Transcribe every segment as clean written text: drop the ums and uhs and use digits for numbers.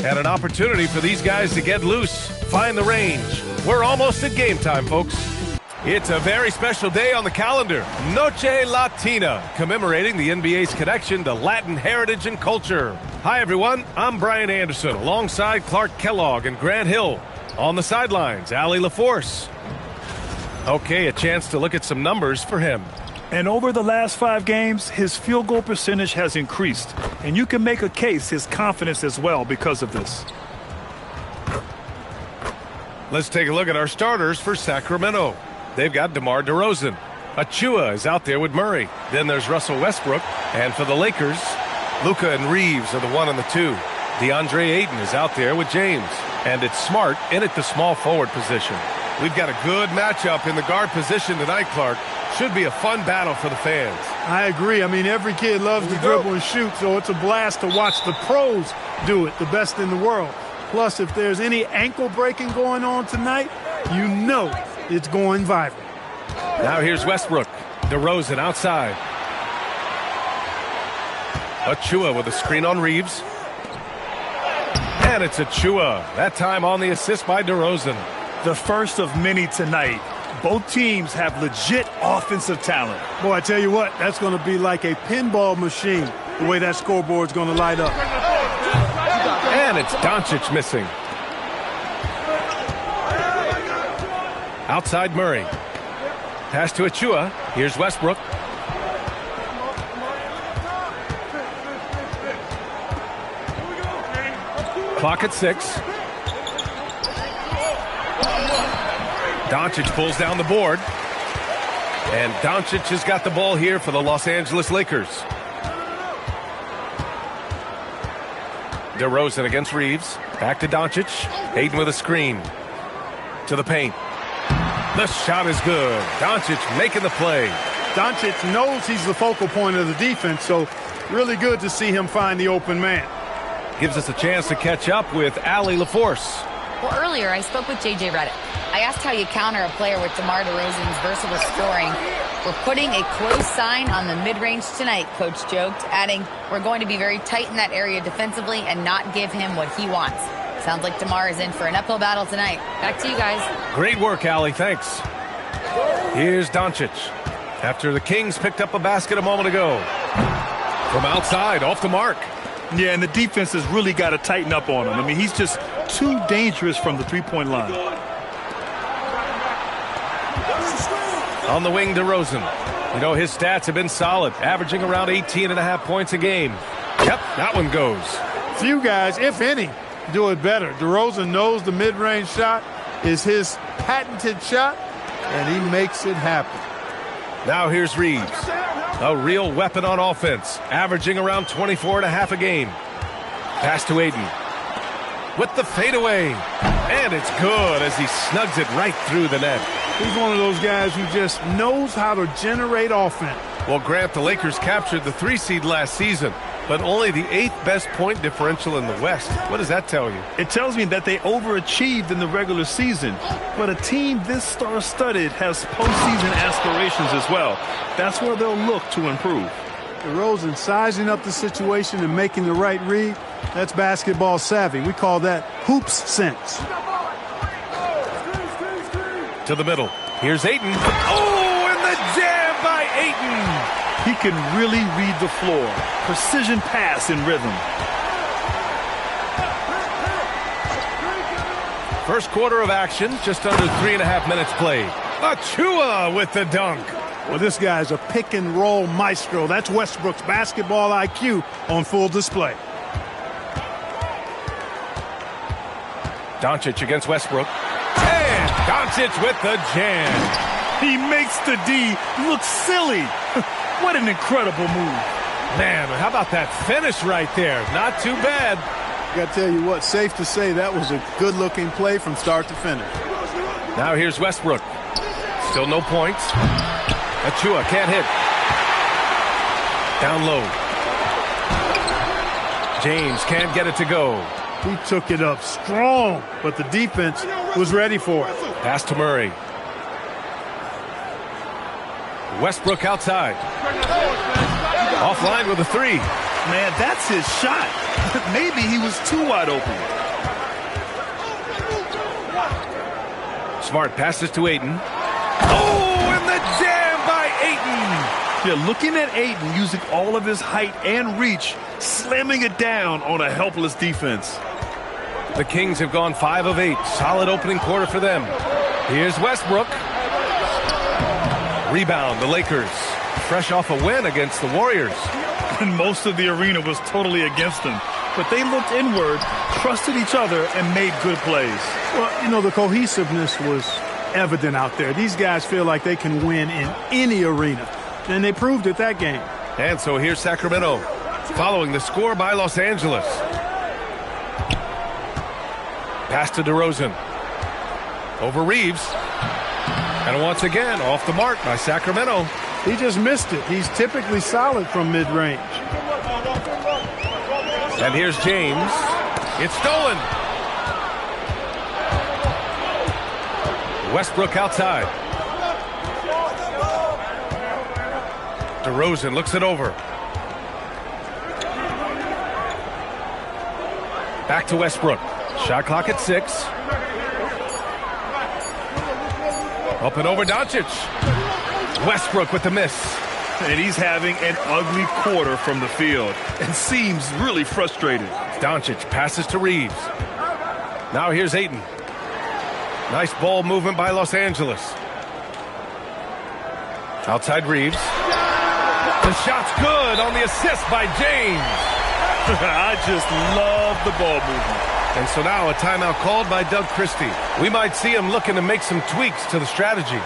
And an opportunity for these guys to get loose, find the range. We're almost at game time, folks. It's a very special day on the calendar. Noche Latina, commemorating the NBA's connection to Latin heritage and culture. Hi, everyone. I'm Brian Anderson, alongside Clark Kellogg and Grant Hill. On the sidelines, Allie LaForce. Okay, a chance to look at some numbers for him. And over the last 5 games, his field goal percentage has increased. And you can make a case his confidence as well because of this. Let's take a look at our starters for Sacramento. They've got DeMar DeRozan. Achua is out there with Murray. Then there's Russell Westbrook. And for the Lakers, Luka and Reeves are the 1 and the 2. DeAndre Ayton is out there with James. And it's Smart in at the small forward position. We've got a good matchup in the guard position tonight, Clark. Should be a fun battle for the fans. I agree. I mean, every kid loves to dribble and shoot, so it's a blast to watch the pros do it, the best in the world. Plus, if there's any ankle breaking going on tonight, you know it's going viral. Now here's Westbrook. DeRozan outside. Achua with a screen on Reeves. And it's Achua. That time on the assist by DeRozan. The first of many tonight. Both teams have legit offensive talent. Boy, I tell you what, that's going to be like a pinball machine, the way that scoreboard's going to light up. And it's Doncic missing. Outside Murray. Pass to Achua. Here's Westbrook. Clock at 6. Doncic pulls down the board. And Doncic has got the ball here for the Los Angeles Lakers. DeRozan against Reeves. Back to Doncic. Ayton with a screen. To the paint. The shot is good. Doncic making the play. Doncic knows he's the focal point of the defense, so really good to see him find the open man. Gives us a chance to catch up with Allie LaForce. Well, earlier I spoke with J.J. Redick. I asked how you counter a player with DeMar DeRozan's versatile scoring. We're putting a close sign on the mid-range tonight, Coach joked, adding, we're going to be very tight in that area defensively and not give him what he wants. Sounds like DeMar is in for an uphill battle tonight. Back to you guys. Great work, Allie. Thanks. Here's Doncic. After the Kings picked up a basket a moment ago. From outside, off the mark. Yeah, and the defense has really got to tighten up on him. I mean, he's just too dangerous from the three-point line. On the wing, DeRozan. You know, his stats have been solid, averaging around 18.5 points a game. Yep, that one goes. Few guys, if any, do it better. DeRozan knows the mid-range shot is his patented shot, and he makes it happen. Now here's Reeves. A real weapon on offense, averaging around 24.5 a game. Pass to Ayton. With the fadeaway. And it's good as he snugs it right through the net. He's one of those guys who just knows how to generate offense. Well, Grant, the Lakers captured the 3 seed last season, but only the 8th best point differential in the West. What does that tell you? It tells me that they overachieved in the regular season. But a team this star-studded has postseason aspirations as well. That's where they'll look to improve. DeRozan sizing up the situation and making the right read. That's basketball savvy. We call that hoops sense. To the middle. Here's Ayton. Oh, and the jam by Ayton. He can really read the floor. Precision pass in rhythm. First quarter of action, just under 3.5 minutes played. Achua with the dunk. Well, this guy's a pick and roll maestro. That's Westbrook's basketball IQ on full display. Doncic against Westbrook. And Doncic with the jam. He makes the D look silly. What an incredible move. Man, how about that finish right there? Not too bad. I got to tell you what, safe to say that was a good-looking play from start to finish. Now here's Westbrook. Still no points. Achua can't hit. Down low. James can't get it to go. He took it up strong, but the defense was ready for it. Pass to Murray. Westbrook outside. Offline with a 3. Man, that's his shot. Maybe he was too wide open. Smart passes to Ayton. Oh, and the jam by Ayton. Yeah, looking at Ayton using all of his height and reach, slamming it down on a helpless defense. The Kings have gone 5 of 8. Solid opening quarter for them. Here's Westbrook. Rebound, the Lakers. Fresh off a win against the Warriors. And most of the arena was totally against them. But they looked inward, trusted each other, and made good plays. Well, you know, the cohesiveness was evident out there. These guys feel like they can win in any arena. And they proved it that game. And so here's Sacramento, following the score by Los Angeles. Pass to DeRozan. Over Reeves. And once again, off the mark by Sacramento. He just missed it. He's typically solid from mid-range. And here's James. It's stolen. Westbrook outside. DeRozan looks it over. Back to Westbrook. Shot clock at 6. Up and over Doncic. Westbrook with the miss. And he's having an ugly quarter from the field and seems really frustrated. Doncic passes to Reeves. Now here's Ayton. Nice ball movement by Los Angeles. Outside Reeves. The shot's good on the assist by James. I just love the ball movement. And so now a timeout called by Doug Christie. We might see him looking to make some tweaks to the strategy.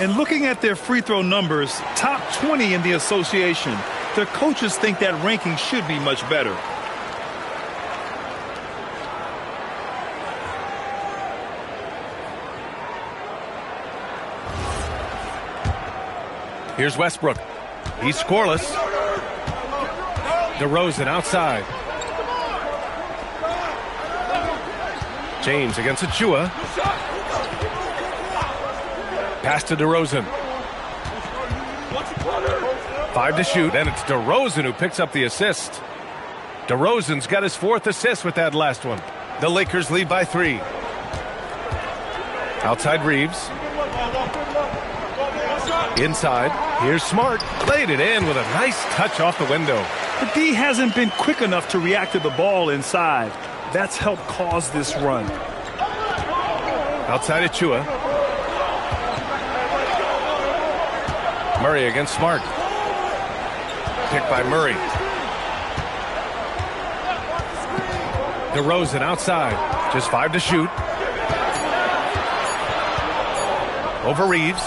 And looking at their free throw numbers, top 20 in the association, their coaches think that ranking should be much better. Here's Westbrook. He's scoreless. DeRozan outside. James against Achua. Pass to DeRozan. 5 to shoot, and it's DeRozan who picks up the assist. DeRozan's got his 4th assist with that last one. The Lakers lead by 3. Outside Reeves. Inside, here's Smart. Played it in with a nice touch off the window. The D hasn't been quick enough to react to the ball inside. That's helped cause this run. Outside Achua. Murray against Smart. Picked by Murray. DeRozan outside. Just 5 to shoot. Over Reeves.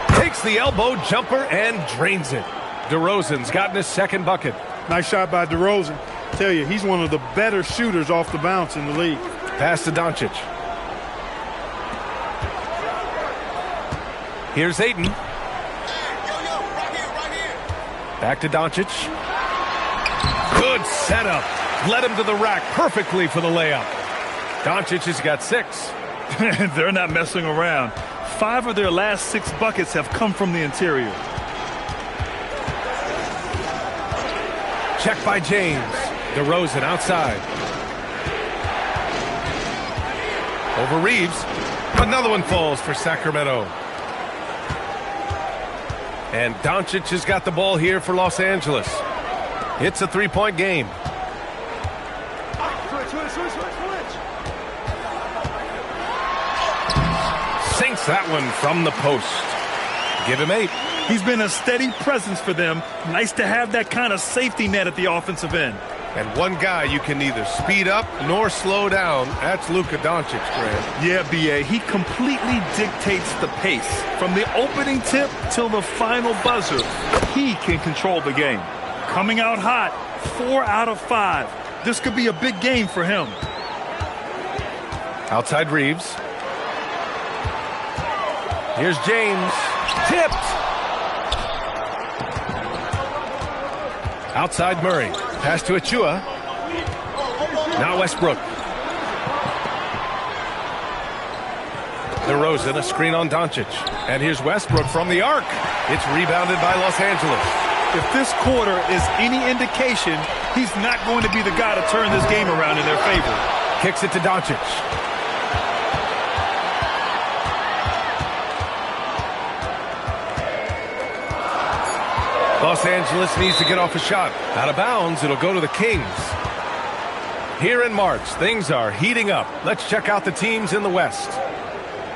Takes the elbow jumper and drains it. DeRozan's gotten his 2nd bucket. Nice shot by DeRozan. Tell you, he's one of the better shooters off the bounce in the league. Pass to Doncic. Here's Ayton. Back to Doncic. Good setup. Led him to the rack perfectly for the layup. Doncic has got 6. They're not messing around. 5 of their last 6 buckets have come from the interior. Check by James. DeRozan outside. Over Reeves. Another one falls for Sacramento. And Doncic has got the ball here for Los Angeles. It's a three-point game. Sinks that one from the post. Give him 8. He's been a steady presence for them. Nice to have that kind of safety net at the offensive end. And one guy you can neither speed up nor slow down. That's Luka Doncic, Grant. Yeah, B.A. He completely dictates the pace. From the opening tip till the final buzzer, he can control the game. Coming out hot, 4 out of 5. This could be a big game for him. Outside Reeves. Here's James. Tipped. Outside Murray. Pass to Achua. Now Westbrook. DeRozan, a screen on Doncic. And here's Westbrook from the arc. It's rebounded by Los Angeles. If this quarter is any indication, he's not going to be the guy to turn this game around in their favor. Kicks it to Doncic. Los Angeles needs to get off a shot. Out of bounds, it'll go to the Kings. Here in March, things are heating up. Let's check out the teams in the West.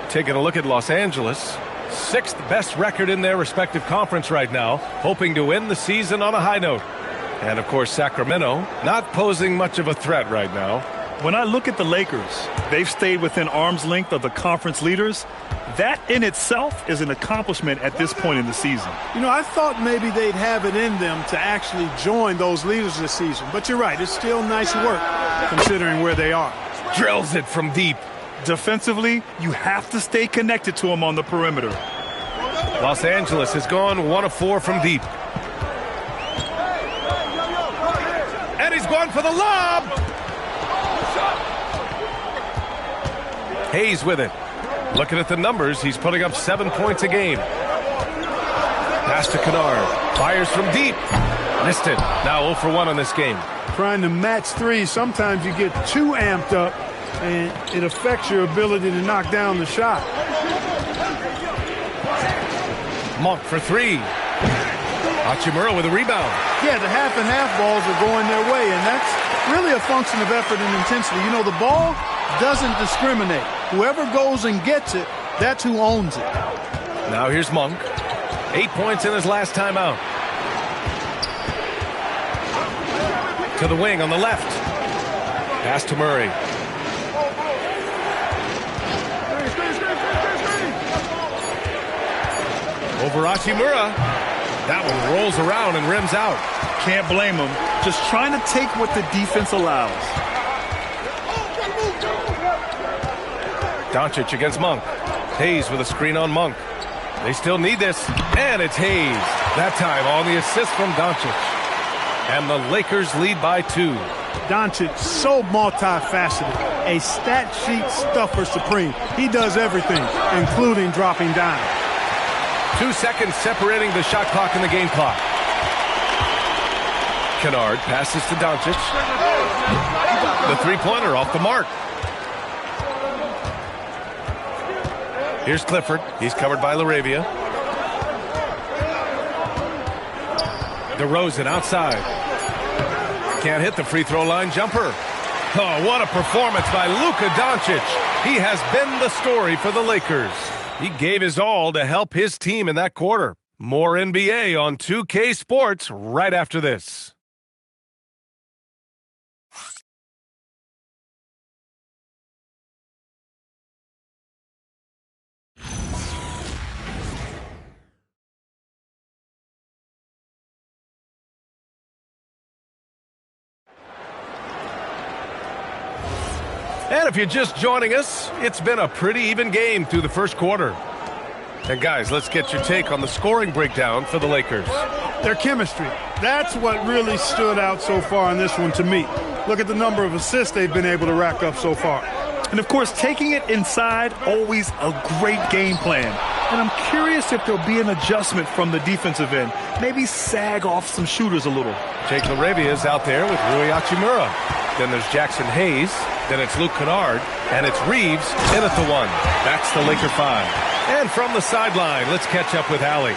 Taking a look at Los Angeles, 6th best record in their respective conference right now, hoping to win the season on a high note. And, of course, Sacramento, not posing much of a threat right now. When I look at the Lakers, they've stayed within arm's length of the conference leaders. That in itself is an accomplishment at this point in the season. You know, I thought maybe they'd have it in them to actually join those leaders this season. But you're right, it's still nice work considering where they are. Drills it from deep. Defensively, you have to stay connected to him on the perimeter. Los Angeles has gone 1 of 4 from deep. And he's gone for the lob. Hayes with it. Looking at the numbers, he's putting up 7 points a game. Pass to Kennard. Fires from deep. Missed it. Now 0 for 1 on this game. Trying to match threes, sometimes you get too amped up, and it affects your ability to knock down the shot. Monk for 3. Hachimura with a rebound. Yeah, the half and half balls are going their way, and that's really a function of effort and intensity. You know, the ball doesn't discriminate. Whoever goes and gets it, that's who owns it. Now here's Monk. 8 points in his last time out. To the wing on the left. Pass to Murray. Over Hachimura. That one rolls around and rims out. Can't blame him. Just trying to take what the defense allows. Doncic against Monk. Hayes with a screen on Monk. They still need this. And it's Hayes. That time on the assist from Doncic. And the Lakers lead by 2. Doncic, so multifaceted. A stat sheet stuffer supreme. He does everything, including dropping down. 2 seconds separating the shot clock and the game clock. Kennard passes to Doncic. The three-pointer off the mark. Here's Clifford. He's covered by LaRavia. DeRozan outside. Can't hit the free throw line jumper. Oh, what a performance by Luka Doncic. He has been the story for the Lakers. He gave his all to help his team in that quarter. More NBA on 2K Sports right after this. And if you're just joining us, it's been a pretty even game through the first quarter. And guys, let's get your take on the scoring breakdown for the Lakers. Their chemistry. That's what really stood out so far in this one to me. Look at the number of assists they've been able to rack up so far. And of course, taking it inside, always a great game plan. And I'm curious if there'll be an adjustment from the defensive end. Maybe sag off some shooters a little. Jake LaRavia is out there with Rui Hachimura. Then there's Jackson Hayes. Then it's Luke Kennard. And it's Reeves in at the 1. That's the Laker 5. And from the sideline, let's catch up with Allie.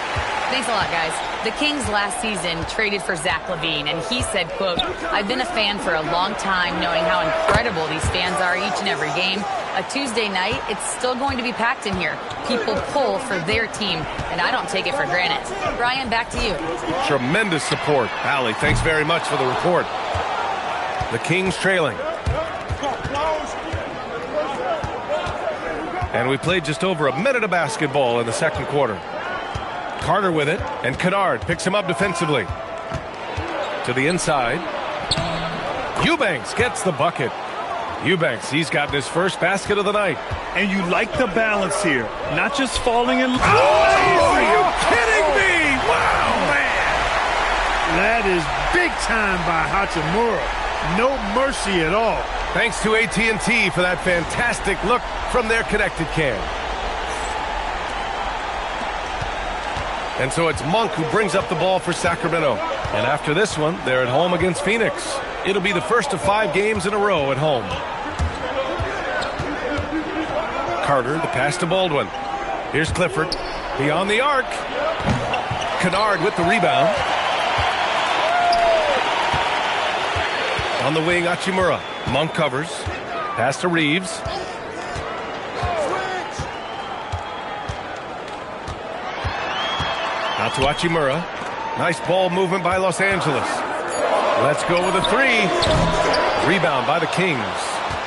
Thanks a lot, guys. The Kings last season traded for Zach LaVine, and he said, quote, "I've been a fan for a long time, knowing how incredible these fans are each and every game. A Tuesday night, it's still going to be packed in here. People pull for their team, and I don't take it for granted." Brian, back to you. Tremendous support. Allie, thanks very much for the report. The Kings trailing. And we played just over a minute of basketball in the second quarter. Carter with it, and Kennard picks him up defensively. To the inside. Eubanks gets the bucket. Eubanks, he's gotten his first basket of the night. And you like the balance here. Not just falling in love. Oh, are you kidding me? Wow, man. That is big time by Hachimura. No mercy at all. Thanks to AT&T for that fantastic look from their connected cam. And so it's Monk who brings up the ball for Sacramento. And after this one, they're at home against Phoenix. It'll be the first of 5 games in a row at home. Carter, the pass to Baldwin. Here's Clifford. Beyond the arc. Kennard with the rebound. On the wing, Hachimura. Monk covers. Pass to Reeves. Out to Hachimura. Nice ball movement by Los Angeles. Let's go with a 3. Rebound by the Kings.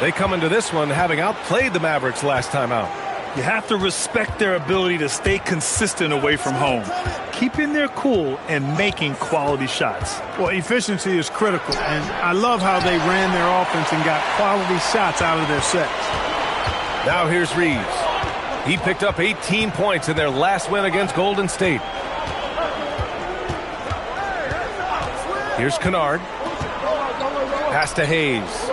They come into this one having outplayed the Mavericks last time out. You have to respect their ability to stay consistent away from home, keeping their cool and making quality shots. Well, efficiency is critical, and I love how they ran their offense and got quality shots out of their sets. Now here's Reeves. He picked up 18 points in their last win against Golden State. Here's Kennard. Pass to Hayes.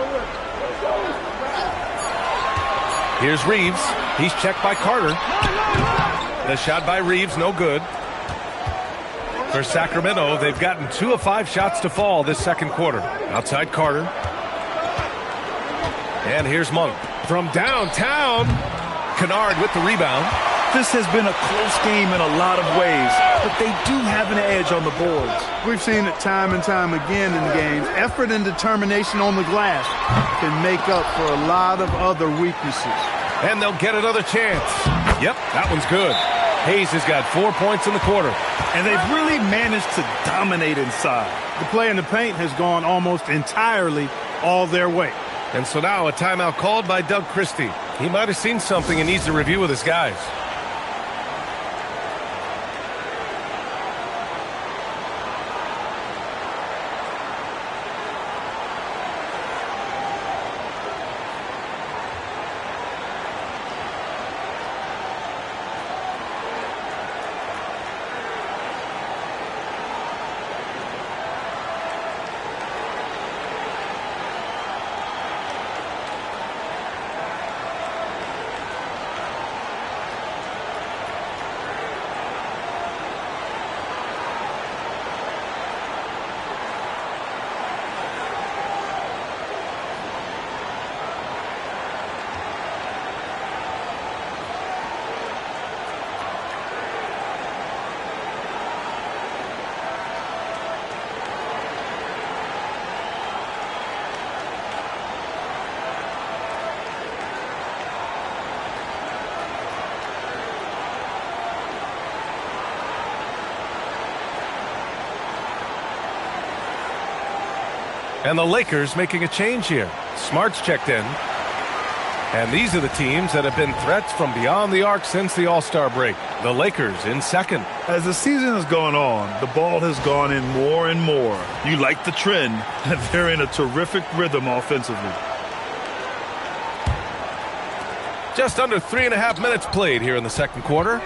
Here's Reeves. He's checked by Carter. The shot by Reeves, no good. For Sacramento, they've gotten 2 of 5 shots to fall this second quarter. Outside Carter. And here's Monk. From downtown, Kennard with the rebound. This has been a close game in a lot of ways, but they do have an edge on the boards. We've seen it time and time again in games. Effort and determination on the glass can make up for a lot of other weaknesses. And they'll get another chance. Yep, that one's good. Hayes has got 4 points in the quarter. And they've really managed to dominate inside. The play in the paint has gone almost entirely all their way. And so now a timeout called by Doug Christie. He might have seen something and needs to review with his guys. And the Lakers making a change here. Smart's checked in. And these are the teams that have been threats from beyond the arc since the All-Star break. The Lakers in second. As the season has gone on, the ball has gone in more and more. You like the trend. They're in a terrific rhythm offensively. Just under 3.5 minutes played here in the second quarter.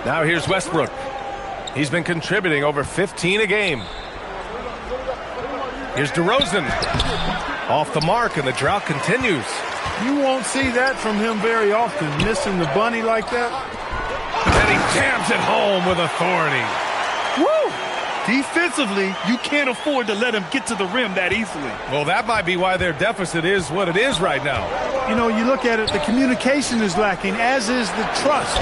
Now here's Westbrook. He's been contributing over 15 a game. Here's DeRozan. Off the mark, and the drought continues. You won't see that from him very often, missing the bunny like that. And he jams it home with authority. Woo! Defensively, you can't afford to let him get to the rim that easily. Well, that might be why their deficit is what it is right now. You know, you look at it, the communication is lacking, as is the trust.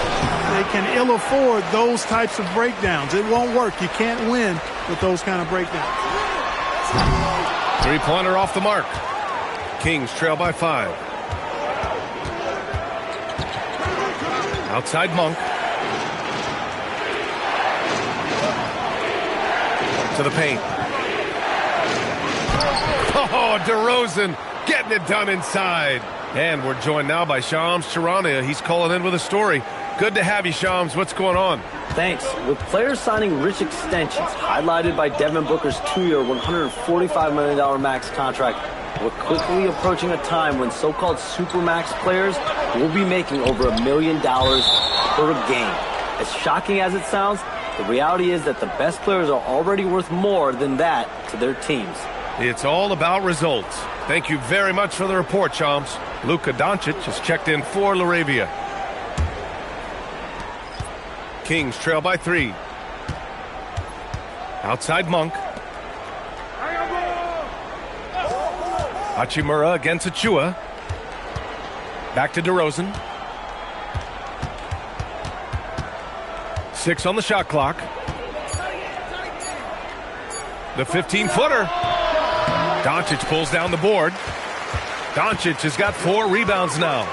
They can ill afford those types of breakdowns. It won't work. You can't win with those kind of breakdowns. Three-pointer off the mark. Kings trail by 5. Outside Monk. To the paint. Oh, DeRozan getting it done inside. And we're joined now by Shams Charania. He's calling in with a story. Good to have you, Shams. What's going on? Thanks. With players signing rich extensions, highlighted by Devin Booker's 2-year, $145 million max contract, we're quickly approaching a time when so-called supermax players will be making over $1 million per game. As shocking as it sounds, the reality is that the best players are already worth more than that to their teams. It's all about results. Thank you very much for the report, Shams. Luka Doncic has checked in for Laravia. Kings trail by 3. Outside Monk. Hachimura against Achua. Back to DeRozan. 6 on the shot clock. The 15-footer. Doncic pulls down the board. Doncic has got 4 rebounds now.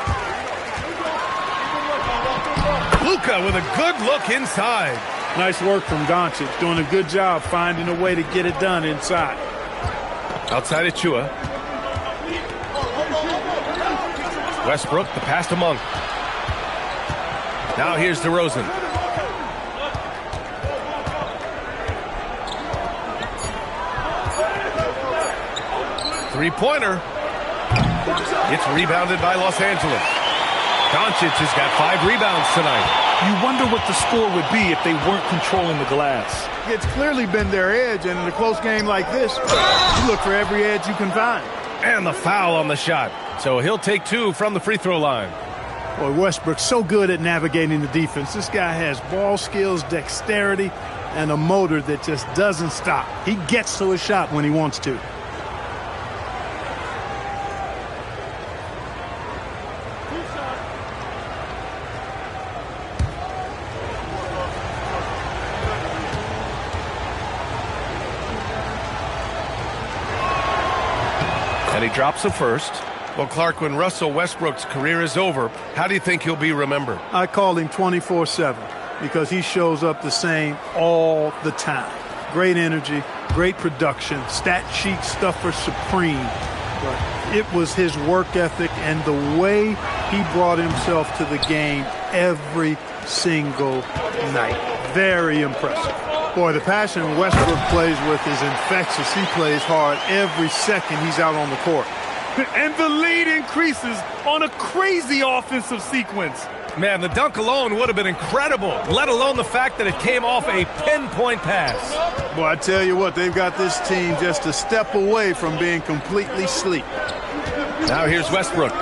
Luka with a good look inside. Nice work from Doncic, doing a good job finding a way to get it done inside. Outside Achua. Westbrook, the pass to Monk. Now here's DeRozan. Three-pointer. It's rebounded by Los Angeles. Doncic has got 5 rebounds tonight. You wonder what the score would be if they weren't controlling the glass. It's clearly been their edge, and in a close game like this, you look for every edge you can find. And the foul on the shot. So he'll take 2 from the free throw line. Boy, Westbrook's so good at navigating the defense. This guy has ball skills, dexterity, and a motor that just doesn't stop. He gets to his shot when he wants to. And he drops the first. Well, Clark, when Russell Westbrook's career is over, how do you think he'll be remembered? I call him 24/7 because he shows up the same all the time. Great energy, great production, stat sheet stuffer supreme. But it was his work ethic and the way he brought himself to the game every single night. Very impressive. Boy, the passion Westbrook plays with is infectious. He plays hard every second he's out on the court. And the lead increases on a crazy offensive sequence. Man, the dunk alone would have been incredible, let alone the fact that it came off a pinpoint pass. Boy, I tell you what, they've got this team just a step away from being completely asleep. Now here's Westbrook.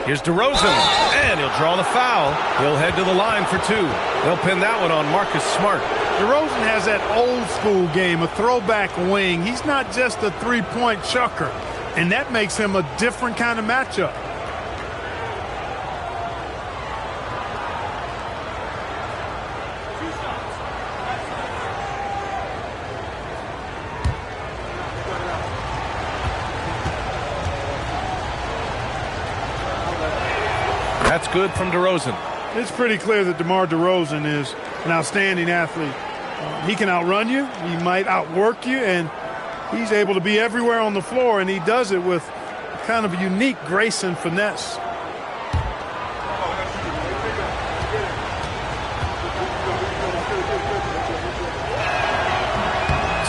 Here's DeRozan, and he'll draw the foul. He'll head to the line for 2. They'll pin that one on Marcus Smart. DeRozan has that old school game, a throwback wing. He's not just a three-point chucker, and that makes him a different kind of matchup. That's good from DeRozan. It's pretty clear that DeMar DeRozan is an outstanding athlete. He can outrun you, he might outwork you, and he's able to be everywhere on the floor, and he does it with kind of unique grace and finesse.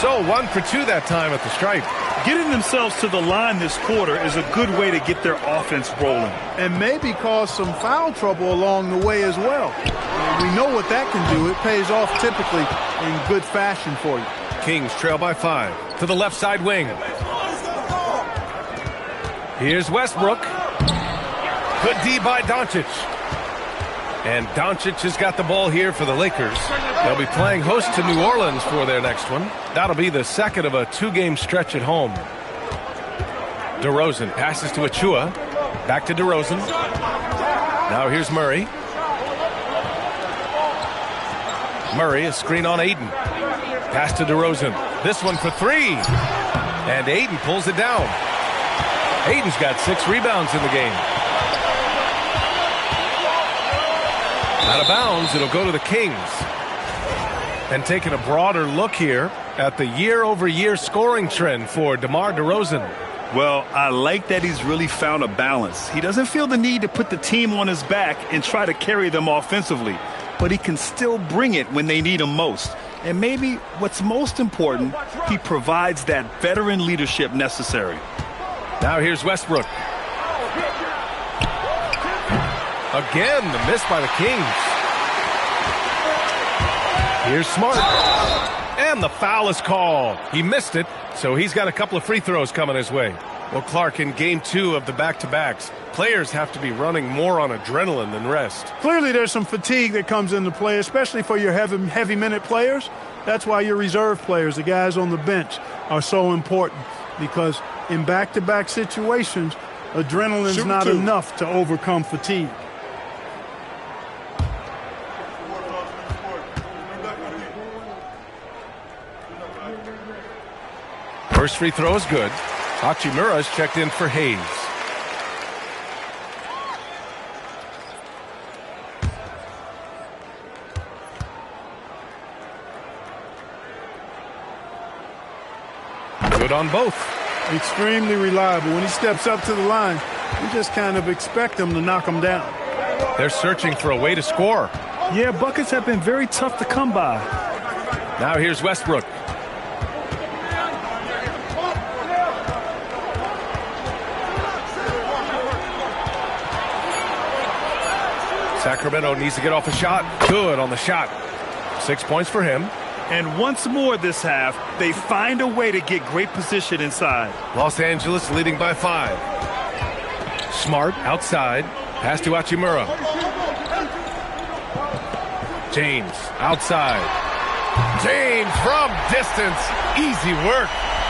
So 1 for 2 that time at the stripe. Getting themselves to the line this quarter is a good way to get their offense rolling. And maybe cause some foul trouble along the way as well. We know what that can do. It pays off typically in good fashion for you. Kings trail by 5 to the left side wing. Here's Westbrook. Good D by Doncic. And Doncic has got the ball here for the Lakers. They'll be playing host to New Orleans for their next one. That'll be the second of a two-game stretch at home. DeRozan passes to Achua. Back to DeRozan. Now here's Murray. Murray, a screen on Aiden. Pass to DeRozan. This one for three. And Aiden pulls it down. Aiden's got 6 rebounds in the game. Out of bounds, it'll go to the Kings. And taking a broader look here at the year-over-year scoring trend for DeMar DeRozan. Well, I like that he's really found a balance. He doesn't feel the need to put the team on his back and try to carry them offensively, but he can still bring it when they need him most. And maybe what's most important, he provides that veteran leadership necessary. Now here's Westbrook. Again, the miss by the Kings. Here's Smart. And the foul is called. He missed it, so he's got a couple of free throws coming his way. Well, Clark, in game 2 of the back-to-backs, players have to be running more on adrenaline than rest. Clearly there's some fatigue that comes into play, especially for your heavy minute players. That's why your reserve players, the guys on the bench, are so important, because in back-to-back situations, adrenaline's not enough to overcome fatigue. First free throw is good. Hachimura's checked in for Hayes. Good on both. Extremely reliable. When he steps up to the line, you just kind of expect him to knock him down. They're searching for a way to score. Yeah, buckets have been very tough to come by. Now here's Westbrook. Sacramento needs to get off a shot. Good on the shot. 6 points for him. And once more this half, they find a way to get great position inside. Los Angeles leading by 5. Smart outside. Pass to Hachimura. James outside. James from distance. Easy work.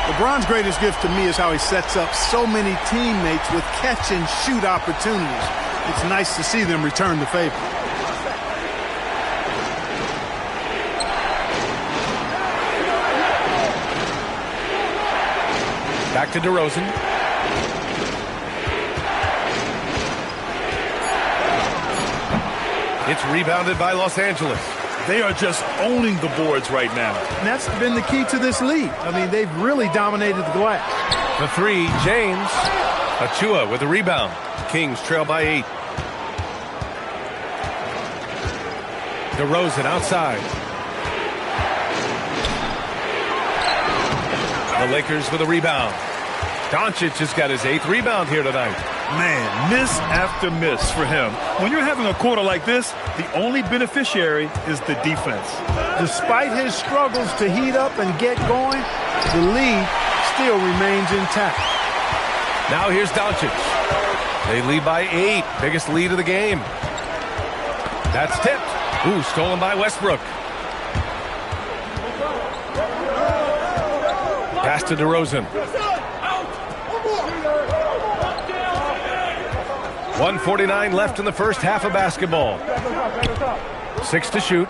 LeBron's greatest gift to me is how he sets up so many teammates with catch-and-shoot opportunities. It's nice to see them return the favor. Back to DeRozan. It's rebounded by Los Angeles. They are just owning the boards right now. And that's been the key to this lead. I mean, they've really dominated the glass. The three, James. Achua with a rebound. Kings trail by 8. DeRozan outside. The Lakers with a rebound. Doncic has got his 8th rebound here tonight. Man, miss after miss for him. When you're having a quarter like this, the only beneficiary is the defense. Despite his struggles to heat up and get going, the lead still remains intact. Now here's Doncic. They lead by 8. Biggest lead of the game. That's tipped. Ooh, stolen by Westbrook. Pass to DeRozan. 1:49 left in the first half of basketball. 6 to shoot.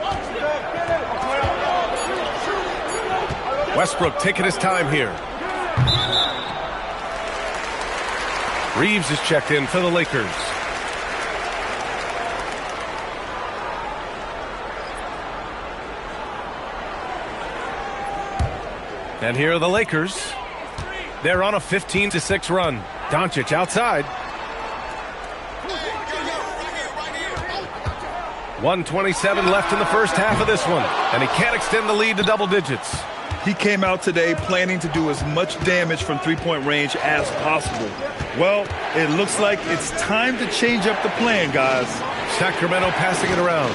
Westbrook taking his time here. Reeves is checked in for the Lakers. And here are the Lakers. They're on a 15-6 run. Doncic outside. 1:27 left in the first half of this one, and he can't extend the lead to double digits. He came out today planning to do as much damage from three-point range as possible. Well, it looks like it's time to change up the plan, guys. Sacramento passing it around.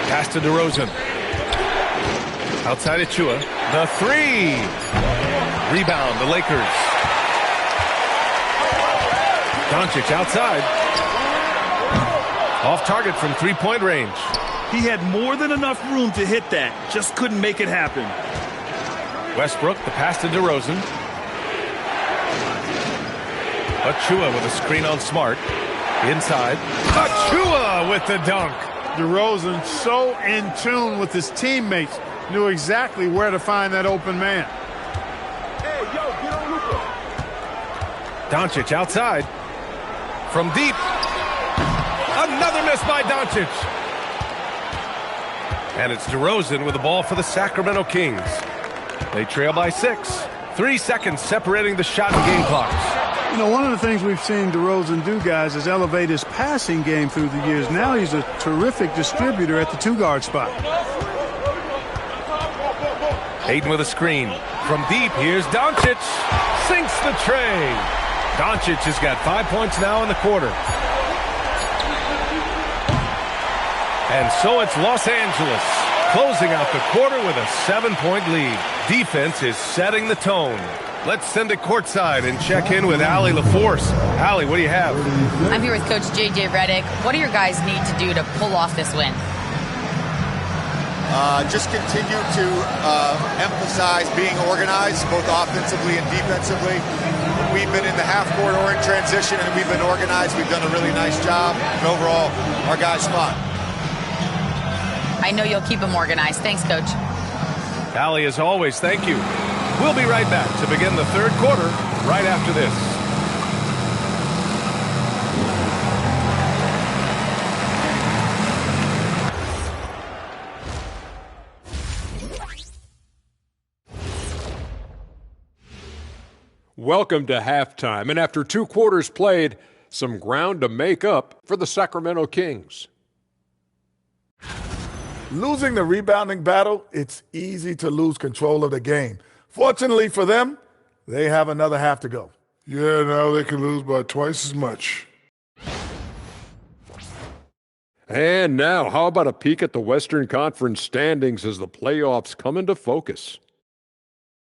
Pass to DeRozan. Outside Achua. The three. Rebound, the Lakers. Doncic outside. Off target from three-point range. He had more than enough room to hit that. Just couldn't make it happen. Westbrook, the pass to DeRozan. Achua with a screen on Smart. Inside. Achua with the dunk. DeRozan, so in tune with his teammates, knew exactly where to find that open man. Hey, yo, get on Luka. Doncic outside. From deep. Another miss by Doncic. And it's DeRozan with the ball for the Sacramento Kings. They trail by 6. 3 seconds separating the shot and game clocks. You know, one of the things we've seen DeRozan do, guys, is elevate his passing game through the years. Now he's a terrific distributor at the two-guard spot. Ayton with a screen. From deep, here's Doncic. Sinks the tray. Doncic has got 5 points now in the quarter. And so it's Los Angeles closing out the quarter with a 7-point lead. Defense is setting the tone. Let's send it courtside and check in with Allie LaForce. Allie, what do you have? I'm here with Coach J.J. Redick. What do your guys need to do to pull off this win? Just continue to emphasize being organized, both offensively and defensively. We've been in the half-court or in transition, and we've been organized. We've done a really nice job. And overall, our guys fought. I know you'll keep them organized. Thanks, Coach. Allie, as always, thank you. We'll be right back to begin the third quarter right after this. Welcome to halftime, and after 2 quarters played, some ground to make up for the Sacramento Kings. Losing the rebounding battle, it's easy to lose control of the game. Fortunately for them, they have another half to go. Yeah, now they can lose by twice as much. And now, how about a peek at the Western Conference standings as the playoffs come into focus?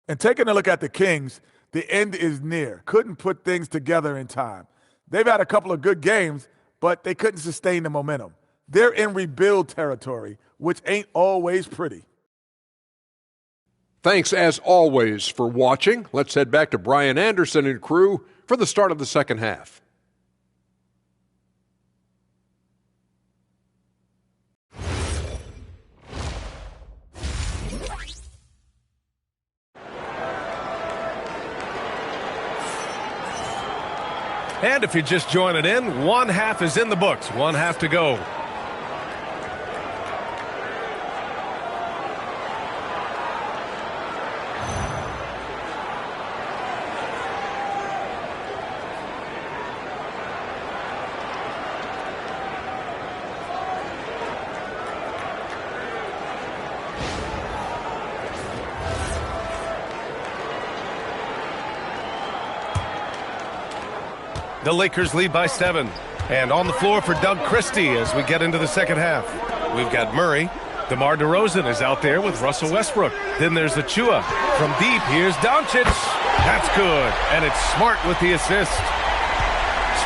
And taking a look at the Kings, the end is near. Couldn't put things together in time. They've had a couple of good games, but they couldn't sustain the momentum. They're in rebuild territory, which ain't always pretty. Thanks, as always, for watching. Let's head back to Brian Anderson and crew for the start of the second half. And if you're just joining in, one half is in the books. One half to go. The Lakers lead by 7. And on the floor for Doug Christie as we get into the second half. We've got Murray. DeMar DeRozan is out there with Russell Westbrook. Then there's Achua. From deep, here's Doncic. That's good. And it's Smart with the assist.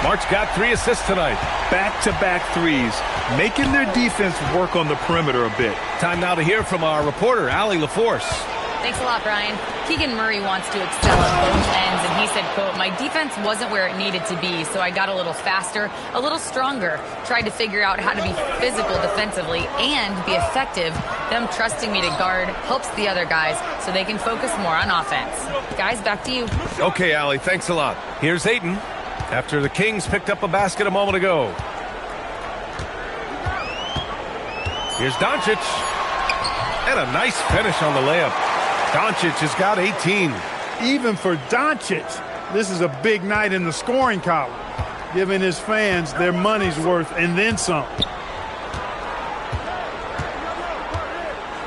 Smart's got 3 assists tonight. Back-to-back threes, making their defense work on the perimeter a bit. Time now to hear from our reporter, Allie LaForce. Thanks a lot, Brian. Keegan Murray wants to excel at both ends, and he said, quote, "My defense wasn't where it needed to be, so I got a little faster, a little stronger, tried to figure out how to be physical defensively and be effective. Them trusting me to guard helps the other guys so they can focus more on offense." Guys, back to you. Okay, Allie, thanks a lot. Here's Ayton after the Kings picked up a basket a moment ago. Here's Doncic. And a nice finish on the layup. Doncic has got 18. Even for Doncic, this is a big night in the scoring column, giving his fans their money's worth and then some.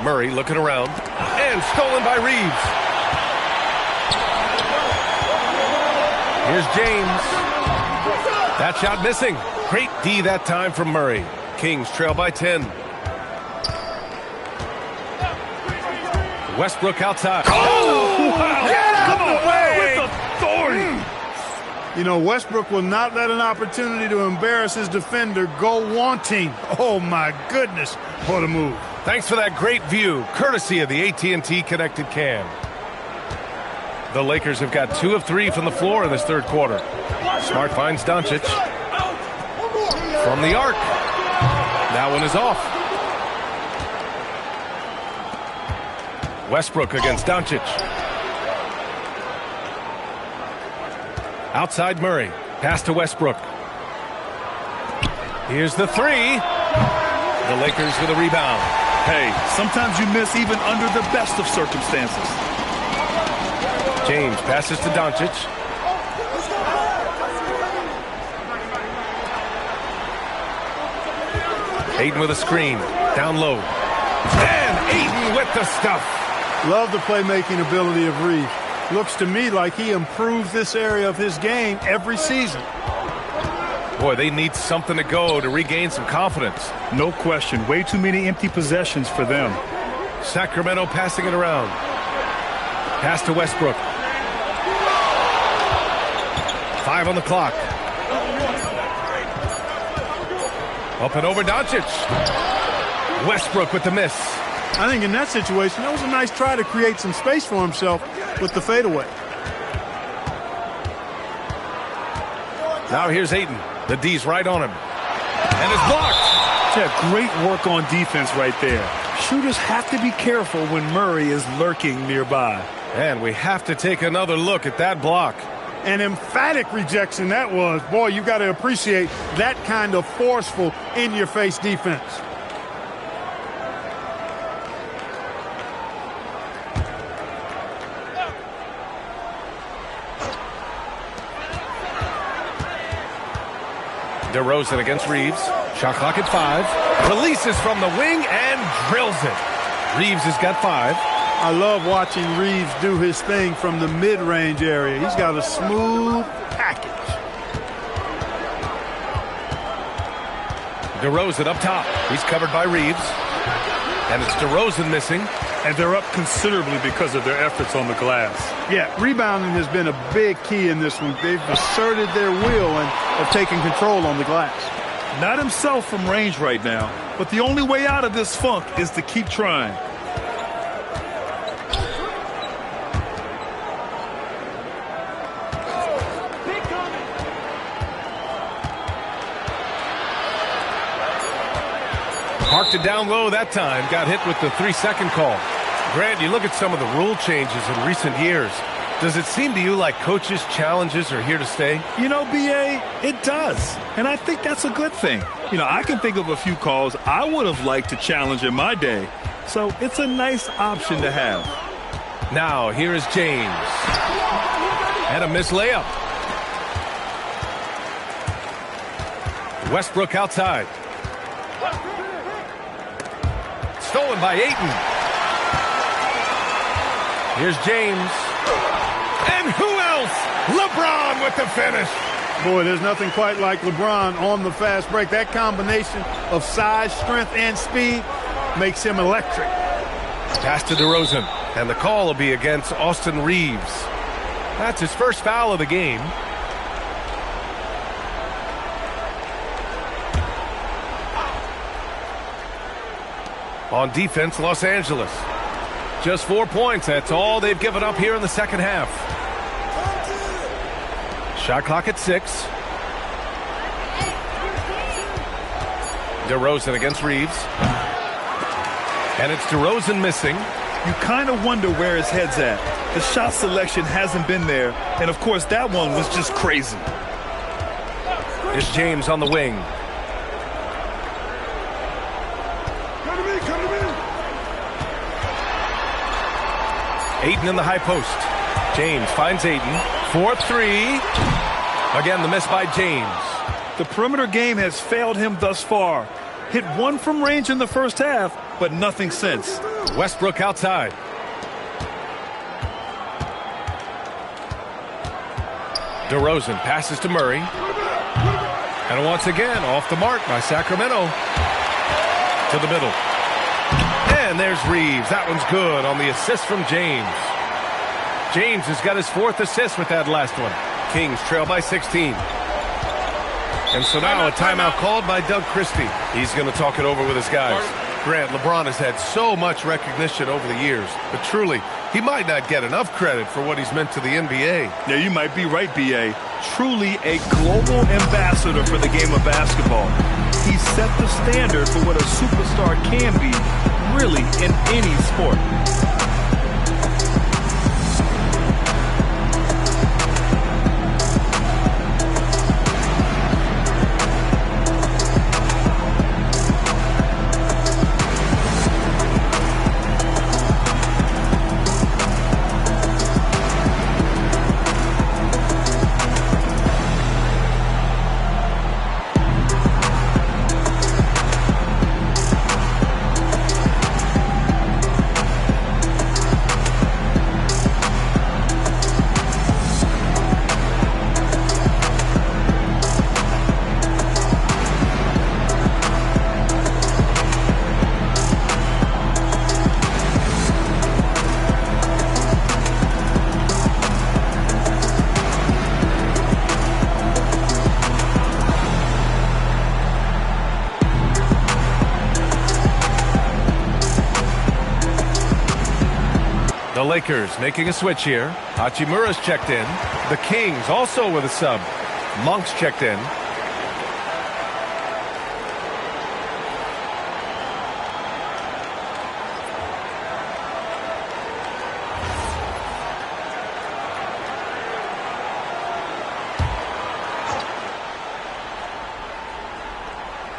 Murray looking around. And stolen by Reeves. Here's James. That shot missing. Great D that time from Murray. Kings trail by 10. Westbrook outside. Oh! Wow. Get out of the way! With authority! You know, Westbrook will not let an opportunity to embarrass his defender go wanting. Oh, my goodness, what a move. Thanks for that great view, courtesy of the AT&T Connected Cam. The Lakers have got 2 of 3 from the floor in this third quarter. Smart finds Doncic. From the arc. That one is off. Westbrook against Doncic. Outside Murray. Pass to Westbrook. Here's the 3. The Lakers with a rebound. Hey, sometimes you miss even under the best of circumstances. James passes to Doncic. Ayton with a screen. Down low. And Ayton with the stuff. Love the playmaking ability of Reeves. Looks to me like he improves this area of his game every season. Boy, they need something to go to regain some confidence. No question. Way too many empty possessions for them. Sacramento passing it around. Pass to Westbrook. 5 on the clock. Up and over Doncic. Westbrook with the miss. I think in that situation, that was a nice try to create some space for himself with the fadeaway. Now here's Ayton. The D's right on him. And it's blocked. Yeah, great work on defense right there. Shooters have to be careful when Murray is lurking nearby. And we have to take another look at that block. An emphatic rejection that was. Boy, you got to appreciate that kind of forceful, in-your-face defense. DeRozan against Reeves. Shot clock at 5. Releases from the wing and drills it. Reeves has got 5. I love watching Reeves do his thing from the mid-range area. He's got a smooth package. DeRozan up top. He's covered by Reeves. And it's DeRozan missing. And they're up considerably because of their efforts on the glass. Yeah, rebounding has been a big key in this one. They've asserted their will and have taken control on the glass. Not himself from range right now, but the only way out of this funk is to keep trying. Parked it down low that time. Got hit with the 3-second call. Grant, you look at some of the rule changes in recent years. Does it seem to you like coaches' challenges are here to stay? You know, B.A., it does. And I think that's a good thing. You know, I can think of a few calls I would have liked to challenge in my day. So it's a nice option to have. Now, here is James. And a missed layup. Westbrook outside. Stolen by Ayton. Here's James. And who else? LeBron with the finish. Boy, there's nothing quite like LeBron on the fast break. That combination of size, strength, and speed makes him electric. Pass to DeRozan. And the call will be against Austin Reeves. That's his first foul of the game. On defense, Los Angeles. Just 4 points. That's all they've given up here in the second half. Shot clock at 6. DeRozan against Reeves. And it's DeRozan missing. You kind of wonder where his head's at. The shot selection hasn't been there. And, of course, that one was just crazy. Here's James on the wing. Ayton in the high post. James finds Ayton. 4-3. Again, the miss by James. The perimeter game has failed him thus far. Hit one from range in the first half, but nothing since. Westbrook outside. DeRozan passes to Murray. And once again, off the mark by Sacramento. To the middle. And there's Reeves. That one's good on the assist from James. James has got his 4th assist with that last one. Kings trail by 16. And so now a timeout called by Doug Christie. He's going to talk it over with his guys. Grant, LeBron has had so much recognition over the years, but truly, he might not get enough credit for what he's meant to the NBA. Yeah, you might be right, B.A. Truly a global ambassador for the game of basketball. He set the standard for what a superstar can be, really, in any sport. The Lakers making a switch here. Hachimura's checked in. The Kings also with a sub. Monk's checked in.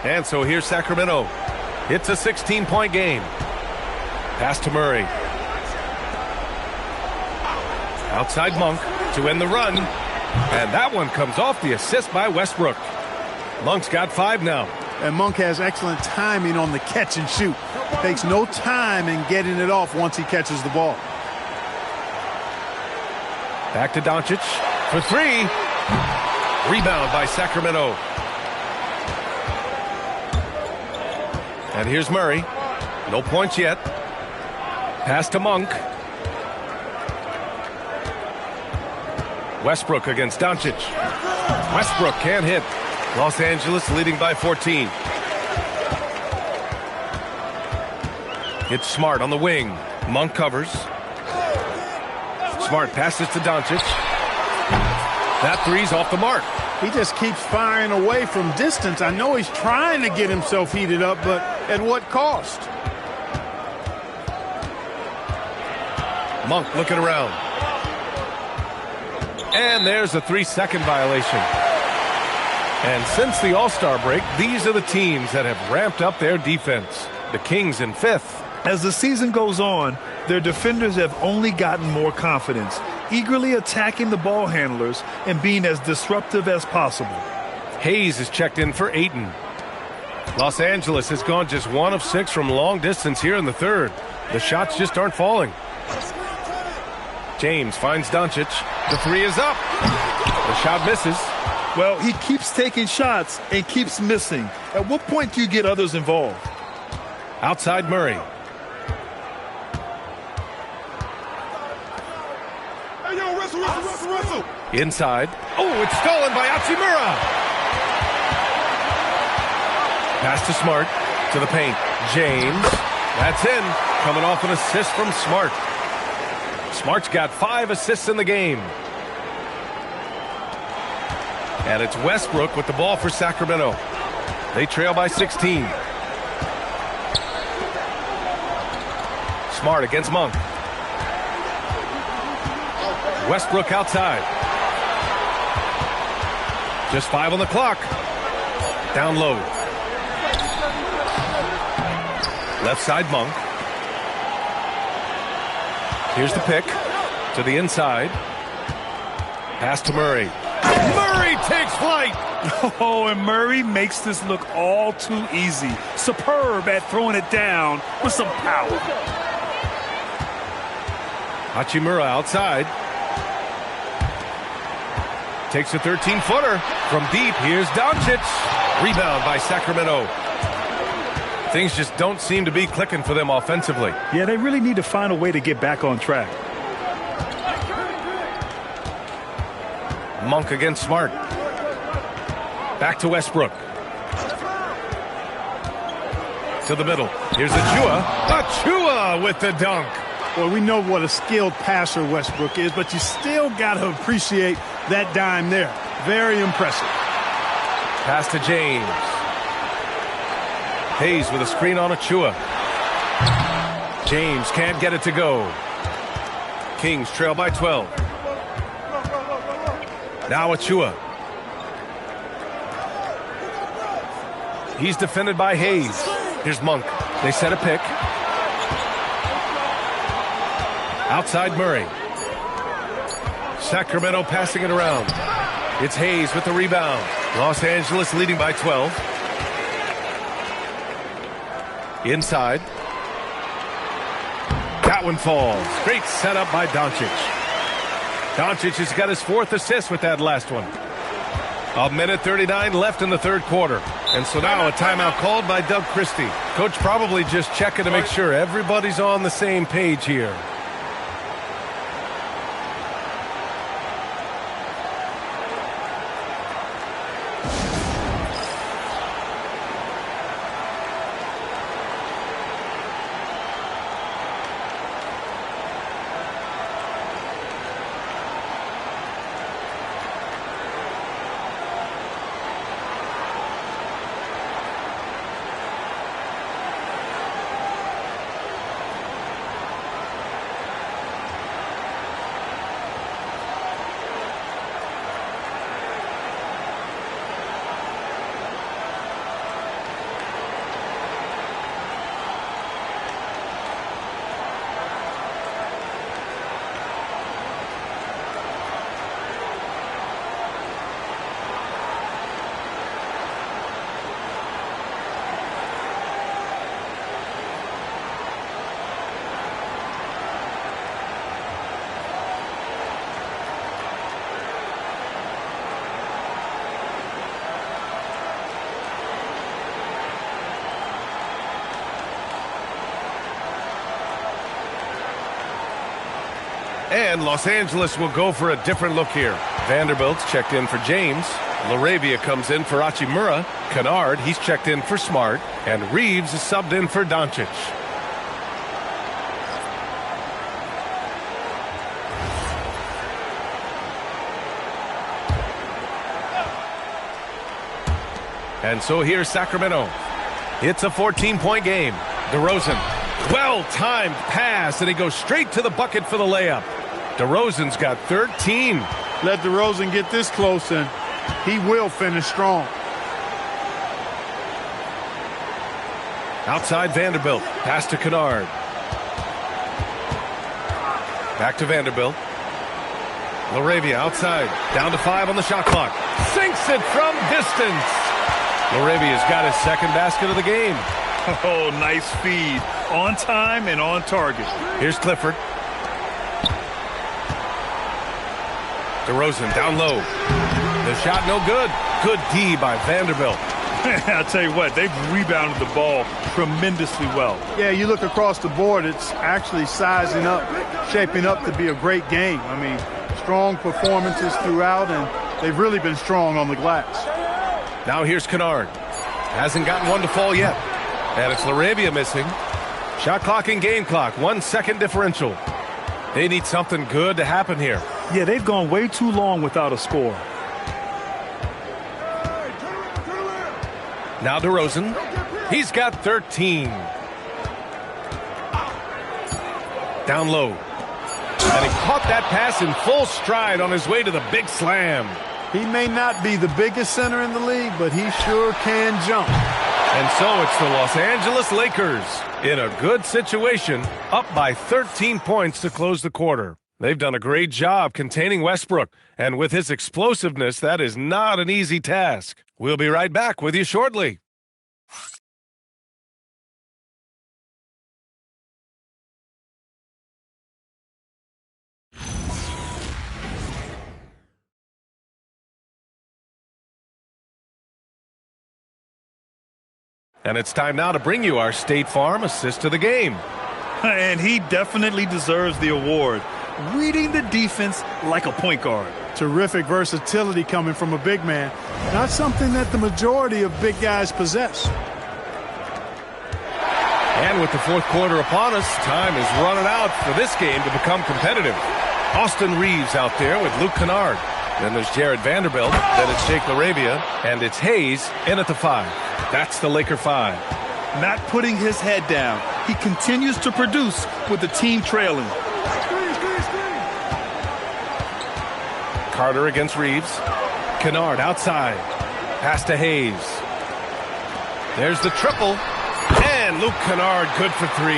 And so here's Sacramento. It's a 16-point game. Pass to Murray. Outside Monk to end the run. And that one comes off the assist by Westbrook. Monk's got 5 now. And Monk has excellent timing on the catch and shoot. Takes no time in getting it off once he catches the ball. Back to Doncic for 3. Rebound by Sacramento. And here's Murray. No points yet. Pass to Monk. Westbrook against Doncic. Westbrook can't hit. Los Angeles leading by 14. It's Smart on the wing. Monk covers. Smart passes to Doncic. That three's off the mark. He just keeps firing away from distance. I know he's trying to get himself heated up, but at what cost? Monk looking around. And there's a 3-second violation. And since the All-Star break, these are the teams that have ramped up their defense. The Kings in 5th. As the season goes on, their defenders have only gotten more confidence, eagerly attacking the ball handlers and being as disruptive as possible. Hayes is checked in for Ayton. Los Angeles has gone just 1 of 6 from long distance here in the 3rd. The shots just aren't falling. James finds Doncic. The 3 is up. The shot misses. Well, he keeps taking shots and keeps missing. At what point do you get others involved? Outside Murray. Hey, yo, wrestle. Inside. Oh, it's stolen by Hachimura. Pass to Smart. To the paint. James. That's in. Coming off an assist from Smart. Smart's got 5 assists in the game. And it's Westbrook with the ball for Sacramento. They trail by 16. Smart against Monk. Westbrook outside. Just 5 on the clock. Down low. Left side Monk. Here's the pick to the inside. Pass to Murray. Murray takes flight. Oh, and Murray makes this look all too easy. Superb at throwing it down with some power. Hachimura outside. Takes a 13-footer from deep. Here's Doncic. Rebound by Sacramento. Things just don't seem to be clicking for them offensively. Yeah, they really need to find a way to get back on track. Monk against Smart. Back to Westbrook. To the middle. Here's Achua. Achua with the dunk. Well, we know what a skilled passer Westbrook is, but you still got to appreciate that dime there. Very impressive. Pass to James. Hayes with a screen on Achua. James can't get it to go. Kings trail by 12. Now Achua. He's defended by Hayes. Here's Monk. They set a pick. Outside Murray. Sacramento passing it around. It's Hayes with the rebound. Los Angeles leading by 12. Inside. That one falls. Great setup by Doncic. Doncic has got his 4th assist with that last one. 1:39 left in the third quarter. And so now a timeout called by Doug Christie. Coach probably just checking to make sure everybody's on the same page here. And Los Angeles will go for a different look here. Vanderbilt's checked in for James. LaRavia comes in for Hachimura. Kennard, he's checked in for Smart. And Reeves is subbed in for Doncic. And so here's Sacramento. It's a 14-point game. DeRozan. Well-timed pass, and he goes straight to the bucket for the layup. DeRozan's got 13. Let DeRozan get this close, and he will finish strong. Outside Vanderbilt. Pass to Kennard. Back to Vanderbilt. LaRavia outside. Down to 5 on the shot clock. Sinks it from distance. LaRavia's got his 2nd basket of the game. Oh, nice feed. On time and on target. Here's Clifford. DeRozan down low. The shot no good. Good D by Vanderbilt. I'll tell you what, they've rebounded the ball tremendously well. Yeah, you look across the board, it's actually sizing up, shaping up to be a great game. I mean, strong performances throughout, and they've really been strong on the glass. Now here's Kennard. Hasn't gotten one to fall yet. And it's LaRavia missing. Shot clock and game clock, 1 second differential. They need something good to happen here. Yeah, they've gone way too long without a score. Now DeRozan. He's got 13. Down low. And he caught that pass in full stride on his way to the big slam. He may not be the biggest center in the league, but he sure can jump. And so it's the Los Angeles Lakers in a good situation, up by 13 points to close the quarter. They've done a great job containing Westbrook, and with his explosiveness, that is not an easy task. We'll be right back with you shortly. And it's time now to bring you our State Farm assist to the game. And he definitely deserves the award. Reading the defense like a point guard. Terrific versatility coming from a big man. Not something that the majority of big guys possess. And with the fourth quarter upon us, time is running out for this game to become competitive. Austin Reeves out there with Luke Kennard. Then there's Jared Vanderbilt. Then it's Jake LaRavia. And it's Hayes in at the 5. That's the Laker 5. Not putting his head down. He continues to produce with the team trailing. Carter against Reeves. Kennard outside. Pass to Hayes. There's the triple. And Luke Kennard good for 3.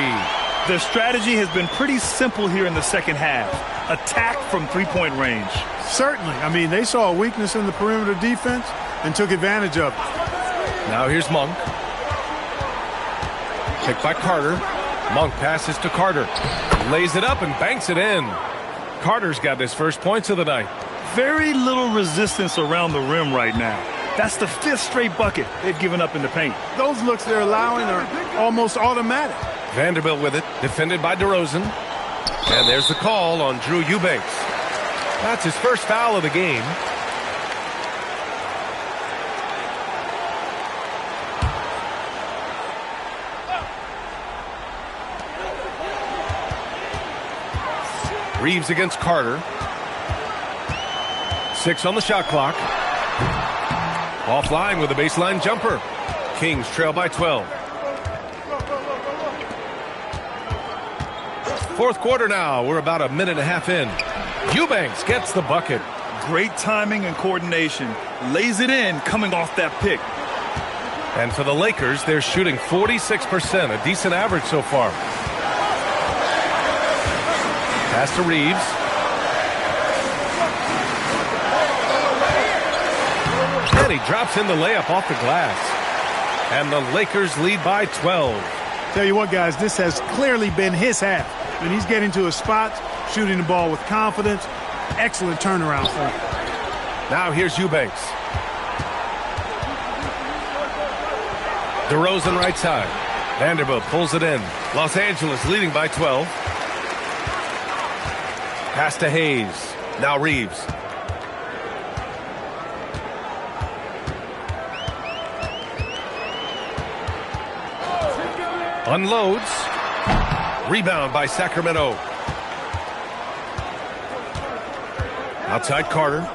Their strategy has been pretty simple here in the second half. Attack from three-point range. Certainly. I mean, they saw a weakness in the perimeter defense and took advantage of it. Now here's Monk. Picked by Carter. Monk passes to Carter. Lays it up and banks it in. Carter's got his first points of the night. Very little resistance around the rim right now. That's the 5th straight bucket they've given up in the paint. Those looks they're allowing are almost automatic. Vanderbilt with it, defended by DeRozan. And there's the call on Drew Eubanks. That's his first foul of the game. Reeves against Carter. 6 on the shot clock. Offline with a baseline jumper. Kings trail by 12. Fourth quarter now. We're about a minute and a half in. Eubanks gets the bucket. Great timing and coordination. Lays it in coming off that pick. And for the Lakers, they're shooting 46%, a decent average so far. Pass to Reeves. And he drops in the layup off the glass. And the Lakers lead by 12. Tell you what, guys, this has clearly been his half. And he's getting to his spots, shooting the ball with confidence. Excellent turnaround for him. Now here's Eubanks. DeRozan right side. Vanderbilt pulls it in. Los Angeles leading by 12. Pass to Hayes. Now Reeves. Unloads. Rebound by Sacramento. Outside Carter.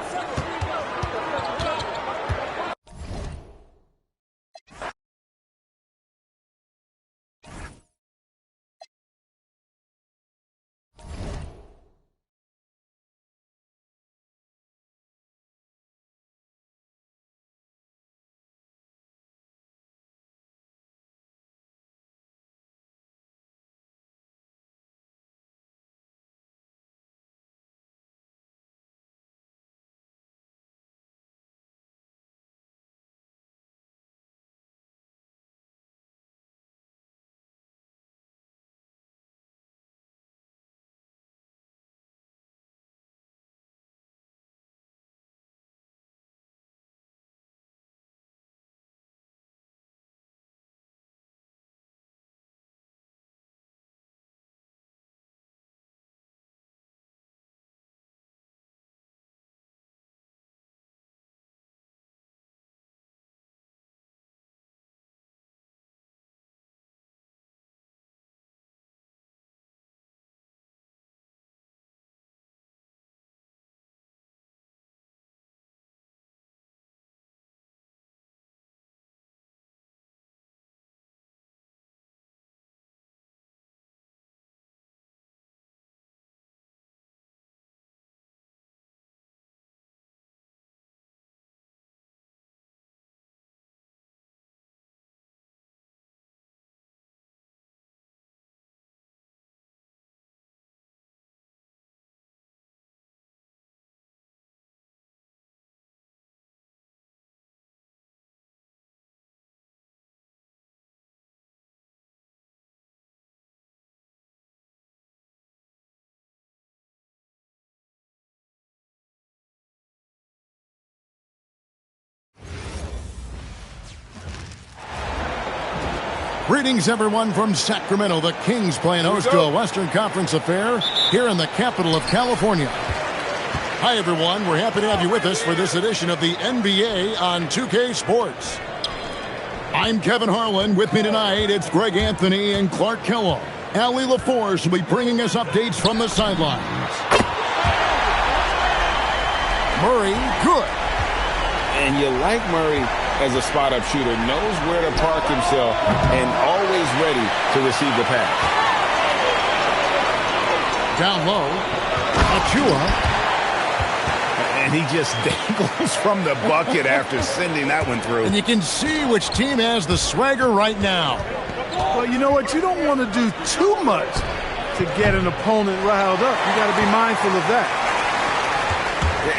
Greetings, everyone, from Sacramento. The Kings playing host to a Western Conference affair here in the capital of California. Hi, everyone. We're happy to have you with us for this edition of the NBA on 2K Sports. I'm Kevin Harlan. With me tonight, it's Greg Anthony and Clark Kellogg. Allie LaForce will be bringing us updates from the sidelines. Murray, good. And you like Murray as a spot-up shooter, knows where to park himself, and always ready to receive the pass. Down low, Achua. And he just dangles from the bucket after sending that one through. And you can see which team has the swagger right now. Well, you know what? You don't want to do too much to get an opponent riled up. You got to be mindful of that.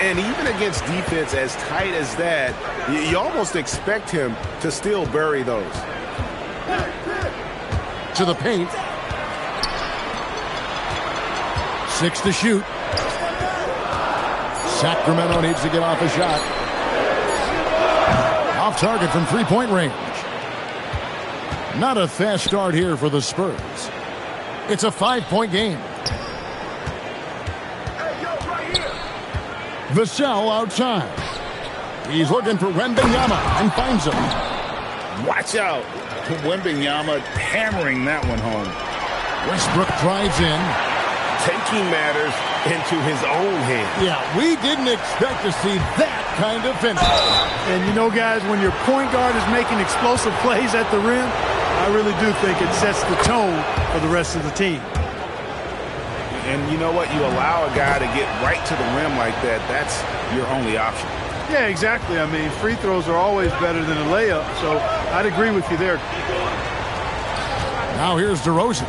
And even against defense as tight as that, you almost expect him to still bury those. To the paint. 6 to shoot. Sacramento needs to get off a shot. Off target from three-point range. Not a fast start here for the Spurs. It's a 5-point game. Vassell outside. He's looking for Wembanyama and finds him. Watch out. Wembanyama hammering that one home. Westbrook drives in. Taking matters into his own hands. Yeah, we didn't expect to see that kind of finish. And you know, guys, when your point guard is making explosive plays at the rim, I really do think it sets the tone for the rest of the team. And you know what? You allow a guy to get right to the rim like that, that's your only option. Yeah, exactly. I mean, free throws are always better than a layup, so I'd agree with you there. Now here's DeRozan.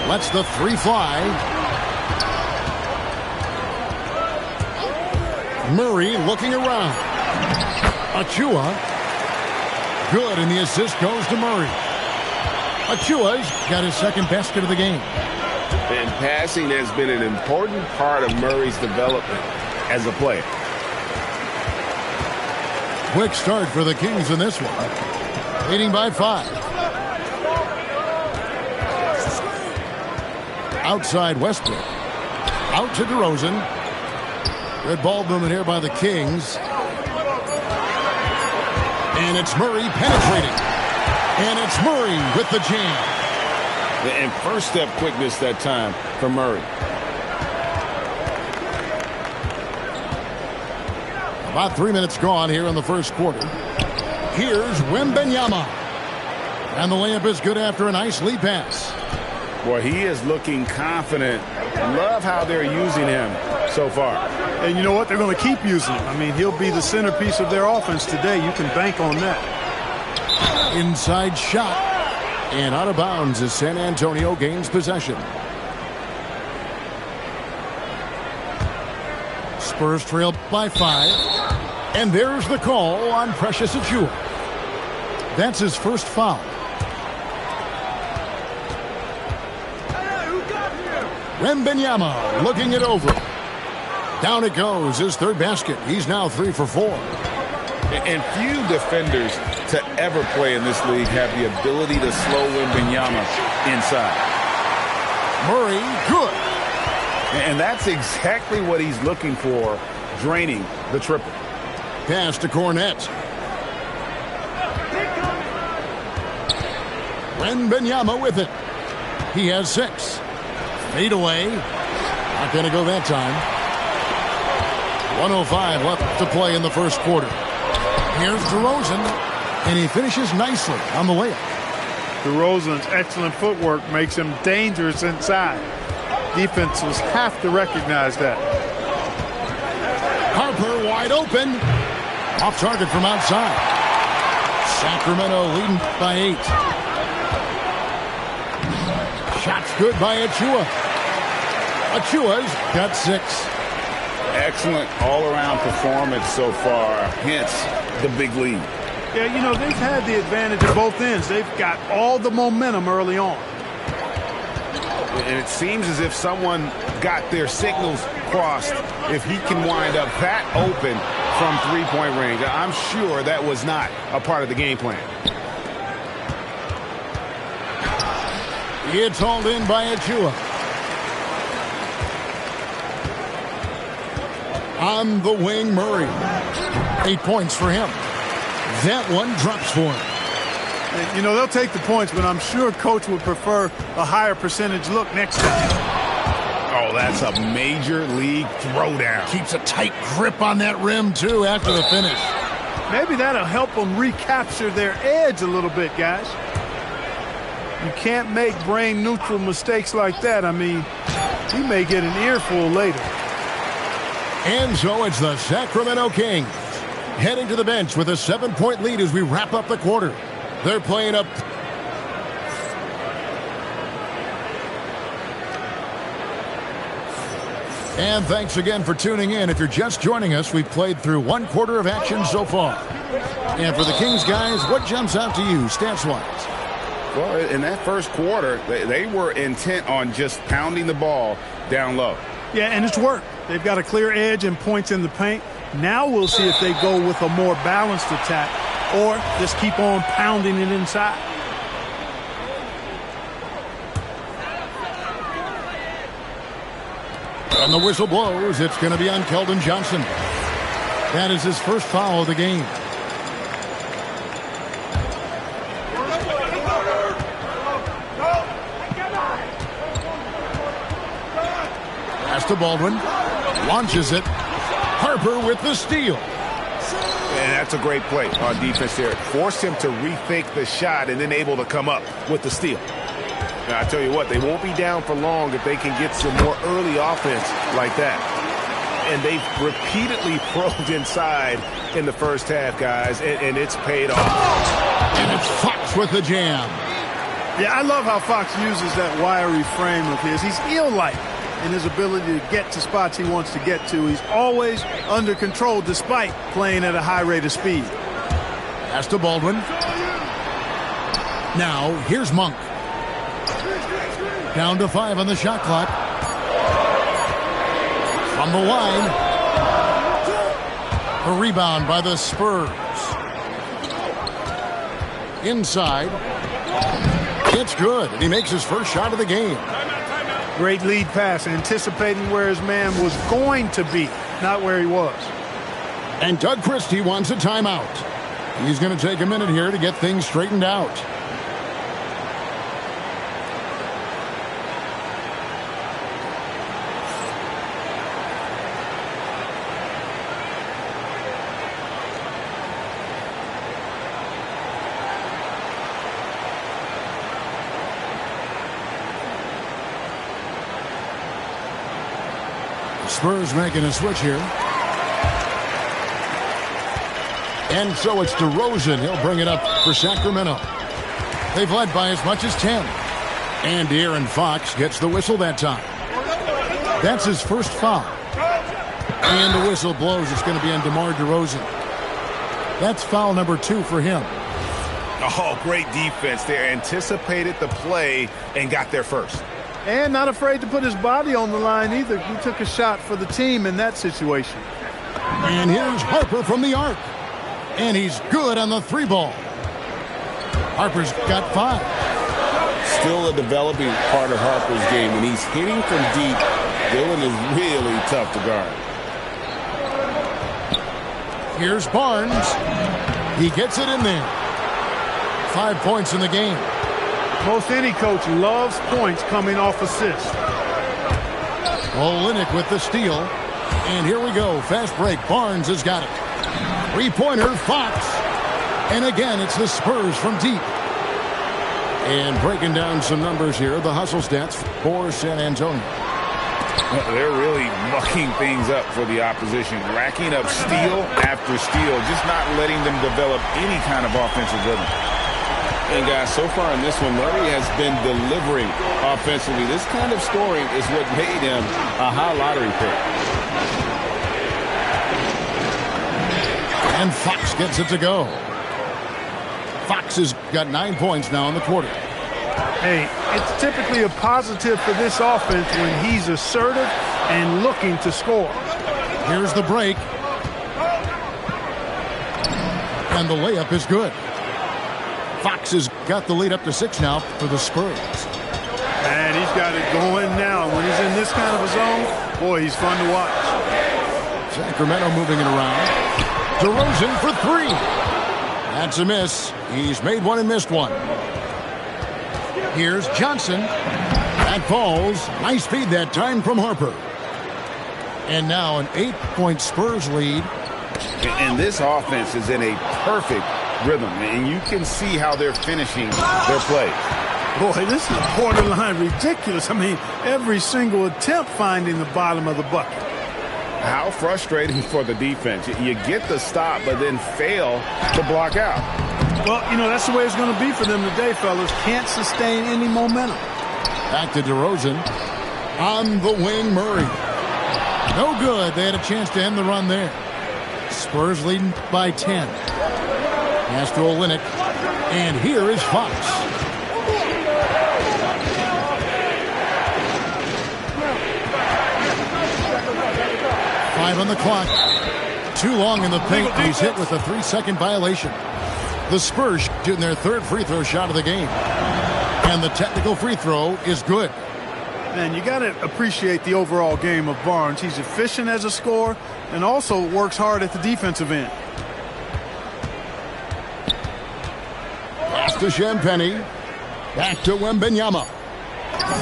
Lets the three fly. Murray looking around. Achua. Good, and the assist goes to Murray. Achua's got his second basket of the game. And passing has been an important part of Murray's development as a player. Quick start for the Kings in this one. Leading by 5. Outside Westbrook. Out to DeRozan. Good ball movement here by the Kings. And it's Murray penetrating. And it's Murray with the jam. And first step quickness that time for Murray. About 3 minutes gone here in the first quarter. Here's Wembanyama. And the layup is good after a nice lead pass. Boy, he is looking confident. Love how they're using him so far. And you know what? They're going to keep using him. I mean, he'll be the centerpiece of their offense today. You can bank on that. Inside shot. And out of bounds as San Antonio gains possession. Spurs trail by 5. And there's the call on Precious Achiuwa. That's his first foul. Wembanyama looking it over. Down it goes, his third basket. He's now 3 for 4. And few defenders to ever play in this league have the ability to slow Wembanyama inside. Murray, good. And that's exactly what he's looking for, draining the triple. Pass to Cornette. Wembanyama with it. He has 6. Fade away. Not going to go that time. 1:05 left to play in the first quarter. Here's DeRozan, and he finishes nicely on the layup. DeRozan's excellent footwork makes him dangerous inside. Defenses have to recognize that. Harper wide open. Off target from outside. Sacramento leading by 8. Shots good by Achua. Achua's got 6. Excellent all-around performance so far, hence the big lead. Yeah, you know, they've had the advantage at both ends. They've got all the momentum early on. And it seems as if someone got their signals crossed if he can wind up that open from three-point range. I'm sure that was not a part of the game plan. It's hauled in by Achua. On the wing, Murray. 8 points for him. That one drops for him. You know, they'll take the points, but I'm sure Coach would prefer a higher percentage look next time. Oh, that's a major league throwdown. Keeps a tight grip on that rim, too, after the finish. Maybe that'll help them recapture their edge a little bit, guys. You can't make brain-neutral mistakes like that. I mean, you may get an earful later. And so it's the Sacramento Kings heading to the bench with a 7-point lead as we wrap up the quarter. They're playing up. And thanks again for tuning in. If you're just joining us, we've played through 1 quarter of action so far. And for the Kings guys, what jumps out to you stats-wise? Well, in that first quarter, they were intent on just pounding the ball down low. Yeah, and it's worked. They've got a clear edge and points in the paint. Now we'll see if they go with a more balanced attack or just keep on pounding it inside. And the whistle blows. It's going to be on Keldon Johnson. That is his first foul of the game. Pass to Baldwin. Launches it. Harper with the steal. And that's a great play on defense there. Forced him to rethink the shot and then able to come up with the steal. Now, I tell you what, they won't be down for long if they can get some more early offense like that. And they've repeatedly probed inside in the first half, guys, and it's paid off. And it's Fox with the jam. Yeah, I love how Fox uses that wiry frame of his. He's eel-like in his ability to get to spots he wants to get to. He's always under control despite playing at a high rate of speed. Pass to Baldwin. Now, here's Monk. Down to 5 on the shot clock. From the line. A rebound by the Spurs. Inside. It's good, and he makes his first shot of the game. Great lead pass, anticipating where his man was going to be, not where he was. And Doug Christie wants a timeout. He's going to take a minute here to get things straightened out. Spurs making a switch here. And so it's DeRozan. He'll bring it up for Sacramento. They've led by as much as 10. And De'Aaron Fox gets the whistle that time. That's his first foul. And the whistle blows. It's going to be on DeMar DeRozan. That's foul number 2 for him. Oh, great defense there. Anticipated the play and got there first. And not afraid to put his body on the line either. He took a shot for the team in that situation. And here's Harper from the arc. And he's good on the 3-ball. Harper's got 5. Still a developing part of Harper's game. When he's hitting from deep, Dillon is really tough to guard. Here's Barnes. He gets it in there. 5 points in the game. Most any coach loves points coming off assists. Olynyk with the steal. And here we go. Fast break. Barnes has got it. 3-pointer, Fox. And again, it's the Spurs from deep. And breaking down some numbers here, the hustle stats for San Antonio. They're really mucking things up for the opposition. Racking up steal after steal. Just not letting them develop any kind of offensive rhythm. And guys, so far in this one, Murray has been delivering offensively. This kind of scoring is what made him a high lottery pick. And Fox gets it to go. Fox has got 9 points now in the quarter. Hey, it's typically a positive for this offense when he's assertive and looking to score. Here's the break. And the layup is good. Fox has got the lead up to 6 now for the Spurs. And he's got it going now. When he's in this kind of a zone, boy, he's fun to watch. Sacramento moving it around. DeRozan for three. That's a miss. He's made one and missed one. Here's Johnson. That falls. Nice feed that time from Harper. And now an 8-point Spurs lead. And this offense is in a perfect rhythm, and you can see how they're finishing their plays. Boy, this is borderline ridiculous. I mean, every single attempt finding the bottom of the bucket. How frustrating for the defense. You get the stop, but then fail to block out. Well, you know, that's the way it's going to be for them today, fellas. Can't sustain any momentum. Back to DeRozan. On the wing, Murray. No good. They had a chance to end the run there. Spurs leading by 10. Pass to Olynyk. And here is Fox. Five on the clock. Too long in the paint. He's hit with a 3-second violation. The Spurs shooting their third free throw shot of the game. And the technical free throw is good. Man, you got to appreciate the overall game of Barnes. He's efficient as a scorer and also works hard at the defensive end. Pass to Champagny. Back to Wembanyama.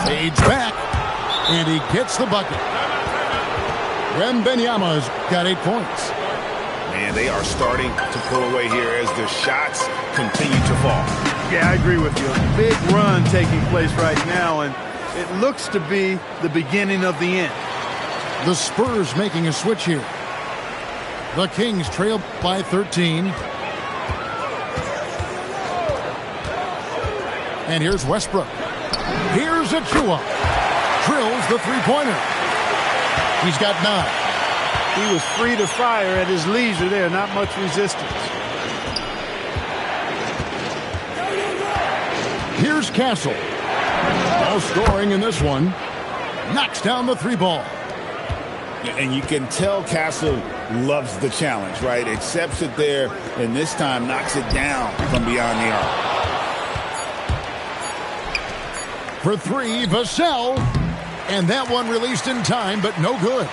Fades back. And he gets the bucket. Wembanyama's got 8 points. Man, they are starting to pull away here as the shots continue to fall. Yeah, I agree with you. A big run taking place right now, and it looks to be the beginning of the end. The Spurs making a switch here. The Kings trail by 13. And here's Westbrook. Here's Achua. Drills the three-pointer. He's got 9. He was free to fire at his leisure there. Not much resistance. Here's Castle. No scoring in this one. Knocks down the three ball. And you can tell Castle loves the challenge, right? Accepts it there, and this time knocks it down from beyond the arc. For three, Vassell. And that one released in time, but no good.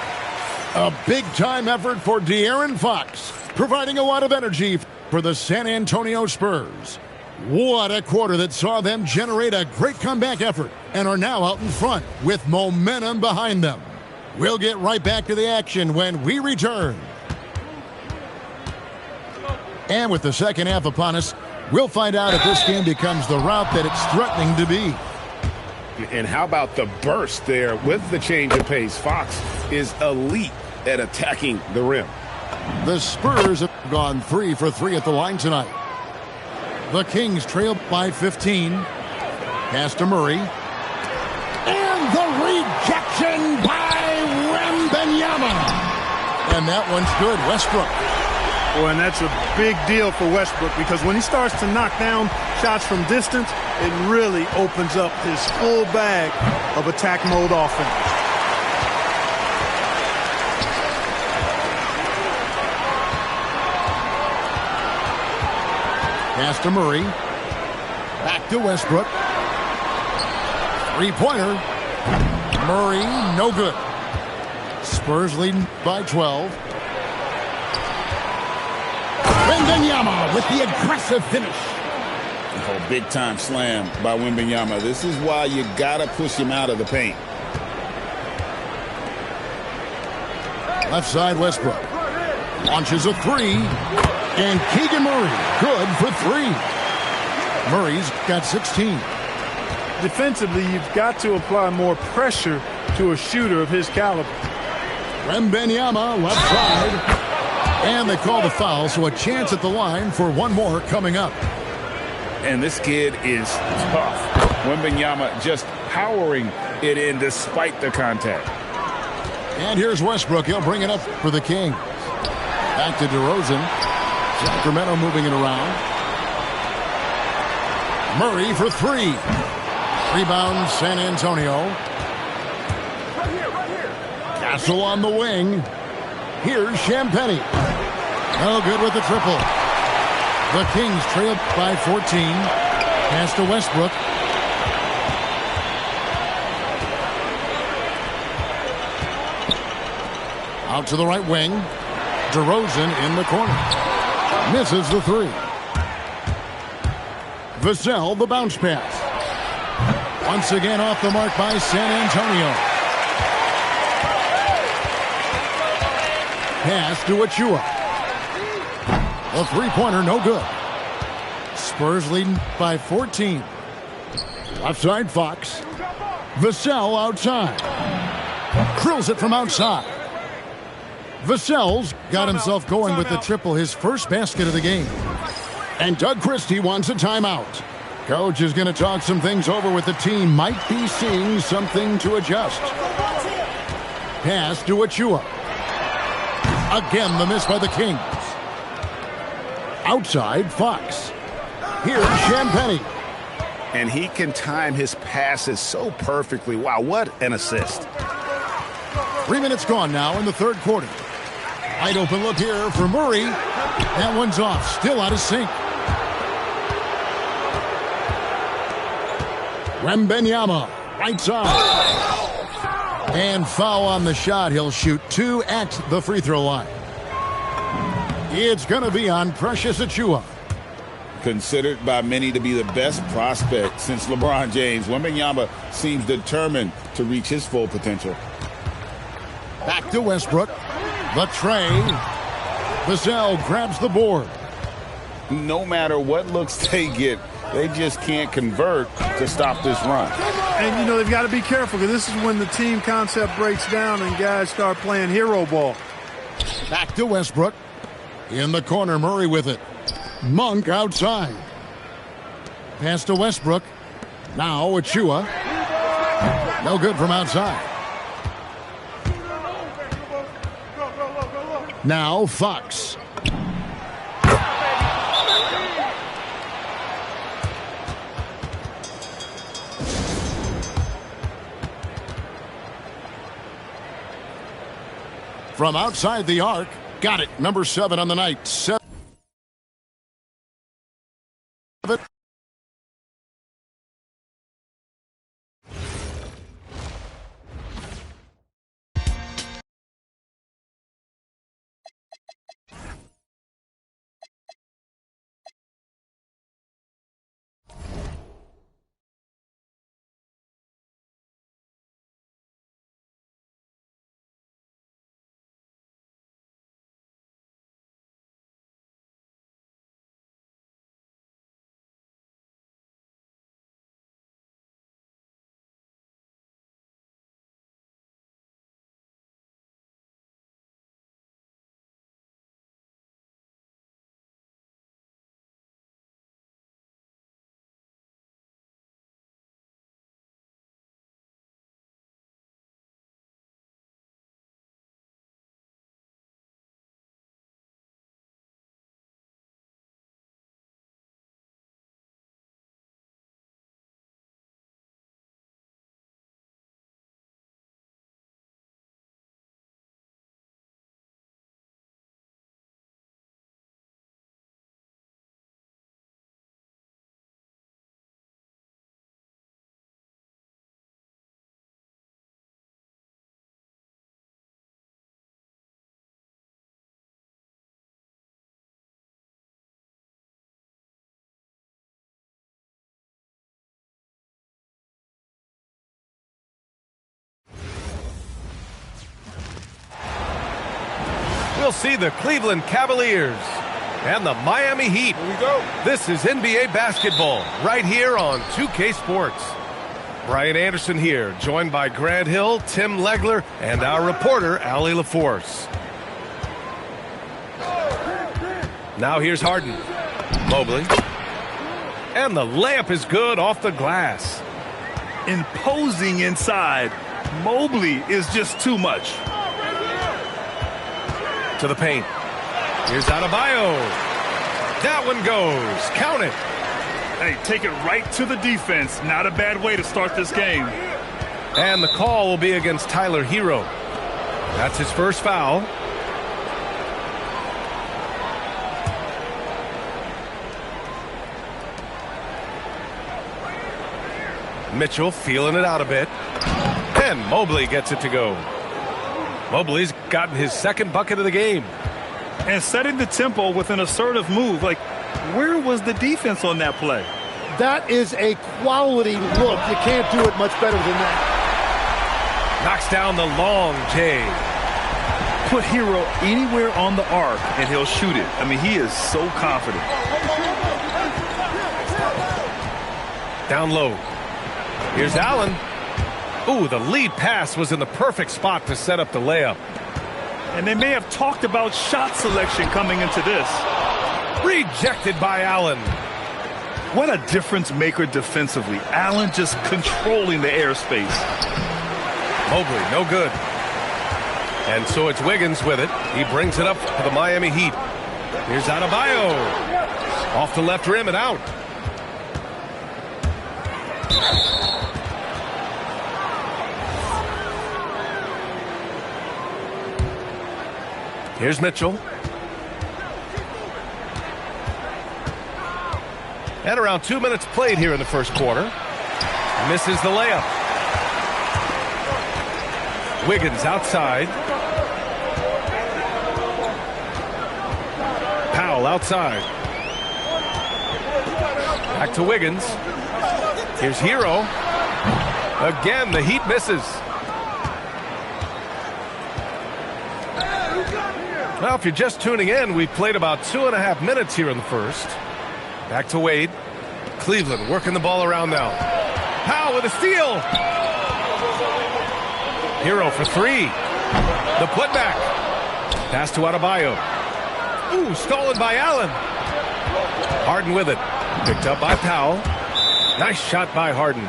A big-time effort for De'Aaron Fox, providing a lot of energy for the San Antonio Spurs. What a quarter that saw them generate a great comeback effort and are now out in front with momentum behind them. We'll get right back to the action when we return. And with the second half upon us, we'll find out if this game becomes the route that it's threatening to be. And how about the burst there with the change of pace? Fox is elite at attacking the rim. The Spurs have gone 3 for 3 at the line tonight. The Kings trail by 15. Pass to Murray. And the rejection by Wembanyama. And that one's good. Westbrook. Boy, and that's a big deal for Westbrook because when he starts to knock down shots from distance, it really opens up his full bag of attack mode offense. Pass to Murray. Back to Westbrook. Three-pointer. Murray, no good. Spurs leading by 12. Wembanyama with the aggressive finish. Oh, big-time slam by Wembanyama. This is why you got to push him out of the paint. Left side, Westbrook. Launches a three. And Keegan Murray, good for 3. Murray's got 16. Defensively, you've got to apply more pressure to a shooter of his caliber. Wembanyama, left side. And they call the foul, so a chance at the line for one more coming up. And this kid is tough. Wembanyama just powering it in despite the contact. And here's Westbrook. He'll bring it up for the Kings. Back to DeRozan. Sacramento moving it around. Murray for 3. Rebound, San Antonio. Castle on the wing. Here's Champagny. No good with the triple. The Kings trail by 14. Pass to Westbrook. Out to the right wing. DeRozan in the corner. Misses the three. Vassell, the bounce pass. Once again off the mark by San Antonio. Pass to Achua. A three-pointer, no good. Spurs leading by 14. Left side, Fox. Vassell outside. Drills it from outside. Vassell's got himself going with the triple, his first basket of the game. And Doug Christie wants a timeout. Coach is going to talk some things over with the team. Might be seeing something to adjust. Pass to Achua. Again, the miss by the Kings. Outside, Fox. Here's Champagnie. And he can time his passes so perfectly. Wow, what an assist. 3 minutes gone now in the third quarter. Wide open look here for Murray. That one's off, still out of sync. Wembanyama, right side. And foul on the shot. He'll shoot 2 at the free throw line. It's going to be on Precious Achiuwa. Considered by many to be the best prospect since LeBron James, Wembanyama seems determined to reach his full potential. Back to Westbrook. The tray. Vassell grabs the board. No matter what looks they get, they just can't convert to stop this run. And, you know, they've got to be careful because this is when the team concept breaks down and guys start playing hero ball. Back to Westbrook. In the corner, Murray with it. Monk outside. Pass to Westbrook. Now Achiuwa. No good from outside. Now Fox. From outside the arc. Got it. Number 7 on the night. 7. We'll see the Cleveland Cavaliers and the Miami Heat. Here we go. This is NBA basketball right here on 2K Sports. Brian Anderson here, joined by Grant Hill, Tim Legler, and our reporter, Allie LaForce. Now here's Harden. Mobley. And the layup is good off the glass. Imposing inside. Mobley is just too much. To the paint. Here's Adebayo. That one goes. Count it. Hey, take it right to the defense. Not a bad way to start this game. And the call will be against Tyler Hero. That's his first foul. Mitchell feeling it out a bit. And Mobley gets it to go. Mobley's gotten his second bucket of the game. And setting the tempo with an assertive move. Like, where was the defense on that play? That is a quality look. You can't do it much better than that. Knocks down the long J. Put Hero anywhere on the arc, and he'll shoot it. I mean, he is so confident. Down low. Here's Allen. Ooh, the lead pass was in the perfect spot to set up the layup. And they may have talked about shot selection coming into this. Rejected by Allen. What a difference maker defensively. Allen just controlling the airspace. Mobley, no good. And so it's Wiggins with it. He brings it up for the Miami Heat. Here's Adebayo. Off the left rim and out. Here's Mitchell. And around 2 minutes played here in the first quarter. Misses the layup. Wiggins outside. Powell outside. Back to Wiggins. Here's Hero. Again, the Heat misses. Well, if you're just tuning in, we played about 2.5 minutes here in the first. Back to Wade. Cleveland working the ball around now. Powell with a steal. Hero for three. The putback. Pass to Adebayo. Ooh, stolen by Allen. Harden with it. Picked up by Powell. Nice shot by Harden.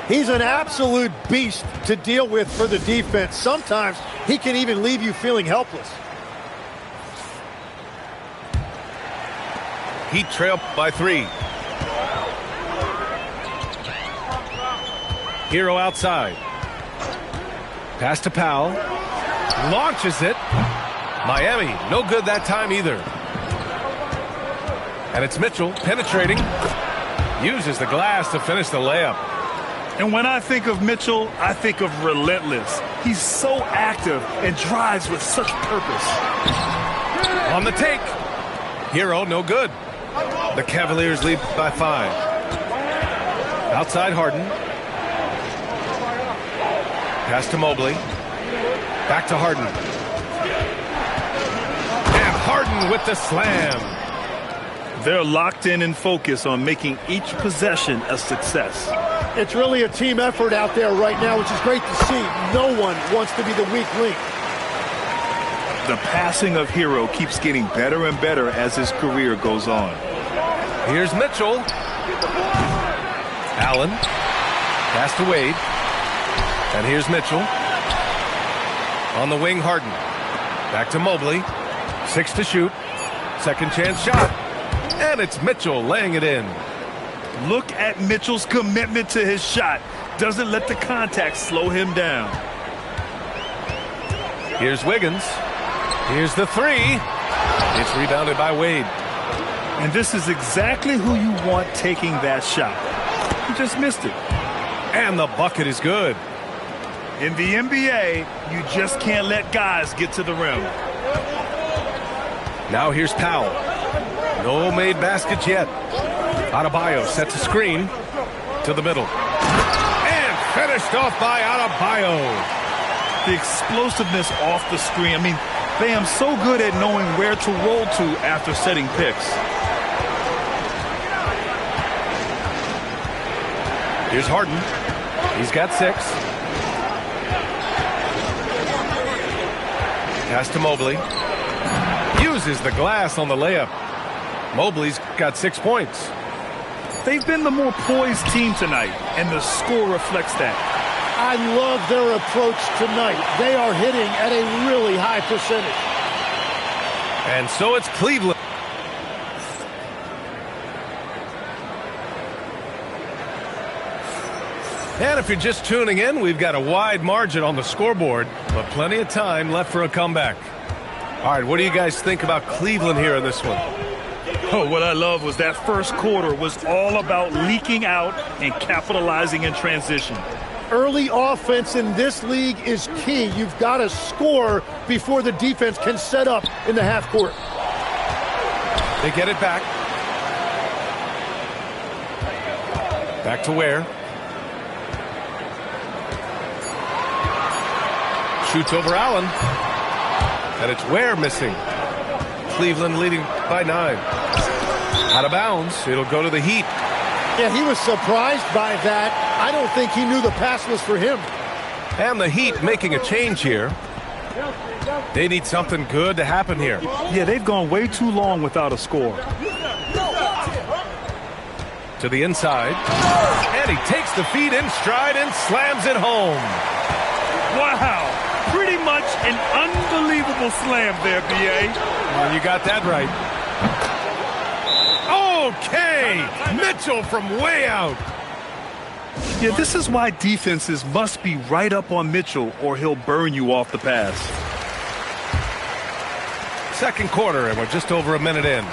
He's an absolute beast to deal with for the defense. Sometimes he can even leave you feeling helpless. Heat trail by three. Hero outside. Pass to Powell. Launches it. Miami, no good that time either. And it's Mitchell penetrating. Uses the glass to finish the layup. And when I think of Mitchell, I think of relentless. He's so active and drives with such purpose. On the take. Hero, no good. The Cavaliers lead by 5. Outside Harden. Pass to Mobley. Back to Harden. And Harden with the slam. They're locked in and focused on making each possession a success. It's really a team effort out there right now, which is great to see. No one wants to be the weak link. The passing of Hero keeps getting better and better as his career goes on. Here's Mitchell. Allen. Pass to Wade. And here's Mitchell. On the wing, Harden. Back to Mobley. 6 to shoot. Second chance shot. And it's Mitchell laying it in. Look at Mitchell's commitment to his shot. Doesn't let the contact slow him down. Here's Wiggins. Here's the three. It's rebounded by Wade. And this is exactly who you want taking that shot. He just missed it. And the bucket is good. In the NBA, you just can't let guys get to the rim. Now here's Powell. No made baskets yet. Adebayo sets a screen to the middle. And finished off by Adebayo. The explosiveness off the screen. I mean, Bam's so good at knowing where to roll to after setting picks. Here's Harden. He's got 6. Pass to Mobley. Uses the glass on the layup. Mobley's got 6 points. They've been the more poised team tonight, and the score reflects that. I love their approach tonight. They are hitting at a really high percentage. And so it's Cleveland. And if you're just tuning in, we've got a wide margin on the scoreboard, but plenty of time left for a comeback. All right, what do you guys think about Cleveland here in this one? Oh, what I love was that first quarter was all about leaking out and capitalizing in transition. early offense in this league is key. You've got to score before the defense can set up in the half court. They get it back. Back to Ware. Shoots over Allen. And it's Ware missing. Cleveland leading by 9. Out of bounds. It'll go to the Heat. Yeah, he was surprised by that. I don't think he knew the pass was for him. And the Heat making a change here. They need something good to happen here. Yeah, they've gone way too long without a score. To the inside. And he takes the feed in stride and slams it home. Wow. Pretty much an unbelievable slam there, B.A. Well, you got that right. Okay. Mitchell from way out. Yeah, this is why defenses must be right up on Mitchell or he'll burn you off the pass. Second quarter, and we're just over a minute in.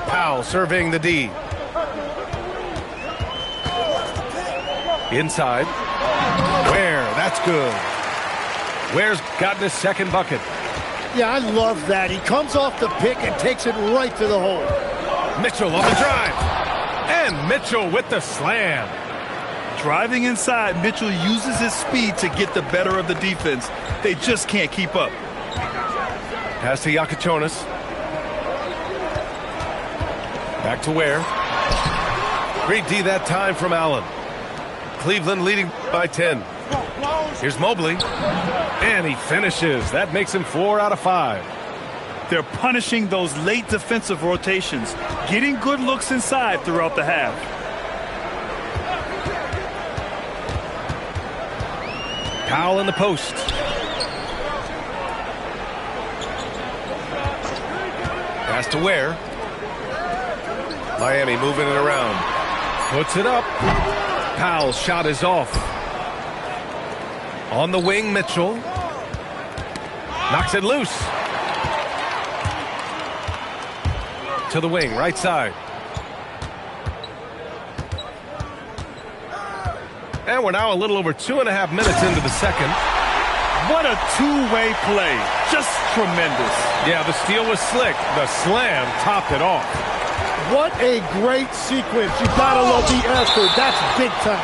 Powell surveying the D. Inside. Ware, that's good. Ware's gotten his second bucket. Yeah, I love that. He comes off the pick and takes it right to the hole. Mitchell on the drive. And Mitchell with the slam. Driving inside, Mitchell uses his speed to get the better of the defense. They just can't keep up. Pass to Yakachonis. Back to Ware. Great D that time from Allen. Cleveland leading by 10. Here's Mobley. And he finishes. That makes him 4 out of 5. They're punishing those late defensive rotations, getting good looks inside throughout the half. Powell in the post. Pass to Ware. Miami moving it around. Puts it up. Powell's shot is off. On the wing, Mitchell. Knocks it loose. To the wing, right side. And we're now a little over 2.5 minutes into the second. What a two-way play. Just tremendous. Yeah, the steal was slick. The slam topped it off. What a great sequence. You gotta love the effort. That's big time.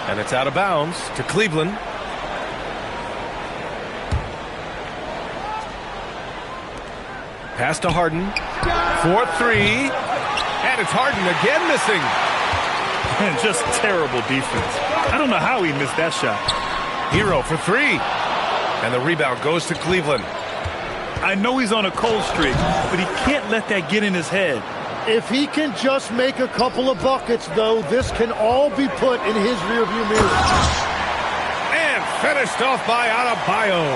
And it's out of bounds to Cleveland. Pass to Harden. 4-3. And it's Harden again missing. And just terrible defense. I don't know how he missed that shot. Hero for 3. And the rebound goes to Cleveland. I know he's on a cold streak, but he can't let that get in his head. If he can just make a couple of buckets, though, this can all be put in his rearview mirror. And finished off by Adebayo.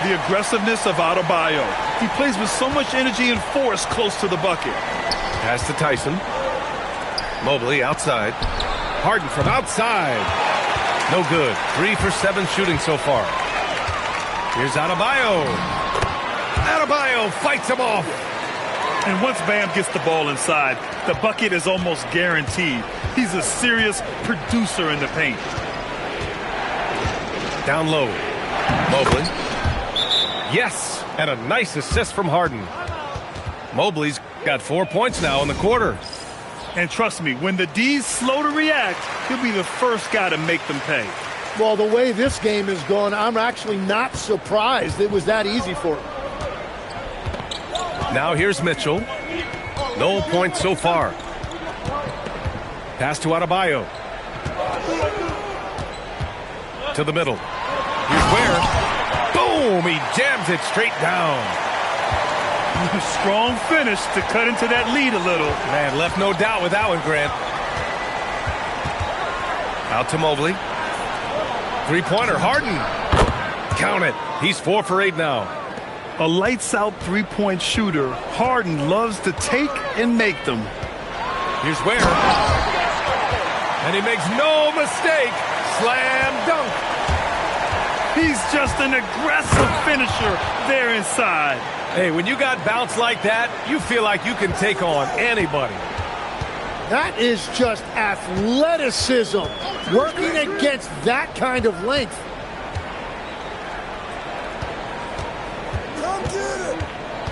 The aggressiveness of Adebayo. He plays with so much energy and force close to the bucket. Pass to Tyson. Mobley outside. Harden from outside. No good. 3 for 7 shooting so far. Here's Adebayo. Adebayo fights him off. And once Bam gets the ball inside, the bucket is almost guaranteed. He's a serious producer in the paint. Down low. Mobley. Yes, and a nice assist from Harden. Mobley's got 4 points now in the quarter. And trust me, when the D's slow to react, he'll be the first guy to make them pay. Well, the way this game is going, I'm actually not surprised it was that easy for him. Now here's Mitchell. No points so far. Pass to Adebayo. To the middle. Here's Ware. Boom! He jams it straight down. Strong finish to cut into that lead a little. Man, left no doubt with that one, Grant. Out to Mobley. Three-pointer, Harden. Count it. He's 4 for 8 now. A lights-out three-point shooter, Harden loves to take and make them. Here's Ware. And he makes no mistake. Slam dunk. He's just an aggressive finisher there inside. Hey, when you got bounce like that, you feel like you can take on anybody. That is just athleticism, working against that kind of length.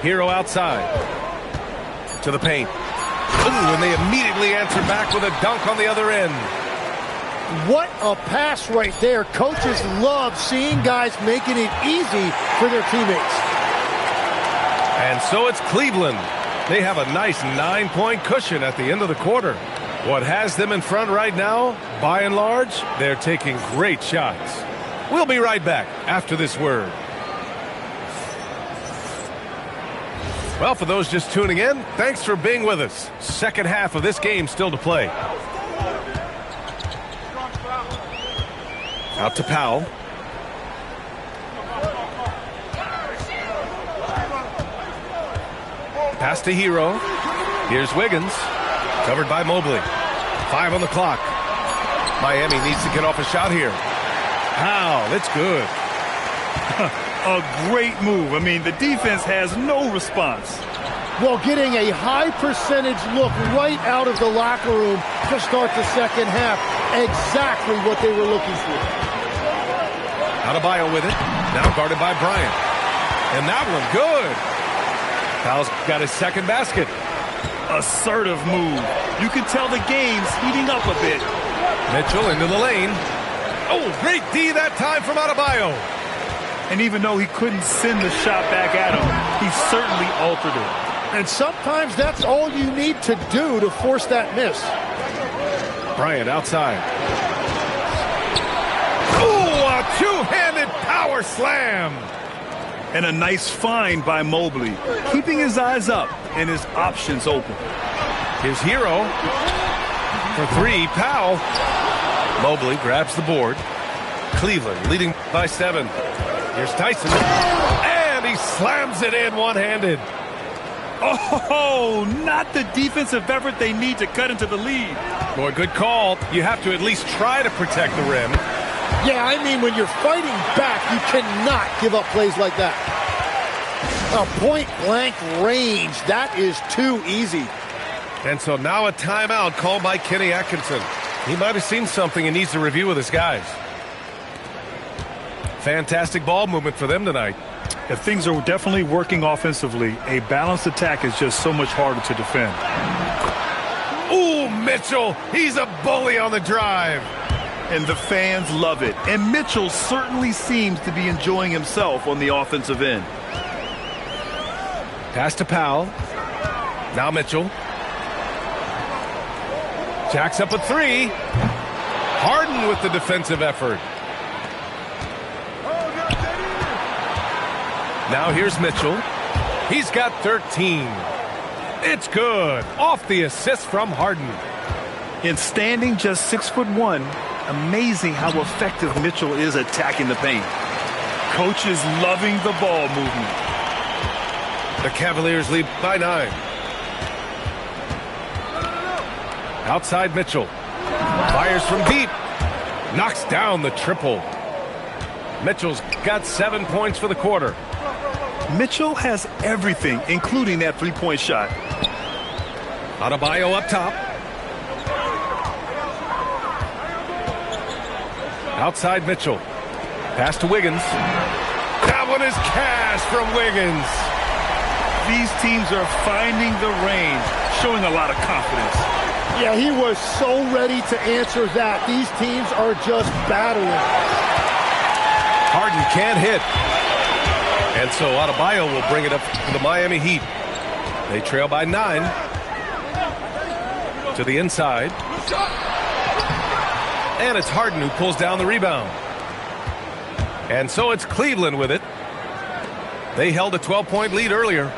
Hero outside. To the paint. Ooh, and they immediately answer back with a dunk on the other end. What a pass right there. Coaches love seeing guys making it easy for their teammates. And so it's Cleveland. They have a nice 9-point cushion at the end of the quarter. What has them in front right now, by and large, they're taking great shots. We'll be right back after this word. Well, for those just tuning in, thanks for being with us. Second half of this game still to play. Out to Powell. Pass to Hero. Here's Wiggins. Covered by Mobley. 5 on the clock. Miami needs to get off a shot here. Powell, it's good. A great move. I mean, the defense has no response. Well, getting a high percentage look right out of the locker room to start the second half. Exactly what they were looking for. Adebayo with it. Now guarded by Bryant. And that one, good. Powell's got his second basket. Assertive move. You can tell the game's heating up a bit. Mitchell into the lane. Oh, great D that time from Adebayo. And even though he couldn't send the shot back at him, he certainly altered it. And sometimes that's all you need to do to force that miss. Bryant outside. Ooh, a two-handed power slam. And a nice find by Mobley, keeping his eyes up and his options open. His Hero for 3, Powell. Mobley grabs the board. Cleveland leading by 7. Here's Tyson. And he slams it in one-handed. Oh, not the defensive effort they need to cut into the lead. Boy, good call. You have to at least try to protect the rim. Yeah, I mean, when you're fighting back, you cannot give up plays like that. A point-blank range, that is too easy. And so now a timeout called by Kenny Atkinson. He might have seen something and needs to review with his guys. Fantastic ball movement for them tonight. If things are definitely working offensively, a balanced attack is just so much harder to defend. Ooh, Mitchell, he's a bully on the drive. And the fans love it. And Mitchell certainly seems to be enjoying himself on the offensive end. Pass to Powell. Now Mitchell. Jacks up a 3. Harden with the defensive effort. Now here's Mitchell. He's got 13. It's good. Off the assist from Harden. In standing just 6'1", amazing how effective Mitchell is attacking the paint. Coach is loving the ball movement. The Cavaliers lead by 9. Outside Mitchell. Fires from deep. Knocks down the triple. Mitchell's got 7 points for the quarter. Mitchell has everything, including that three-point shot. Adebayo up top. Outside Mitchell. Pass to Wiggins. That one is cash from Wiggins. These teams are finding the range, showing a lot of confidence. Yeah, he was so ready to answer that. These teams are just battling. Harden can't hit. And so Adebayo will bring it up to the Miami Heat. They trail by 9. To the inside. And it's Harden who pulls down the rebound. And so it's Cleveland with it. They held a 12-point lead earlier.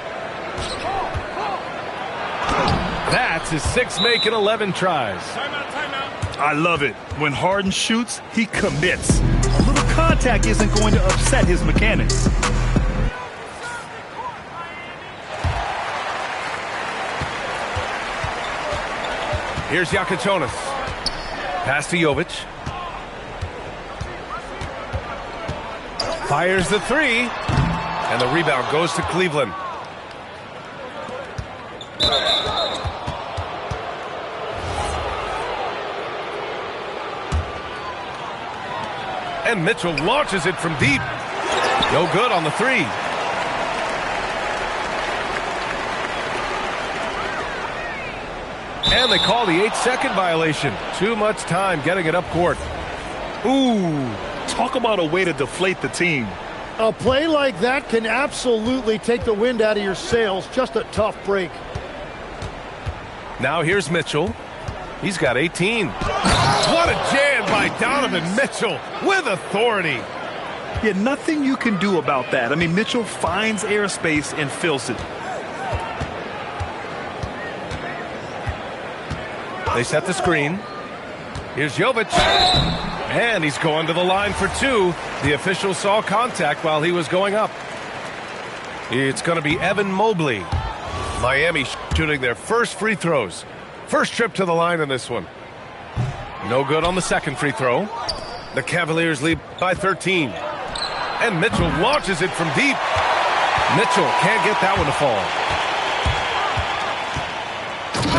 That's his 6th make in 11 tries. I love it. When Harden shoots, he commits. A little contact isn't going to upset his mechanics. Here's Yakichonis. Pass to Jovic. Fires the 3. And the rebound goes to Cleveland. And Mitchell launches it from deep. No good on the three. And they call the 8-second violation. Too much time getting it up court. Ooh, talk about a way to deflate the team. A play like that can absolutely take the wind out of your sails. Just a tough break. Now here's Mitchell. He's got 18. What a jam by Donovan Mitchell with authority. Yeah, nothing you can do about that. I mean, Mitchell finds airspace and fills it. They set the screen. Here's Jovic. And he's going to the line for two. The official saw contact while he was going up. It's going to be Evan Mobley. Miami shooting their first free throws. First trip to the line in this one. No good on the second free throw. The Cavaliers lead by 13. And Mitchell launches it from deep. Mitchell can't get that one to fall.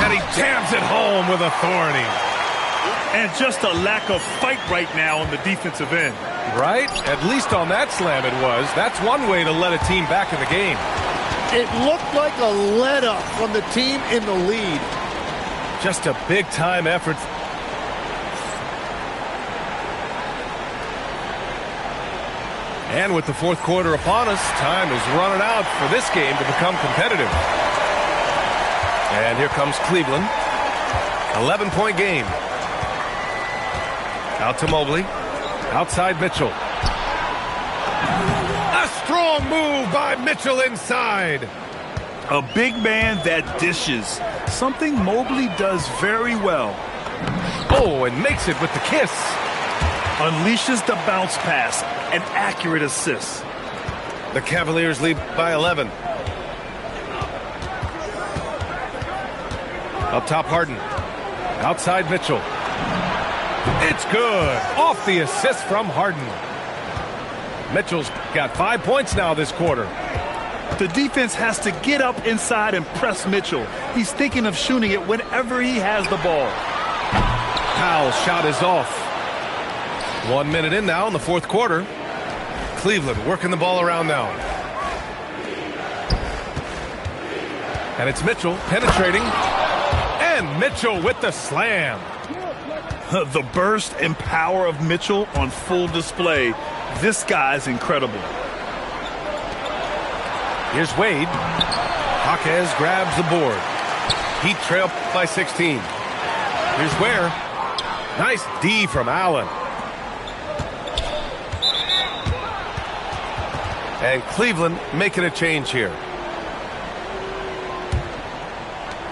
And he jams it home with authority. And just a lack of fight right now on the defensive end. Right? At least on that slam it was. That's one way to let a team back in the game. It looked like a let-up from the team in the lead. Just a big-time effort. And with the fourth quarter upon us, time is running out for this game to become competitive. And here comes Cleveland. 11-point game. Out to Mobley. Outside Mitchell. A strong move by Mitchell inside. A big man that dishes. Something Mobley does very well. Oh, and makes it with the kiss. Unleashes the bounce pass. An accurate assist. The Cavaliers lead by 11. Up top, Harden. Outside Mitchell. It's good. Off the assist from Harden. Mitchell's got 5 points now this quarter. The defense has to get up inside and press Mitchell. He's thinking of shooting it whenever he has the ball. Powell's shot is off. 1 minute in now in the fourth quarter. Cleveland working the ball around now. And it's Mitchell penetrating. And Mitchell with the slam. The burst and power of Mitchell on full display. This guy's incredible. Here's Wade. Jaquez grabs the board. Heat trail by 16. Here's Ware. Nice D from Allen. And Cleveland making a change here.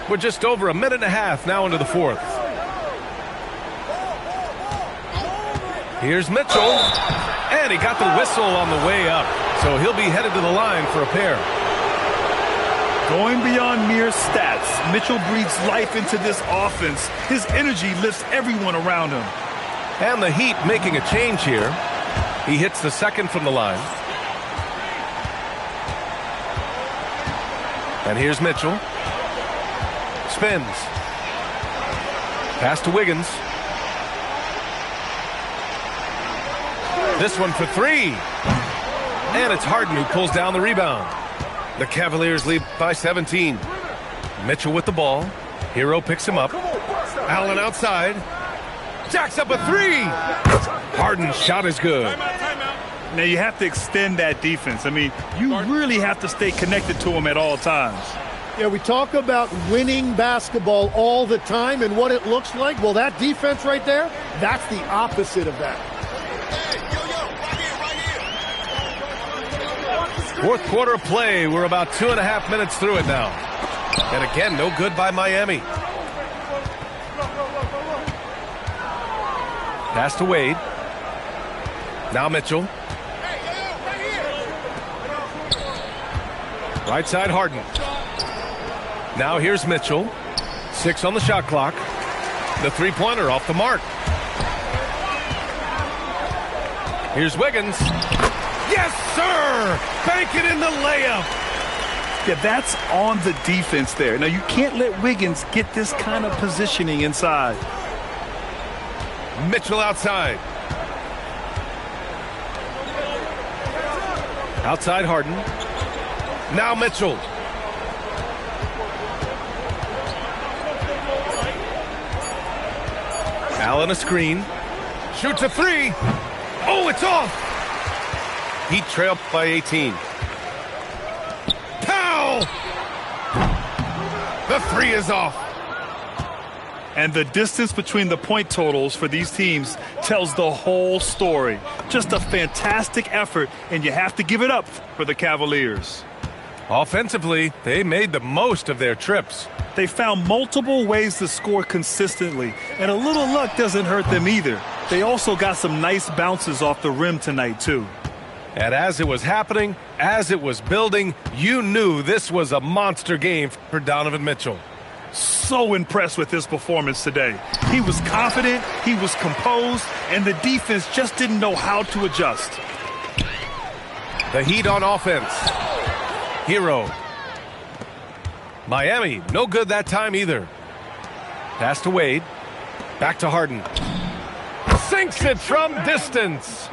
We're just over a minute and a half now into the fourth. Here's Mitchell. And he got the whistle on the way up. So he'll be headed to the line for a pair. Going beyond mere stats, Mitchell breathes life into this offense. His energy lifts everyone around him. And the Heat making a change here. He hits the second from the line. And here's Mitchell. Spins. Pass to Wiggins. This one for three. And it's Harden who pulls down the rebound. The Cavaliers lead by 17. Mitchell with the ball. Hero picks him up. Allen outside. Jacks up a three. Harden's shot is good. Now you have to extend that defense. I mean, you really have to stay connected to him at all times. Yeah, we talk about winning basketball all the time and what it looks like. Well, that defense right there, that's the opposite of that. Fourth quarter of play. We're about 2.5 minutes through it now. And again, no good by Miami. Pass to Wade. Now Mitchell. Right side Harden. Now here's Mitchell. 6 on the shot clock. The three-pointer off the mark. Here's Wiggins. Yes, sir! Bank it in the layup. Yeah, that's on the defense there. Now, you can't let Wiggins get this kind of positioning inside. Mitchell outside. Outside Harden. Now Mitchell. Allen a screen. Shoots a three. Oh, it's off. Heat trail by 18. Pow! The three is off. And the distance between the point totals for these teams tells the whole story. Just a fantastic effort, and you have to give it up for the Cavaliers. Offensively, they made the most of their trips. They found multiple ways to score consistently, and a little luck doesn't hurt them either. They also got some nice bounces off the rim tonight, too. And as it was happening, as it was building, you knew this was a monster game for Donovan Mitchell. So impressed with his performance today. He was confident, he was composed, and the defense just didn't know how to adjust. The Heat on offense. Hero. Miami, no good that time either. Pass to Wade. Back to Harden. Sinks it from distance.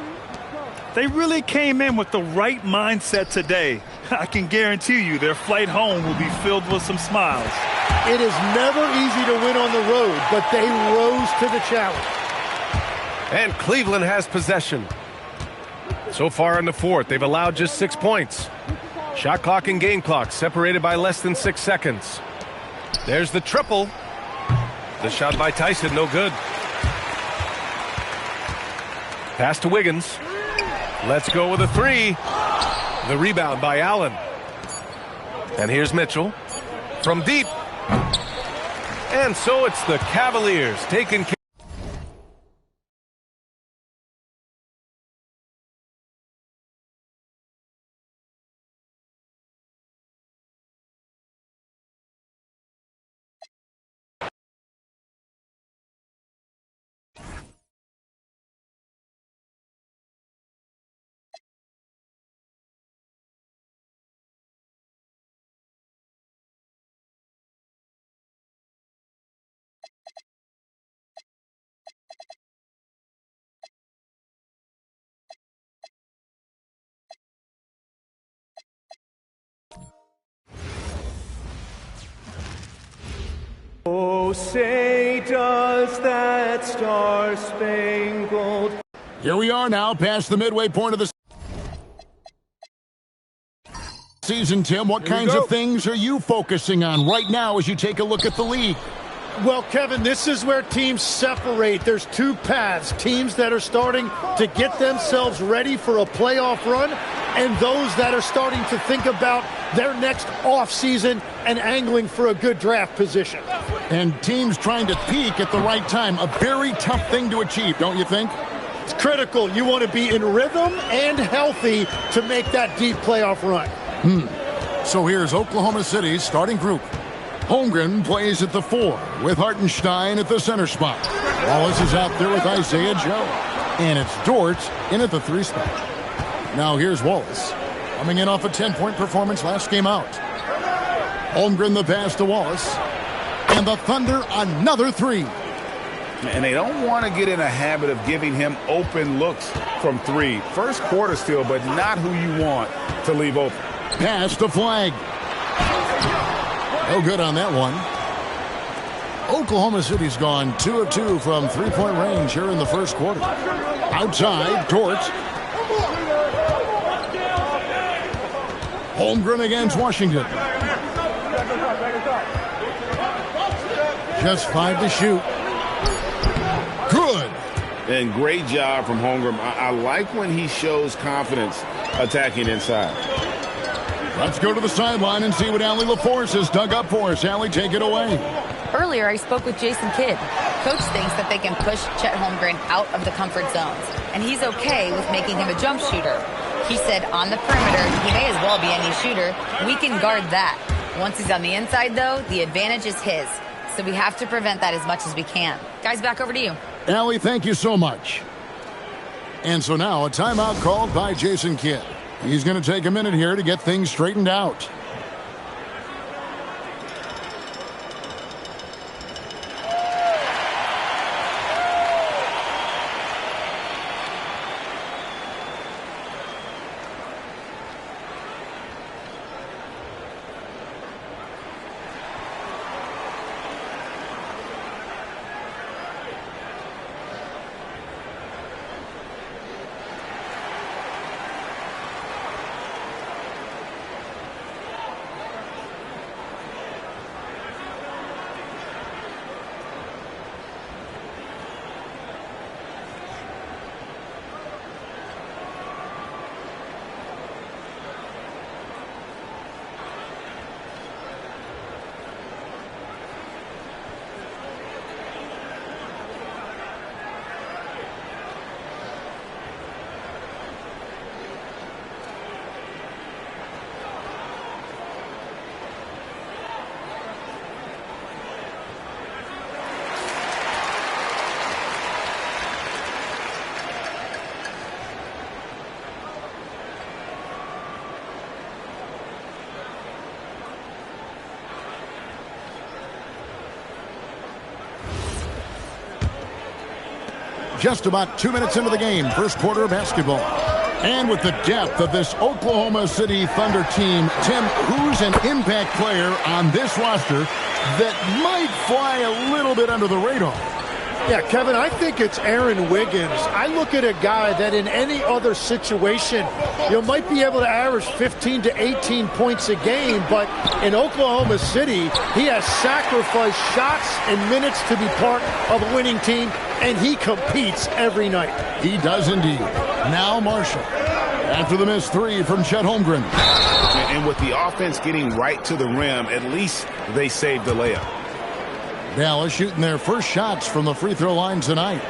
They really came in with the right mindset today. I can guarantee you their flight home will be filled with some smiles. It is never easy to win on the road, but they rose to the challenge. And Cleveland has possession. So far in the fourth, they've allowed just 6 points. Shot clock and game clock separated by less than 6 seconds. There's the triple. The shot by Tyson, no good. Pass to Wiggins. Let's go with a three. The rebound by Allen. And here's Mitchell from deep. And so it's the Cavaliers taking care. Oh, say does that star-spangled... Here we are now past the midway point of the season, Tim. What kinds of things are you focusing on right now as you take a look at the league? Well, Kevin, this is where teams separate. There's two paths. Teams that are starting to get themselves ready for a playoff run, and those that are starting to think about their next offseason and angling for a good draft position. And teams trying to peak at the right time. A very tough thing to achieve, don't you think? It's critical. You want to be in rhythm and healthy to make that deep playoff run. So here's Oklahoma City's starting group. Holmgren plays at the 4 with Hartenstein at the center spot. Wallace is out there with Isaiah Joe. And it's Dort in at the 3 spot. Now here's Wallace, coming in off a 10-point performance last game out. Holmgren the pass to Wallace. And the Thunder another 3. And they don't want to get in a habit of giving him open looks from 3. First quarter still, but not who you want to leave open. Pass to Flag. No good on that one. Oklahoma City's gone 2 of 2 from 3-point range here in the first quarter. Outside, Dort. Holmgren against Washington. Just 5 to shoot. Good. And great job from Holmgren. I like when he shows confidence attacking inside. Let's go to the sideline and see what Allie LaForce has dug up for us. Allie, take it away. Earlier, I spoke with Jason Kidd. Coach thinks that they can push Chet Holmgren out of the comfort zones, and he's okay with making him a jump shooter. He said on the perimeter, he may as well be any shooter. We can guard that. Once he's on the inside, though, the advantage is his. So we have to prevent that as much as we can. Guys, back over to you. Allie, thank you so much. And so now a timeout called by Jason Kidd. He's going to take a minute here to get things straightened out. just about 2 minutes into the game, first quarter of basketball. And with the depth of this Oklahoma City Thunder team, Tim, who's an impact player on this roster that might fly a little bit under the radar? Yeah, Kevin, I think it's Aaron Wiggins. I look at a guy that in any other situation, might be able to average 15 to 18 points a game, but in Oklahoma City, he has sacrificed shots and minutes to be part of a winning team, and he competes every night. He does indeed. Now Marshall. After the missed three from Chet Holmgren. And with the offense getting right to the rim, at least they saved the layup. Dallas shooting their first shots from the free throw line tonight.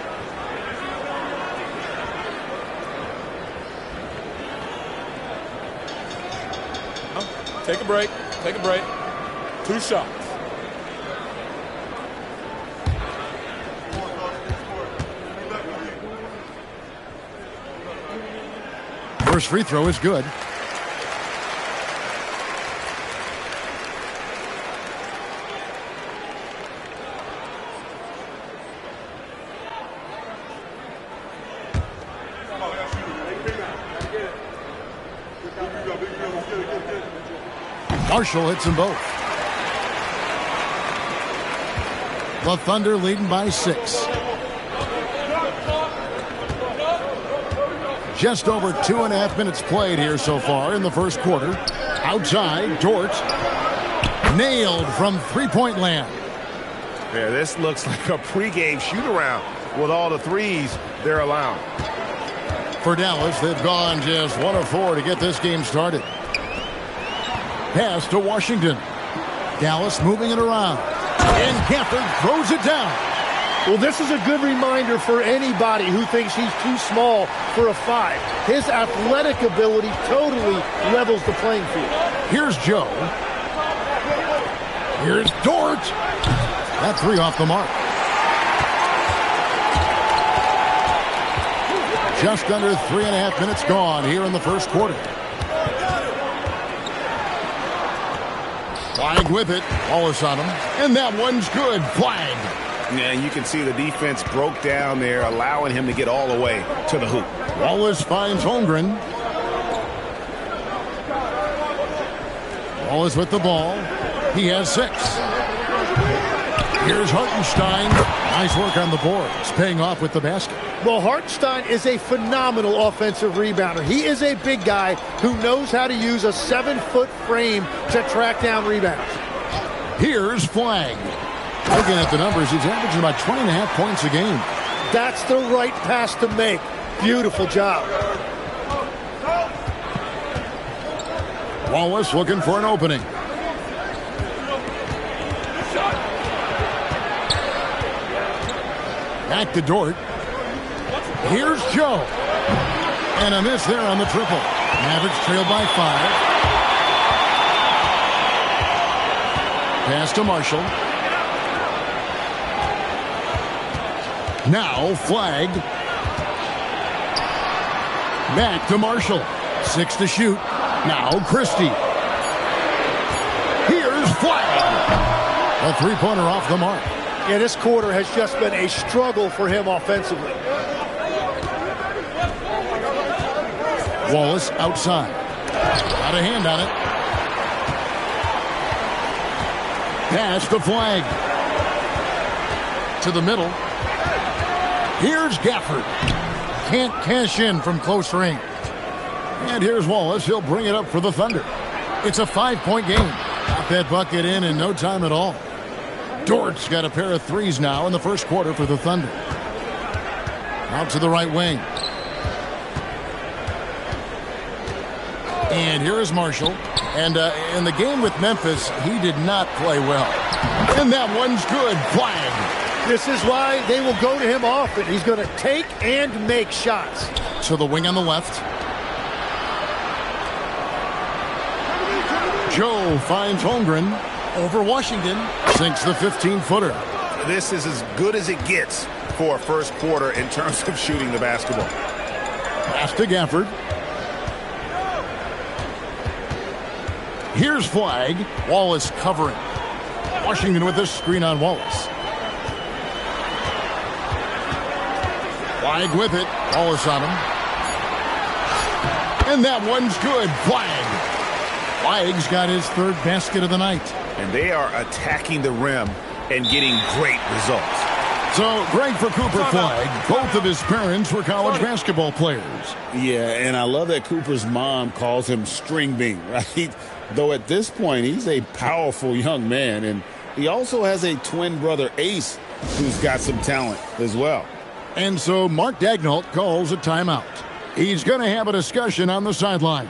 Take a break. Take a break. 2 shots. First free throw is good. Marshall hits them both. The Thunder leading by 6. Just over 2.5 minutes played here so far in the first quarter. Outside, Dort. Nailed from three-point land. Yeah, this looks like a pregame shoot-around with all the threes they're allowing. For Dallas, they've gone just 1 of 4 to get this game started. Pass to Washington. Dallas moving it around. And Gafford throws it down. Well, this is a good reminder for anybody who thinks he's too small for a 5. His athletic ability totally levels the playing field. Here's Joe. Here's Dort. That 3 off the mark. Just under 3.5 minutes gone here in the first quarter. Flag with it. Wallace on him. And that one's good. Flag. Yeah, you can see the defense broke down there, allowing him to get all the way to the hoop. Wallace finds Holmgren. Wallace with the ball. He has 6. Here's Hartenstein. Nice work on the boards, paying off with the basket. Well, Hartenstein is a phenomenal offensive rebounder. He is a big guy who knows how to use a 7-foot frame to track down rebounds. Here's Flag. Looking at the numbers, he's averaging about 20.5 points a game. That's the right pass to make. Beautiful job. Wallace looking for an opening. Back to Dort. Here's Joe. And a miss there on the triple. Mavericks trail by 5. Pass to Marshall. Now flagged. Back to Marshall. 6 to shoot. Now Christie. Here's flag. A 3-pointer off the mark. Yeah, this quarter has just been a struggle for him offensively. Wallace outside. Got a hand on it. Pass to Flag. To the middle. Here's Gafford. Can't cash in from close range. And here's Wallace. He'll bring it up for the Thunder. It's a 5-point game. Got that bucket in no time at all. Dort's got a pair of threes now in the first quarter for the Thunder. Out to the right wing. And here is Marshall. And in the game with Memphis, he did not play well. And that one's good. Flag. This is why they will go to him often. He's going to take and make shots. To the wing on the left. Joe finds Holmgren over Washington. Sinks the 15-footer. This is as good as it gets for a first quarter in terms of shooting the basketball. Pass to Gafford. Here's Flag. Wallace covering. Washington with this screen on Wallace. Flag with it. Wallace on him. And that one's good. Flag. Flag's got his third basket of the night. And they are attacking the rim and getting great results. So great for Cooper Flag. Both of his parents were college basketball players. Yeah, and I love that Cooper's mom calls him String Bean, right? Though at this point, he's a powerful young man. And he also has a twin brother, Ace, who's got some talent as well. And so Mark Daigneault calls a timeout. He's going to have a discussion on the sideline.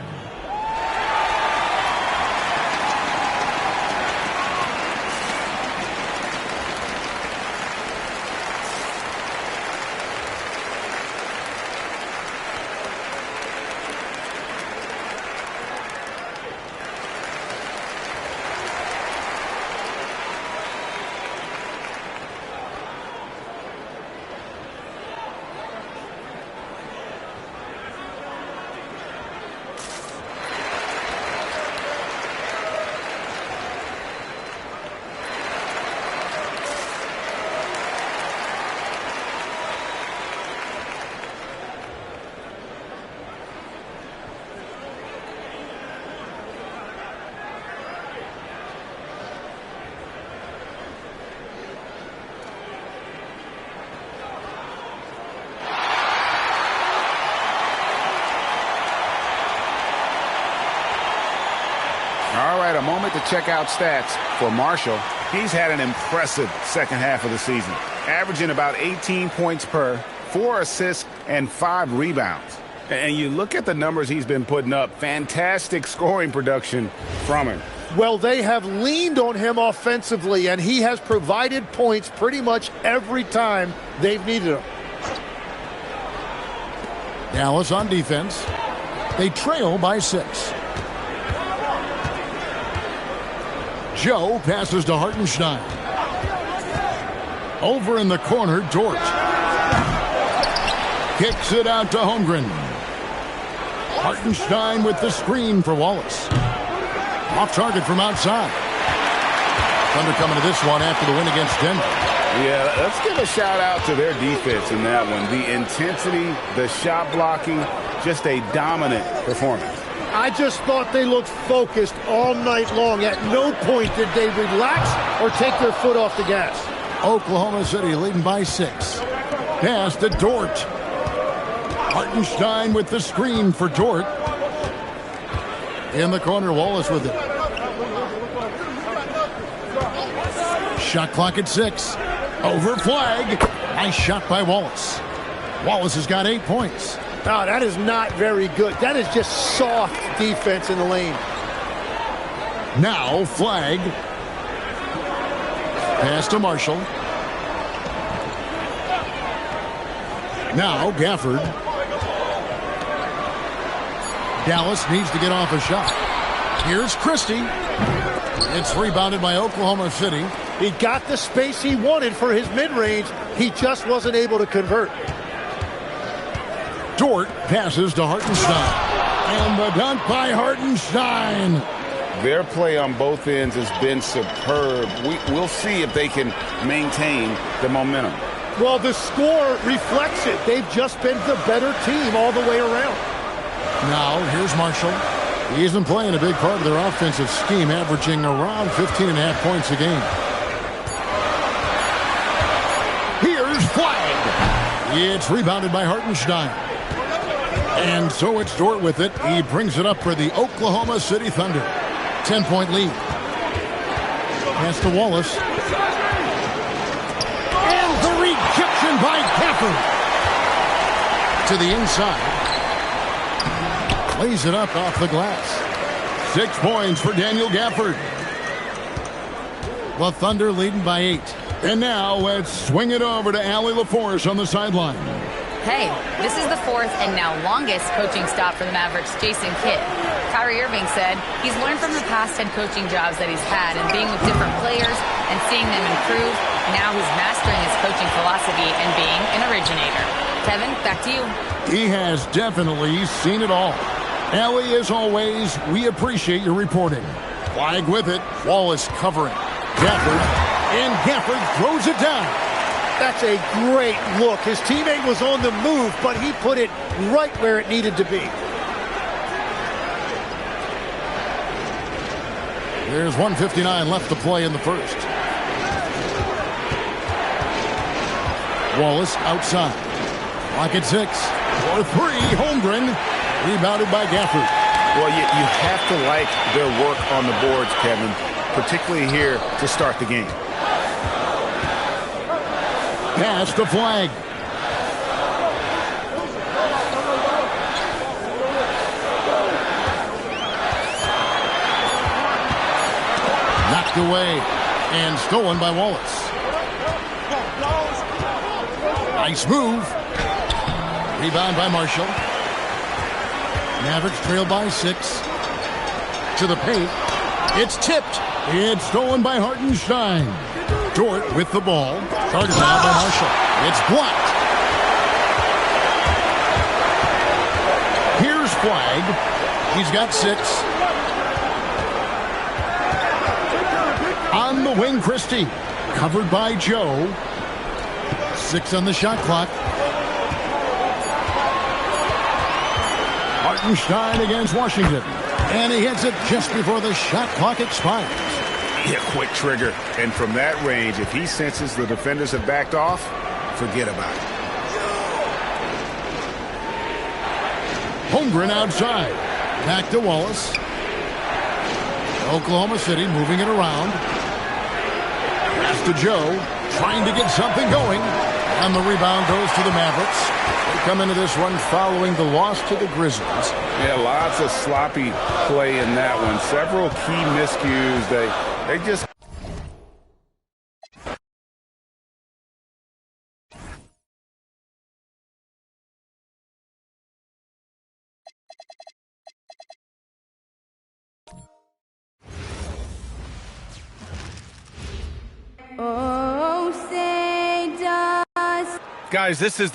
All right, a moment to check out stats for Marshall. He's had an impressive second half of the season, averaging about 18 points per, 4 assists, and 5 rebounds. And you look at the numbers he's been putting up, fantastic scoring production from him. Well, they have leaned on him offensively, and he has provided points pretty much every time they've needed him. Dallas on defense. They trail by 6. Joe passes to Hartenstein. Over in the corner, Dort. Kicks it out to Holmgren. Hartenstein with the screen for Wallace. Off target from outside. Thunder coming to this one after the win against Denver. Yeah, let's give a shout out to their defense in that one. The intensity, the shot blocking, just a dominant performance. I just thought they looked focused all night long. At no point did they relax or take their foot off the gas. Oklahoma City leading by 6. Pass to Dort. Hartenstein with the screen for Dort. In the corner, Wallace with it. Shot clock at 6. Over Flag. Nice shot by Wallace. Wallace has got 8 points. Oh, that is not very good. That is just soft defense in the lane. Now Flag. Pass to Marshall. Now Gafford. Dallas needs to get off a shot. Here's Christie. It's rebounded by Oklahoma City. He got the space he wanted for his mid-range. He just wasn't able to convert. Dort passes to Hartenstein. And the dunk by Hartenstein. Their play on both ends has been superb. We'll see if they can maintain the momentum. Well, the score reflects it. They've just been the better team all the way around. Now, here's Marshall. He's been playing a big part of their offensive scheme, averaging around 15.5 points a game. Here's Flag. It's rebounded by Hartenstein. And so it's Dort with it. He brings it up for the Oklahoma City Thunder. 10-point lead. Pass to Wallace. And the rejection by Gafford. To the inside. Lays it up off the glass. 6 points for Daniel Gafford. The Thunder leading by 8. And now let's swing it over to Allie LaForce on the sideline. Hey, this is the 4th and now longest coaching stop for the Mavericks' Jason Kidd. Kyrie Irving said he's learned from the past head coaching jobs that he's had and being with different players and seeing them improve. Now he's mastering his coaching philosophy and being an originator. Kevin, back to you. He has definitely seen it all. Allie, as always, we appreciate your reporting. Flag with it. Wallace covering. Gafford. And Gafford throws it down. That's a great look. His teammate was on the move, but he put it right where it needed to be. There's 1:59 left to play in the first. Wallace outside. Lock at 6. For 3. Holmgren. Rebounded by Gafford. Well, you have to like their work on the boards, Kevin, particularly here to start the game. Pass to Flag. Knocked away and stolen by Wallace. Nice move. Rebound by Marshall. Mavericks trail by 6. To the paint. It's tipped. It's stolen by Hartenstein. Dort with the ball. Started now by Marshall. It's blocked. Here's Flag. He's got 6. On the wing, Christie. Covered by Joe. 6 on the shot clock. Hartenstein against Washington. And he hits it just before the shot clock expires. Yeah, quick trigger. And from that range, if he senses the defenders have backed off, forget about it. Holmgren outside. Back to Wallace. Oklahoma City moving it around. Pass to Joe. Trying to get something going. And the rebound goes to the Mavericks. They come into this one following the loss to the Grizzlies. Yeah, lots of sloppy play in that one. Several key miscues. They just... Oh, say does. Guys, this is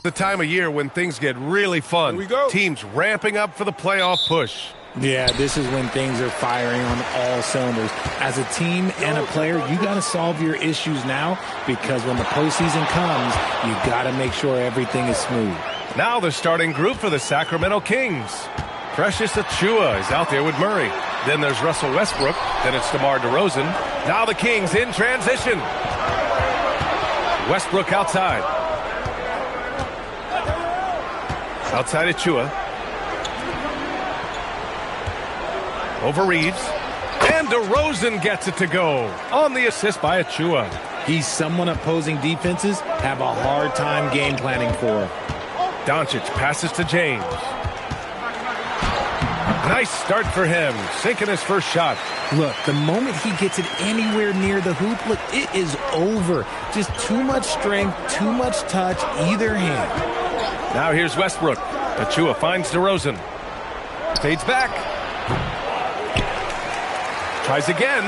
the time of year when things get really fun. Here we go. Teams ramping up for the playoff push. Yeah, this is when things are firing on all cylinders. As a team and a player, you got to solve your issues now, because when the postseason comes, you got to make sure everything is smooth. Now the starting group for the Sacramento Kings. Precious Achiuwa is out there with Murray. Then there's Russell Westbrook. Then it's DeMar DeRozan. Now the Kings in transition. Westbrook outside. Outside Achiuwa. Over Reeves. And DeRozan gets it to go on the assist by Achiuwa. He's someone opposing defenses have a hard time game planning for. Doncic passes to James. Nice start for him, sinking his first shot. Look, the moment he gets it anywhere near the hoop, look, it is over. Just too much strength, too much touch, either hand. Now here's Westbrook. Achiuwa finds DeRozan. Fades back. Tries again.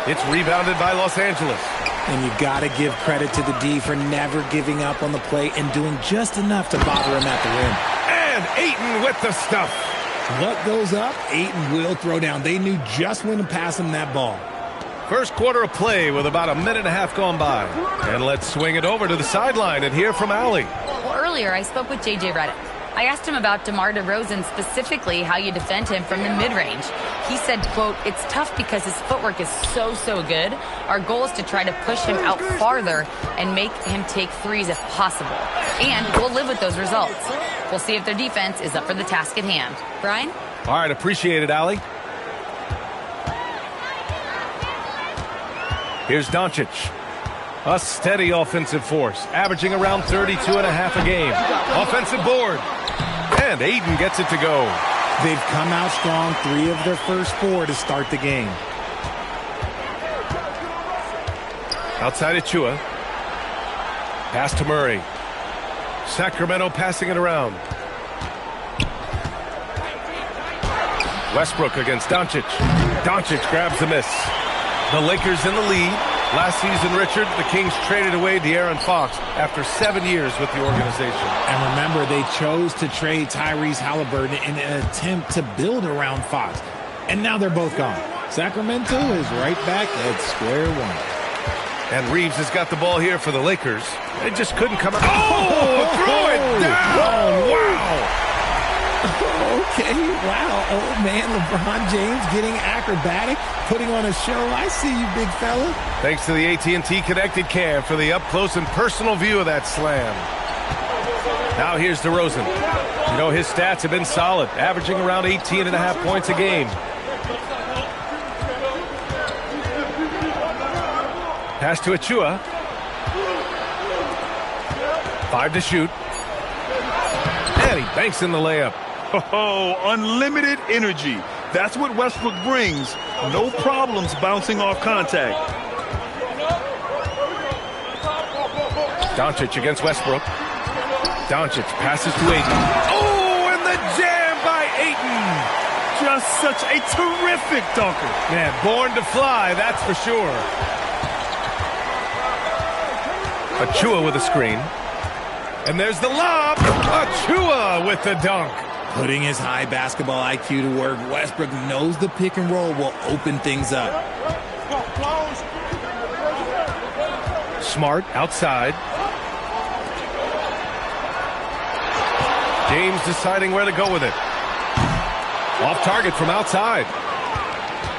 It's rebounded by Los Angeles. And you got to give credit to the D for never giving up on the play and doing just enough to bother him at the rim. And Ayton with the stuff. What goes up, Ayton will throw down. They knew just when to pass him that ball. First quarter of play with about a minute and a half gone by. And let's swing it over to the sideline and hear from Allie. Well, earlier I spoke with J.J. Redick. I asked him about DeMar DeRozan, specifically how you defend him from the mid-range. He said, quote, "It's tough because his footwork is so good. Our goal is to try to push him out farther and make him take threes if possible. And we'll live with those results. We'll see if their defense is up for the task at hand." Brian? All right, appreciate it, Allie. Here's Doncic. A steady offensive force, averaging around 32.5 a game. Offensive board. And Ayton gets it to go. They've come out strong, 3 of their first 4 to start the game. Outside Achiuwa. Pass to Murray. Sacramento passing it around. Westbrook against Doncic. Doncic grabs the miss. The Lakers in the lead. Last season, Richard, the Kings traded away De'Aaron Fox after 7 years with the organization. And remember, they chose to trade Tyrese Halliburton in an attempt to build around Fox. And now they're both gone. Sacramento is right back at square one. And Reeves has got the ball here for the Lakers. They just couldn't come out. Oh, throw it down! Wow! Okay, wow. Oh, man, LeBron James getting acrobatic, putting on a show. I see you, big fella. Thanks to the AT&T Connected Cam for the up-close and personal view of that slam. Now here's DeRozan. You know, his stats have been solid, averaging around 18.5 points a game. Pass to Achua. 5 to shoot. And he banks in the layup. Oh, unlimited energy. That's what Westbrook brings. No problems bouncing off contact. Doncic against Westbrook. Doncic passes to Ayton. Oh, and the jam by Ayton. Just such a terrific dunker. Man, born to fly, that's for sure. Achua with a screen. And there's the lob. Achua with the dunk. Putting his high basketball IQ to work, Westbrook knows the pick and roll will open things up. Smart outside. James deciding where to go with it. Off target from outside.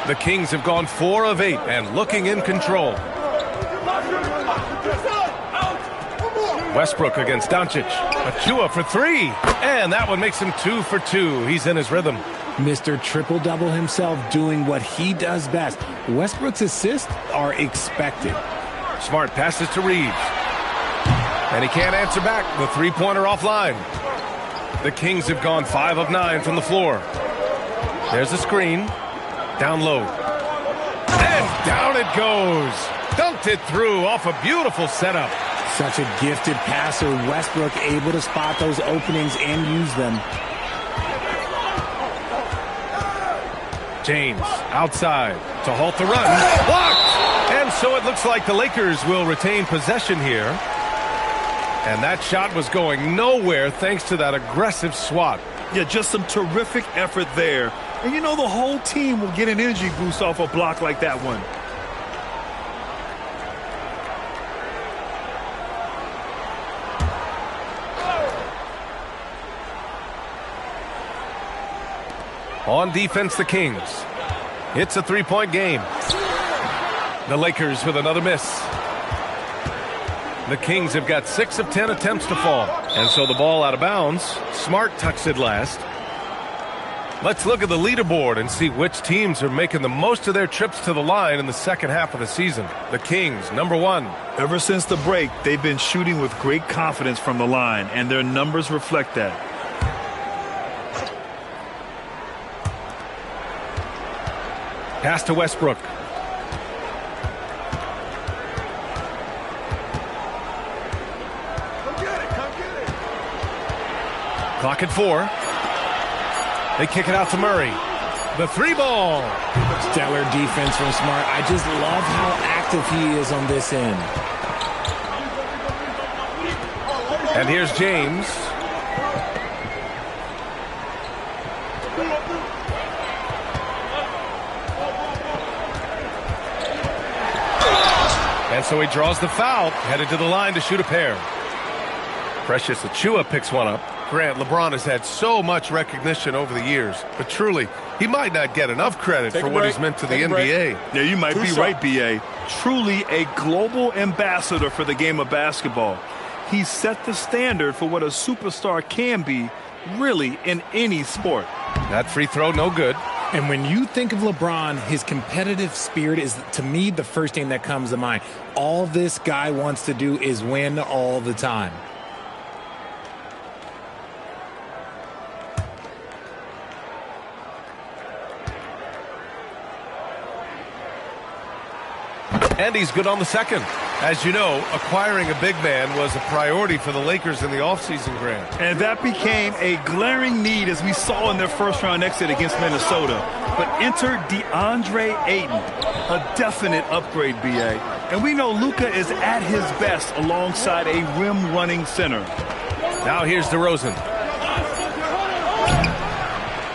The Kings have gone 4 of 8 and looking in control. Westbrook against Doncic. Achua for 3. And that one makes him 2 for 2. He's in his rhythm. Mr. Triple-Double himself doing what he does best. Westbrook's assists are expected. Smart passes to Reeves. And he can't answer back. The three-pointer offline. The Kings have gone 5 of 9 from the floor. There's a screen. Down low. And down it goes. Dunked it through off a beautiful setup. Such a gifted passer. Westbrook able to spot those openings and use them. James outside to halt the run. Blocked! And so it looks like the Lakers will retain possession here. And that shot was going nowhere thanks to that aggressive swat. Yeah, just some terrific effort there. And you know the whole team will get an energy boost off a block like that one. On defense, the Kings. It's a three-point game. The Lakers with another miss. The Kings have got 6 of 10 attempts to fall. And so the ball out of bounds. Smart tucks it last. Let's look at the leaderboard and see which teams are making the most of their trips to the line in the second half of the season. The Kings, number 1. Ever since the break, they've been shooting with great confidence from the line, and their numbers reflect that. Pass to Westbrook. Clock at 4. They kick it out to Murray. The 3-ball. Stellar defense from Smart. I just love how active he is on this end. And here's James. And so he draws the foul, headed to the line to shoot a pair. Precious Achua picks one up. Grant, LeBron has had so much recognition over the years, but truly, he might not get enough credit for what he's meant to the NBA. Yeah, you might be right, B.A. Truly a global ambassador for the game of basketball. He's set the standard for what a superstar can be, really, in any sport. That free throw, no good. And when you think of LeBron, his competitive spirit is, to me, the first thing that comes to mind. All this guy wants to do is win all the time. And he's good on the second. As you know, acquiring a big man was a priority for the Lakers in the offseason, Grant. And that became a glaring need as we saw in their first-round exit against Minnesota. But enter DeAndre Ayton, a definite upgrade, B.A. And we know Luka is at his best alongside a rim-running center. Now here's DeRozan.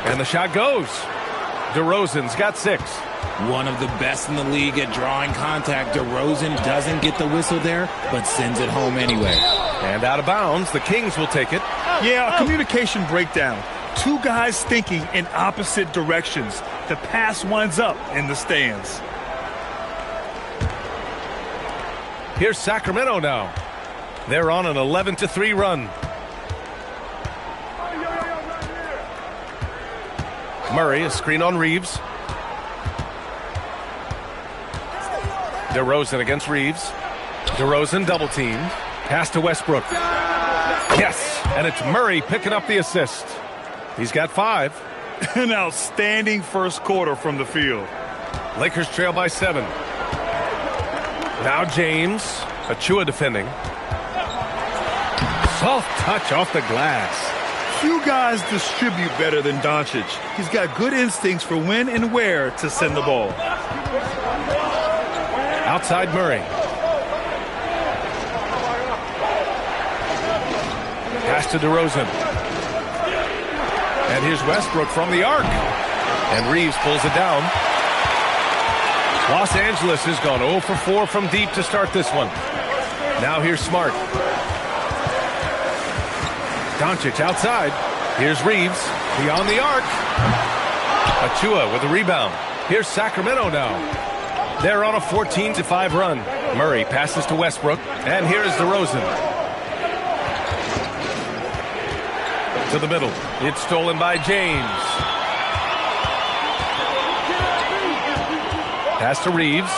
And the shot goes. DeRozan's got 6. One of the best in the league at drawing contact. DeRozan doesn't get the whistle there, but sends it home anyway. And out of bounds, the Kings will take it. Yeah, a communication breakdown. Two guys thinking in opposite directions. The pass winds up in the stands. Here's Sacramento now. They're on an 11-3 run. Murray, a screen on Reeves. DeRozan against Reeves. DeRozan double teamed. Pass to Westbrook. Yes, and it's Murray picking up the assist. He's got 5. An outstanding first quarter from the field. Lakers trail by 7. Now James. Achua defending. Soft touch off the glass. Few guys distribute better than Doncic. He's got good instincts for when and where to send the ball. Outside Murray. Pass to DeRozan. And here's Westbrook from the arc. And Reeves pulls it down. Los Angeles has gone 0 for 4 from deep to start this one. Now here's Smart. Doncic outside. Here's Reeves. Beyond the arc. Achua with a rebound. Here's Sacramento now. They're on a 14-5 run. Murray passes to Westbrook. And here is DeRozan. To the middle. It's stolen by James. Pass to Reeves.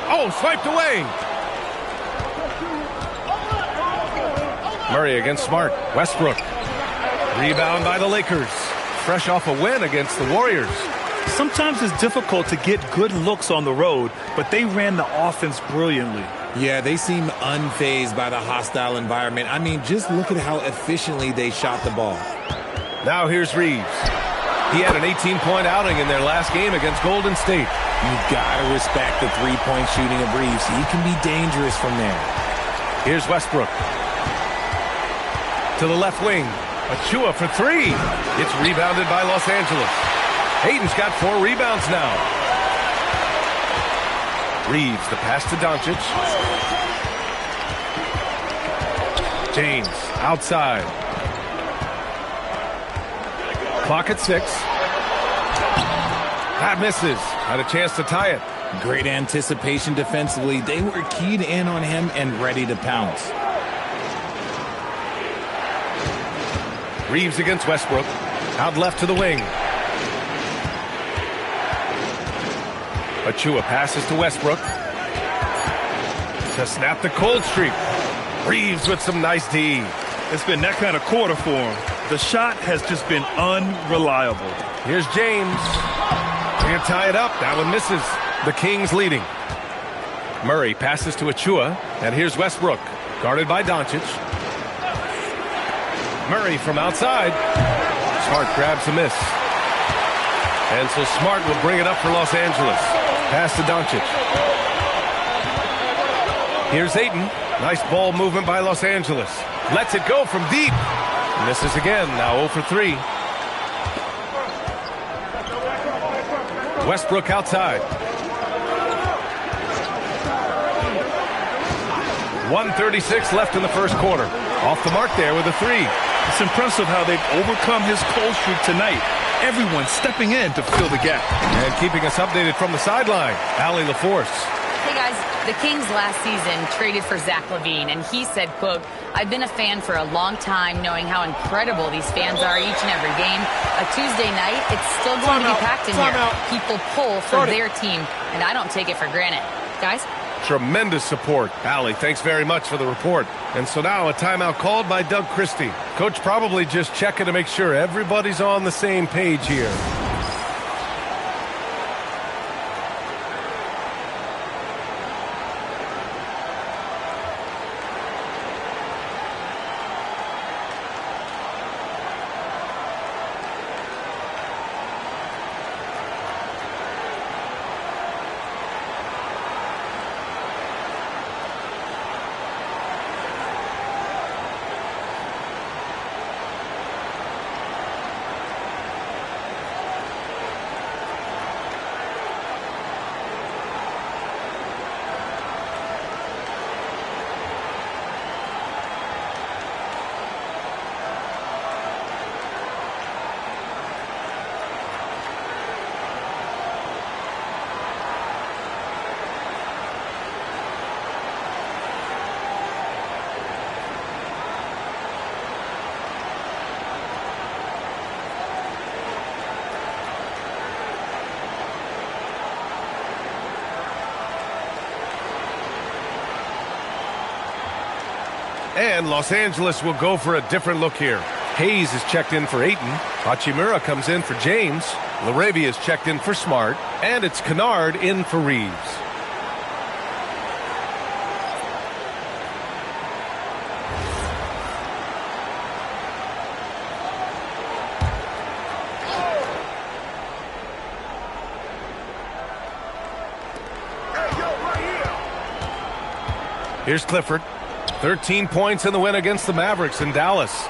Oh, swiped away. Murray against Smart. Westbrook. Rebound by the Lakers. Fresh off a win against the Warriors. Sometimes it's difficult to get good looks on the road, but they ran the offense brilliantly. Yeah, they seem unfazed by the hostile environment. I mean, just look at how efficiently they shot the ball. Now here's Reeves. He had an 18-point outing in their last game against Golden State. You've got to respect the three-point shooting of Reeves. He can be dangerous from there. Here's Westbrook. To the left wing. Achua for 3. It's rebounded by Los Angeles. Hayden's got 4 rebounds now. Reeves, the pass to Doncic. James, outside. Clock at 6. That misses. Had a chance to tie it. Great anticipation defensively. They were keyed in on him and ready to pounce. Reeves against Westbrook. Out left to the wing. Achua passes to Westbrook. To snap the cold streak. Reeves with some nice D. It's been that kind of quarter for him. The shot has just been unreliable. Here's James. They're gonna tie it up. That one misses. The Kings leading. Murray passes to Achua. And here's Westbrook. Guarded by Doncic. Murray from outside. Smart grabs a miss. And so Smart will bring it up for Los Angeles. Pass to Doncic. Here's Ayton. Nice ball movement by Los Angeles. Lets it go from deep. Misses again. Now 0 for 3. Westbrook outside. 1:36 left in the first quarter. Off the mark there with a 3. It's impressive how they've overcome his cold streak tonight. Everyone stepping in to fill the gap. And keeping us updated from the sideline, Allie LaForce. Hey guys, the Kings last season traded for Zach LaVine, and he said, quote, "I've been a fan for a long time, knowing how incredible these fans are each and every game. A Tuesday night, it's still going to be packed in here. People pull for their team, and I don't take it for granted." Guys? Tremendous support. Allie, thanks very much for the report. And so now a timeout called by Doug Christie. Coach probably just checking to make sure everybody's on the same page here. And Los Angeles will go for a different look here. Hayes is checked in for Ayton. Hachimura comes in for James. LaRavia is checked in for Smart. And it's Kennard in for Reeves. Here's Clifford. 13 points in the win against the Mavericks in Dallas.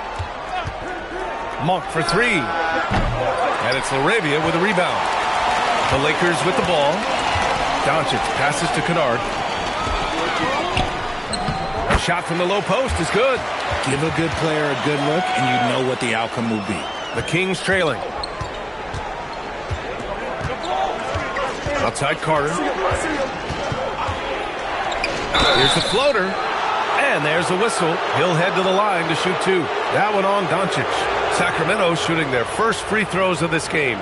Monk for three. And it's LaRavia with a rebound. The Lakers with the ball. Doncic passes to Kennard. A shot from the low post is good. Give a good player a good look, and you know what the outcome will be. The Kings trailing. Outside Carter. Here's the floater. And there's the whistle. He'll head to the line to shoot two. That one on Doncic. Sacramento shooting their first free throws of this game.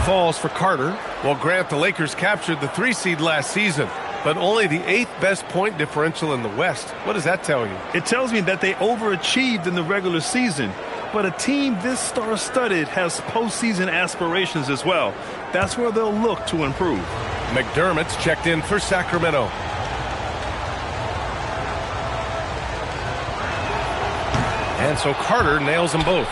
Falls for Carter. Well, Grant, the Lakers captured the 3 seed last season, but only the 8th best point differential in the West. What does that tell you? It tells me that they overachieved in the regular season, but a team this star-studded has postseason aspirations as well. That's where they'll look to improve. McDermott's checked in for Sacramento. And so Carter nails them both.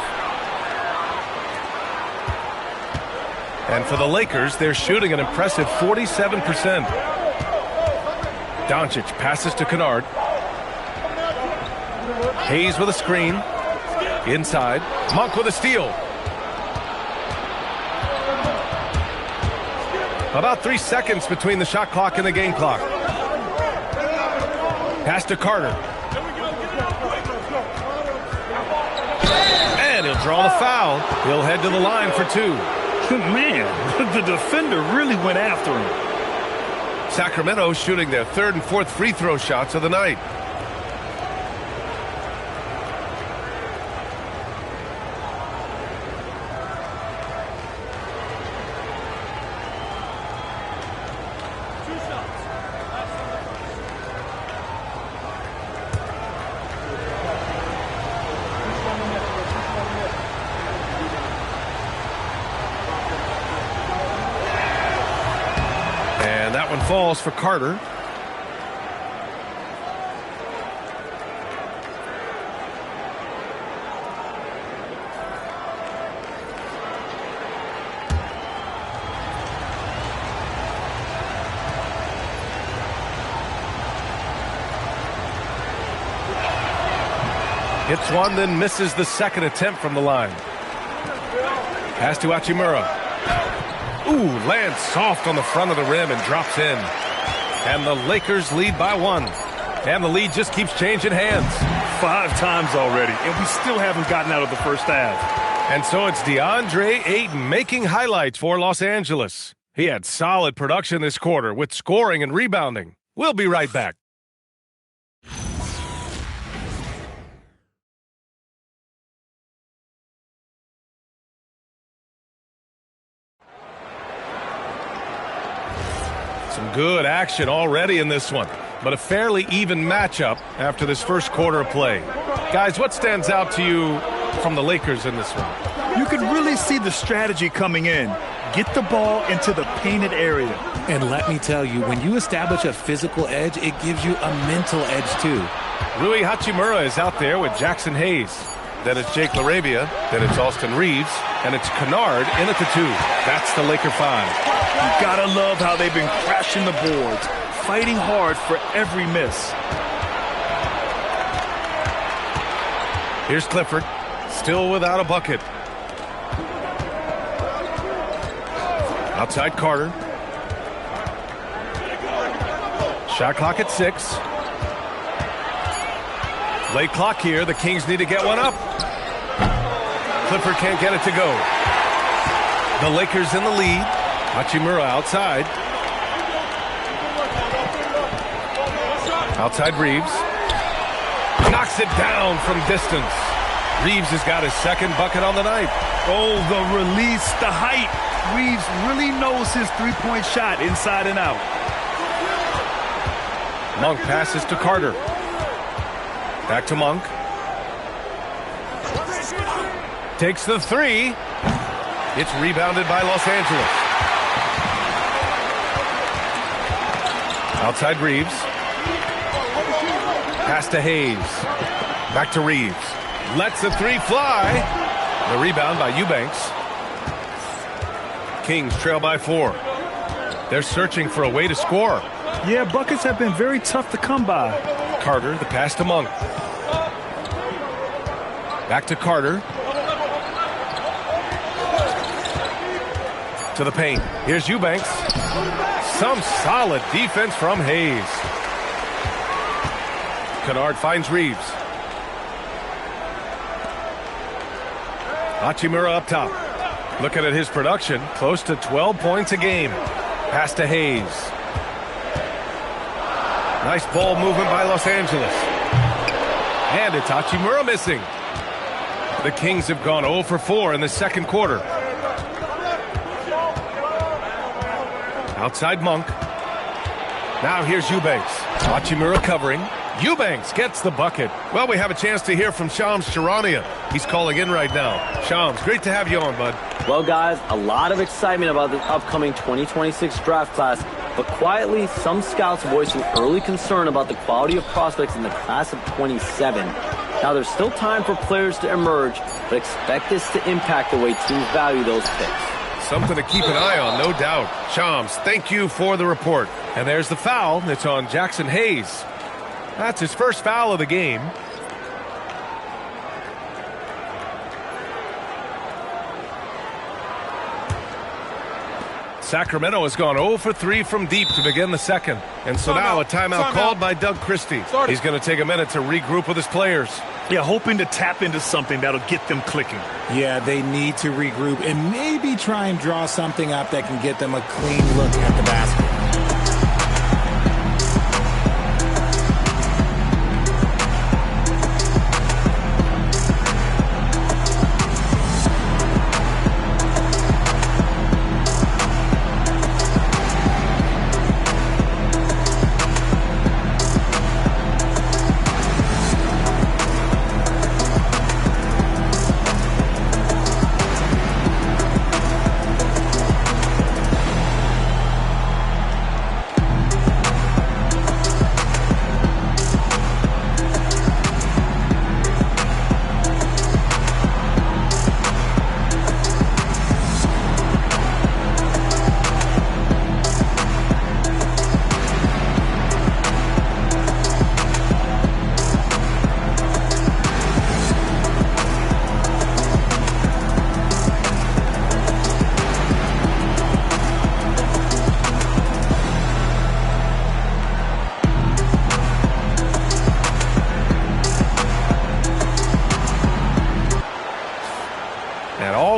And for the Lakers, they're shooting an impressive 47%. Doncic passes to Kennard. Hayes with a screen. Inside. Monk with a steal. About 3 seconds between the shot clock and the game clock. Pass to Carter. And he'll draw the foul. He'll head to the line for two. Man, the defender really went after him. Sacramento shooting their 3rd and 4th free throw shots of the night. Falls for Carter. Hits one, then misses the second attempt from the line. Pass to Hachimura. Ooh, lands soft on the front of the rim and drops in. And the Lakers lead by 1. And the lead just keeps changing hands. 5 times already, and we still haven't gotten out of the first half. And so it's DeAndre Ayton making highlights for Los Angeles. He had solid production this quarter with scoring and rebounding. We'll be right back. Some good action already in this one, but a fairly even matchup after this first quarter of play. Guys, what stands out to you from the Lakers in this one? You can really see the strategy coming in. Get the ball into the painted area. And let me tell you, when you establish a physical edge, it gives you a mental edge too. Rui Hachimura is out there with Jackson Hayes. Then it's Jake LaRavia. Then it's Austin Reeves. And it's Kennard in at the 2. That's the Laker 5. You gotta love how they've been crashing the boards, fighting hard for every miss. Here's Clifford, still without a bucket. Outside Carter. Shot clock at 6. Late clock here. The Kings need to get one up. Clifford can't get it to go. The Lakers in the lead. Hachimura outside. Outside Reeves. Knocks it down from distance. Reeves has got his second bucket on the night. Oh, the release, the height. Reeves really knows his three-point shot inside and out. Monk passes to Carter. Back to Monk. Takes the three. It's rebounded by Los Angeles. Outside Reeves. Pass to Hayes. Back to Reeves. Lets the three fly. The rebound by Eubanks. Kings trail by 4. They're searching for a way to score. Yeah, buckets have been very tough to come by. Carter, the pass to Monk. Back to Carter. To the paint. Here's Eubanks. Some solid defense from Hayes. Kennard finds Reeves. Hachimura up top. Looking at his production, close to 12 points a game. Pass to Hayes. Nice ball movement by Los Angeles. And it's Hachimura missing. The Kings have gone 0 for 4 in the second quarter. Outside Monk. Now here's Eubanks. Hachimura covering. Eubanks gets the bucket. Well, we have a chance to hear from Shams Charania. He's calling in right now. Shams, great to have you on, bud. Well, guys, a lot of excitement about the upcoming 2026 draft class, but quietly, some scouts voicing early concern about the quality of prospects in the class of 27. Now, there's still time for players to emerge, but expect this to impact the way teams value those picks. Something to keep an eye on, no doubt. Shams, thank you for the report. And there's the foul. It's on Jackson Hayes. That's his first foul of the game. Sacramento has gone 0 for 3 from deep to begin the second. And so now a timeout called by Doug Christie. He's going to take a minute to regroup with his players. Yeah, hoping to tap into something that'll get them clicking. Yeah, they need to regroup and maybe try and draw something up that can get them a clean look at the basket.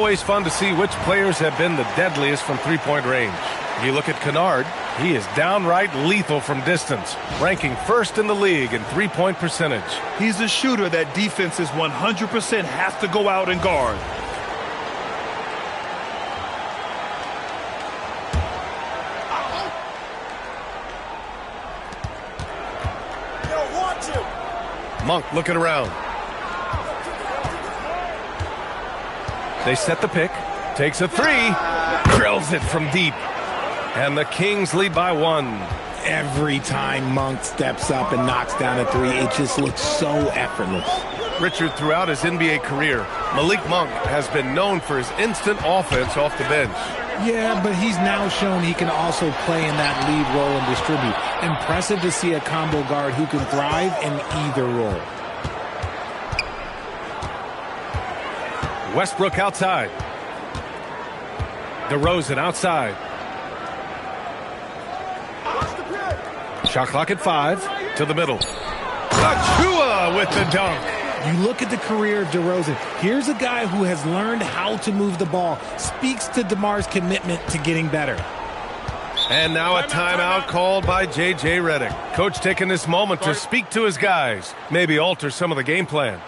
Always fun to see which players have been the deadliest from three-point range. You look at Kennard, he is downright lethal from distance, ranking first in the league in three-point percentage. He's a shooter that defenses 100% have to go out and guard. Monk looking around. They set the pick. Takes a three. Drills it from deep. And the Kings lead by 1. Every time Monk steps up and knocks down a three, it just looks so effortless. Richard, throughout his NBA career, Malik Monk has been known for his instant offense off the bench. Yeah, but he's now shown he can also play in that lead role and distribute. Impressive to see a combo guard who can thrive in either role. Westbrook outside. DeRozan outside. Shot clock at 5. To the middle. Achua with the dunk. You look at the career of DeRozan. Here's a guy who has learned how to move the ball. Speaks to DeMar's commitment to getting better. And now a timeout called by J.J. Redick. Coach taking this moment to speak to his guys. Maybe alter some of the game plan.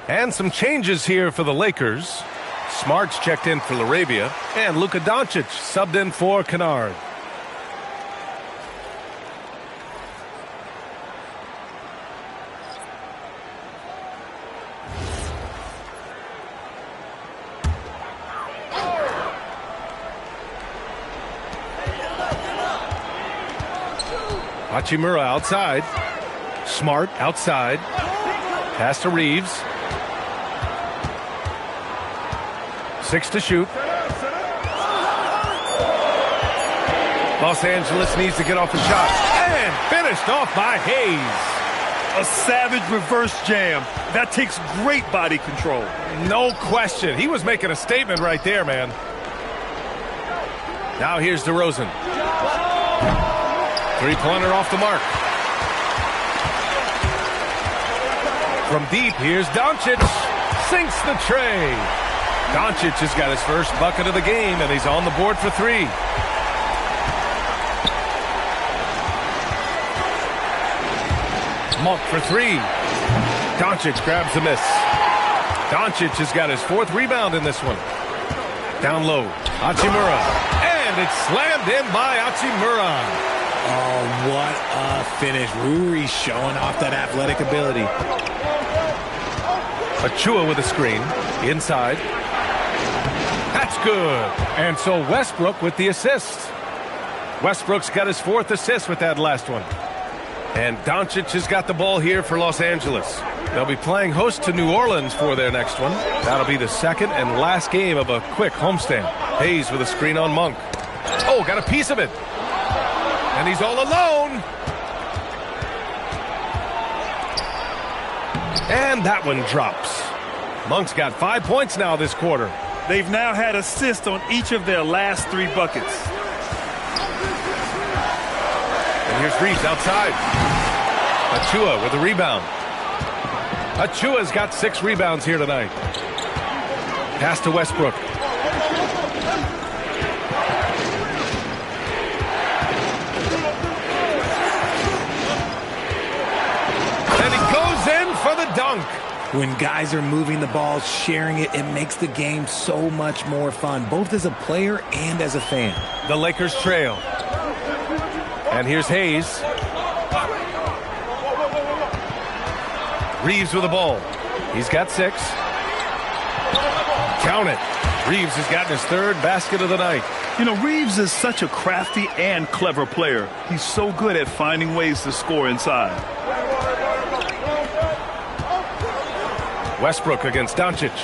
And some changes here for the Lakers. Smart's checked in for Laravia, and Luka Doncic subbed in for Kennard. Hachimura outside. Smart outside. Pass to Reeves. 6 to shoot. Los Angeles needs to get off the shot. And finished off by Hayes. A savage reverse jam. That takes great body control. No question. He was making a statement right there, man. Now here's DeRozan. Three-pointer off the mark. From deep, here's Doncic. Sinks the tray. Doncic has got his first bucket of the game, and he's on the board for 3. Monk for 3. Doncic grabs the miss. Doncic has got his 4th rebound in this one. Down low, Hachimura. And it's slammed in by Hachimura. Oh, what a finish. Rui showing off that athletic ability. Achua with a screen. Inside. That's good. And so Westbrook with the assist. Westbrook's got his 4th assist with that last one. And Doncic has got the ball here for Los Angeles. They'll be playing host to New Orleans for their next one. That'll be the second and last game of a quick homestand. Hayes with a screen on Monk. Oh, got a piece of it. And he's all alone. And that one drops. Monk's got 5 points now this quarter. They've now had assists on each of their last 3 buckets. And here's Reeves outside. Achua with a rebound. Achua's got 6 rebounds here tonight. Pass to Westbrook. And he goes in for the dunk. When guys are moving the ball, sharing it, it makes the game so much more fun, both as a player and as a fan. The Lakers trail. And here's Hayes. Reeves with the ball. He's got 6. Count it. Reeves has gotten his 3rd basket of the night. You know, Reeves is such a crafty and clever player. He's so good at finding ways to score inside. Westbrook against Doncic.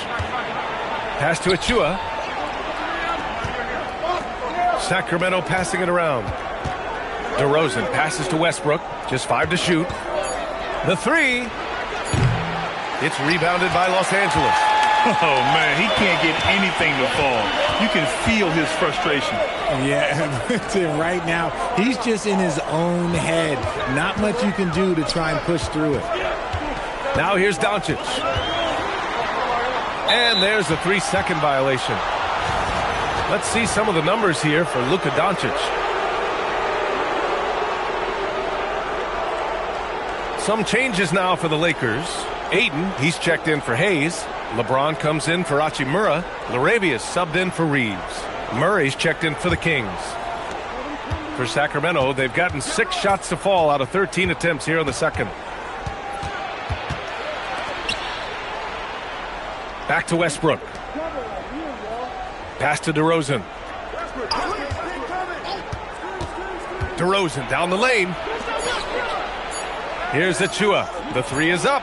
Pass to Achua. Sacramento passing it around. DeRozan passes to Westbrook. Just 5 to shoot. The 3. It's rebounded by Los Angeles. Oh, man, he can't get anything to fall. You can feel his frustration. Yeah, right now, he's just in his own head. Not much you can do to try and push through it. Now here's Doncic. And there's a 3-second violation. Let's see some of the numbers here for Luka Doncic. Some changes now for the Lakers. Ayton, he's checked in for Hayes. LeBron comes in for Hachimura. Laravia's subbed in for Reeves. Murray's checked in for the Kings. For Sacramento, they've gotten 6 shots to fall out of 13 attempts here in the second. Back to Westbrook. Pass to DeRozan. DeRozan down the lane. Here's Achua. The 3 is up.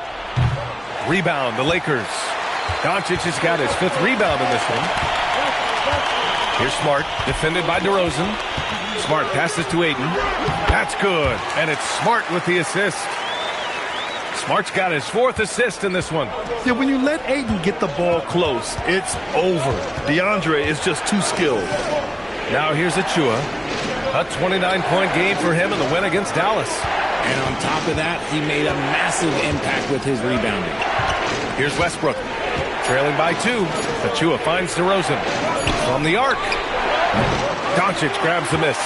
Rebound, the Lakers. Doncic has got his 5th rebound in this one. Here's Smart, defended by DeRozan. Smart passes to Ayton. That's good, and it's Smart with the assist. Smart's got his 4th assist in this one. Yeah, when you let Ayton get the ball close, it's over. DeAndre is just too skilled. Now here's Achua. A 29-point game for him in the win against Dallas. And on top of that, he made a massive impact with his rebounding. Here's Westbrook. Trailing by 2. Achua finds DeRozan. From the arc. Doncic grabs the miss.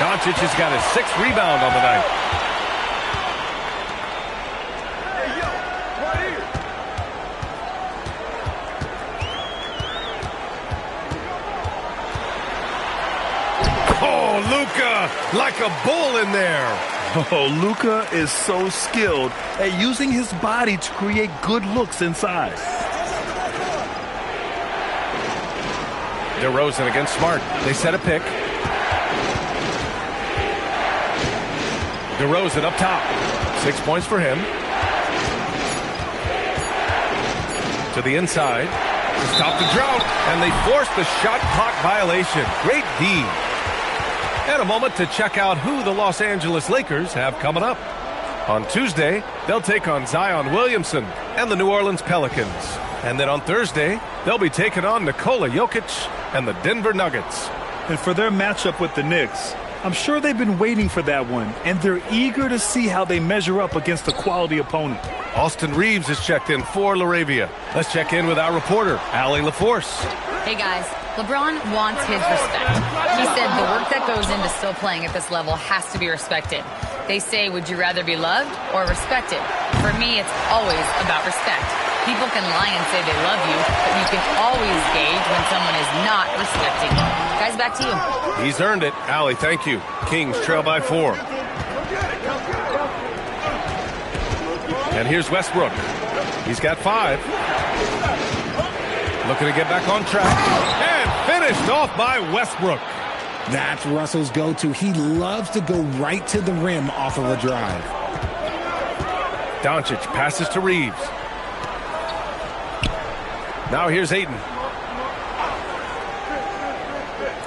Doncic has got his 6th rebound on the night. Oh, Luka, like a bull in there. Oh, Luka is so skilled at using his body to create good looks inside. DeRozan against Smart. They set a pick. DeRozan up top. 6 points for him. To the inside. To stop the drought. And they force the shot clock violation. Great D. And a moment to check out who the Los Angeles Lakers have coming up. On Tuesday, they'll take on Zion Williamson and the New Orleans Pelicans. And then on Thursday, they'll be taking on Nikola Jokic and the Denver Nuggets. And for their matchup with the Knicks, I'm sure they've been waiting for that one, and they're eager to see how they measure up against a quality opponent. Austin Reeves is checked in for Laravia. Let's check in with our reporter, Allie LaForce. Hey guys, LeBron wants his respect. He said the work that goes into still playing at this level has to be respected. They say, would you rather be loved or respected? For me, it's always about respect. People can lie and say they love you, but you can always gauge when someone is not respecting you. Guys, back to you. He's earned it. Allie, thank you. Kings trail by 4. And here's Westbrook. He's got 5. Looking to get back on track. And finished off by Westbrook. That's Russell's go-to. He loves to go right to the rim off of a drive. Doncic passes to Reeves. Now here's Ayton.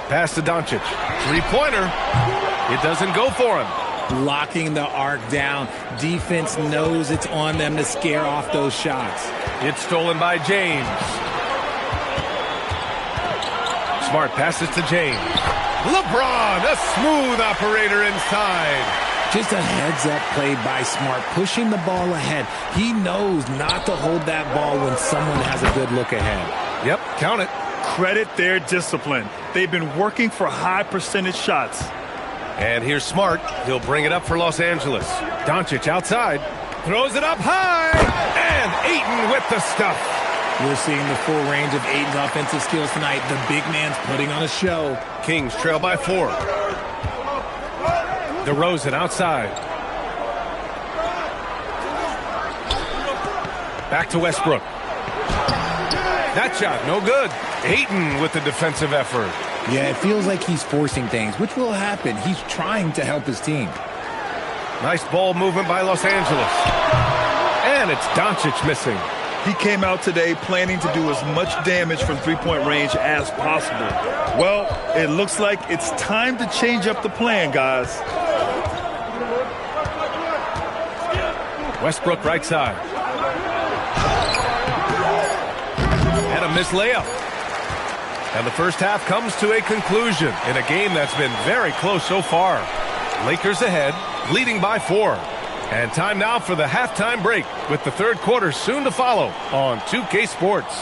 Pass to Doncic. 3-pointer. It doesn't go for him. Locking the arc down. Defense knows it's on them to scare off those shots. It's stolen by James. Smart passes to James. LeBron, a smooth operator inside. Just a heads-up play by Smart, pushing the ball ahead. He knows not to hold that ball when someone has a good look ahead. Yep, count it. Credit their discipline. They've been working for high percentage shots. And here's Smart. He'll bring it up for Los Angeles. Doncic outside. Throws it up high. And Ayton with the stuff. We're seeing the full range of Ayton's offensive skills tonight. The big man's putting on a show. Kings trail by 4. DeRozan outside. Back to Westbrook. That shot, no good. Ayton with the defensive effort. Yeah, it feels like he's forcing things, which will happen. He's trying to help his team. Nice ball movement by Los Angeles. And it's Doncic missing. He came out today planning to do as much damage from three-point range as possible. Well, it looks like it's time to change up the plan, guys. Westbrook right side. a missed layup. And the first half comes to a conclusion in a game that's been very close so far. Lakers ahead, leading by 4. And time now for the halftime break, with the third quarter soon to follow on 2K Sports.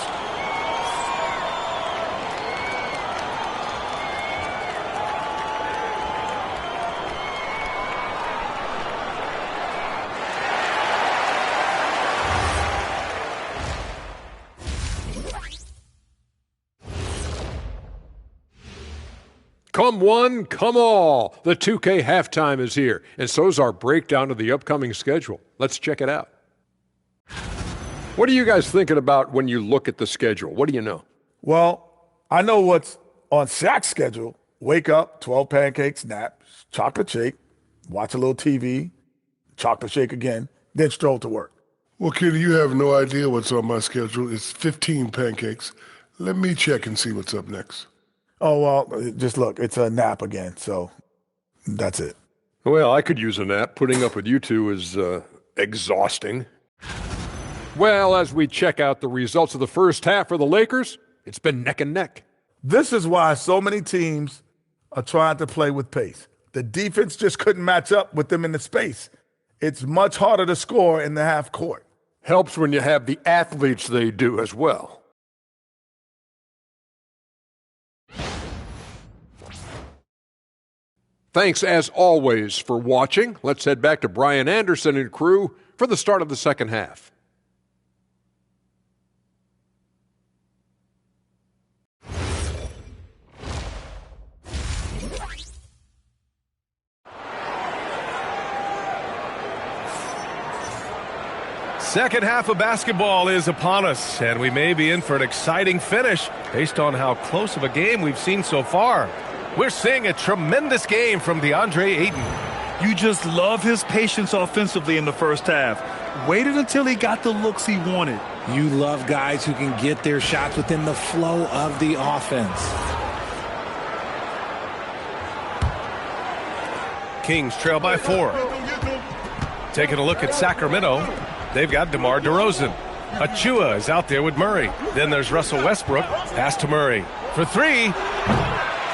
Come one, come all. The 2K halftime is here, and so's our breakdown of the upcoming schedule. Let's check it out. What are you guys thinking about when you look at the schedule? What do you know? Well, I know what's on Shaq's schedule. Wake up, 12 pancakes, nap, chocolate shake, watch a little TV, chocolate shake again, then stroll to work. Well, kid, you have no idea what's on my schedule. It's 15 pancakes. Let me check and see what's up next. Oh, well, just look, it's a nap again, so that's it. Well, I could use a nap. Putting up with you two is exhausting. Well, as we check out the results of the first half for the Lakers, it's been neck and neck. This is why so many teams are trying to play with pace. The defense just couldn't match up with them in the space. It's much harder to score in the half court. Helps when you have the athletes they do as well. Thanks, as always, for watching. Let's head back to Brian Anderson and crew for the start of the second half. Second half of basketball is upon us, and we may be in for an exciting finish based on how close of a game we've seen so far. We're seeing a tremendous game from DeAndre Ayton. You just love his patience offensively in the first half. Waited until he got the looks he wanted. You love guys who can get their shots within the flow of the offense. Kings trail by 4. Taking a look at Sacramento, they've got DeMar DeRozan. Achua is out there with Murray. Then there's Russell Westbrook. Pass to Murray. For 3.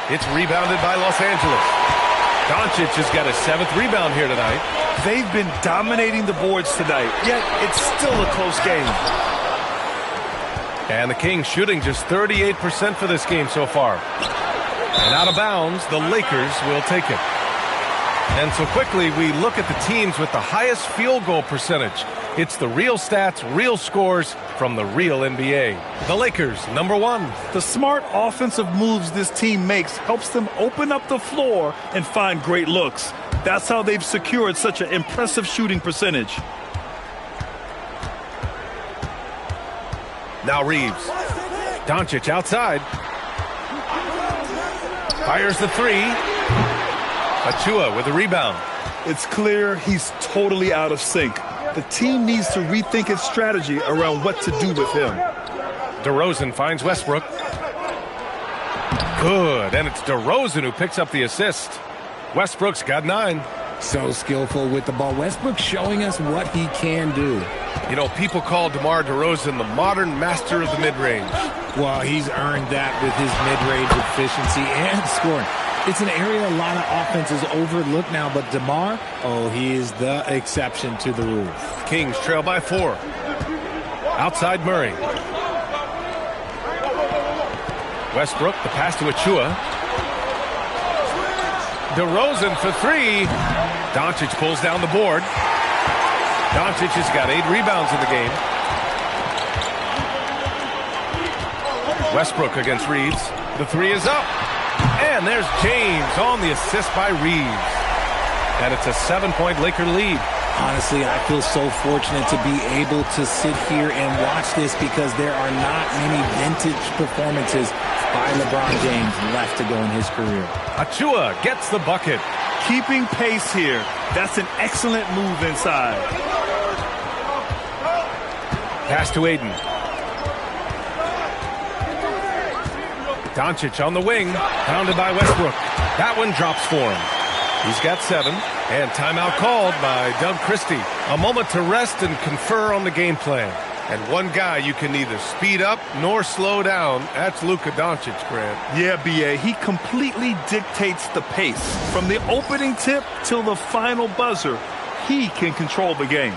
It's rebounded by Los Angeles. Doncic has got his 7th rebound here tonight. They've been dominating the boards tonight, yet it's still a close game. And the Kings shooting just 38% for this game so far. And out of bounds, the Lakers will take it. And so quickly we look at the teams with the highest field goal percentage. It's the real stats, real scores from the real NBA. The Lakers, number 1. The smart offensive moves this team makes helps them open up the floor and find great looks. That's how they've secured such an impressive shooting percentage. Now Reeves. Doncic outside. Fires the 3. Achua with the rebound. It's clear he's totally out of sync. The team needs to rethink its strategy around what to do with him. DeRozan finds Westbrook. Good, and it's DeRozan who picks up the assist. Westbrook's got 9. So skillful with the ball. Westbrook showing us what he can do. You know, people call DeMar DeRozan the modern master of the mid-range. Well, he's earned that with his mid-range efficiency and scoring. It's an area a lot of offenses overlook now, but DeMar, he is the exception to the rule. Kings trail by 4. Outside Murray. Westbrook, the pass to Achua. DeRozan for 3. Doncic pulls down the board. Doncic has got 8 rebounds in the game. Westbrook against Reeves. The 3 is up. And there's James on the assist by Reeves. And it's a 7-point Laker lead. Honestly, I feel so fortunate to be able to sit here and watch this because there are not many vintage performances by LeBron James left to go in his career. Achua gets the bucket. Keeping pace here. That's an excellent move inside. Pass to Ayton. Doncic on the wing, pounded by Westbrook. That one drops for him. He's got 7, and timeout called by Doug Christie. A moment to rest and confer on the game plan. And one guy you can neither speed up nor slow down, that's Luka Doncic, Grant. Yeah, B.A., he completely dictates the pace. From the opening tip till the final buzzer, he can control the game.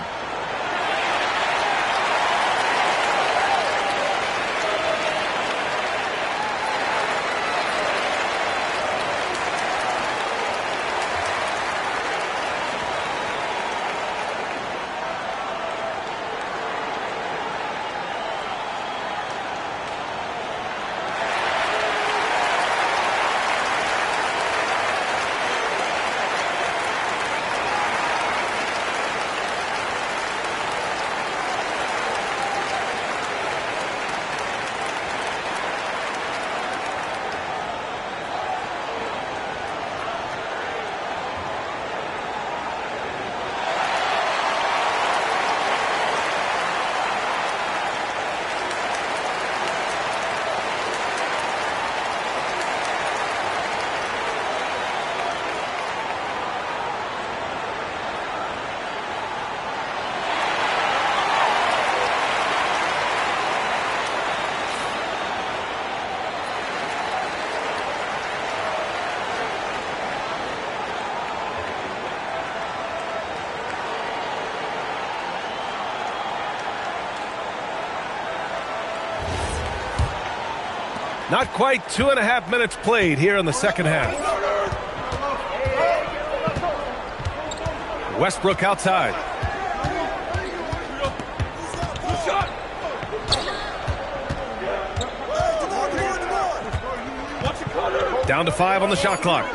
Not quite 2.5 minutes played here in the second half. Westbrook outside. Down to 5 on the shot clock.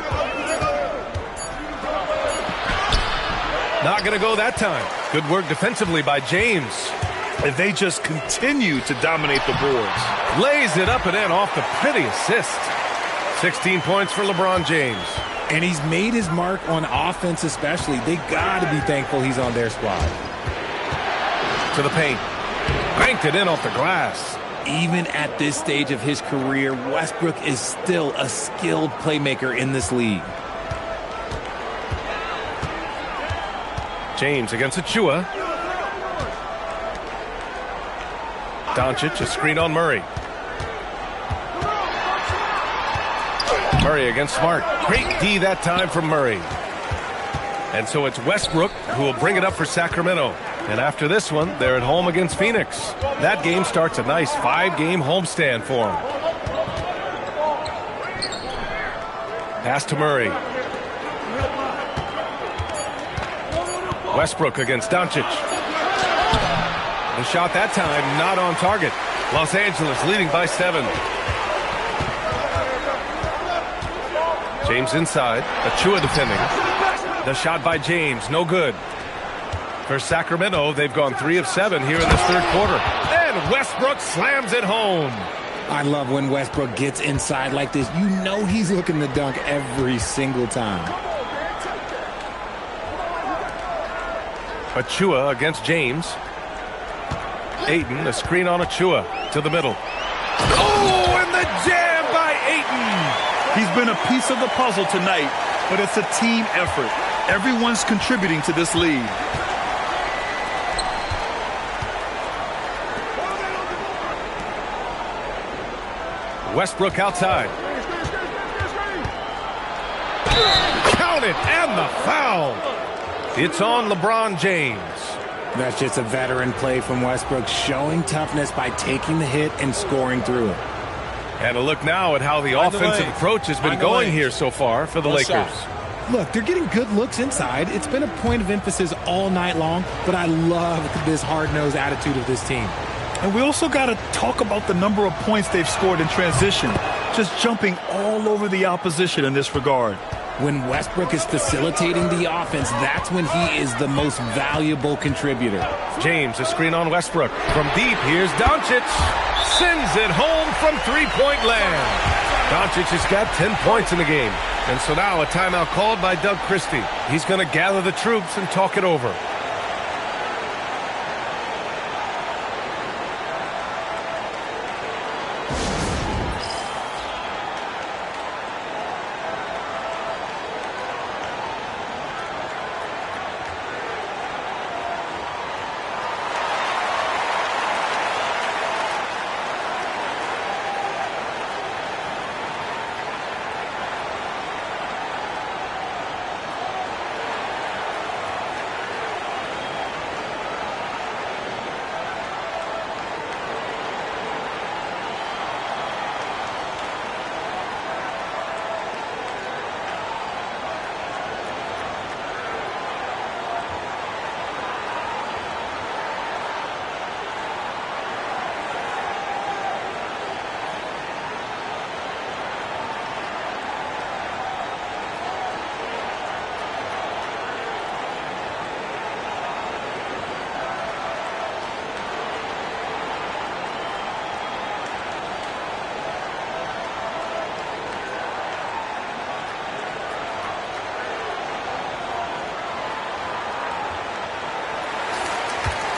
Not going to go that time. Good work defensively by James. And they just continue to dominate the boards. Lays it up and in off the pretty assist. 16 points for LeBron James. And he's made his mark on offense especially. They got to be thankful he's on their squad. To the paint. Banked it in off the glass. Even at this stage of his career, Westbrook is still a skilled playmaker in this league. James against Achua. Doncic, a screen on Murray. Murray against Smart. Great D that time from Murray. And so it's Westbrook who will bring it up for Sacramento. And after this one, they're at home against Phoenix. That game starts a nice 5-game homestand for them. Pass to Murray. Westbrook against Doncic. The shot that time not on target. Los Angeles leading by 7. James inside. Achua defending. The shot by James, no good. For Sacramento, they've gone 3 of 7 here in this third quarter. And Westbrook slams it home. I love when Westbrook gets inside like this. You know he's looking to dunk every single time. Achua against James. Ayton, a screen on Achua to the middle. Oh, and the jam by Ayton. He's been a piece of the puzzle tonight, but it's a team effort. Everyone's contributing to this lead. Westbrook outside. Count it, and the foul. It's on LeBron James. That's just a veteran play from Westbrook, showing toughness by taking the hit and scoring through it. And a look now at how the offensive approach has been going here so far for the Lakers. Look, they're getting good looks inside. It's been a point of emphasis all night long, but I love this hard-nosed attitude of this team. And we also got to talk about the number of points they've scored in transition, just jumping all over the opposition in this regard. When Westbrook is facilitating the offense, that's when he is the most valuable contributor. James, a screen on Westbrook. From deep, here's Doncic. Sends it home from three-point land. Doncic has got 10 points in the game. And so now a timeout called by Doug Christie. He's going to gather the troops and talk it over.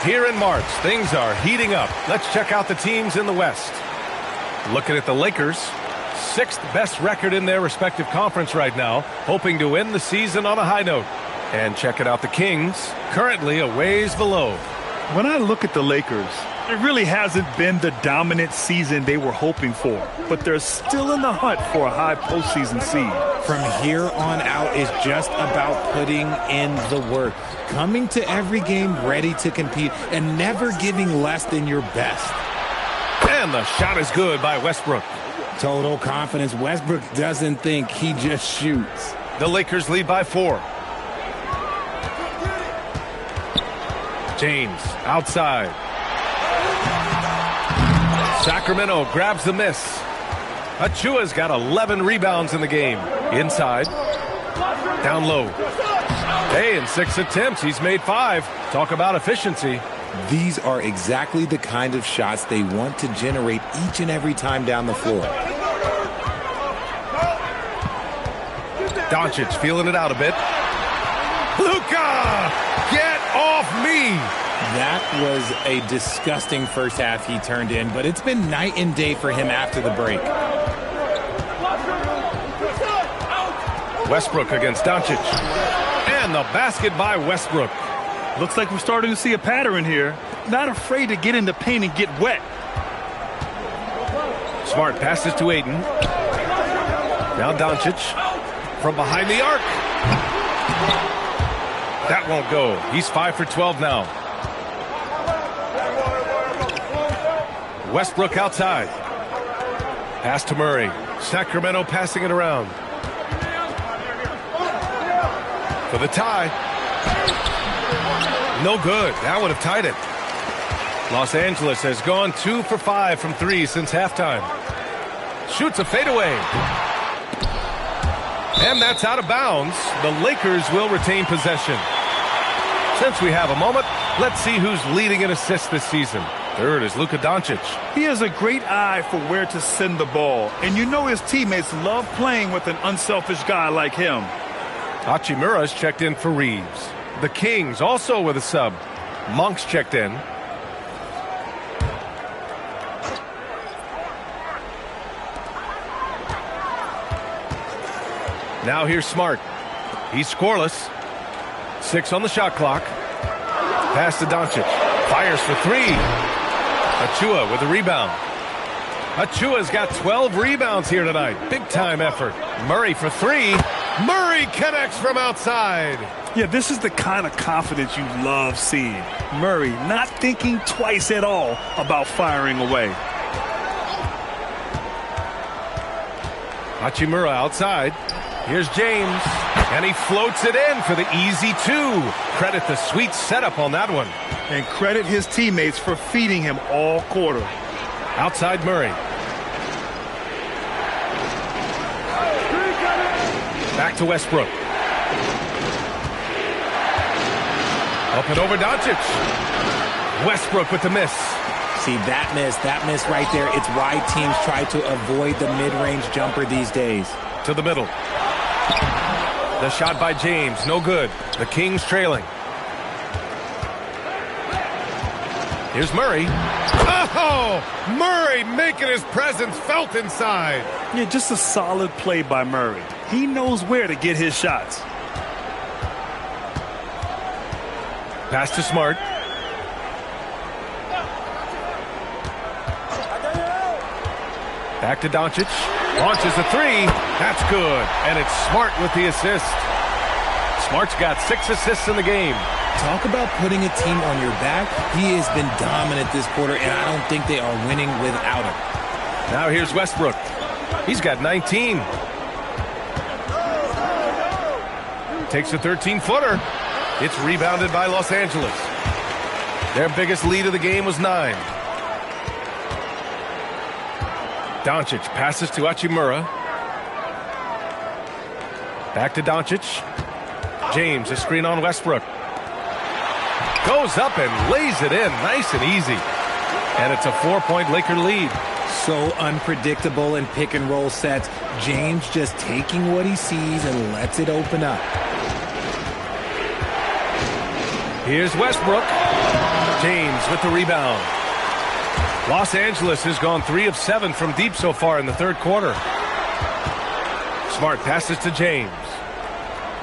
Here in March, things are heating up. Let's check out the teams in the West. Looking at the Lakers, 6th best record in their respective conference right now, hoping to end the season on a high note. And checking out the Kings, currently a ways below. When I look at the Lakers, it really hasn't been the dominant season they were hoping for, but they're still in the hunt for a high postseason seed. From here on out is just about putting in the work, coming to every game ready to compete, and never giving less than your best. And the shot is good by Westbrook. Total confidence. Westbrook doesn't think, he just shoots. The Lakers lead by 4. James outside. Sacramento grabs the miss. Achua's got 11 rebounds in the game. Inside. Down low. Hey, in 6 attempts, he's made 5. Talk about efficiency. These are exactly the kind of shots they want to generate each and every time down the floor. Doncic feeling it out a bit. Luka! Get off me! That was a disgusting first half he turned in, but it's been night and day for him after the break. Westbrook against Doncic. And the basket by Westbrook. Looks like we're starting to see a pattern here. Not afraid to get in the paint and get wet. Smart passes to Ayton. Now Doncic from behind the arc. That won't go. He's 5 for 12 now. Westbrook outside. Pass to Murray. Sacramento passing it around. For the tie. No good. That would have tied it. Los Angeles has gone 2 for 5 from 3 since halftime. Shoots a fadeaway. And that's out of bounds. The Lakers will retain possession. Since we have a moment, let's see who's leading in assists this season. Third is Luka Doncic. He has a great eye for where to send the ball. And you know his teammates love playing with an unselfish guy like him. Hachimura's checked in for Reeves. The Kings also with a sub. Monk's checked in. Now here's Smart. He's scoreless. 6 on the shot clock. Pass to Doncic. Fires for 3. Achua with a rebound. Achua's got 12 rebounds here tonight. Big time effort. Murray for 3. Murray connects from outside. Yeah, this is the kind of confidence you love seeing. Murray not thinking twice at all about firing away. Hachimura outside. Here's James. And he floats it in for the easy 2. Credit the sweet setup on that one. And credit his teammates for feeding him all quarter. Outside Murray. Back to Westbrook. Up and over Doncic. Westbrook with the miss. See, that miss right there, it's why teams try to avoid the mid-range jumper these days. To the middle. The shot by James, no good. The Kings trailing. Here's Murray. Oh! Murray making his presence felt inside. Yeah, just a solid play by Murray. He knows where to get his shots. Pass to Smart. Back to Doncic. Launches a 3. That's good. And it's Smart with the assist. Smart's got 6 assists in the game. Talk about putting a team on your back. He has been dominant this quarter, and I don't think they are winning without him. Now here's Westbrook. He's got 19. Takes a 13-footer. It's rebounded by Los Angeles. Their biggest lead of the game was 9. Doncic passes to Hachimura. Back to Doncic. James, a screen on Westbrook. Goes up and lays it in nice and easy. And it's a 4-point Laker lead. So unpredictable in pick and roll sets. James just taking what he sees and lets it open up. Here's Westbrook. James with the rebound. Los Angeles has gone 3 of 7 from deep so far in the third quarter. Smart passes to James.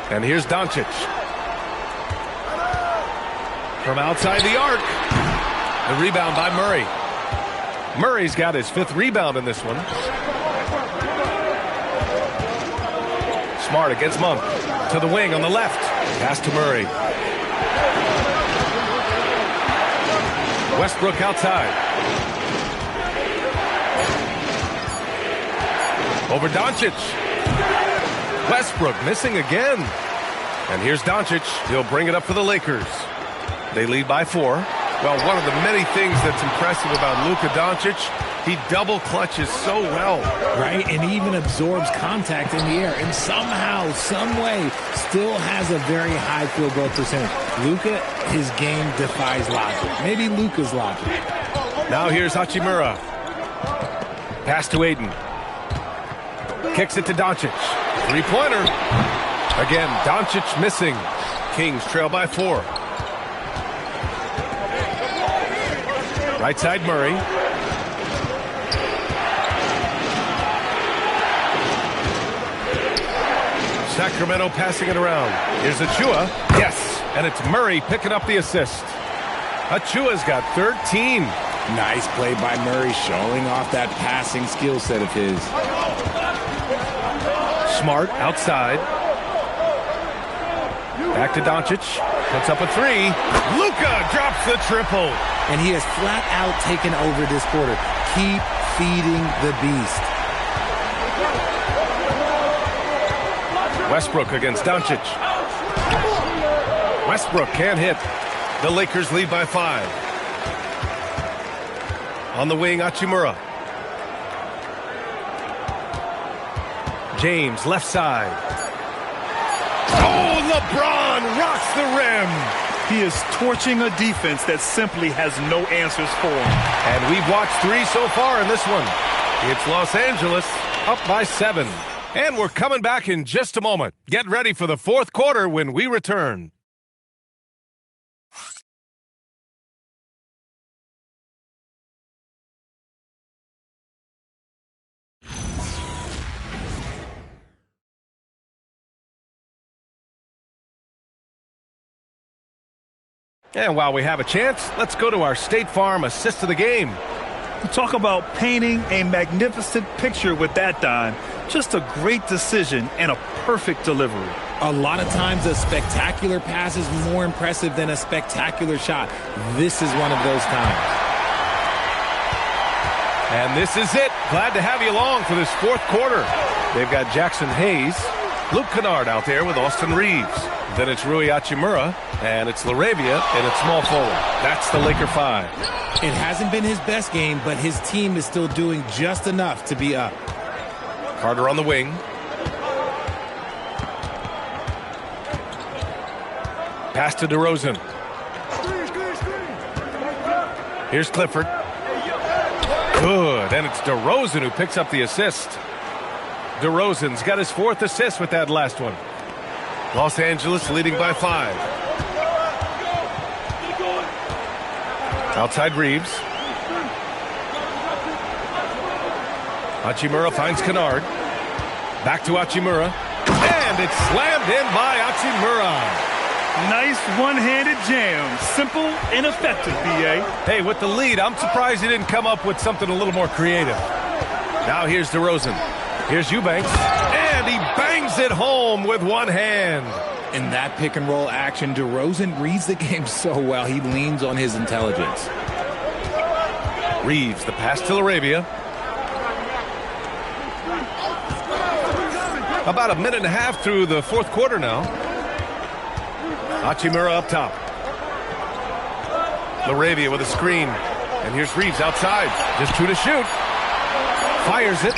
And here's Doncic. From outside the arc. The rebound by Murray. Murray's got his 5th rebound in this one. Smart against Monk. To the wing on the left. Pass to Murray. Westbrook outside. Over Doncic. Westbrook missing again. And here's Doncic. He'll bring it up for the Lakers. They lead by 4. Well, one of the many things that's impressive about Luka Doncic, he double clutches so well. Right, and he even absorbs contact in the air, and somehow, some way, still has a very high field goal percentage. Luka, his game defies logic. Maybe Luka's logic. Now here's Hachimura. Pass to Aiden. Kicks it to Doncic. Three-pointer. Again, Doncic missing. Kings trail by 4. Right side Murray. Sacramento passing it around. Here's Achua. Yes, and it's Murray picking up the assist. Achua's got 13. Nice play by Murray, showing off that passing skill set of his. Smart outside. Back to Doncic. Puts up a 3. Luka drops the triple. And he has flat out taken over this quarter. Keep feeding the beast. Westbrook against Doncic. Westbrook can't hit. The Lakers lead by 5. On the wing, Hachimura. James, left side. Oh, LeBron rocks the rim. He is torching a defense that simply has no answers for him. And we've watched 3 so far in this one. It's Los Angeles up by 7. And we're coming back in just a moment. Get ready for the fourth quarter when we return. And while we have a chance, let's go to our State Farm assist of the game. Talk about painting a magnificent picture with that dime. Just a great decision and a perfect delivery. A lot of times a spectacular pass is more impressive than a spectacular shot. This is one of those times. And this is it. Glad to have you along for this fourth quarter. They've got Jackson Hayes, Luke Kennard out there with Austin Reeves. Then it's Rui Hachimura, and it's LaRavia, and it's small forward. That's the Laker 5. It hasn't been his best game, but his team is still doing just enough to be up. Carter on the wing. Pass to DeRozan. Here's Clifford. Good, and it's DeRozan who picks up the assist. DeRozan's got his 4th assist with that last one. Los Angeles leading by 5. Outside Reeves. Hachimura finds Kennard. Back to Hachimura. And it's slammed in by Hachimura. Nice one-handed jam. Simple and effective, B.A. Hey, with the lead, I'm surprised he didn't come up with something a little more creative. Now here's DeRozan. Here's Eubanks. And he bangs it home with one hand. In that pick-and-roll action, DeRozan reads the game so well, he leans on his intelligence. Reeves, the pass to LaRavia. About a minute and a half through the fourth quarter now. Hachimura up top. LaRavia with a screen. And here's Reeves outside. Just 2 to shoot. Fires it.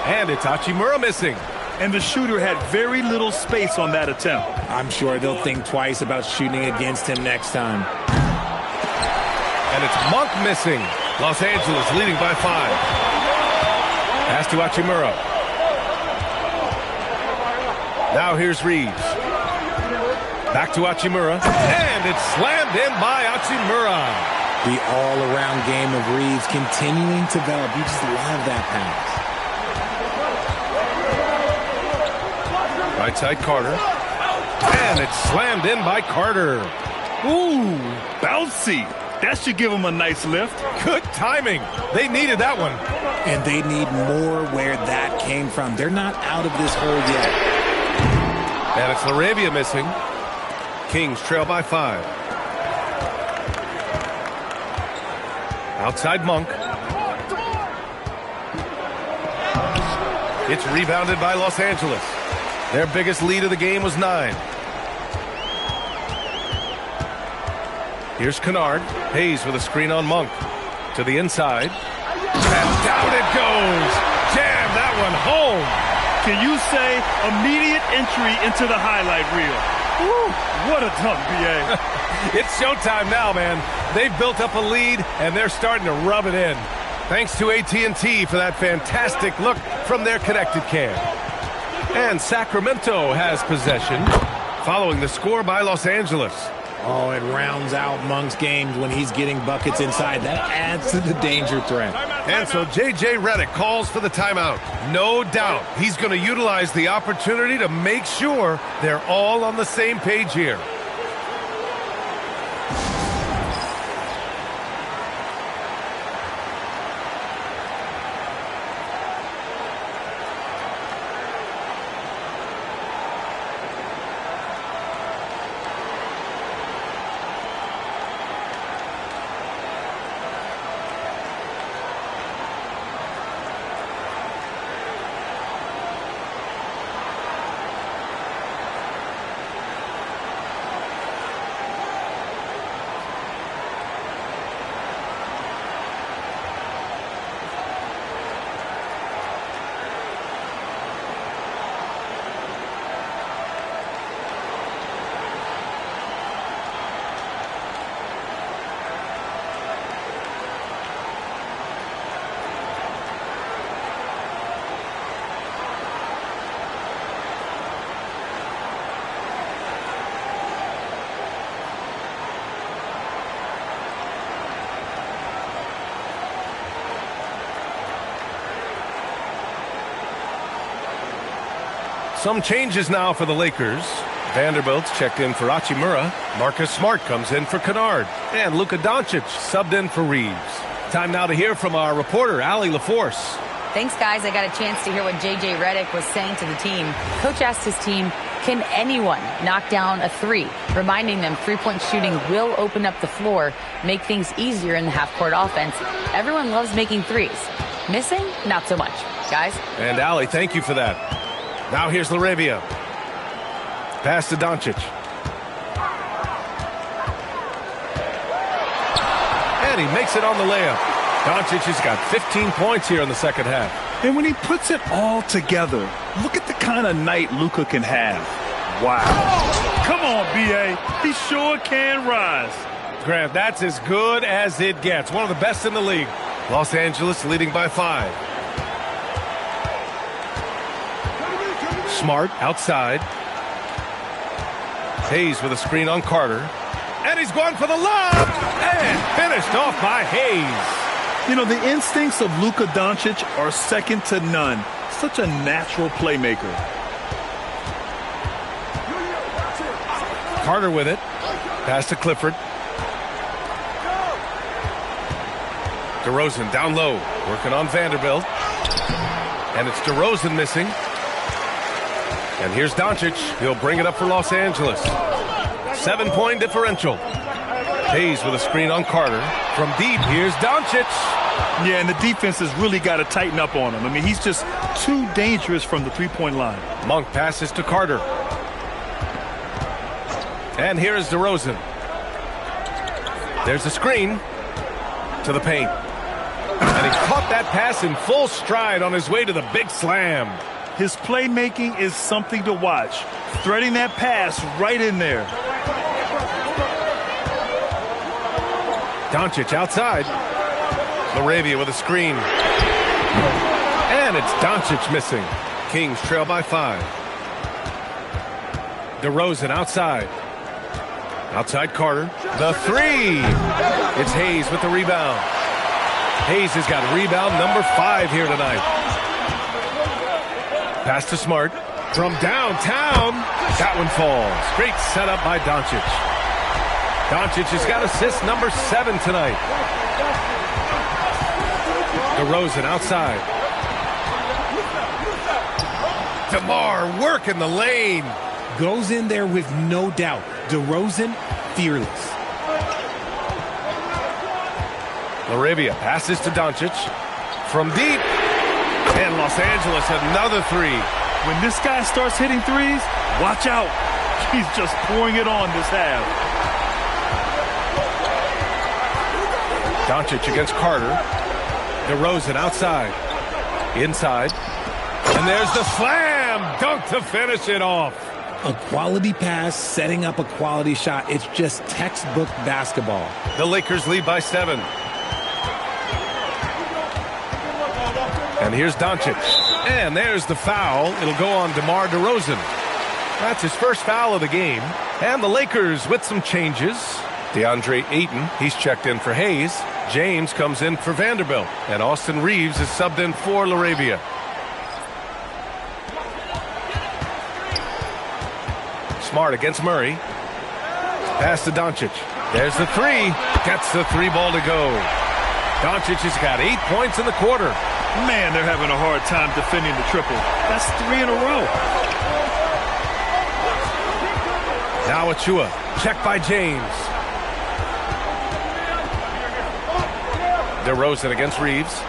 And it's Hachimura missing. And the shooter had very little space on that attempt. I'm sure they'll think twice about shooting against him next time. And it's Monk missing. Los Angeles leading by 5. Pass to Hachimura. Now here's Reeves. Back to Hachimura. And it's slammed in by Hachimura. The all-around game of Reeves continuing to develop. You just love that pass. Right side Carter. And it's slammed in by Carter. Ooh, bouncy. That should give him a nice lift. Good timing. They needed that one. And they need more where that came from. They're not out of this hole yet. And it's LaRavia missing. Kings trail by 5. Outside Monk. It's rebounded by Los Angeles. Their biggest lead of the game was 9. Here's Kennard. Hayes with a screen on Monk. To the inside. And down it goes. Jam that one home. Can you say immediate entry into the highlight reel? Woo, what a dunk, B.A. It's showtime now, man. They've built up a lead, and they're starting to rub it in. Thanks to AT&T for that fantastic look from their connected cam. And Sacramento has possession, following the score by Los Angeles. Oh, it rounds out Monk's games when he's getting buckets inside. That adds to the danger threat. And so J.J. Redick calls for the timeout. No doubt he's going to utilize the opportunity to make sure they're all on the same page here. Some changes now for the Lakers. Vanderbilt's checked in for Hachimura. Marcus Smart comes in for Kennard. And Luka Doncic subbed in for Reeves. Time now to hear from our reporter, Allie LaForce. Thanks, guys. I got a chance to hear what J.J. Redick was saying to the team. Coach asked his team, can anyone knock down a three? Reminding them three-point shooting will open up the floor, make things easier in the half-court offense. Everyone loves making threes. Missing? Not so much. Guys? And Allie, thank you for that. Now here's LaRavia. Pass to Doncic. And he makes it on the layup. Doncic has got 15 points here in the second half. And when he puts it all together, look at the kind of night Luka can have. Wow. Come on, B.A. He sure can rise. Grant, that's as good as it gets. One of the best in the league. Los Angeles leading by 5. Smart outside. Hayes with a screen on Carter. And he's going for the lob. And finished off by Hayes. You know, the instincts of Luka Doncic are second to none. Such a natural playmaker. Carter with it. Pass to Clifford. DeRozan down low. Working on Vanderbilt. And it's DeRozan missing. And here's Doncic. He'll bring it up for Los Angeles. 7-point differential. Hayes with a screen on Carter. From deep, here's Doncic. Yeah, and the defense has really got to tighten up on him. I mean, he's just too dangerous from the three-point line. Monk passes to Carter. And here is DeRozan. There's a screen to the paint. And he caught that pass in full stride on his way to the big slam. His playmaking is something to watch. Threading that pass right in there. Doncic outside. LaRavia with a screen. And it's Doncic missing. Kings trail by 5. DeRozan outside. Outside Carter. The three. It's Hayes with the rebound. Hayes has got rebound number 5 here tonight. Pass to Smart. From downtown. That one falls. Great setup by Doncic. Doncic has got assist number 7 tonight. DeRozan outside. DeMar working the lane. Goes in there with no doubt. DeRozan, fearless. LaRavia passes to Doncic. From deep. And Los Angeles another three. When this guy starts hitting threes, watch out. He's just pouring it on this half. Doncic against Carter. DeRozan outside. Inside. And there's the slam dunk to finish it off. A quality pass, setting up a quality shot. It's just textbook basketball. The Lakers lead by 7. And here's Doncic. And there's the foul. It'll go on DeMar DeRozan. That's his first foul of the game. And the Lakers with some changes. DeAndre Ayton, he's checked in for Hayes. James comes in for Vanderbilt. And Austin Reeves is subbed in for LaRavia. Smart against Murray. Pass to Doncic. There's the three. Gets the 3 ball to go. Doncic has got 8 points in the quarter. Man, they're having a hard time defending the triple. That's 3 in a row. Now Achua. Checked by James. DeRozan against Reeves.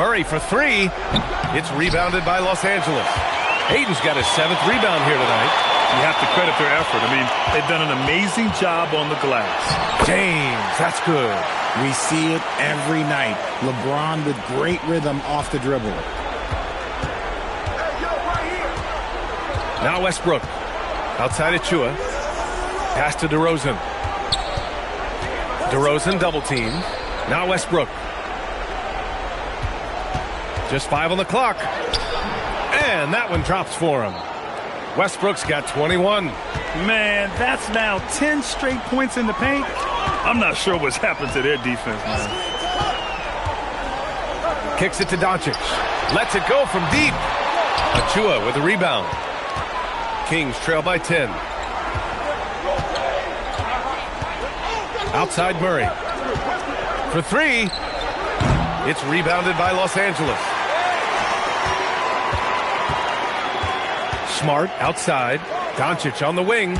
Murray for 3. It's rebounded by Los Angeles. Hayden's got his 7th rebound here tonight. You have to credit their effort. I mean, they've done an amazing job on the glass. James, that's good. We see it every night. LeBron with great rhythm off the dribble. Now Westbrook. Outside Achua. Pass to DeRozan. DeRozan double team. Now Westbrook. Just 5 on the clock. And that one drops for him. Westbrook's got 21. Man, that's now 10 straight points in the paint. I'm not sure what's happened to their defense, man. Kicks it to Doncic. Lets it go from deep. Achua with a rebound. Kings trail by 10. Outside Murray. For 3. It's rebounded by Los Angeles. Smart outside. Doncic on the wing.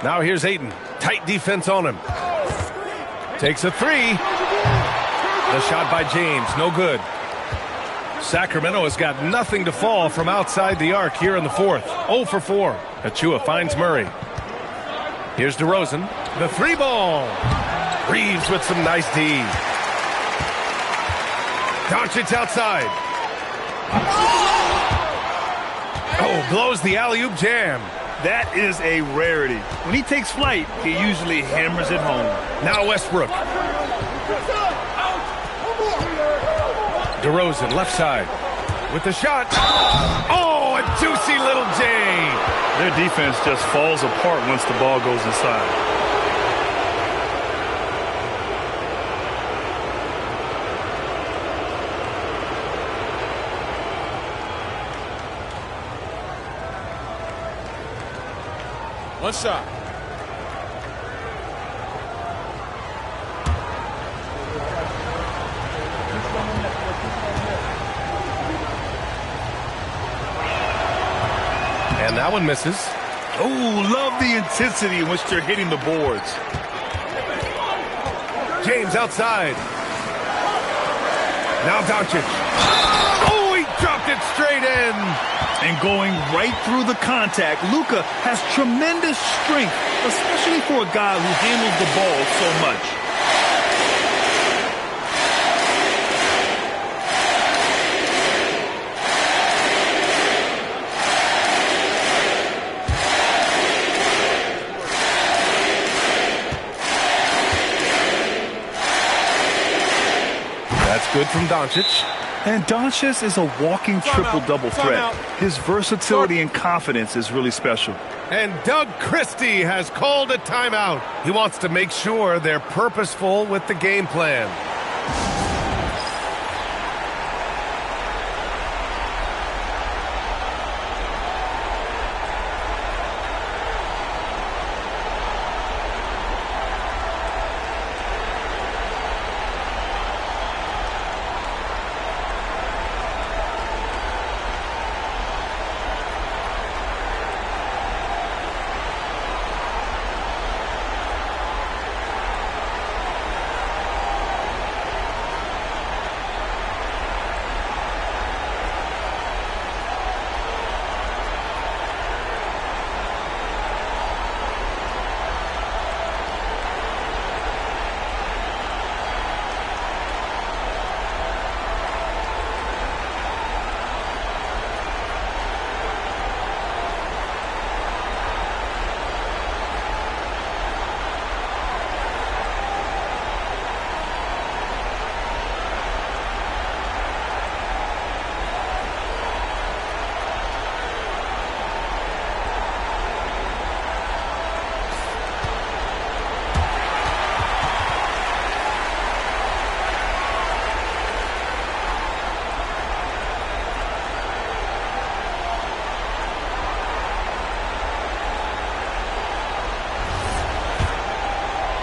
Now here's Ayton. Tight defense on him. Takes a 3. The shot by James. No good. Sacramento has got nothing to fall from outside the arc here in the 4th. 0 for 4. Achua finds Murray. Here's DeRozan. The 3 ball. Reeves with some nice D. Doncic outside. Oh, blows the alley-oop jam. That is a rarity. When he takes flight, he usually hammers it home. Now Westbrook. DeRozan, left side. With the shot. Oh, a juicy little J. Their defense just falls apart once the ball goes inside. One shot. And that one misses. Oh, love the intensity in which they're hitting the boards. James outside. Now Doncic. Oh, he dropped it straight in. And going right through the contact, Luka has tremendous strength, especially for a guy who handles the ball so much. That's good from Doncic. And Doncic is a walking triple-double threat. His versatility and confidence is really special. And Doug Christie has called a timeout. He wants to make sure they're purposeful with the game plan.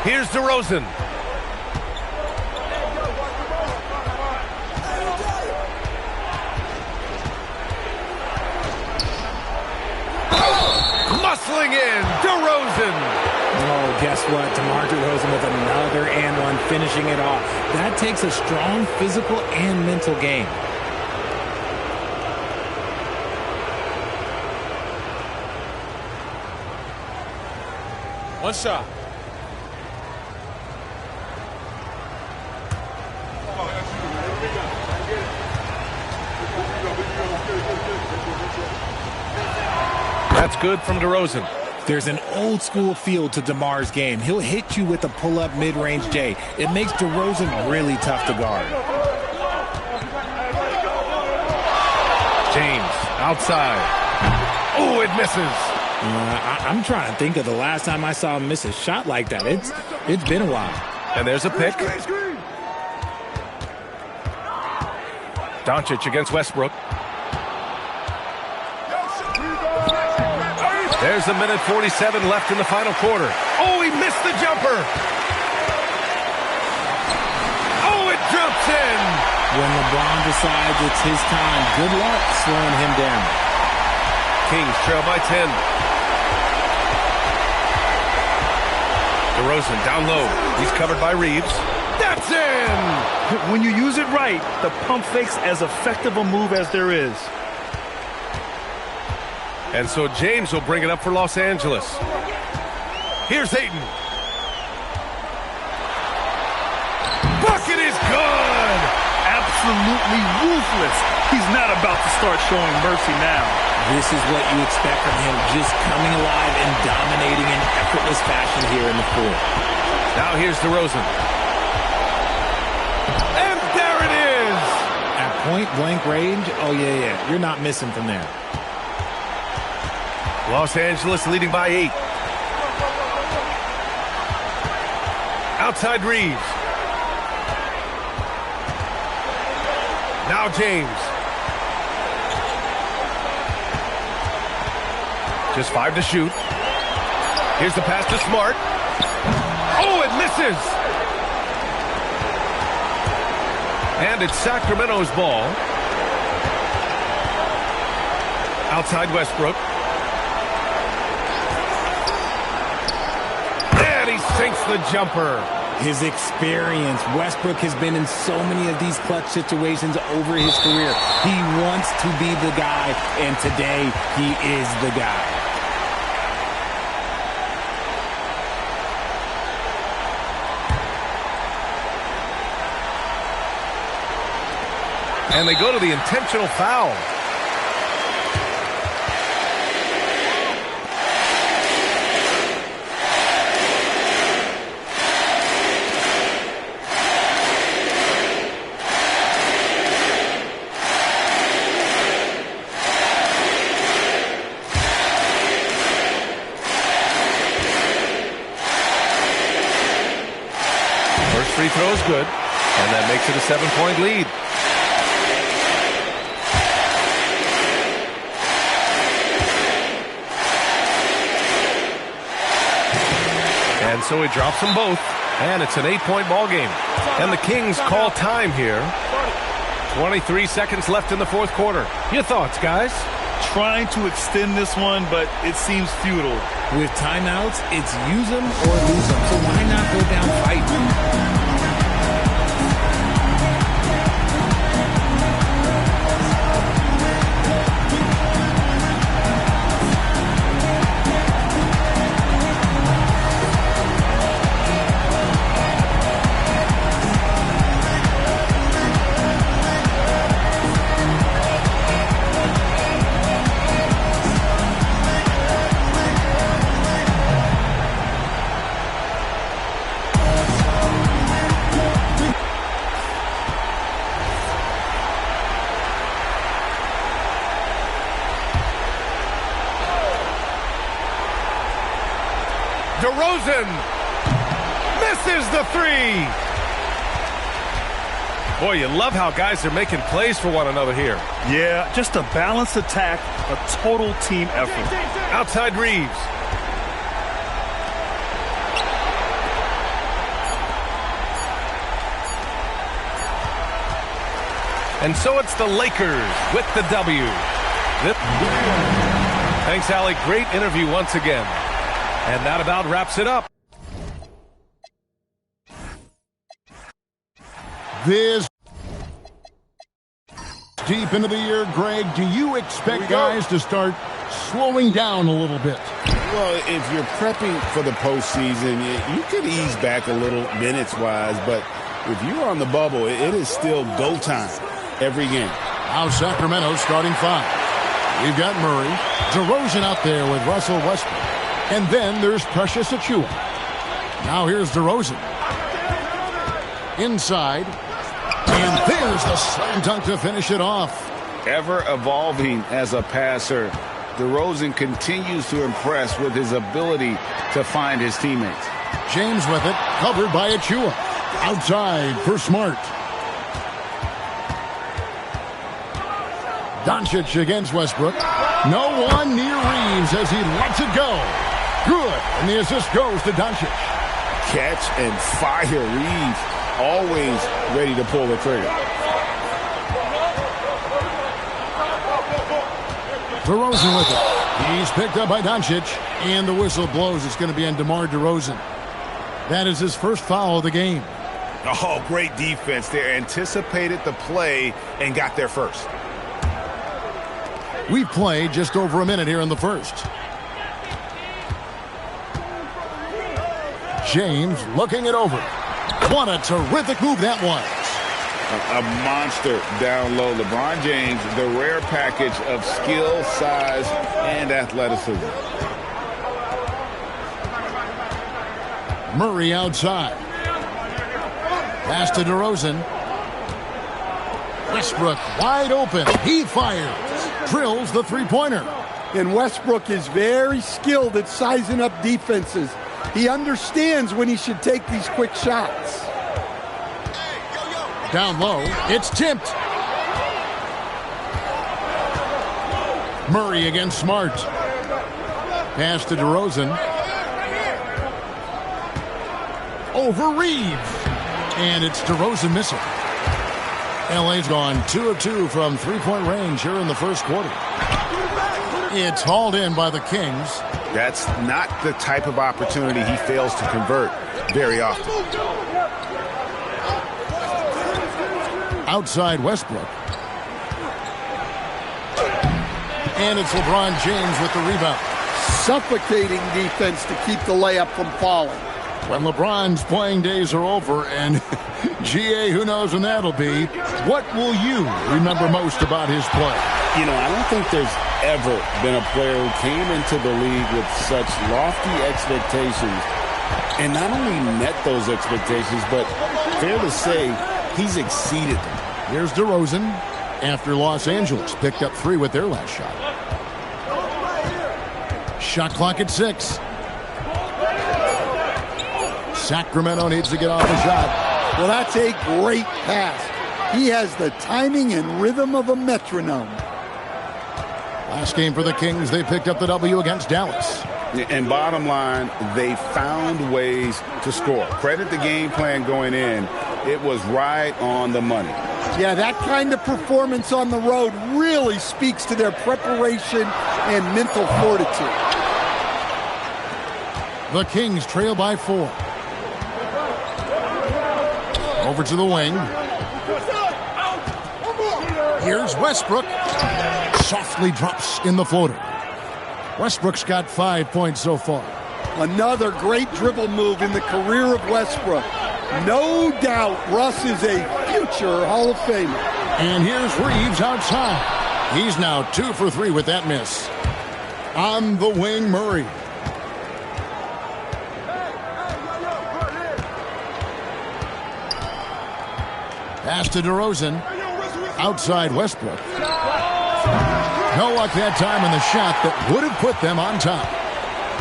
Here's DeRozan. Muscling in, DeRozan. Oh, guess what? DeMar DeRozan with another and one, finishing it off. That takes a strong physical and mental game. One shot. That's good from DeRozan. There's an old school feel to DeMar's game. He'll hit you with a pull-up mid-range J. It makes DeRozan really tough to guard. James outside. Oh, it misses. I'm trying to think of the last time I saw him miss a shot like that. It's been a while. And there's a pick. Doncic against Westbrook. There's a minute 47 left in the final quarter. Oh, he missed the jumper. Oh, it drops in. When LeBron decides it's his time, good luck slowing him down. Kings trail by 10. DeRozan down low. He's covered by Reeves. That's in! When you use it right, the pump fake's as effective a move as there is. And so James will bring it up for Los Angeles. Here's Ayton. Bucket is good! Absolutely ruthless. He's not about to start showing mercy now. This is what you expect from him, just coming alive and dominating in effortless fashion here in the fourth. Now here's DeRozan. And there it is! At point-blank range, oh yeah, you're not missing from there. Los Angeles leading by 8. Outside Reeves. Now James. Just 5 to shoot. Here's the pass to Smart. Oh, it misses! And it's Sacramento's ball. Outside Westbrook. And he sinks the jumper. His experience. Westbrook has been in so many of these clutch situations over his career. He wants to be the guy, and today he is the guy. And they go to the intentional foul. is good, and that makes it a 7-point lead. And so he drops them both, and it's an 8-point ball game. And the Kings call time here. 23 seconds left in the fourth quarter. Your thoughts, guys? Trying to extend this one, but it seems futile. With timeouts, it's use them or lose them. So why not go down fighting? DeRozan misses the three. Boy, you love how guys are making plays for one another here. Yeah, just a balanced attack, a total team effort. Outside Reeves. And so it's the Lakers with the W. Thanks, Allie. Great interview once again. And that about wraps it up. This deep into the year, Greg, do you expect guys to start slowing down a little bit? Well, if you're prepping for the postseason, you could ease back a little minutes-wise, but if you're on the bubble, it is still go time every game. Now Sacramento starting five. We've got Murray, DeRozan out there with Russell Westbrook. And then there's Precious Achiuwa. Now here's DeRozan. Inside. And there's the slam dunk to finish it off. Ever evolving as a passer, DeRozan continues to impress with his ability to find his teammates. James with it, covered by Achiuwa. Outside for Smart. Doncic against Westbrook. No one near Reeves as he lets it go. Good, and the assist goes to Doncic. Catch and fire. Reeves always ready to pull the trigger. DeRozan with it. He's picked up by Doncic, and the whistle blows. It's going to be on DeMar DeRozan. That is his first foul of the game. Oh, great defense there. Anticipated the play and got there first. We've played just over a minute here in the first. James looking it over. What a terrific move that was. A monster down low. LeBron James, the rare package of skill, size, and athleticism. Murray outside. Pass to DeRozan. Westbrook wide open. He fires. Drills the three-pointer. And Westbrook is very skilled at sizing up defenses. He understands when he should take these quick shots. Down low, it's tipped. Murray against Smart. Pass to DeRozan. Over Reeves. And it's DeRozan missing. LA's gone 2 of 2 from three-point range here in the first quarter. It's hauled in by the Kings. That's not the type of opportunity he fails to convert very often. Outside Westbrook. And it's LeBron James with the rebound. Suffocating defense to keep the layup from falling. When LeBron's playing days are over, and GA, who knows when that'll be, what will you remember most about his play? You know, I don't think there's ever been a player who came into the league with such lofty expectations and not only met those expectations, but fair to say, he's exceeded them. Here's DeRozan after Los Angeles picked up 3 with their last shot. Shot clock at 6. Sacramento needs to get off the shot. Well, that's a great pass. He has the timing and rhythm of a metronome. Last game for the Kings, they picked up the W against Dallas. And bottom line, they found ways to score. Credit the game plan going in. It was right on the money. Yeah, that kind of performance on the road really speaks to their preparation and mental fortitude. The Kings trail by 4. Over to the wing. Here's Westbrook. Softly drops in the floater. Westbrook's got 5 points so far. Another great dribble move in the career of Westbrook. No doubt Russ is a future Hall of Famer. And here's Reeves outside. He's now 2 for 3 with that miss. On the wing, Murray. Pass to DeRozan. Outside Westbrook. No luck that time in the shot that would have put them on top.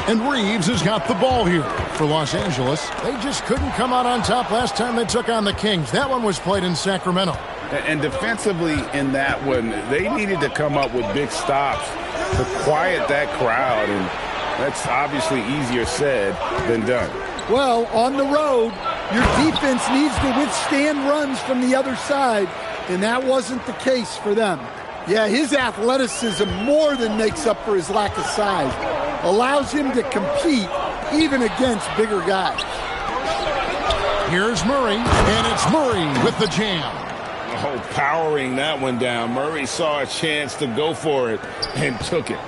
And Reeves has got the ball here for Los Angeles. They just couldn't come out on top last time they took on the Kings. That one was played in Sacramento. And defensively in that one, they needed to come up with big stops to quiet that crowd. And that's obviously easier said than done. Well, on the road, your defense needs to withstand runs from the other side, and that wasn't the case for them. Yeah, his athleticism more than makes up for his lack of size. Allows him to compete even against bigger guys. Here's Murray, and it's Murray with the jam. Oh, powering that one down. Murray saw a chance to go for it and took it.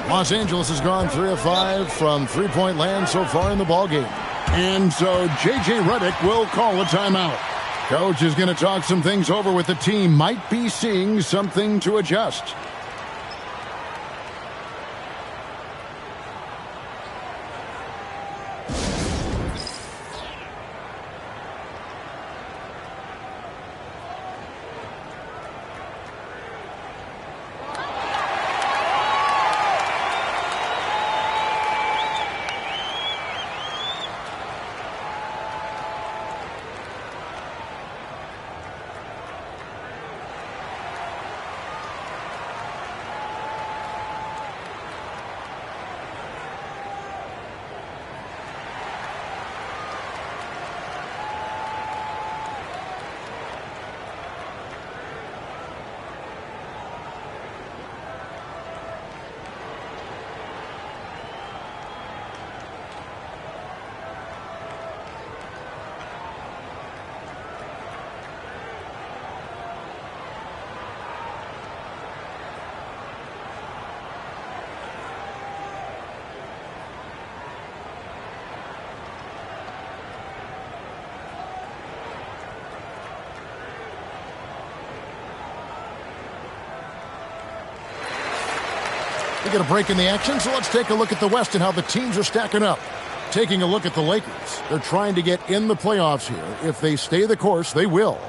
Los Angeles has gone 3 of 5 from three-point land so far in the ballgame. And so J.J. Redick will call a timeout. Coach is going to talk some things over with the team. Might be seeing something to adjust. We get a break in the action, so let's take a look at the West and how the teams are stacking up. Taking a look at the Lakers. They're trying to get in the playoffs here. If they stay the course, they will.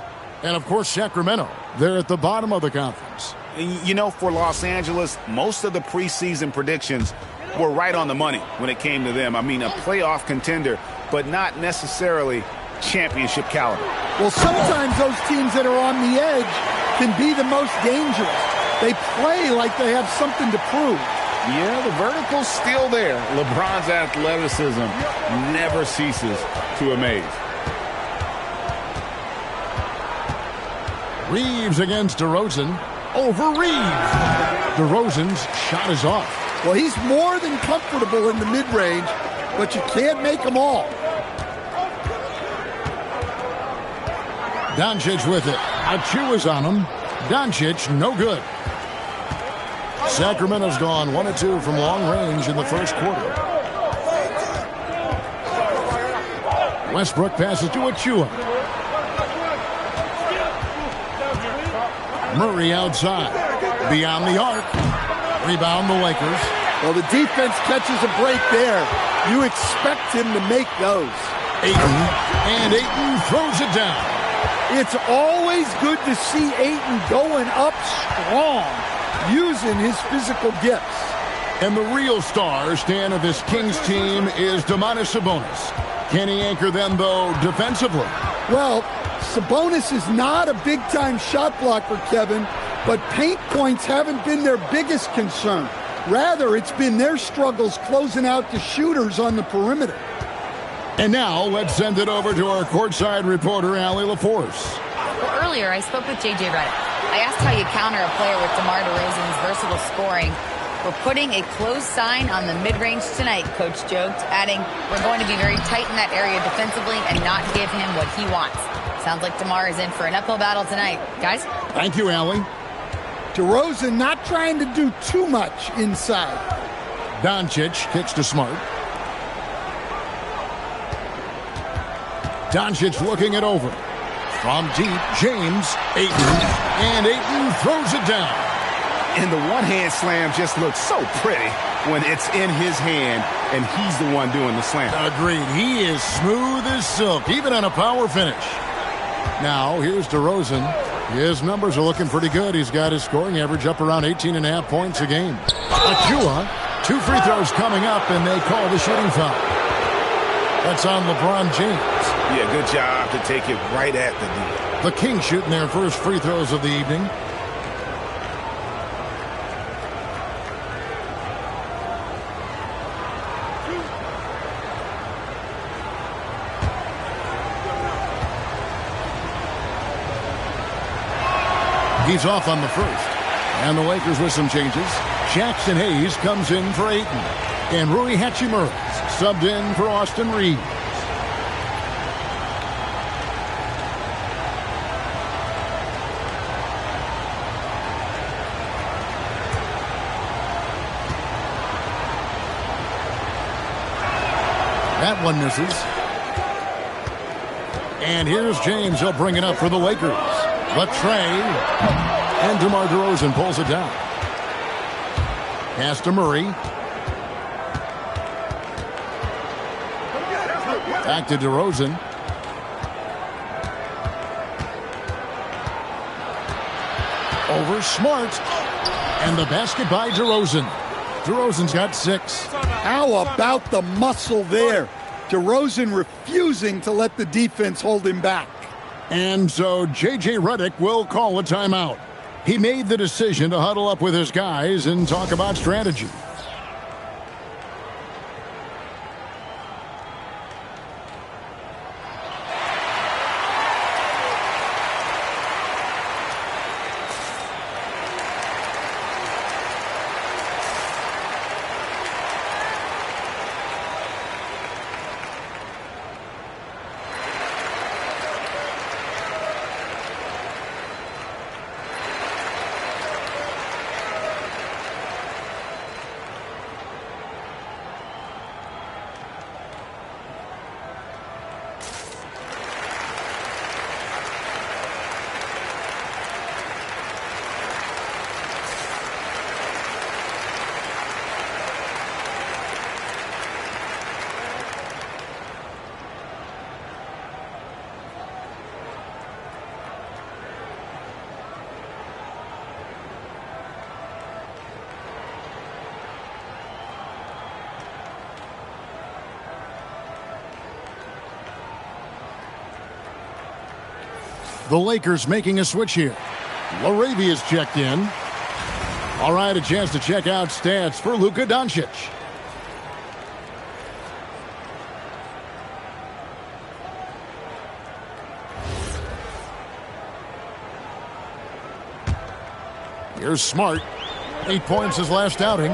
And, of course, Sacramento. They're at the bottom of the conference. You know, for Los Angeles, most of the preseason predictions were right on the money when it came to them. I mean, a playoff contender, but not necessarily championship caliber. Well, sometimes those teams that are on the edge can be the most dangerous. They play like they have something to prove. Yeah, the vertical's still there. LeBron's athleticism never ceases to amaze. Reeves against DeRozan. Over Reeves. DeRozan's shot is off. Well, he's more than comfortable in the mid-range, but you can't make them all. Doncic with it. Achu is on him. Doncic, no good. Sacramento's gone 1 of 2 from long range in the first quarter. Westbrook passes to Achua. Murray outside. Beyond the arc. Rebound the Lakers. Well, the defense catches a break there. You expect him to make those. Ayton. And Ayton throws it down. It's always good to see Ayton going up strong, using his physical gifts. And the real star, Stan, of this Kings team is Domantas Sabonis. Can he anchor them, though, defensively? Well, Sabonis is not a big-time shot blocker, Kevin, but paint points haven't been their biggest concern. Rather, it's been their struggles closing out the shooters on the perimeter. And now, let's send it over to our courtside reporter, Allie LaForce. Well, earlier, I spoke with J.J. Redick. I asked how you counter a player with DeMar DeRozan's versatile scoring. We're putting a close sign on the mid-range tonight, Coach joked, adding, we're going to be very tight in that area defensively and not give him what he wants. Sounds like DeMar is in for an uphill battle tonight. Guys? Thank you, Allie. DeRozan not trying to do too much inside. Doncic kicks to Smart. Doncic looking it over. From deep, James, Ayton, and Ayton throws it down. And the one-hand slam just looks so pretty when it's in his hand and he's the one doing the slam. Agreed. He is smooth as silk, even on a power finish. Now, here's DeRozan. His numbers are looking pretty good. He's got his scoring average up around 18.5 points a game. Achua, 2 free throws coming up, and they call the shooting foul. That's on LeBron James. Yeah, good job to take it right at the D. The Kings shooting their first free throws of the evening. He's off on the first. And the Lakers with some changes. Jackson Hayes comes in for Ayton. And Rui Hachimura subbed in for Austin Reeves. That one misses. And here's James. He'll bring it up for the Lakers. Latrey. And DeMar DeRozan pulls it down. Pass to Murray. Back to DeRozan. Over Smart. And the basket by DeRozan. DeRozan's got 6. How about the muscle there? DeRozan refusing to let the defense hold him back. And so J.J. Redick will call a timeout. He made the decision to huddle up with his guys and talk about strategy. The Lakers making a switch here. Laravia's checked in. All right, a chance to check out stats for Luka Doncic. Here's Smart. 8 points his last outing.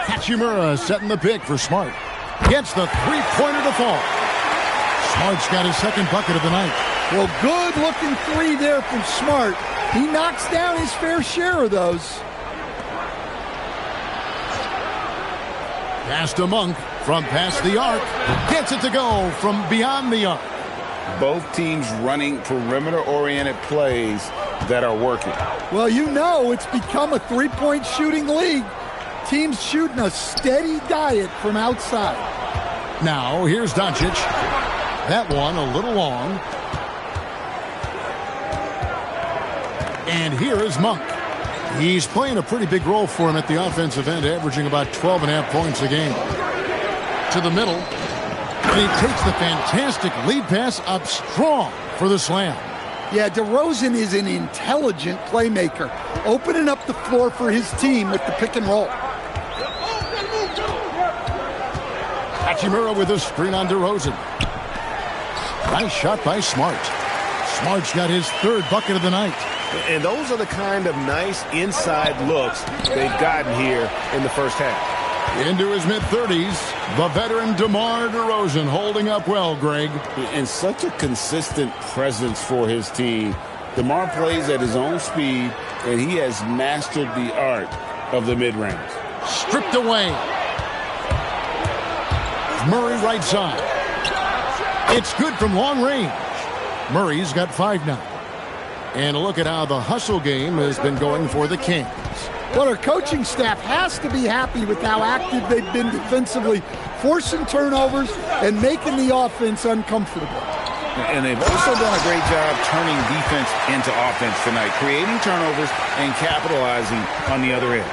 Hachimura setting the pick for Smart. Gets the three-pointer to fall. Smart's got his second bucket of the night. Well, good-looking 3 there from Smart. He knocks down his fair share of those. Pass to Monk from past the arc. Gets it to go from beyond the arc. Both teams running perimeter-oriented plays that are working. Well, you know it's become a three-point shooting league. Teams shooting a steady diet from outside. Now, here's Doncic. That one a little long. And here is Monk. He's playing a pretty big role for him at the offensive end, averaging about 12.5 points a game. To the middle. And he takes the fantastic lead pass up strong for the slam. Yeah, DeRozan is an intelligent playmaker, opening up the floor for his team with the pick and roll. Hachimura with a screen on DeRozan. Nice shot by Smart. Smart's got his third bucket of the night. And those are the kind of nice inside looks they've gotten here in the first half. Into his mid-30s, the veteran DeMar DeRozan holding up well, Greg. And such a consistent presence for his team. DeMar plays at his own speed, and he has mastered the art of the mid-range. Stripped away. Murray right side. It's good from long range. Murray's got 5 now. And look at how the hustle game has been going for the Kings. Well, our coaching staff has to be happy with how active they've been defensively, forcing turnovers and making the offense uncomfortable. And they've also done a great job turning defense into offense tonight, creating turnovers and capitalizing on the other end.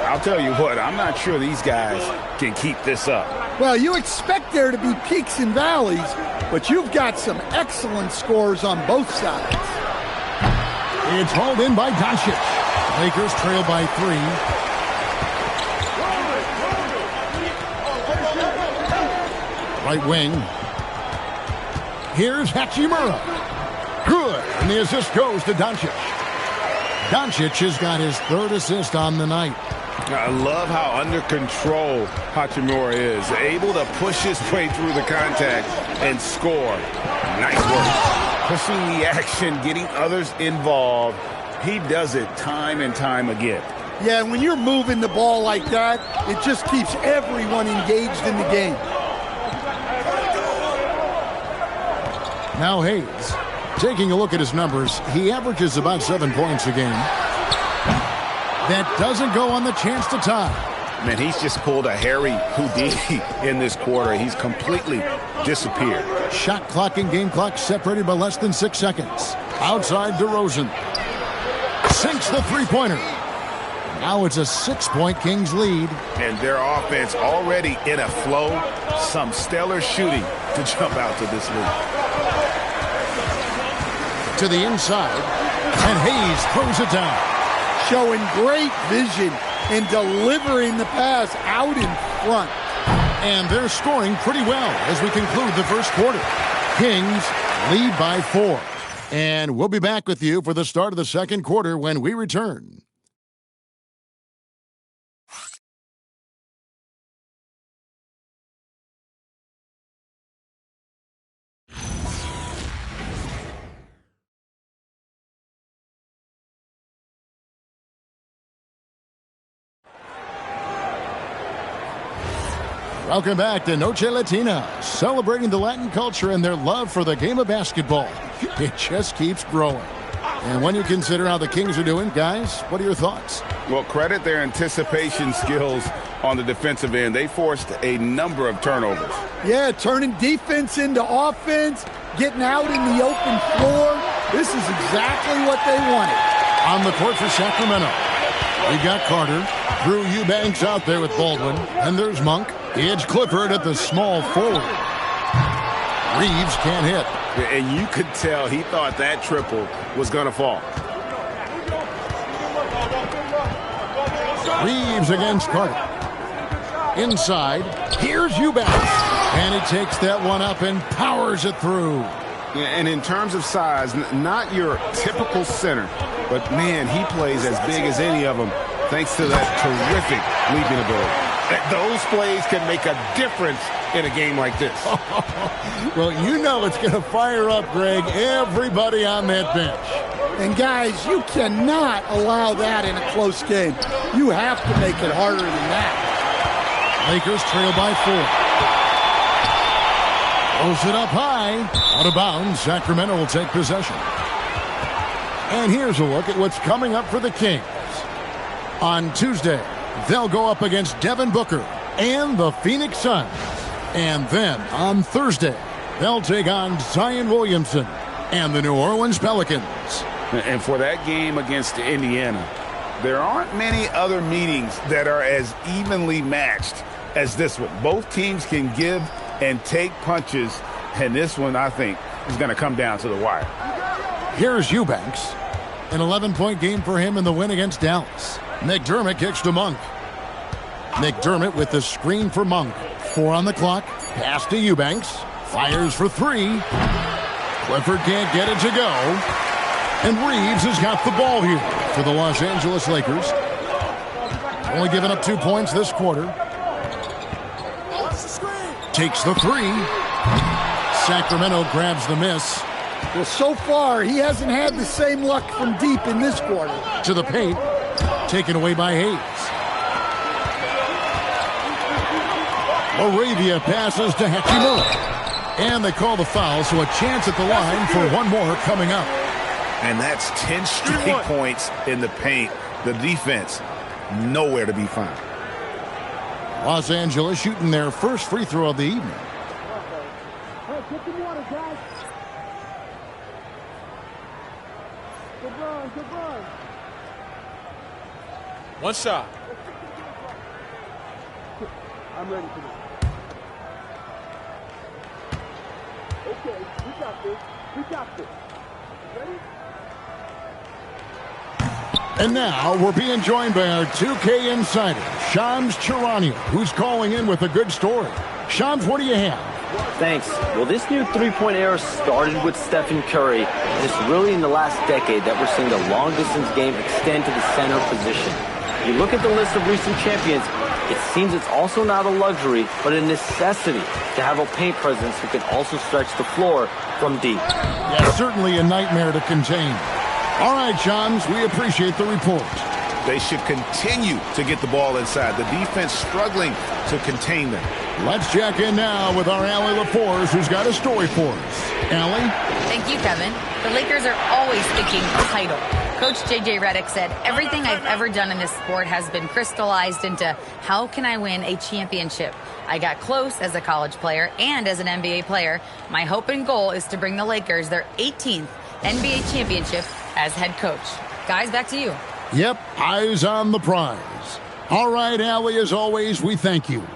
I'll tell you what, I'm not sure these guys can keep this up. Well, you expect there to be peaks and valleys, but you've got some excellent scores on both sides. It's hauled in by Doncic. Lakers trail by 3. Right wing. Here's Hachimura. Good. And the assist goes to Doncic. Doncic has got his 3rd assist on the night. I love how under control Hachimura is. Able to push his way through the contact and score. Nice work. Pushing the action, getting others involved. He does it time and time again. Yeah, when you're moving the ball like that, it just keeps everyone engaged in the game. Now Hayes, taking a look at his numbers, he averages about 7 points a game. That doesn't go on the chance to tie. Man, he's just pulled a Harry Houdini in this quarter. He's completely disappeared. Shot clock and game clock separated by less than 6 seconds. Outside DeRozan. Sinks the three-pointer. Now it's a 6-point Kings lead. And their offense already in a flow. Some stellar shooting to jump out to this lead. To the inside. And Hayes throws it down. Showing great vision and delivering the pass out in front. And they're scoring pretty well as we conclude the first quarter. Kings lead by 4. And we'll be back with you for the start of the second quarter when we return. Welcome back to Noche Latina, celebrating the Latin culture and their love for the game of basketball. It just keeps growing. And when you consider how the Kings are doing, guys, what are your thoughts? Well, credit their anticipation skills on the defensive end. They forced a number of turnovers. Yeah, turning defense into offense, getting out in the open floor. This is exactly what they wanted. On the court for Sacramento, we got Carter. Drew Eubanks out there with Baldwin. And there's Monk. Edge Clifford at the small forward. Reeves can't hit. And you could tell he thought that triple was going to fall. Reeves against Carter. Inside. Here's Eubanks. And he takes that one up and powers it through. And in terms of size, not your typical center. But, man, he plays as big as any of them thanks to that terrific leaping ability. Those plays can make a difference in a game like this. Well, you know it's going to fire up, Greg, everybody on that bench. And, guys, you cannot allow that in a close game. You have to make it harder than that. Lakers trail by 4. Throws it up high. Out of bounds. Sacramento will take possession. And here's a look at what's coming up for the Kings. On Tuesday, they'll go up against Devin Booker and the Phoenix Suns. And then on Thursday, they'll take on Zion Williamson and the New Orleans Pelicans. And for that game against Indiana, there aren't many other meetings that are as evenly matched as this one. Both teams can give and take punches. And this one, I think, is going to come down to the wire. Here's Eubanks. An 11-point game for him in the win against Dallas. McDermott kicks to Monk. McDermott with the screen for Monk. 4 on the clock. Pass to Eubanks. Fires for 3. Clifford can't get it to go. And Reeves has got the ball here for the Los Angeles Lakers. Only given up 2 points this quarter. Takes the 3. Sacramento grabs the miss. Well, so far, he hasn't had the same luck from deep in this quarter. To the paint. Taken away by Hayes. Moravia passes to Hachimura. And they call the foul, so a chance at the line for one more coming up. And that's 10 straight points in the paint. The defense, nowhere to be found. Los Angeles shooting their first free throw of the evening. One shot. I'm ready for this. Okay, we got this. We got this. Ready? And now we're being joined by our 2K insider, Shams Charania, who's calling in with a good story. Shams, what do you have? Thanks. Well, this new three-point era started with Stephen Curry. It's really in the last decade that we're seeing the long-distance game extend to the center position. You look at the list of recent champions, it seems it's also not a luxury, but a necessity to have a paint presence who can also stretch the floor from deep. Yeah, certainly a nightmare to contain. All right, Shams, we appreciate the report. They should continue to get the ball inside. The defense struggling to contain them. Let's check in now with our Allie LaForce, who's got a story for us. Allie? Thank you, Kevin. The Lakers are always thinking title. Coach J.J. Redick said, everything I've ever done in this sport has been crystallized into how can I win a championship? I got close as a college player and as an NBA player. My hope and goal is to bring the Lakers their 18th NBA championship as head coach. Guys, back to you. Yep, eyes on the prize. All right, Allie, as always, we thank you.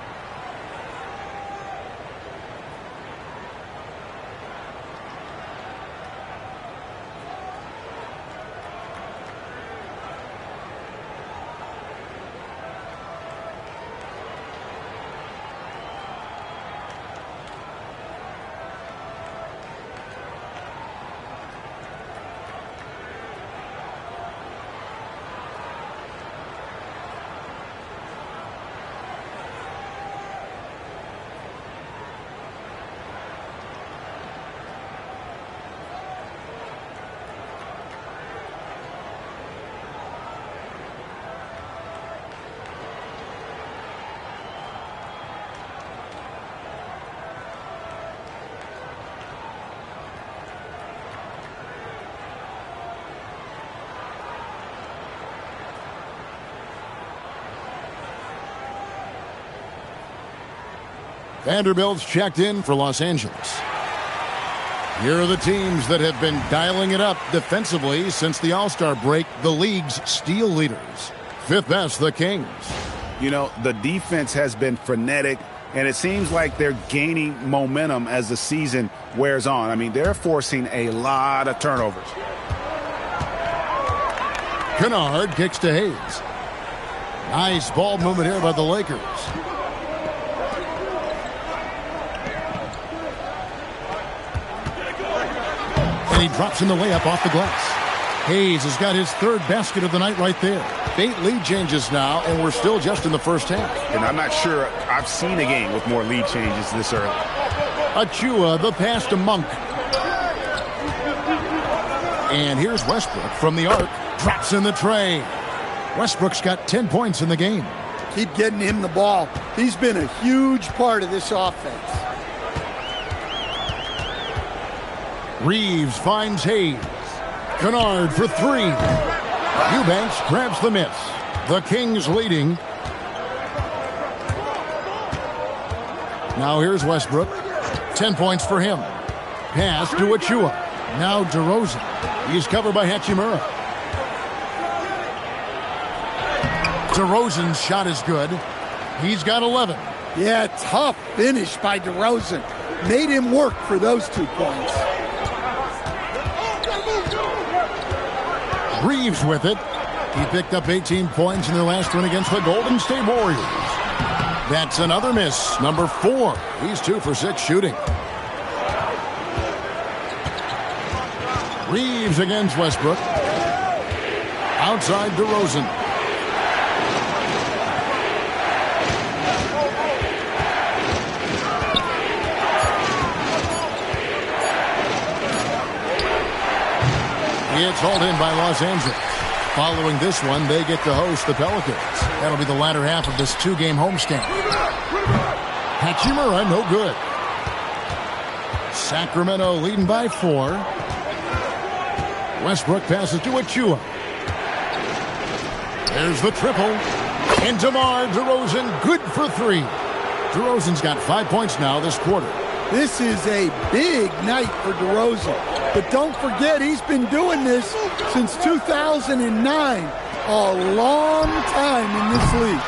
Vanderbilt's checked in for Los Angeles. Here are the teams that have been dialing it up defensively since the All-Star break, the league's steal leaders. Fifth best, the Kings. You know, the defense has been frenetic, and it seems like they're gaining momentum as the season wears on. I mean, they're forcing a lot of turnovers. Kennard kicks to Hayes. Nice ball movement here by the Lakers. And he drops in the layup off the glass. Hayes has got his third basket of the night right there. 8 lead changes now, and we're still just in the first half. And I'm not sure I've seen a game with more lead changes this early. Achua, the pass to Monk. And here's Westbrook from the arc. Drops in the tray. Westbrook's got 10 points in the game. Keep getting him the ball. He's been a huge part of this offense. Reeves finds Hayes. Kennard for 3. Eubanks grabs the miss. The Kings leading. Now here's Westbrook. 10 points for him. Pass to Achua. Now DeRozan. He's covered by Hachimura. DeRozan's shot is good. He's got 11. Yeah, tough finish by DeRozan. Made him work for those 2 points. Reeves with it. He picked up 18 points in their last win against the Golden State Warriors. That's another miss. Number 4. He's 2 for 6 shooting. Reeves against Westbrook. Outside DeRozan. It's hauled in by Los Angeles. Following this one, they get to host the Pelicans. That'll be the latter half of this 2-game homestand. Hachimura, no good. Sacramento leading by 4. Westbrook passes to Achua. There's the triple. And DeMar DeRozan, good for 3. DeRozan's got 5 points now this quarter. This is a big night for DeRozan. But don't forget, he's been doing this since 2009. A long time in this league.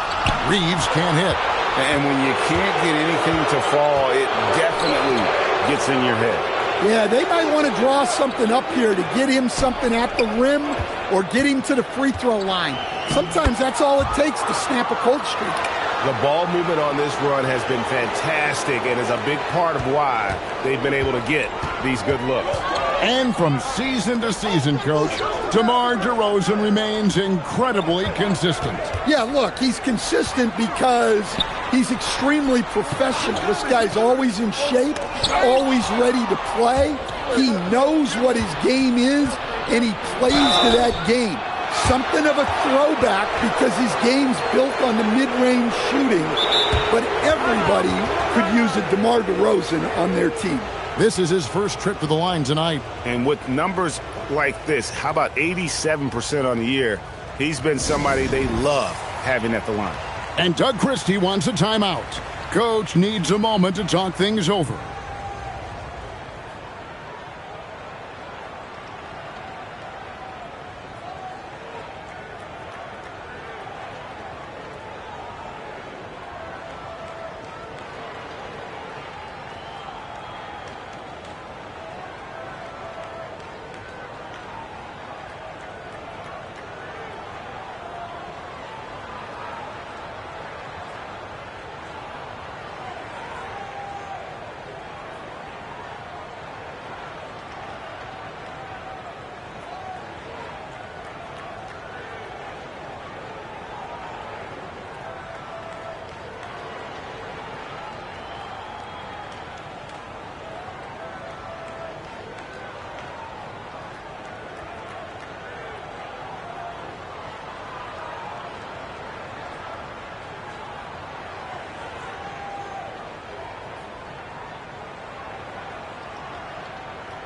Reeves can't hit. And when you can't get anything to fall, it definitely gets in your head. Yeah, they might want to draw something up here to get him something at the rim or get him to the free throw line. Sometimes that's all it takes to snap a cold streak. The ball movement on this run has been fantastic and is a big part of why they've been able to get these good looks. And from season to season, Coach, DeMar DeRozan remains incredibly consistent. Yeah, look, he's consistent because he's extremely professional. This guy's always in shape, always ready to play. He knows what his game is, and he plays to that game. Something of a throwback because his game's built on the mid-range shooting, but everybody could use a DeMar DeRozan on their team. This is his first trip to the line tonight. And with numbers like this, how about 87% on the year? He's been somebody they love having at the line. And Doug Christie wants a timeout. Coach needs a moment to talk things over.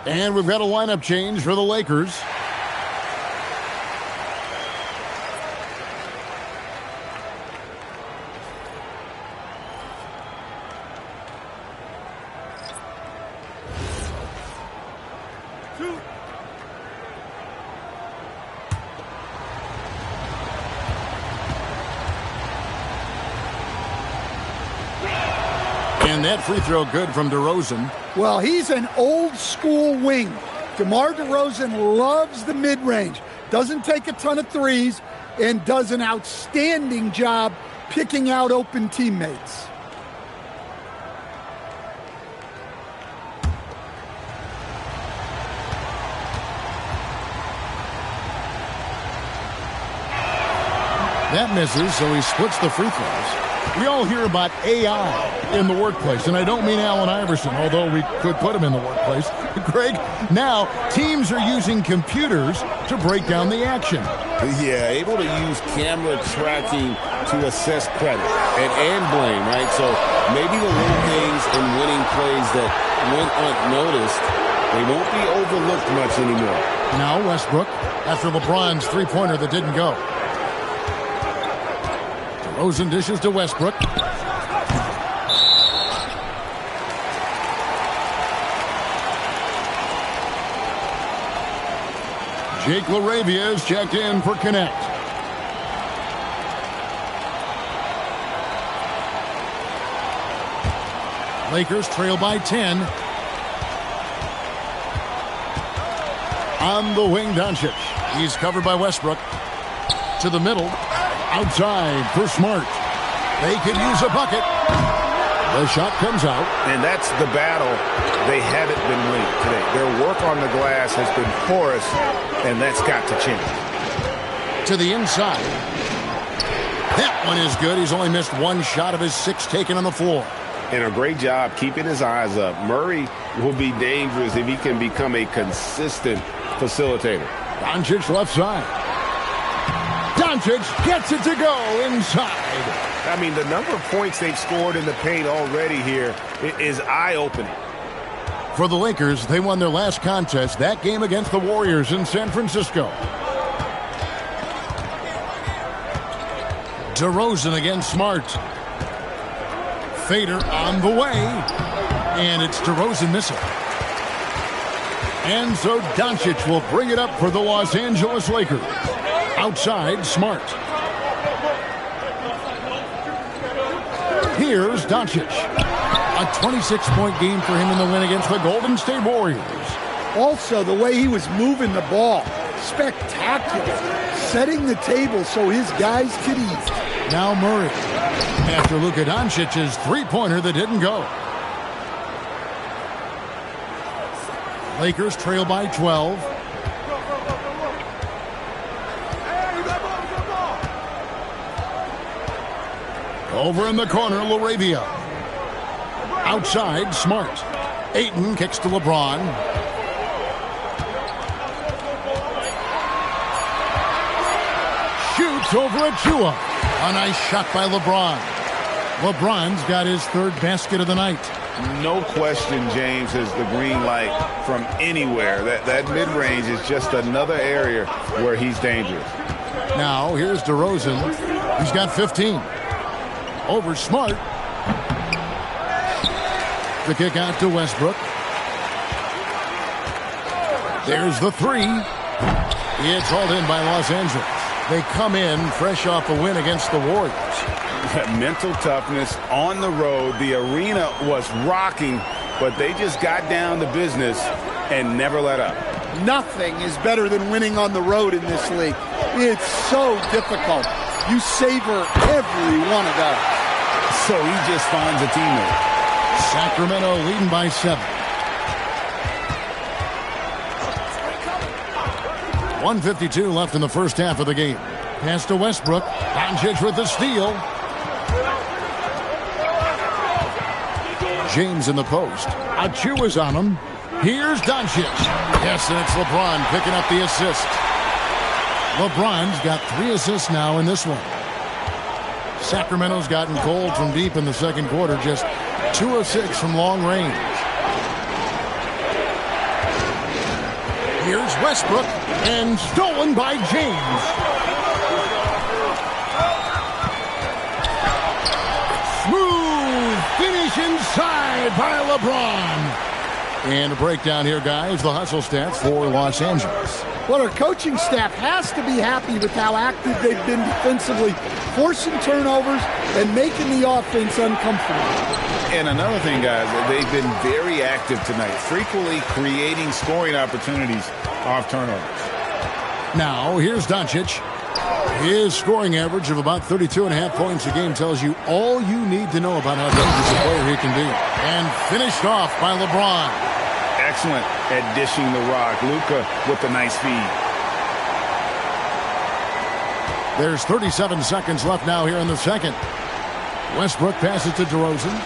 And we've got a lineup change for the Lakers. And that free throw good from DeRozan. Well, he's an old-school wing. DeMar DeRozan loves the mid-range, doesn't take a ton of threes, and does an outstanding job picking out open teammates. That misses, so he splits the free throws. We all hear about AI in the workplace, and I don't mean Allen Iverson, although we could put him in the workplace. Greg, now teams are using computers to break down the action. Yeah, able to use camera tracking to assess credit and blame, right? So maybe the little things in winning plays that went unnoticed, they won't be overlooked much anymore. Now Westbrook, after LeBron's three-pointer that didn't go. DeRozan dishes to Westbrook. Jake LaRavia is checked in for Connect. Lakers trail by 10. On the wing, Doncic. He's covered by Westbrook. To the middle. Outside for Smart. They could use a bucket. The shot comes out. And that's the battle they haven't been winning today. Their work on the glass has been porous, and that's got to change. To the inside. That one is good. He's only missed one shot of his 6 taken on the floor. And a great job keeping his eyes up. Murray will be dangerous if he can become a consistent facilitator. Doncic left side. Doncic gets it to go inside. I mean, the number of points they've scored in the paint already here is eye-opening. For the Lakers, they won their last contest, that game against the Warriors in San Francisco. DeRozan against Smart. Fader on the way. And it's DeRozan missing. And so Doncic will bring it up for the Los Angeles Lakers. Outside, Smart. Here's Doncic. A 26-point game for him in the win against the Golden State Warriors. Also, the way he was moving the ball, spectacular. Setting the table so his guys could eat. Now Murray. After Luka Doncic's three-pointer that didn't go. Lakers trail by 12. Over in the corner, LaRavia. Outside, Smart. Ayton kicks to LeBron. Shoots over Achua. A nice shot by LeBron. LeBron's got his 3rd basket of the night. No question, James has the green light from anywhere. That mid-range is just another area where he's dangerous. Now, here's DeRozan. He's got 15. Over Smart. The kick out to Westbrook. There's the 3. It's hauled in by Los Angeles. They come in fresh off a win against the Warriors. Mental toughness on the road. The arena was rocking, but they just got down to business and never let up. Nothing is better than winning on the road in this league. It's so difficult. You savor every one of those. So he just finds a teammate. Sacramento leading by 7. 1:52 left in the first half of the game. Pass to Westbrook. Doncic with the steal. James in the post. Achua's on him. Here's Doncic. Yes, and it's LeBron picking up the assist. LeBron's got 3 assists now in this one. Sacramento's gotten cold from deep in the second quarter. Just 2 of 6 from long range. Here's Westbrook. And stolen by James. Smooth finish inside by LeBron. And a breakdown here, guys. The hustle stats for Los Angeles. Well, our coaching staff has to be happy with how active they've been defensively, forcing turnovers and making the offense uncomfortable. And another thing, guys, they've been very active tonight, frequently creating scoring opportunities off turnovers. Now, here's Doncic. His scoring average of about 32.5 points a game tells you all you need to know about how dangerous a player he can be. And finished off by LeBron. Excellent at dishing the rock. Luka with the nice feed. There's 37 seconds left now here in the second. Westbrook passes to DeRozan.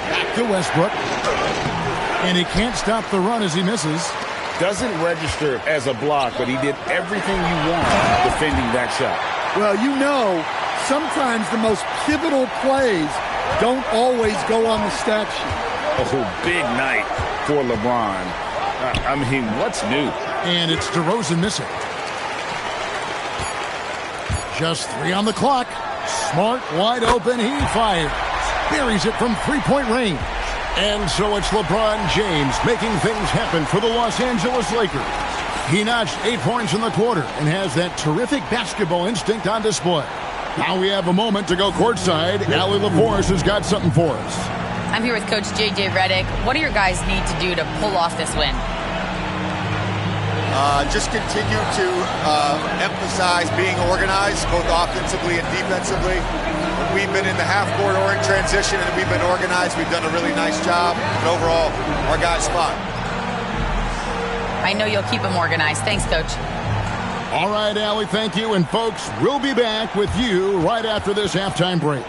Back to Westbrook. And he can't stop the run as he misses. Doesn't register as a block, but he did everything you want defending that shot. Well, you know, sometimes the most pivotal plays don't always go on the stat sheet. Oh, big night for LeBron. I mean, what's new? And it's DeRozan missing. Just 3 on the clock. Smart, wide open, he fires. Buries it from 3-point range. And so it's LeBron James making things happen for the Los Angeles Lakers. He notched 8 points in the quarter and has that terrific basketball instinct on display. Now we have a moment to go courtside. Allie LaForce has got something for us. I'm here with Coach J.J. Redick. What do your guys need to do to pull off this win? Just continue to emphasize being organized, both offensively and defensively. We've been in the half-court or in transition, and we've been organized. We've done a really nice job. And overall, our guys fine. I know you'll keep them organized. Thanks, Coach. All right, Allie, thank you. And, folks, we'll be back with you right after this halftime break.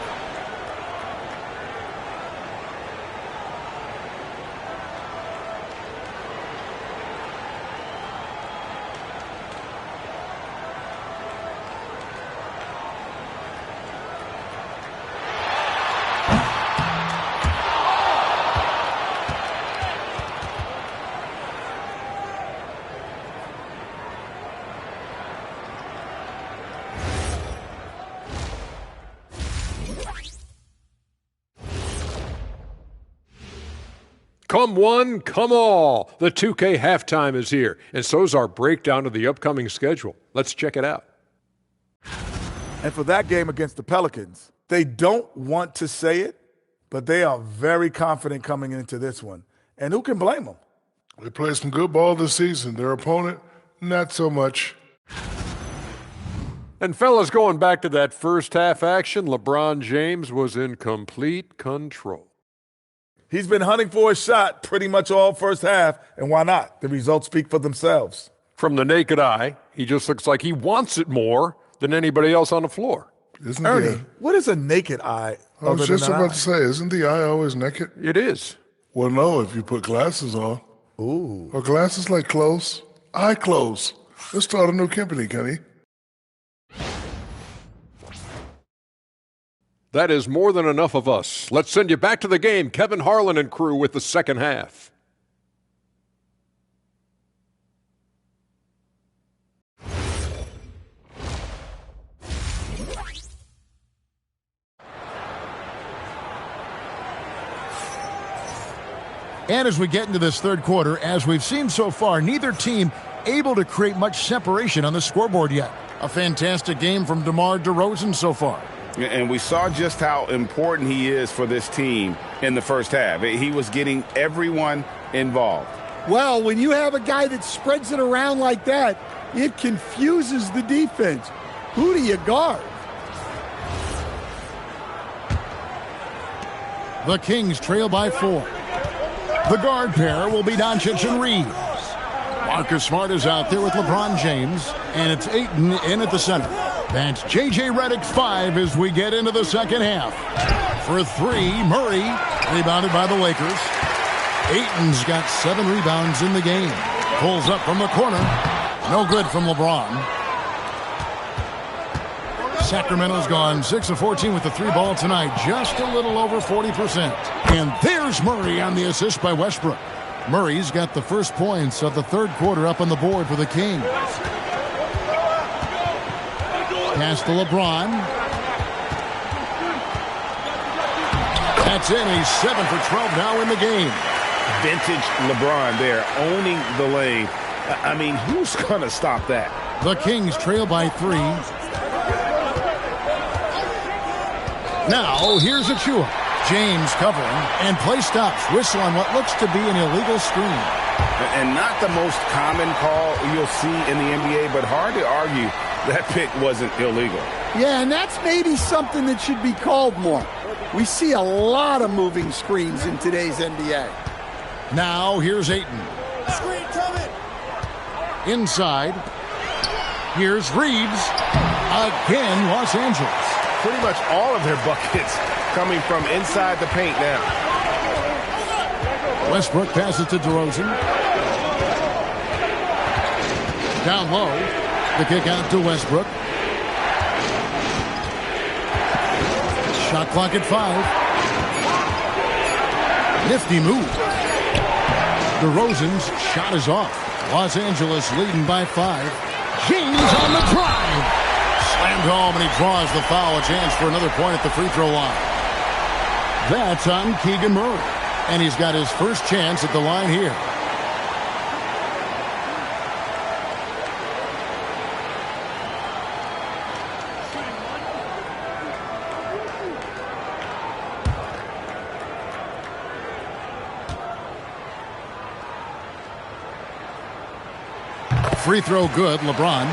Come one, come all. The 2K halftime is here, and so's our breakdown of the upcoming schedule. Let's check it out. And for that game against the Pelicans, they don't want to say it, but they are very confident coming into this one. And who can blame them? They played some good ball this season. Their opponent, not so much. And fellas, going back to that first half action, LeBron James was in complete control. He's been hunting for a shot pretty much all first half, and why not? The results speak for themselves. From the naked eye, he just looks like he wants it more than anybody else on the floor. Isn't Ernie, what is a naked eye? I was just about to say, isn't the eye always naked? It is. Well, no, if you put glasses on. Ooh. Are glasses like clothes? Eye clothes. Let's start a new company, Kenny. That is more than enough of us. Let's send you back to the game. Kevin Harlan and crew with the second half. And as we get into this third quarter, as we've seen so far, neither team able to create much separation on the scoreboard yet. A fantastic game from DeMar DeRozan so far. And we saw just how important he is for this team in the first half. He was getting everyone involved. Well, when you have a guy that spreads it around like that, it confuses the defense. Who do you guard? The Kings trail by 4. The guard pair will be Doncic and Reeves. Marcus Smart is out there with LeBron James, and it's Ayton in at the center. That's J.J. Redick 5 as we get into the second half. For 3, Murray, rebounded by the Lakers. Ayton's got 7 rebounds in the game. Pulls up from the corner. No good from LeBron. Sacramento's gone 6 of 14 with the 3-ball tonight. Just a little over 40%. And there's Murray on the assist by Westbrook. Murray's got the first points of the third quarter up on the board for the Kings. Pass to LeBron. That's in. He's 7 for 12 now in the game. Vintage LeBron there, owning the lane. I mean, who's going to stop that? The Kings trail by 3. Now, here's Achua. James covering, and play stops. Whistle on what looks to be an illegal screen. And not the most common call you'll see in the NBA, but hard to argue that pick wasn't illegal. Yeah, and that's maybe something that should be called more. We see a lot of moving screens in today's NBA. Now, here's Ayton. Screen coming. Inside. Here's Reeves. Again, Los Angeles. Pretty much all of their buckets coming from inside the paint now. Westbrook passes to DeRozan. Down low. The kick out to Westbrook. Shot clock at 5. Nifty move. DeRozan's shot is off. Los Angeles leading by 5. James on the drive. Slammed home, and he draws the foul. A chance for another point at the free throw line. That's on Keegan Murray. And he's got his first chance at the line here. free throw good, LeBron.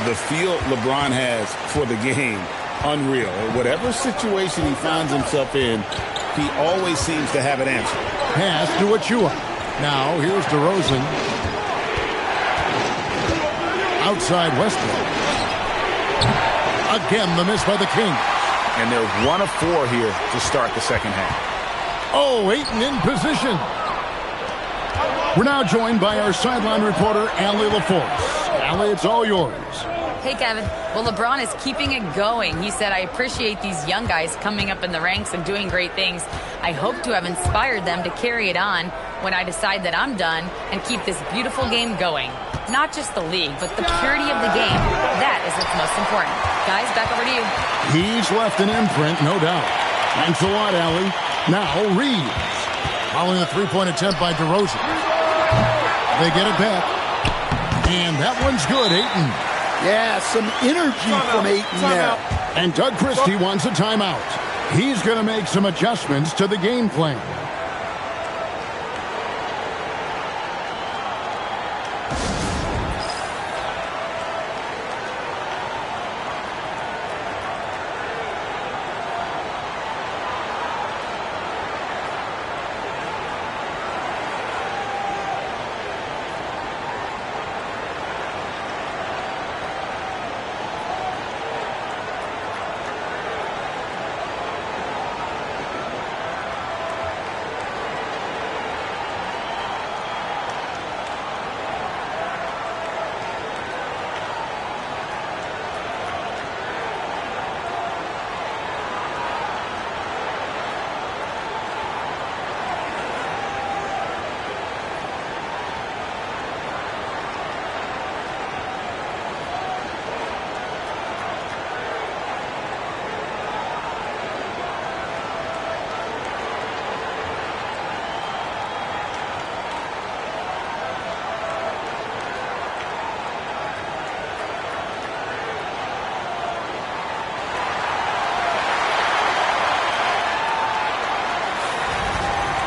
The feel LeBron has for the game, unreal. Whatever situation he finds himself in, he always seems to have an answer. Pass to Achua. Now here's DeRozan. Outside Westbrook. Again, the miss by the Kings. And they're 1 of 4 here to start the second half. Oh, Ayton in position. We're now joined by our sideline reporter, Allie LaForce. Allie, it's all yours. Hey, Kevin. Well, LeBron is keeping it going. He said, I appreciate these young guys coming up in the ranks and doing great things. I hope to have inspired them to carry it on when I decide that I'm done and keep this beautiful game going. Not just the league, but the purity of the game. That is what's most important. Guys, back over to you. He's left an imprint, no doubt. Thanks a lot, Allie. Now, Reeves. Following a three-point attempt by DeRozan. They get it back. And that one's good, Ayton. Yeah, some energy from Ayton there. And Doug Christie wants a timeout. He's going to make some adjustments to the game plan.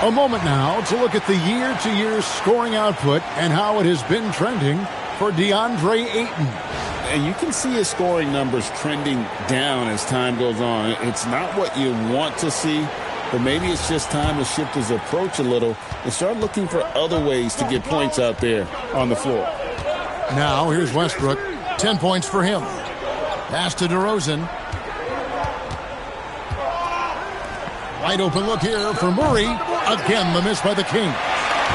A moment now to look at the year-to-year scoring output and how it has been trending for DeAndre Ayton. And you can see his scoring numbers trending down as time goes on. It's not what you want to see, but maybe it's just time to shift his approach a little and start looking for other ways to get points out there on the floor. Now here's Westbrook. 10 points for him. Pass to DeRozan. Wide open look here for Murray. Again, the miss by the Kings.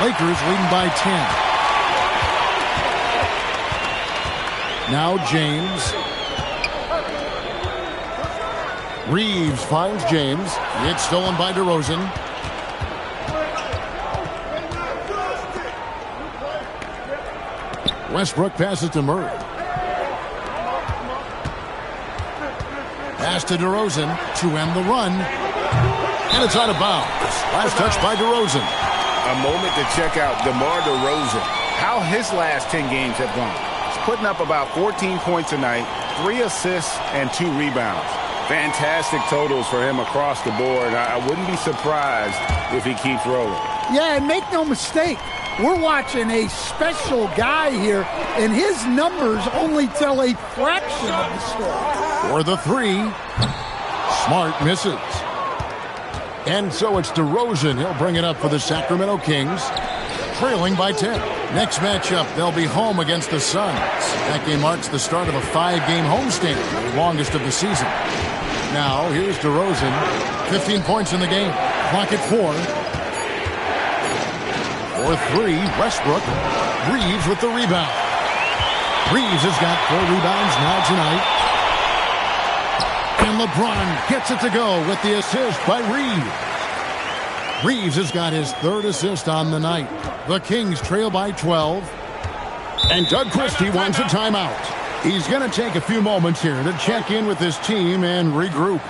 Lakers leading by 10. Now James. Reeves finds James. It's stolen by DeRozan. Westbrook passes to Murray. Pass to DeRozan to end the run. And it's out of bounds. Last touch by DeRozan. A moment to check out DeMar DeRozan. How his last 10 games have gone. He's putting up about 14 points a night, 3 assists, and 2 rebounds. Fantastic totals for him across the board. I wouldn't be surprised if he keeps rolling. Yeah, and make no mistake, we're watching a special guy here, and his numbers only tell a fraction of the story. For the three, Smart misses. And so it's DeRozan. He'll bring it up for the Sacramento Kings, trailing by 10. Next matchup, they'll be home against the Suns. That game marks the start of a 5-game homestand, the longest of the season. Now, here's DeRozan. 15 points in the game. Clock at 4. For 3, Westbrook. Reeves with the rebound. Reeves has got 4 rebounds now tonight. And LeBron gets it to go with the assist by Reeves. Reeves has got his 3rd assist on the night. The Kings trail by 12. And Doug Christie wants a timeout. He's going to take a few moments here to check in with his team and regroup.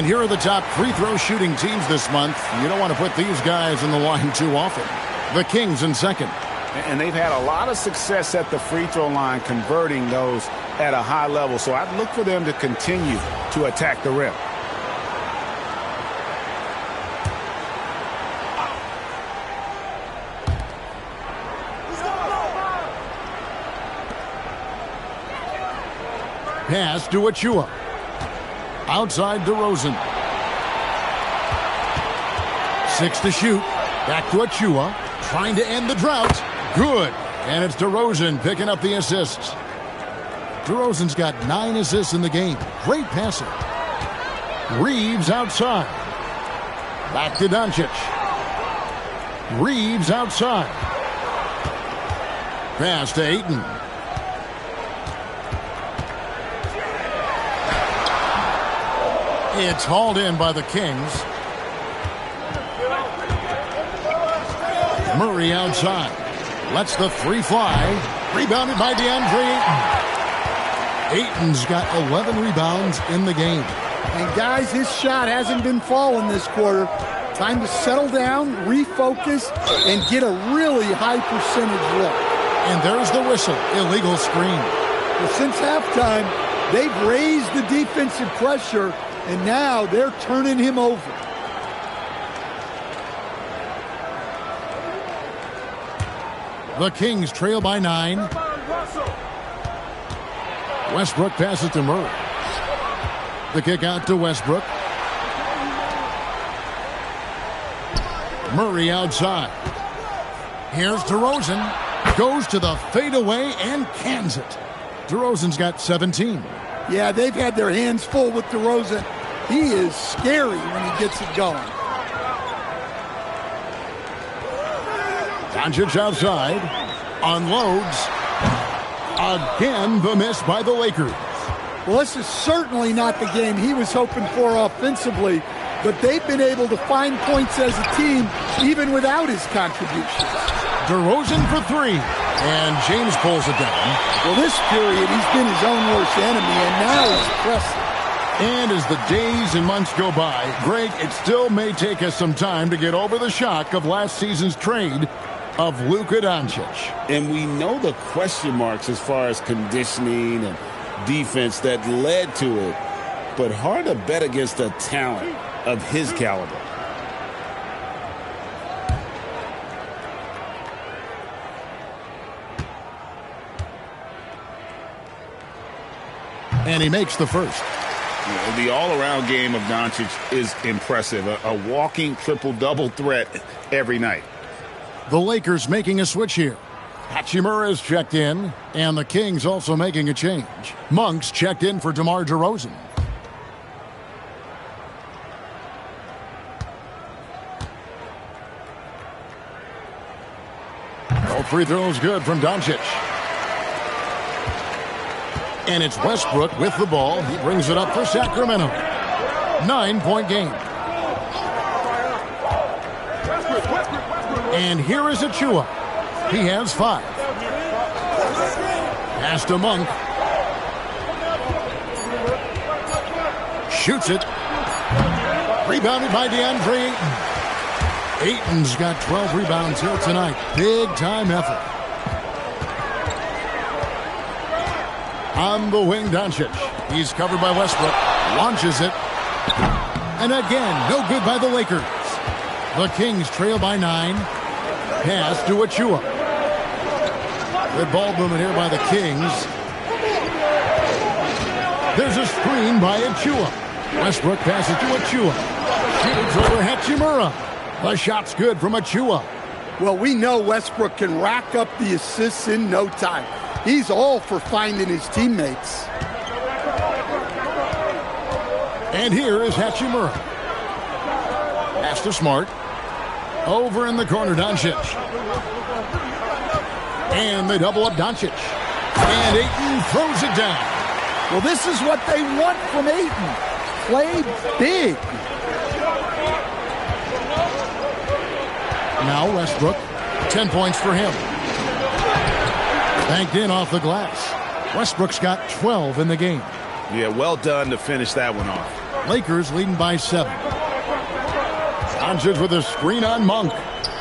And here are the top free throw shooting teams this month. You don't want to put these guys in the line too often. The Kings in second. And they've had a lot of success at the free throw line converting those at a high level. So I'd look for them to continue to attack the rim. Pass to Achua. Outside DeRozan. 6 to shoot. Back to Achua. Trying to end the drought. Good. And it's DeRozan picking up the assists. DeRozan's got 9 assists in the game. Great passing. Reeves outside. Back to Doncic. Reeves outside. Pass to Ayton. It's hauled in by the Kings. Murray outside. Lets the three fly. Rebounded by DeAndre Ayton. Ayton's got 11 rebounds in the game. And guys, his shot hasn't been falling this quarter. Time to settle down, refocus, and get a really high percentage look. And there's the whistle. Illegal screen. Well, since halftime, they've raised the defensive pressure, and now they're turning him over. The Kings trail by 9. Westbrook passes to Murray. The kick out to Westbrook. Murray outside. Here's DeRozan. Goes to the fadeaway and cans it. DeRozan's got 17. Yeah, they've had their hands full with DeRozan. He is scary when he gets it going. Doncic outside. Unloads. Again, the miss by the Lakers. Well, this is certainly not the game he was hoping for offensively, but they've been able to find points as a team even without his contributions. DeRozan for 3, and James pulls it down. Well, this period, he's been his own worst enemy, and now he's pressing. And as the days and months go by, Greg, it still may take us some time to get over the shock of last season's trade of Luka Doncic. And we know the question marks as far as conditioning and defense that led to it, but hard to bet against a talent of his caliber. And he makes the first. The all-around game of Doncic is impressive. A walking triple-double threat every night. The Lakers making a switch here. Hachimura is checked in, and the Kings also making a change. Monk's checked in for DeMar DeRozan. All free throws good from Doncic. And it's Westbrook with the ball. He brings it up for Sacramento. 9-point game. And here is Achua. He has 5. Pass to Monk. Shoots it. Rebounded by DeAndre Ayton. Ayton's got 12 rebounds here tonight. Big time effort. On the wing, Doncic. He's covered by Westbrook. Launches it. And again, no good by the Lakers. The Kings trail by 9. Pass to Achua. Good ball movement here by the Kings. There's a screen by Achua. Westbrook passes to Achua. Shoots over Hachimura. The shot's good from Achua. Well, we know Westbrook can rack up the assists in no time. He's all for finding his teammates. And here is Hachimura. Pass to Smart. Over in the corner, Doncic. And they double up Doncic. And Ayton throws it down. Well, this is what they want from Ayton. Play big. Now Westbrook. 10 points for him. Banked in off the glass. Westbrook's got 12 in the game. Yeah, well done to finish that one off. Lakers leading by 7. Doncic with a screen on Monk.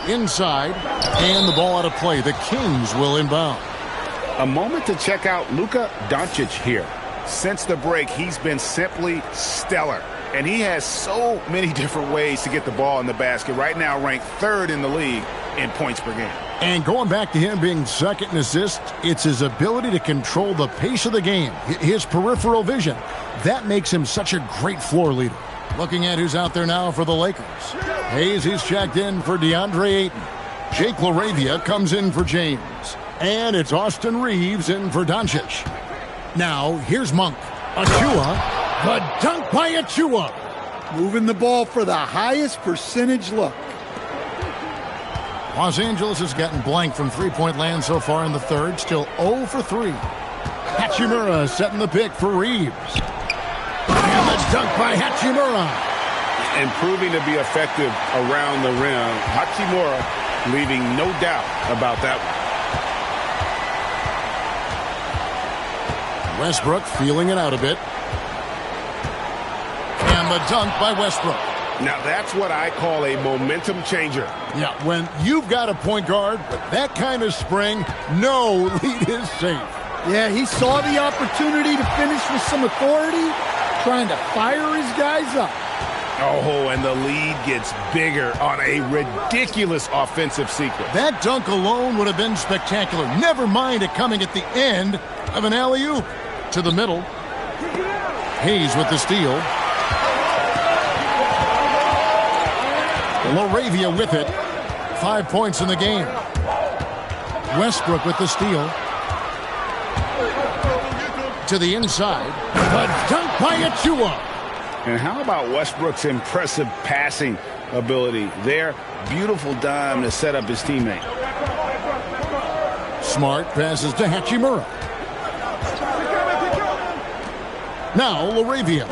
Inside, and the ball out of play. The Kings will inbound. A moment to check out Luka Doncic here. Since the break, he's been simply stellar. And he has so many different ways to get the ball in the basket. Right now, ranked 3rd in the league in points per game. And going back to him being 2nd in assists, it's his ability to control the pace of the game. His peripheral vision. That makes him such a great floor leader. Looking at who's out there now for the Lakers. Hayes, he's checked in for DeAndre Ayton. Jake LaRavia comes in for James. And it's Austin Reeves in for Doncic. Now, here's Monk. Achua. The dunk by Achua. Moving the ball for the highest percentage look. Los Angeles has gotten blank from three-point land so far in the third. Still 0 for 3. Hachimura setting the pick for Reeves. And the dunk by Hachimura. And proving to be effective around the rim. Hachimura leaving no doubt about that one. Westbrook feeling it out a bit. And the dunk by Westbrook. Now that's what I call a momentum changer. Yeah, when you've got a point guard with that kind of spring, no lead is safe. Yeah, he saw the opportunity to finish with some authority, trying to fire his guys up. Oh, and the lead gets bigger on a ridiculous offensive sequence. That dunk alone would have been spectacular. Never mind it coming at the end of an alley-oop. To the middle. Hayes with the steal. LaRavia with it. 5 points in the game. Westbrook with the steal. To the inside. The dunk by Achua. And how about Westbrook's impressive passing ability there? Beautiful dime to set up his teammate. Smart passes to Hachimura. Now LaRavia.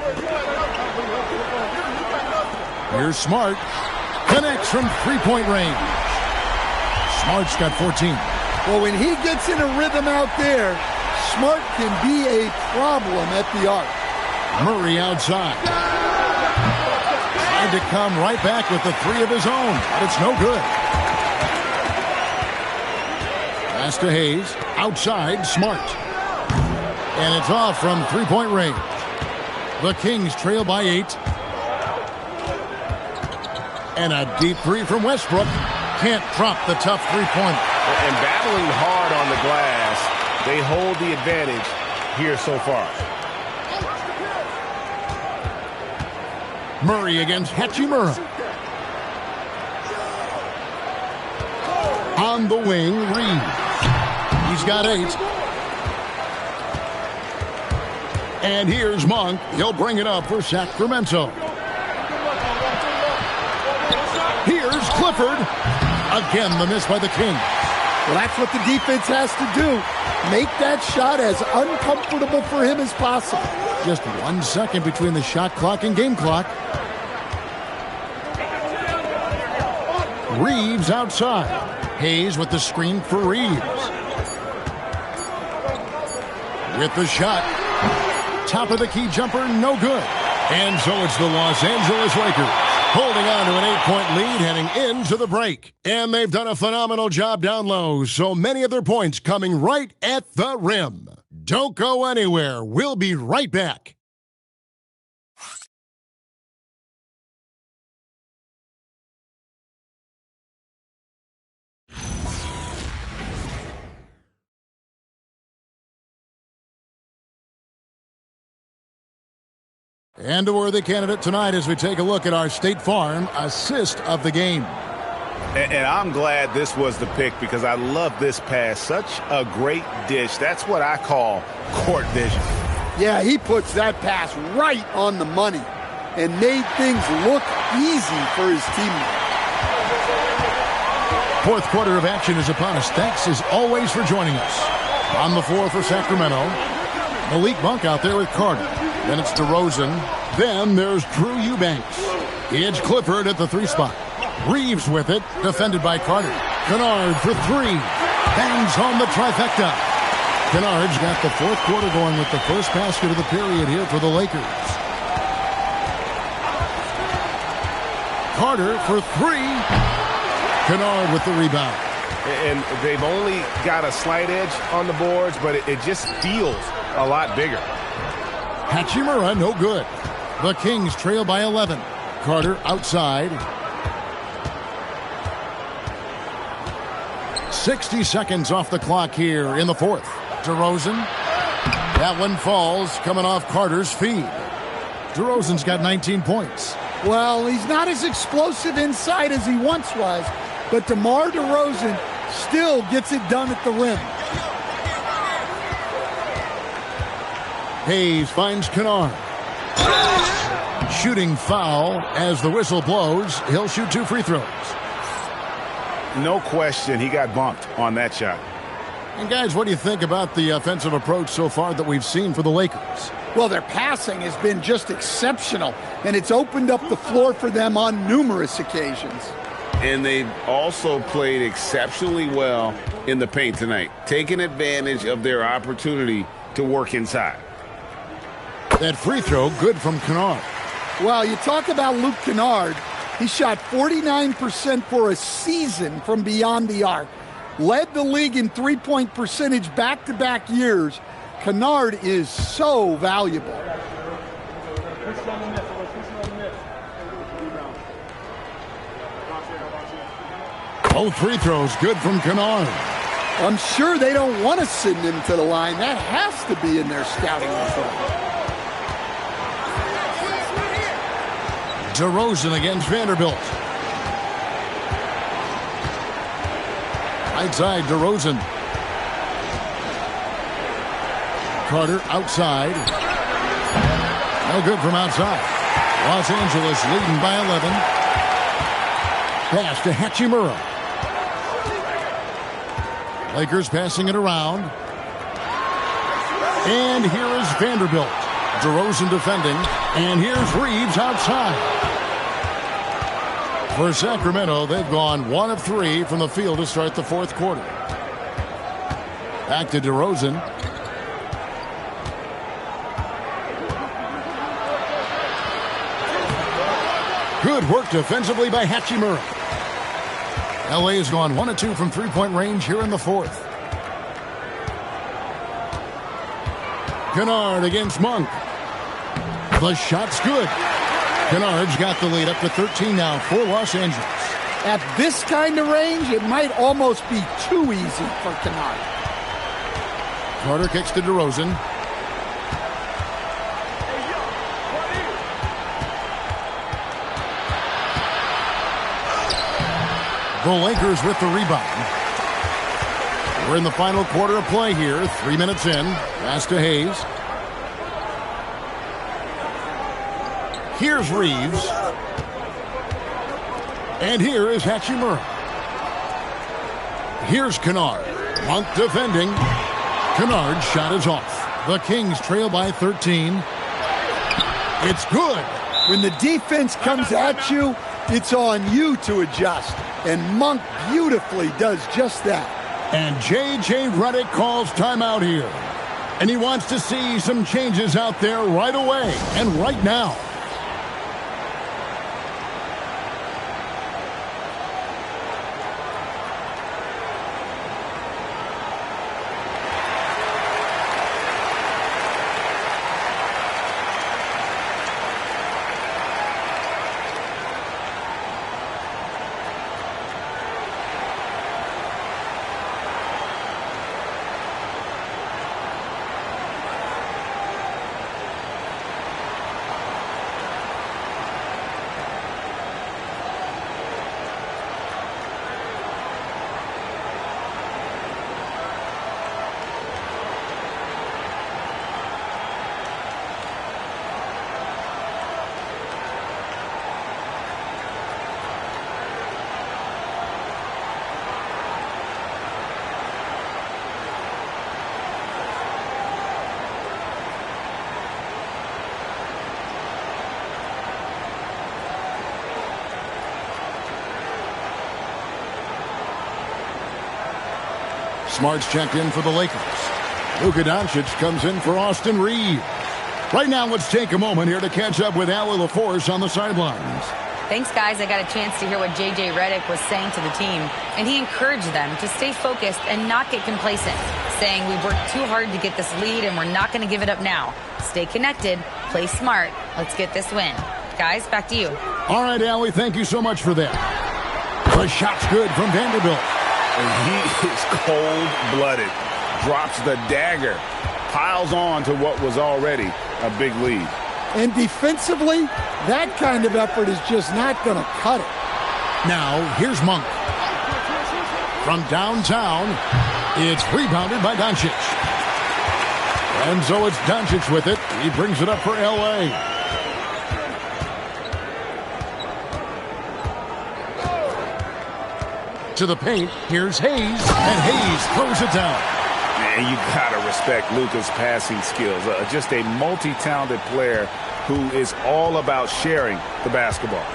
Here's Smart. Connects from three-point range. Smart's got 14. Well, when he gets in a rhythm out there, Smart can be a problem at the arc. Murray outside. Tried to come right back with the 3 of his own, but it's no good. Pass to Hayes. Outside, Smart. And it's off from three-point range. The Kings trail by 8. And a deep 3 from Westbrook. Can't drop the tough three-pointer. And battling hard on the glass, they hold the advantage here so far. Murray against Hachimura. On the wing, Reeves. He's got 8. And here's Monk. He'll bring it up for Sacramento. Here's Clifford. Again, the miss by the Kings. Well, that's what the defense has to do. Make that shot as uncomfortable for him as possible. Just 1 second between the shot clock and game clock. Reeves outside. Hayes with the screen for Reeves. With the shot. Top of the key jumper, no good. And so it's the Los Angeles Lakers holding on to an 8-point lead heading into the break. And they've done a phenomenal job down low, so many of their points coming right at the rim. Don't go anywhere. We'll be right back. And a worthy candidate tonight as we take a look at our State Farm assist of the game. And I'm glad this was the pick because I love this pass. Such a great dish. That's what I call court vision. Yeah, he puts that pass right on the money and made things look easy for his teammates. Fourth quarter of action is upon us. Thanks as always for joining us. On the floor for Sacramento, Malik Monk out there with Carter. Then it's DeRozan. Then there's Drew Eubanks. It's Clifford at the 3 spot. Reeves with it, defended by Carter. Kennard for 3. Bangs home the trifecta. Kennard's got the fourth quarter going with the first basket of the period here for the Lakers. Carter for three. Kennard with the rebound. And they've only got a slight edge on the boards, but it just feels a lot bigger. Hachimura, no good. The Kings trail by 11. Carter outside. 60 seconds off the clock here in the fourth. DeRozan. That one falls, coming off Carter's feed. DeRozan's got 19 points. Well, he's not as explosive inside as he once was, but DeMar DeRozan still gets it done at the rim. Hayes finds Kennard. Shooting foul as the whistle blows. He'll shoot 2 free throws. No question he got bumped on that shot. And guys, what do you think about the offensive approach so far that we've seen for the Lakers? Well, their passing has been just exceptional, and it's opened up the floor for them on numerous occasions. And they've also played exceptionally well in the paint tonight, taking advantage of their opportunity to work inside. That free throw, good from Kennard. Well, you talk about Luke Kennard. He shot 49% for a season from beyond the arc. Led the league in three-point percentage back-to-back years. Kennard is so valuable. Both free throws good from Kennard. I'm sure they don't want to send him to the line. That has to be in their scouting report. DeRozan against Vanderbilt. Right side, DeRozan. Carter outside. No good from outside. Los Angeles leading by 11. Pass to Hachimura. Lakers passing it around. And here is Vanderbilt. DeRozan defending. And here's Reeves outside. For Sacramento, they've gone 1 of 3 from the field to start the fourth quarter. Back to DeRozan. Good work defensively by Hachimura. LA has gone 1 of 2 from three-point range here in the fourth. Kennard against Monk. The shot's good. Kennard's got the lead up to 13 now for Los Angeles. At this kind of range, it might almost be too easy for Kennard. Carter kicks to DeRozan. The Lakers with the rebound. We're in the final quarter of play here. 3 minutes in. Pass to Hayes. Here's Reeves. And here is Hachimura. Here's Kennard. Monk defending. Kennard's shot is off. The Kings trail by 13. It's good. When the defense comes at you, it's on you to adjust. And Monk beautifully does just that. And J.J. Redick calls timeout here. And he wants to see some changes out there right away and right now. Smart's checked in for the Lakers. Luka Doncic comes in for Austin Reeves. Right now, let's take a moment here to catch up with Allie LaForce on the sidelines. Thanks, guys. I got a chance to hear what J.J. Redick was saying to the team, and he encouraged them to stay focused and not get complacent, saying we've worked too hard to get this lead and we're not going to give it up now. Stay connected, play smart. Let's get this win. Guys, back to you. All right, Allie, thank you so much for that. The shot's good from Vanderbilt. And he is cold-blooded. Drops the dagger. Piles on to what was already a big lead. And defensively, that kind of effort is just not going to cut it. Now, here's Monk. From downtown, it's rebounded by Doncic. And so it's Doncic with it. He brings it up for L.A. To the paint, here's Hayes, and Hayes throws it down. And you gotta respect Luka's passing skills. Just a multi-talented player who is all about sharing the basketball.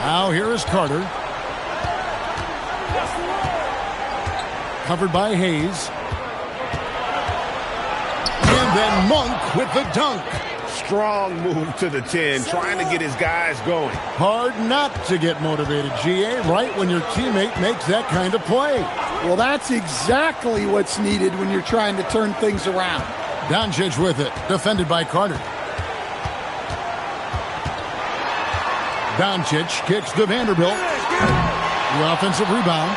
Now here is Carter. Covered by Hayes. And then Monk with the dunk. Strong move to the 10, trying to get his guys going. Hard not to get motivated, GA, right when your teammate makes that kind of play. Well, that's exactly what's needed when you're trying to turn things around. Doncic with it, defended by Carter. Doncic kicks to Vanderbilt. The offensive rebound.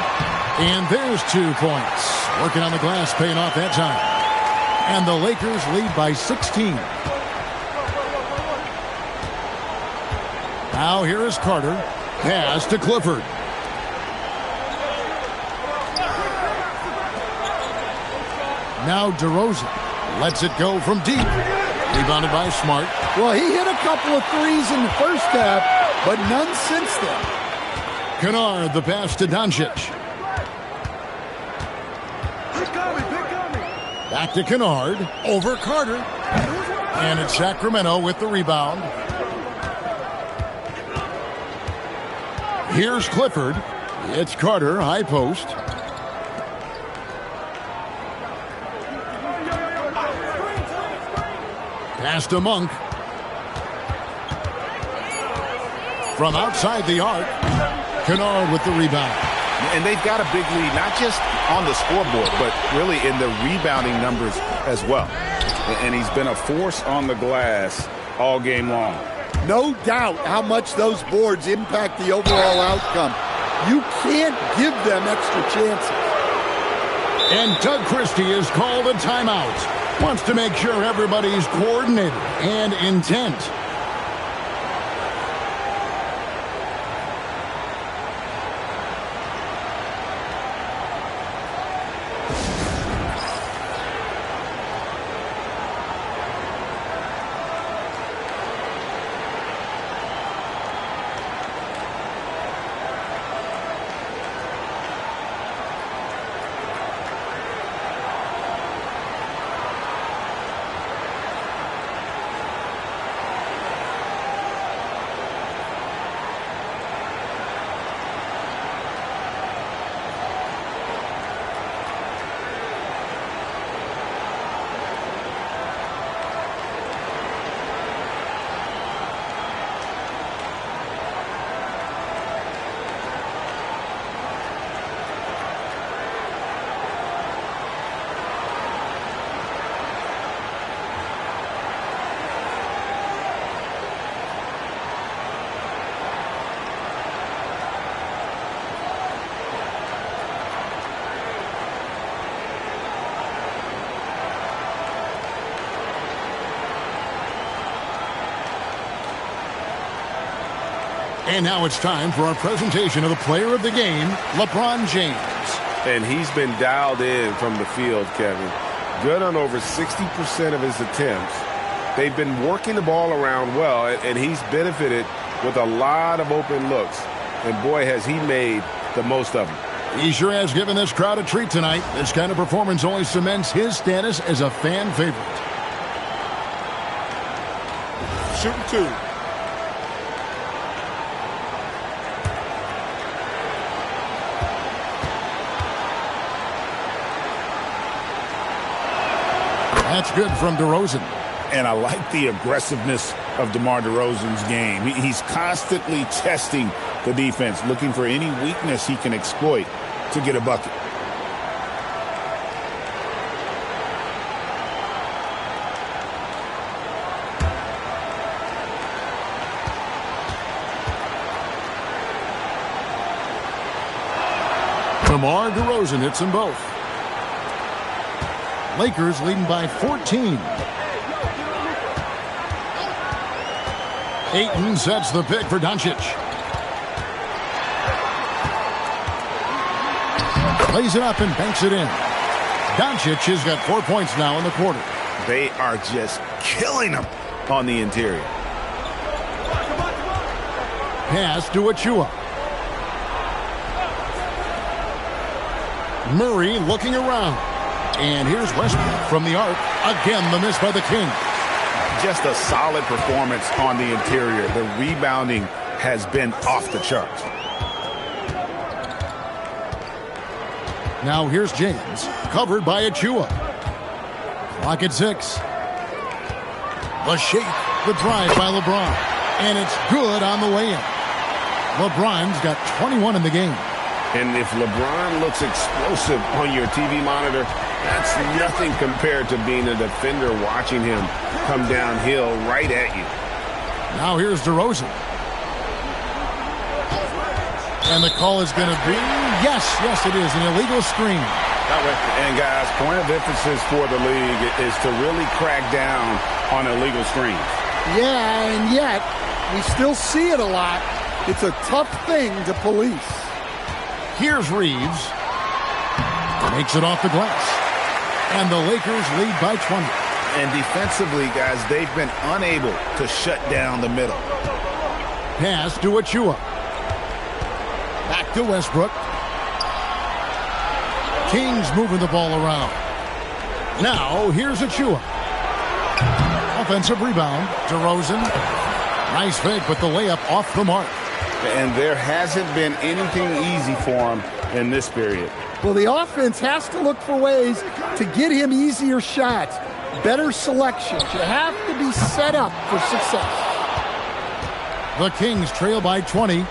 And there's 2 points. Working on the glass, paying off that time. And the Lakers lead by 16. Now here is Carter. Pass to Clifford. Now DeRozan lets it go from deep. Rebounded by Smart. Well, he hit a couple of threes in the first half, but none since then. Kennard, the pass to Doncic. Back to Kennard. Over Carter. And it's Sacramento with the rebound. Here's Clifford. It's Carter, high post. Pass to Monk. From outside the arc, Kennard with the rebound. And they've got a big lead, not just on the scoreboard, but really in the rebounding numbers as well. And he's been a force on the glass all game long. No doubt how much those boards impact the overall outcome. You can't give them extra chances. And Doug Christie is called a timeout. Wants to make sure everybody's coordinated and intent. And now it's time for our presentation of the player of the game, LeBron James. And he's been dialed in from the field, Kevin. Good on over 60% of his attempts. They've been working the ball around well, and he's benefited with a lot of open looks. And boy, has he made the most of them. He sure has given this crowd a treat tonight. This kind of performance only cements his status as a fan favorite. Shooting 2. That's good from DeRozan. And I like the aggressiveness of DeMar DeRozan's game. He's constantly testing the defense, looking for any weakness he can exploit to get a bucket. DeMar DeRozan hits them both. Lakers leading by 14. Ayton sets the pick for Doncic. Plays it up and banks it in. Doncic has got 4 points now in the quarter. They are just killing him on the interior. Pass to Achua. Murray looking around. And here's Westbrook from the arc. Again, the miss by the King. Just a solid performance on the interior. The rebounding has been off the charts. Now here's James, covered by Achua. Clock at 6. The shake, the drive by LeBron. And it's good on the way in. LeBron's got 21 in the game. And if LeBron looks explosive on your TV monitor, that's nothing compared to being a defender watching him come downhill right at you. Now here's DeRozan. And the call is going to be, yes, it is, an illegal screen. And guys, point of emphasis for the league is to really crack down on illegal screens. Yeah, and yet we still see it a lot. It's a tough thing to police. Here's Reeves. Makes it off the glass. And the Lakers lead by 20. And defensively, guys, they've been unable to shut down the middle. Pass to Achua. Back to Westbrook. Kings moving the ball around. Now, here's Achua. Offensive rebound. DeRozan. Nice fake, but the layup off the mark. And there hasn't been anything easy for him in this period. Well, the offense has to look for ways to get him easier shots, better selections. You have to be set up for success. The Kings trail by 20.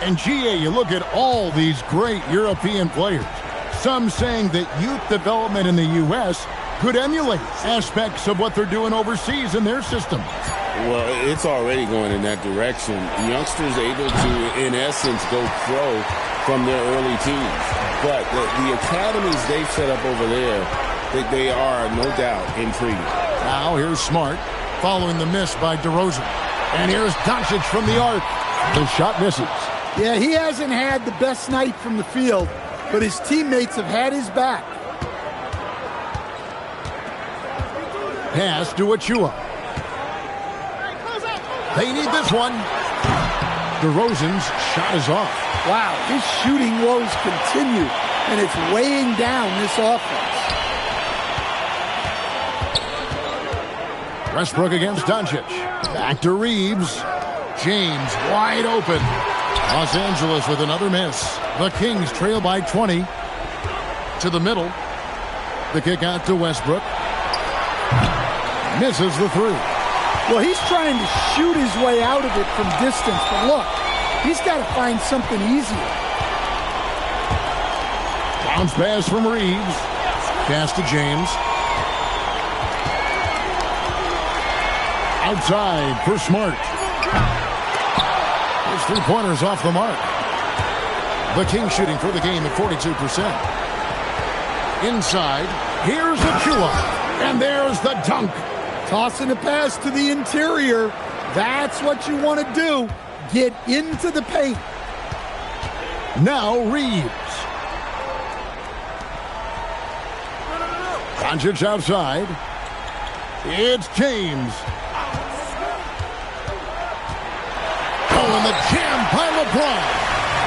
And GA, you look at all these great European players. Some saying that youth development in the U.S. could emulate aspects of what they're doing overseas in their system. Well, it's already going in that direction. Youngsters able to, in essence, go pro from their early teens. But the academies they've set up over there, they are, no doubt, intriguing. Now here's Smart, following the miss by DeRozan. And here's Doncic from the arc. The shot misses. Yeah, he hasn't had the best night from the field, but his teammates have had his back. Pass to Achua. They need this one. DeRozan's shot is off. Wow, his shooting woes continue, and it's weighing down this offense. Westbrook against Doncic. Back to Reeves. James wide open. Los Angeles with another miss. The Kings trail by 20. To the middle. The kick out to Westbrook. Misses the three. Well, he's trying to shoot his way out of it from distance, but look, he's got to find something easier. Bounce pass from Reeves. Pass to James. Outside for Smart. His three-pointers off the mark. The Kings shooting for the game at 42%. Inside, here's Achua. And there's the dunk. Tossing a pass to the interior. That's what you want to do. Get into the paint. Now Reeves. Doncic outside. It's James. Oh, and the jam by LeBron.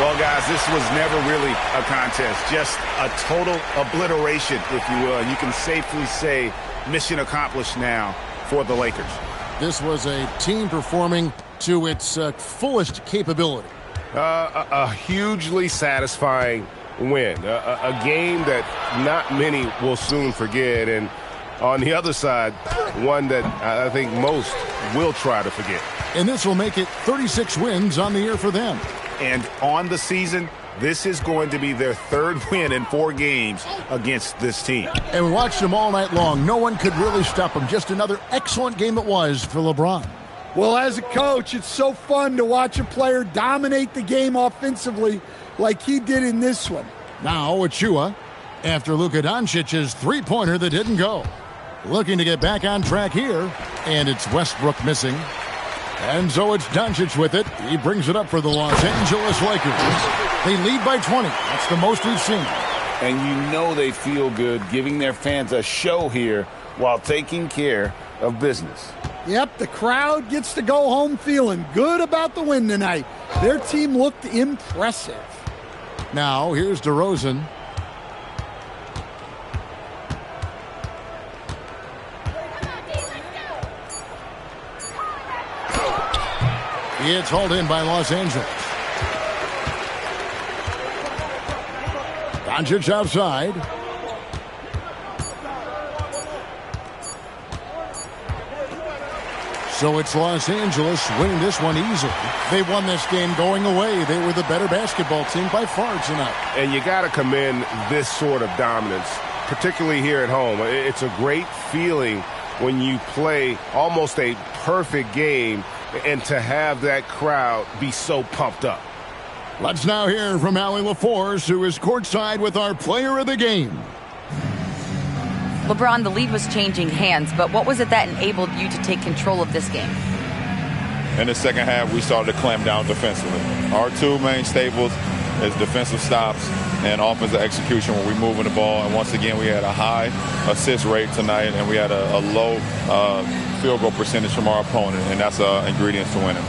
Well, guys, this was never really a contest. Just a total obliteration, if you will. And you can safely say mission accomplished now for the Lakers. This was a team performing to its fullest capability. A hugely satisfying win. A game that not many will soon forget. And on the other side, one that I think most will try to forget. And this will make it 36 wins on the year for them. And on the season, this is going to be their third win in 4 games against this team. And we watched them all night long. No one could really stop them. Just another excellent game it was for LeBron. Well, as a coach, it's so fun to watch a player dominate the game offensively like he did in this one. Now Achua, after Luka Doncic's three-pointer that didn't go. Looking to get back on track here, and it's Westbrook missing. And so it's Doncic with it. He brings it up for the Los Angeles Lakers. They lead by 20. That's the most we've seen. And you know they feel good giving their fans a show here while taking care of business. Yep, the crowd gets to go home feeling good about the win tonight. Their team looked impressive. Now, here's DeRozan. It's hauled in by Los Angeles. Doncic outside. So it's Los Angeles winning this one easily. They won this game going away. They were the better basketball team by far tonight. And you got to commend this sort of dominance, particularly here at home. It's a great feeling when you play almost a perfect game and to have that crowd be so pumped up. Let's now hear from Allie LaForce, who is courtside with our player of the game. LeBron, the lead was changing hands, but what was it that enabled you to take control of this game? In the second half, we started to clamp down defensively. Our 2 main staples is defensive stops and offensive execution when we're moving the ball. And once again, we had a high assist rate tonight, and we had a low field goal percentage from our opponent, and that's ingredients to winning.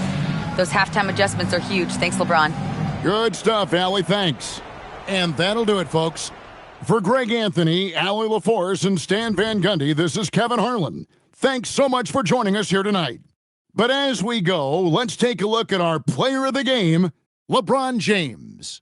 Those halftime adjustments are huge. Thanks, LeBron. Good stuff, Allie. Thanks. And that'll do it, folks. For Greg Anthony, Allie LaForce, and Stan Van Gundy, this is Kevin Harlan. Thanks so much for joining us here tonight. But as we go, let's take a look at our player of the game, LeBron James.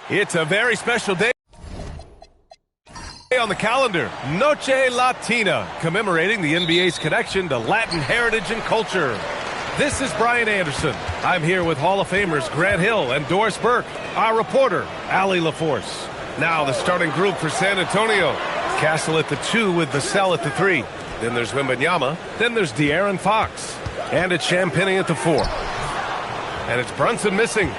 It's a very special day on the calendar. Noche Latina, commemorating the NBA's connection to Latin heritage and culture. This is Brian Anderson. I'm here with Hall of Famers Grant Hill and Doris Burke, our reporter, Allie LaForce. Now the starting group for San Antonio. Castle at the 2 with Vassell at the 3. Then there's Wembanyama. Then there's De'Aaron Fox. And it's Champagnie at the 4. And it's Brunson missing.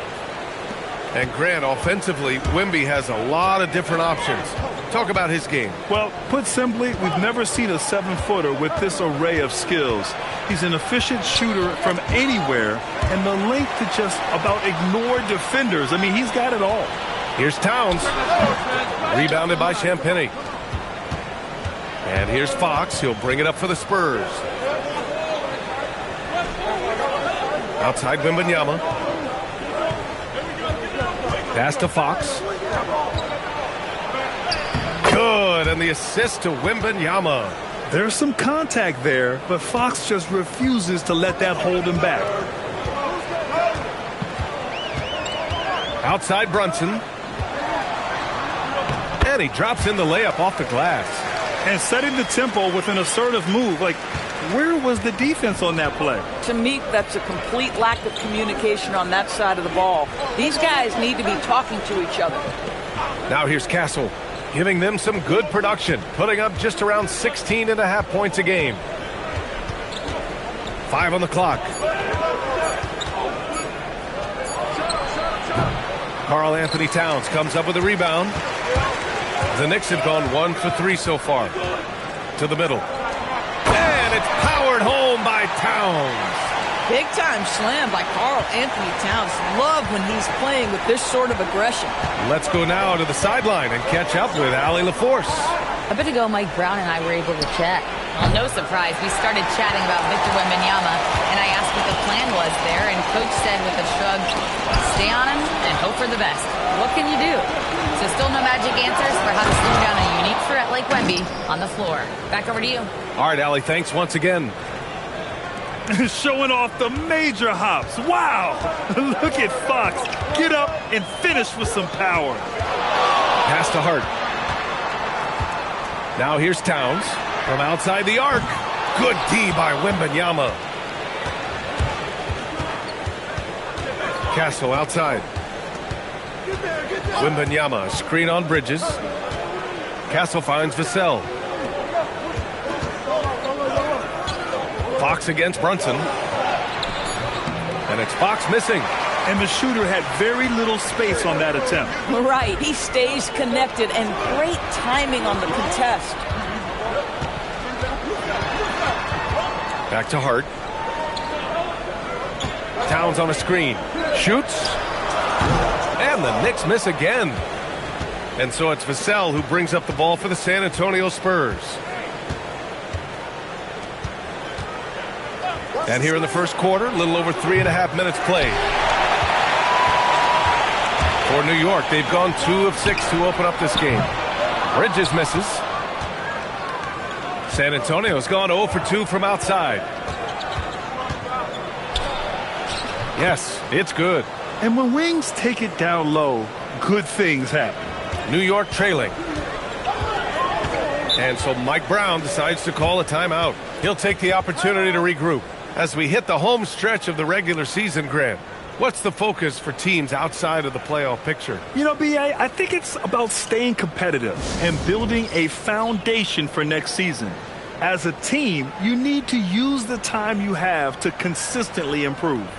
And Grant, offensively, Wemby has a lot of different options. Talk about his game. Well, put simply, we've never seen a 7-footer with this array of skills. He's an efficient shooter from anywhere, and the length to just about ignore defenders. I mean, he's got it all. Here's Towns. Rebounded by Champagnie. And here's Fox. He'll bring it up for the Spurs. Outside Wembanyama. Pass to Fox. Good, and the assist to Wembanyama. There's some contact there, but Fox just refuses to let that hold him back. Outside Brunson. And he drops in the layup off the glass. And setting the tempo with an assertive move. Like, where was the defense on that play? To me, that's a complete lack of communication on that side of the ball. These guys need to be talking to each other. Now here's Castle, giving them some good production, putting up just around 16.5 points a game. 5 on the clock. Karl Anthony Towns comes up with a rebound. The Knicks have gone 1 for 3 so far. To the middle. And it's powered home by Towns. Big-time slam by Karl Anthony Towns. Love when he's playing with this sort of aggression. Let's go now to the sideline and catch up with Allie LaForce. A bit ago, Mike Brown and I were able to chat. Well, no surprise, we started chatting about Victor Wembanyama, and I asked what the plan was there, and Coach said with a shrug, stay on him and hope for the best. What can you do? So still no magic answers for how to slow down a unique threat like Wemby on the floor. Back over to you. All right, Allie, thanks once again. Showing off the major hops. Wow! Look at Fox. Get up and finish with some power. Pass to Hart. Now here's Towns from outside the arc. Good D by Wembanyama. Castle outside. Wembanyama, screen on Bridges. Castle finds Vassell. Fox against Brunson. And it's Fox missing. And the shooter had very little space on that attempt. Right, he stays connected and great timing on the contest. Back to Hart. Towns on a screen. Shoots. And the Knicks miss again. And so it's Vassell who brings up the ball for the San Antonio Spurs. And here in the first quarter, a little over 3.5 minutes played. For New York, they've gone 2 of 6 to open up this game. Bridges misses. San Antonio's gone 0 for 2 from outside. Yes, it's good. And when wings take it down low, good things happen. New York trailing. And so Mike Brown decides to call a timeout. He'll take the opportunity to regroup. As we hit the home stretch of the regular season, Grant, what's the focus for teams outside of the playoff picture? You know, B.A., I think it's about staying competitive and building a foundation for next season. As a team, you need to use the time you have to consistently improve.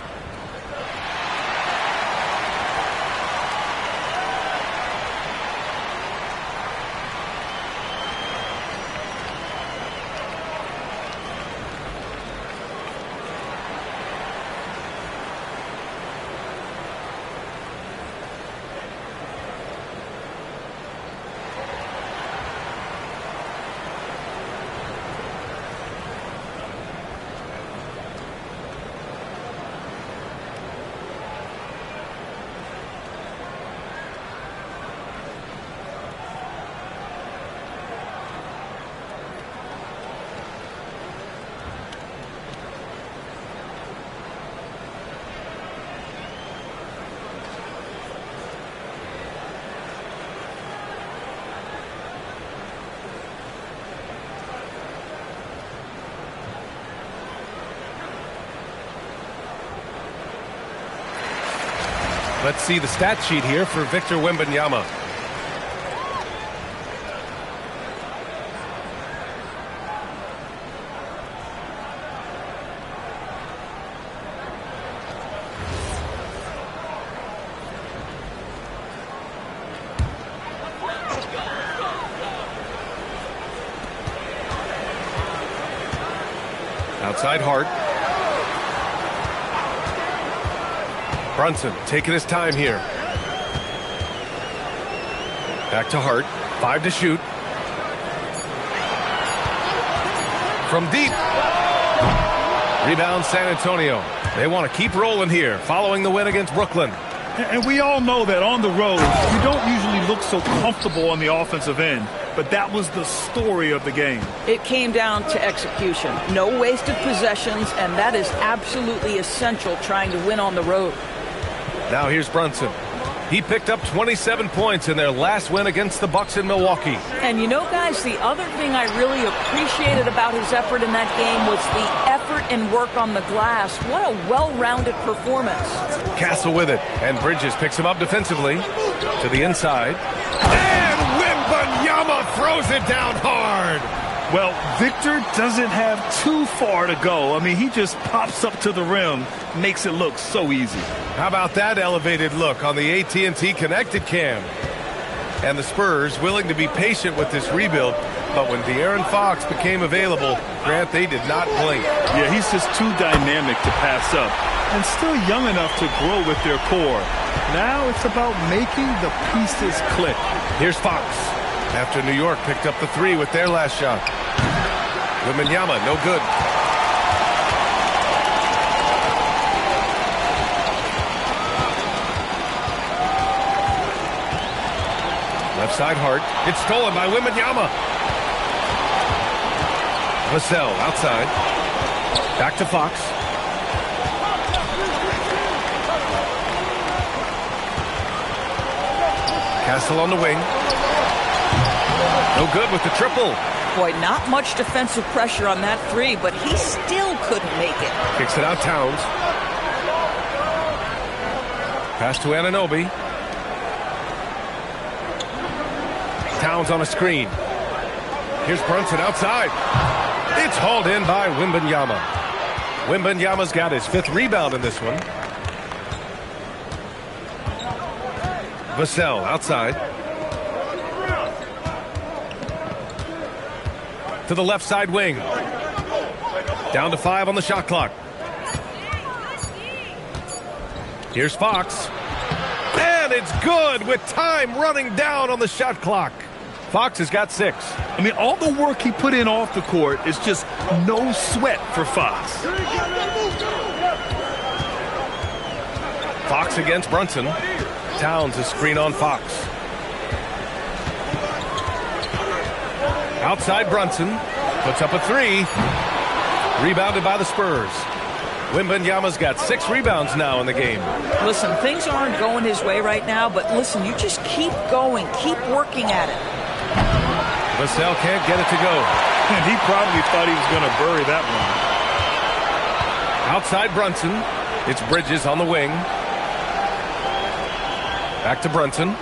Let's see the stat sheet here for Victor Wembanyama. Outside Hart. Brunson taking his time here. Back to Hart. 5 to shoot. From deep. Rebound San Antonio. They want to keep rolling here following the win against Brooklyn. And we all know that on the road, you don't usually look so comfortable on the offensive end. But that was the story of the game. It came down to execution. No wasted possessions, and that is absolutely essential trying to win on the road. Now here's Brunson. He picked up 27 points in their last win against the Bucks in Milwaukee. And you know, guys, the other thing I really appreciated about his effort in that game was the effort and work on the glass. What a well-rounded performance. Castle with it, and Bridges picks him up defensively to the inside. And Wembanyama throws it down hard. Well, Victor doesn't have too far to go. I mean, he just pops up to the rim, makes it look so easy. How about that elevated look on the AT&T Connected Cam? And the Spurs willing to be patient with this rebuild, but when De'Aaron Fox became available, Grant, they did not blink. Yeah, he's just too dynamic to pass up, and still young enough to grow with their core. Now it's about making the pieces click. Here's Fox. After New York picked up the 3 with their last shot. Wembanyama, no good. Left side Hart. It's stolen by Wembanyama. Vassell outside. Back to Fox. Castle on the wing. No good with the triple. Boy, not much defensive pressure on that 3, but he still couldn't make it. Kicks it out Towns. Pass to Anunoby. Towns on a screen. Here's Brunson outside. It's hauled in by Wembanyama. Wembanyama's got his 5th rebound in this one. Vassell outside. To the left side wing. Down to 5 on the shot clock. Here's Fox. And it's good with time running down on the shot clock. Fox has got 6. I mean, all the work he put in off the court is just no sweat for Fox. Fox against Brunson. Towns is screen on Fox. Outside Brunson. Puts up a 3. Rebounded by the Spurs. Wembanyama's got 6 rebounds now in the game. Listen, things aren't going his way right now, but listen, you just keep going. Keep working at it. Vassell can't get it to go. And he probably thought he was going to bury that one. Outside Brunson. It's Bridges on the wing. Back to Brunson.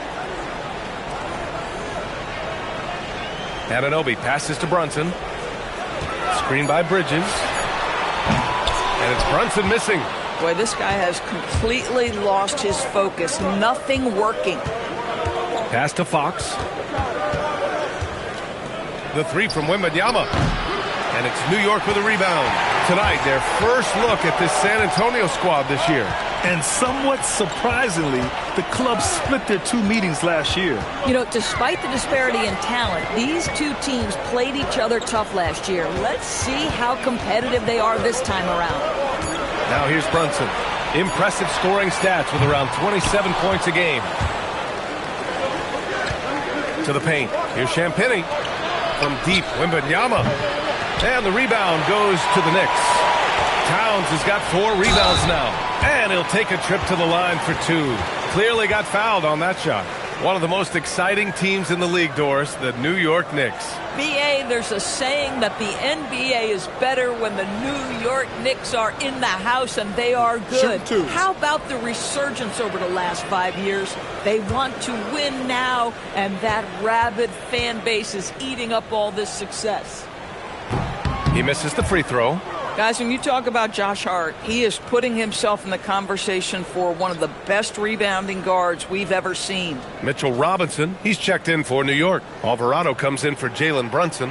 Anunoby passes to Brunson. Screen by Bridges. And it's Brunson missing. Boy, this guy has completely lost his focus. Nothing working. Pass to Fox. The 3 from Wembanyama. And it's New York with a rebound. Tonight, their first look at this San Antonio squad this year. And somewhat surprisingly, the club split their 2 meetings last year. You know, despite the disparity in talent, these 2 teams played each other tough last year. Let's see how competitive they are this time around. Now here's Brunson. Impressive scoring stats with around 27 points a game. To the paint. Here's Champagnie. From deep, Wembanyama. And the rebound goes to the Knicks. Towns has got 4 rebounds now. And he'll take a trip to the line for 2. Clearly got fouled on that shot. One of the most exciting teams in the league, Doris, the New York Knicks. B.A., there's a saying that the NBA is better when the New York Knicks are in the house, and they are good. Sure, too. How about the resurgence over the last 5 years? They want to win now, and that rabid fan base is eating up all this success. He misses the free throw. Guys, when you talk about Josh Hart, he is putting himself in the conversation for one of the best rebounding guards we've ever seen. Mitchell Robinson, he's checked in for New York. Alvarado comes in for Jalen Brunson.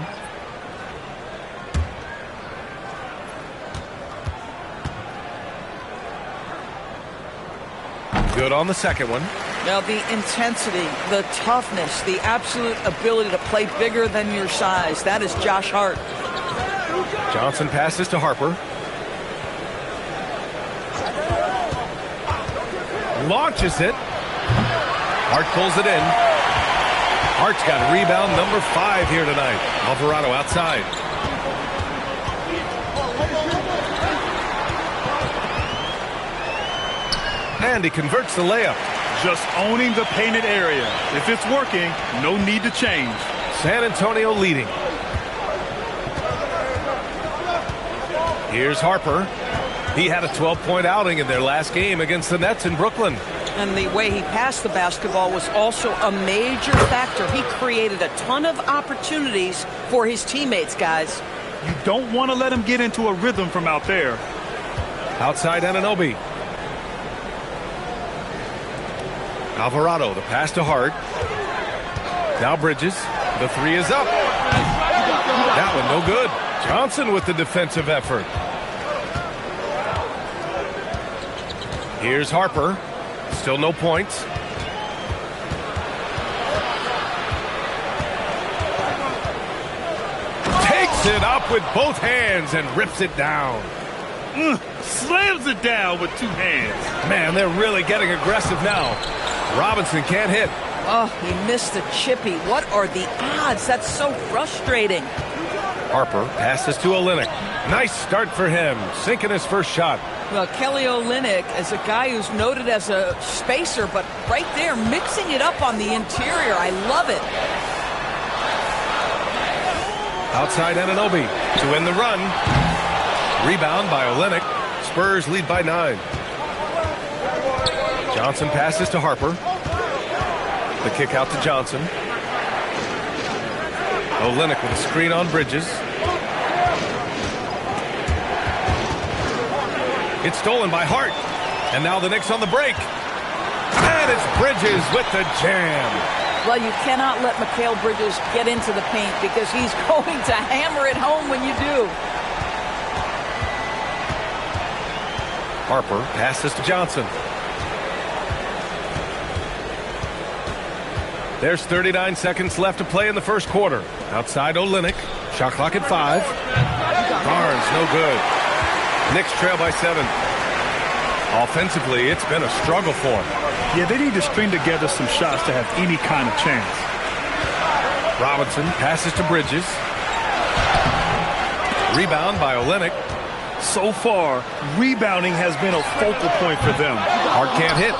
Good on the second one. Now, the intensity, the toughness, the absolute ability to play bigger than your size, that is Josh Hart. Johnson passes to Harper. Launches it. Hart pulls it in. Hart's got rebound number 5 here tonight. Alvarado outside. And he converts the layup. Just owning the painted area. If it's working, no need to change. San Antonio leading. Here's Harper. He had a 12-point outing in their last game against the Nets in Brooklyn. And the way he passed the basketball was also a major factor. He created a ton of opportunities for his teammates, guys. You don't want to let him get into a rhythm from out there. Outside Anunoby. Alvarado, the pass to Hart. Now Bridges. The 3 is up. That one no good. Johnson with the defensive effort. Here's Harper. Still no points. Takes it up with both hands and rips it down. Slams it down with 2 hands. Man, they're really getting aggressive now. Robinson can't hit. Oh, he missed the chippy. What are the odds? That's so frustrating. Harper passes to Olynyk. Nice start for him, sinking his first shot. Well, Kelly Olynyk is a guy who's noted as a spacer, but right there, mixing it up on the interior. I love it. Outside Anunoby to win the run. Rebound by Olynyk. Spurs lead by 9. Johnson passes to Harper. The kick out to Johnson. Olynyk with a screen on Bridges. It's stolen by Hart. And now the Knicks on the break. And it's Bridges with the jam. Well, you cannot let Mikal Bridges get into the paint because he's going to hammer it home when you do. Harper passes to Johnson. There's 39 seconds left to play in the first quarter. Outside Olynyk. Shot clock at 5. Barnes, no good. Knicks trail by 7. Offensively, it's been a struggle for them. Yeah, they need to string together some shots to have any kind of chance. Robinson passes to Bridges. Rebound by Olynyk. So far, rebounding has been a focal point for them. Hart can't hit.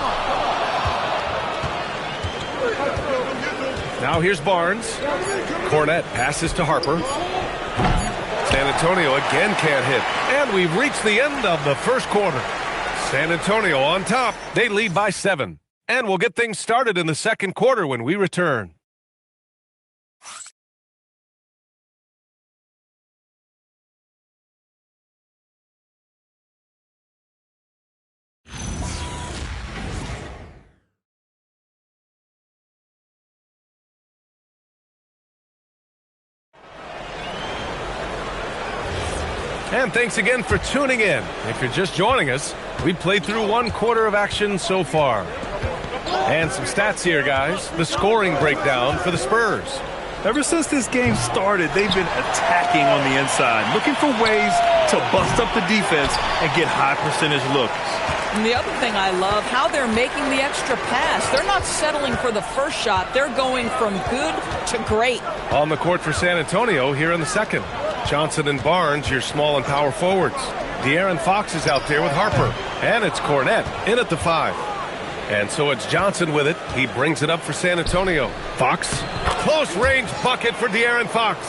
Now here's Barnes. Cornette passes to Harper. San Antonio again can't hit. And we've reached the end of the first quarter. San Antonio on top. They lead by 7. And we'll get things started in the second quarter when we return. And thanks again for tuning in. If you're just joining us, we've played through 1 quarter of action so far. And some stats here, guys. The scoring breakdown for the Spurs. Ever since this game started, they've been attacking on the inside, looking for ways to bust up the defense and get high percentage looks. And the other thing I love, how they're making the extra pass. They're not settling for the first shot. They're going from good to great. On the court for San Antonio here in the second. Johnson and Barnes, your small and power forwards. De'Aaron Fox is out there with Harper. And it's Cornette in at the 5. And so it's Johnson with it. He brings it up for San Antonio. Fox. Close range bucket for De'Aaron Fox.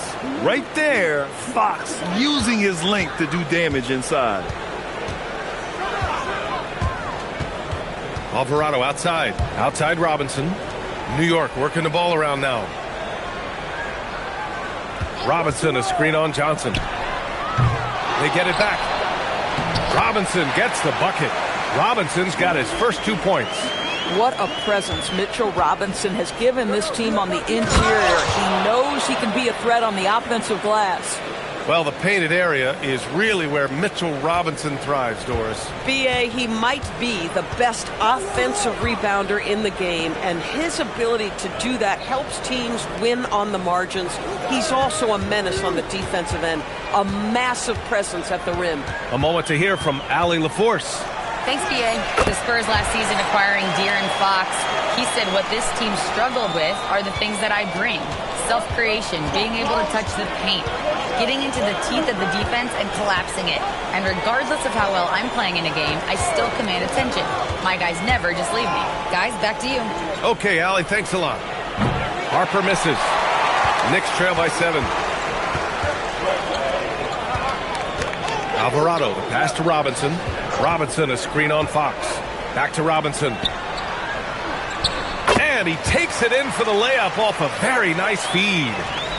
Right there, Fox using his length to do damage inside. Alvarado outside. Outside Robinson. New York working the ball around now. Robinson, a screen on Johnson. They get it back. Robinson gets the bucket. Robinson's got his first 2 points. What a presence Mitchell Robinson has given this team on the interior. He knows he can be a threat on the offensive glass. Well, the painted area is really where Mitchell Robinson thrives, Doris. B.A., he might be the best offensive rebounder in the game, and his ability to do that helps teams win on the margins. He's also a menace on the defensive end, a massive presence at the rim. A moment to hear from Allie LaForce. Thanks, B.A. The Spurs last season acquiring De'Aaron Fox. He said what this team struggled with are the things that I bring. Self-creation, being able to touch the paint, getting into the teeth of the defense and collapsing it. And regardless of how well I'm playing in a game, I still command attention. My guys never just leave me. Guys, back to you. Okay, Allie, thanks a lot. Harper misses. Knicks trail by 7. Alvarado, the pass to Robinson. Robinson, a screen on Fox. Back to Robinson. And he takes it in for the layup off a very nice feed.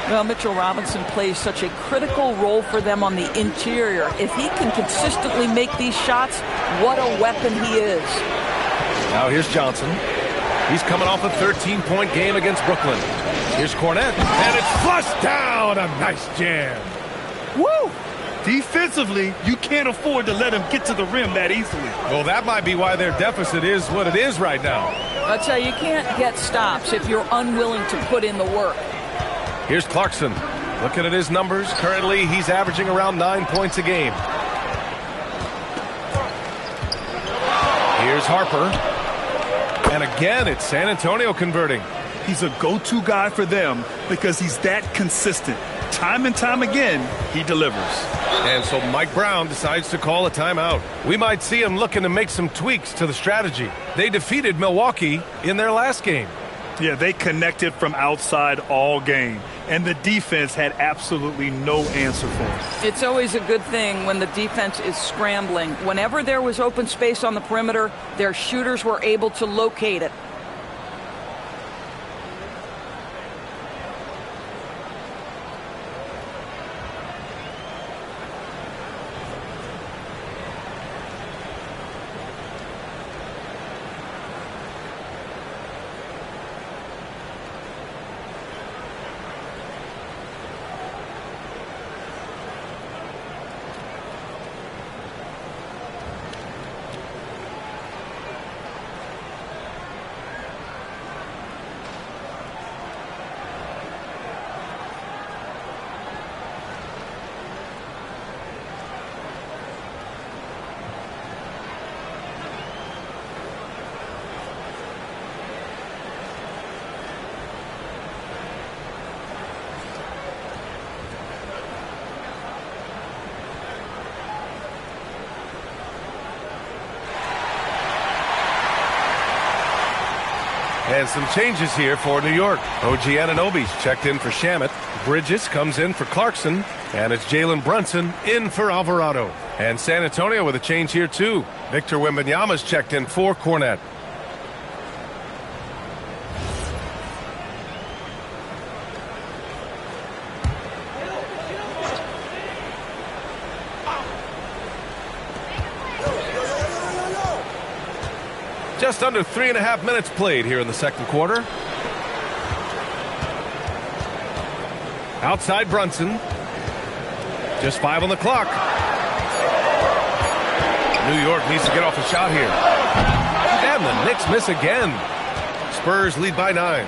Well, Mitchell Robinson plays such a critical role for them on the interior. If he can consistently make these shots, what a weapon he is. Now here's Johnson. He's coming off a 13-point game against Brooklyn. Here's Cornette. And it's flushed down. A nice jam. Woo! Defensively, you can't afford to let him get to the rim that easily. Well, that might be why their deficit is what it is right now. I'll tell you, you can't get stops if you're unwilling to put in the work. Here's Clarkson. Looking at his numbers, currently he's averaging around 9 points a game. Here's Harper. And again, it's San Antonio converting. He's a go-to guy for them because he's that consistent. Time and time again, he delivers. And so Mike Brown decides to call a timeout. We might see him looking to make some tweaks to the strategy. They defeated Milwaukee in their last game. Yeah, they connected from outside all game, and the defense had absolutely no answer for it. It's always a good thing when the defense is scrambling. Whenever there was open space on the perimeter, their shooters were able to locate it. And some changes here for New York. OG Anunoby's checked in for Shamet. Bridges comes in for Clarkson. And it's Jalen Brunson in for Alvarado. And San Antonio with a change here, too. Victor Wembanyama's checked in for Cornette. Just under 3.5 minutes played here in the second quarter. Outside Brunson. Just 5 on the clock. New York needs to get off a shot here. And the Knicks miss again. Spurs lead by 9.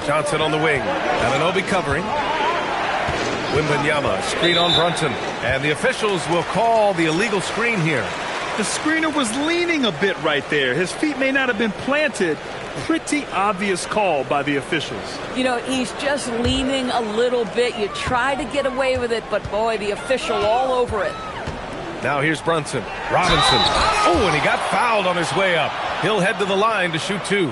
Johnson on the wing. Anunoby covering. Wembanyama, screen on Brunson. And the officials will call the illegal screen here. The screener was leaning a bit right there. His feet may not have been planted. Pretty obvious call by the officials. You know, he's just leaning a little bit. You try to get away with it, but boy, the official all over it. Now here's Brunson. Robinson. Oh, and he got fouled on his way up. He'll head to the line to shoot 2.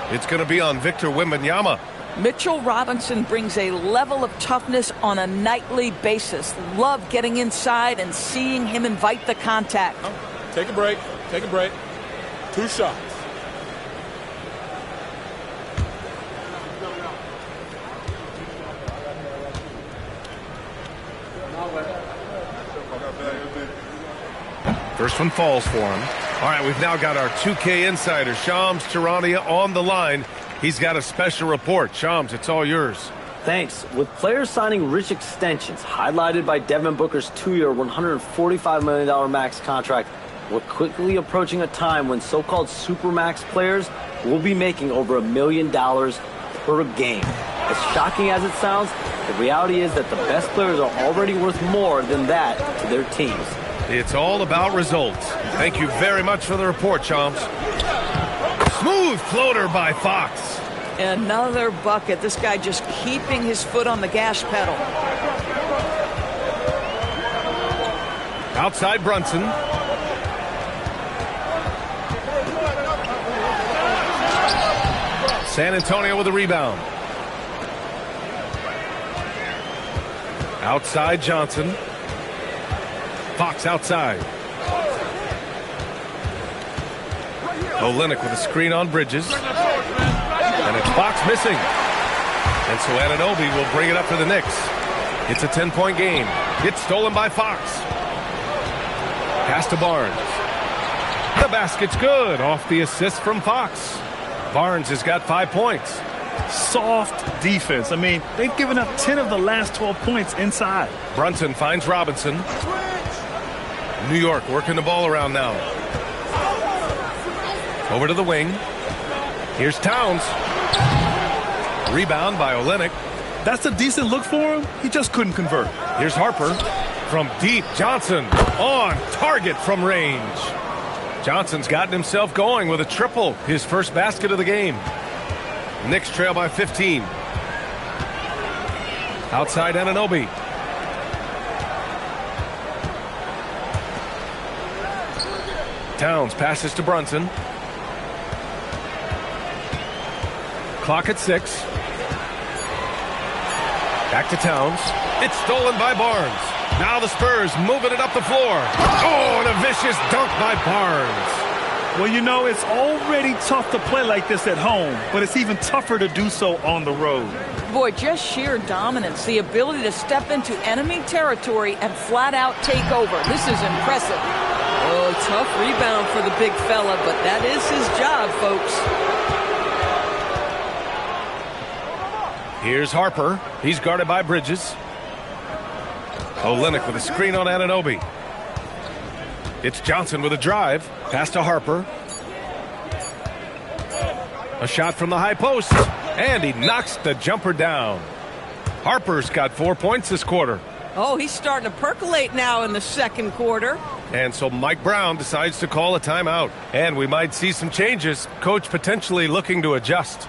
It's going to be on Victor Wembanyama. Mitchell Robinson brings a level of toughness on a nightly basis. Love getting inside and seeing him invite the contact. Take a break. Take a break. 2 shots. First one falls for him. All right, we've now got our 2K insider, Shams Charania, on the line. He's got a special report. Shams, it's all yours. Thanks. With players signing rich extensions, highlighted by Devin Booker's 2-year, $145 million max contract, we're quickly approaching a time when so-called supermax players will be making over $1 million per game. As shocking as it sounds, the reality is that the best players are already worth more than that to their teams. It's all about results. Thank you very much for the report, Shams. Smooth floater by Fox. Another bucket. This guy just keeping his foot on the gas pedal. Outside Brunson. San Antonio with a rebound. Outside Johnson. Fox outside. Olynyk with a screen on Bridges. And it's Fox missing. And so Anunoby will bring it up for the Knicks. It's a 10-point game. It's stolen by Fox. Pass to Barnes. The basket's good. Off the assist from Fox. Barnes has got 5 points. Soft defense. I mean, they've given up 10 of the last 12 points inside. Brunson finds Robinson. New York working the ball around now. Over to the wing. Here's Towns. Rebound by Olynyk. That's a decent look for him. He just couldn't convert. Here's Harper. From deep, Johnson on target from range. Johnson's gotten himself going with a triple. His first basket of the game. Knicks trail by 15. Outside Anunoby. Towns passes to Brunson. Clock at 6. Back to Towns. It's stolen by Barnes. Now the Spurs moving it up the floor. Oh, and a vicious dunk by Barnes. Well, you know, it's already tough to play like this at home, but it's even tougher to do so on the road. Boy, just sheer dominance, the ability to step into enemy territory and flat out take over. This is impressive. Oh, tough rebound for the big fella, but that is his job, folks. Here's Harper. He's guarded by Bridges. Olynyk with a screen on Anunoby. It's Johnson with a drive. Pass to Harper. A shot from the high post. And he knocks the jumper down. Harper's got 4 points this quarter. Oh, he's starting to percolate now in the second quarter. And so Mike Brown decides to call a timeout. And we might see some changes. Coach potentially looking to adjust.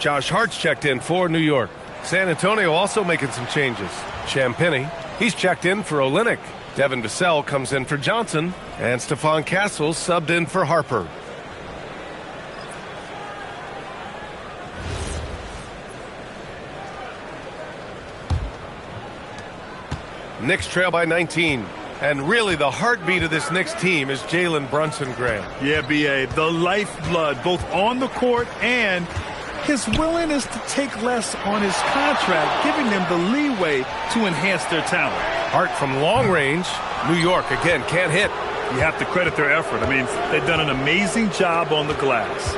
Josh Hart's checked in for New York. San Antonio also making some changes. Champagny, he's checked in for Olynyk. Devin Vassell comes in for Johnson. And Stephon Castles subbed in for Harper. Knicks trail by 19. And really the heartbeat of this Knicks team is Jalen Brunson, Graham. Yeah, B.A., the lifeblood, both on the court and his willingness to take less on his contract, giving them the leeway to enhance their talent. Hart from long range. New York, again, can't hit. You have to credit their effort. I mean, they've done an amazing job on the glass.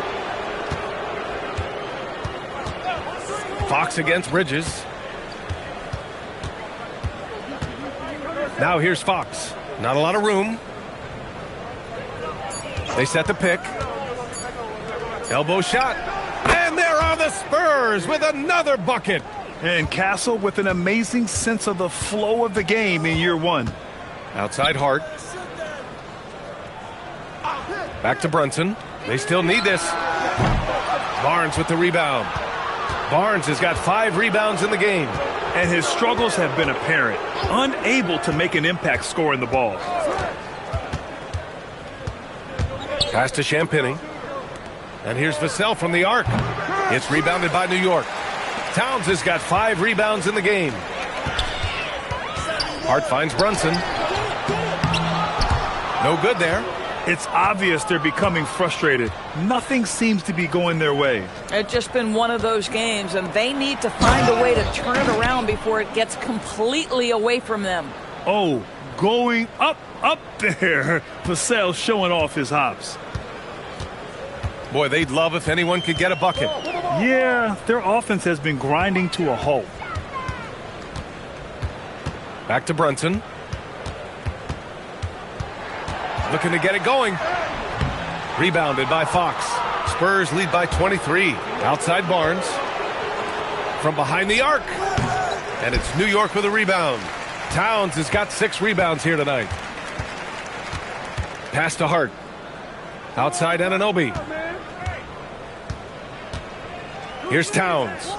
Fox against Bridges. Now here's Fox. Not a lot of room. They set the pick. Elbow shot. And there are the Spurs with another bucket. And Castle with an amazing sense of the flow of the game in year one. Outside Hart. Back to Brunson. They still need this. Barnes with the rebound. Barnes has got 5 rebounds in the game. And his struggles have been apparent. Unable to make an impact scoring the ball. Pass to Champagny. And here's Vassell from the arc. It's rebounded by New York. Towns has got 5 rebounds in the game. Hart finds Brunson. No good there. It's obvious they're becoming frustrated. Nothing seems to be going their way. It's just been one of those games, and they need to find a way to turn it around before it gets completely away from them. Oh, going up there. Vassell showing off his hops. Boy, they'd love if anyone could get a bucket. Yeah, their offense has been grinding to a halt. Back to Brunson. Looking to get it going. Rebounded by Fox. Spurs lead by 23. Outside Barnes. From behind the arc. And it's New York with a rebound. Towns has got 6 rebounds here tonight. Pass to Hart. Outside Anunoby. Here's Towns.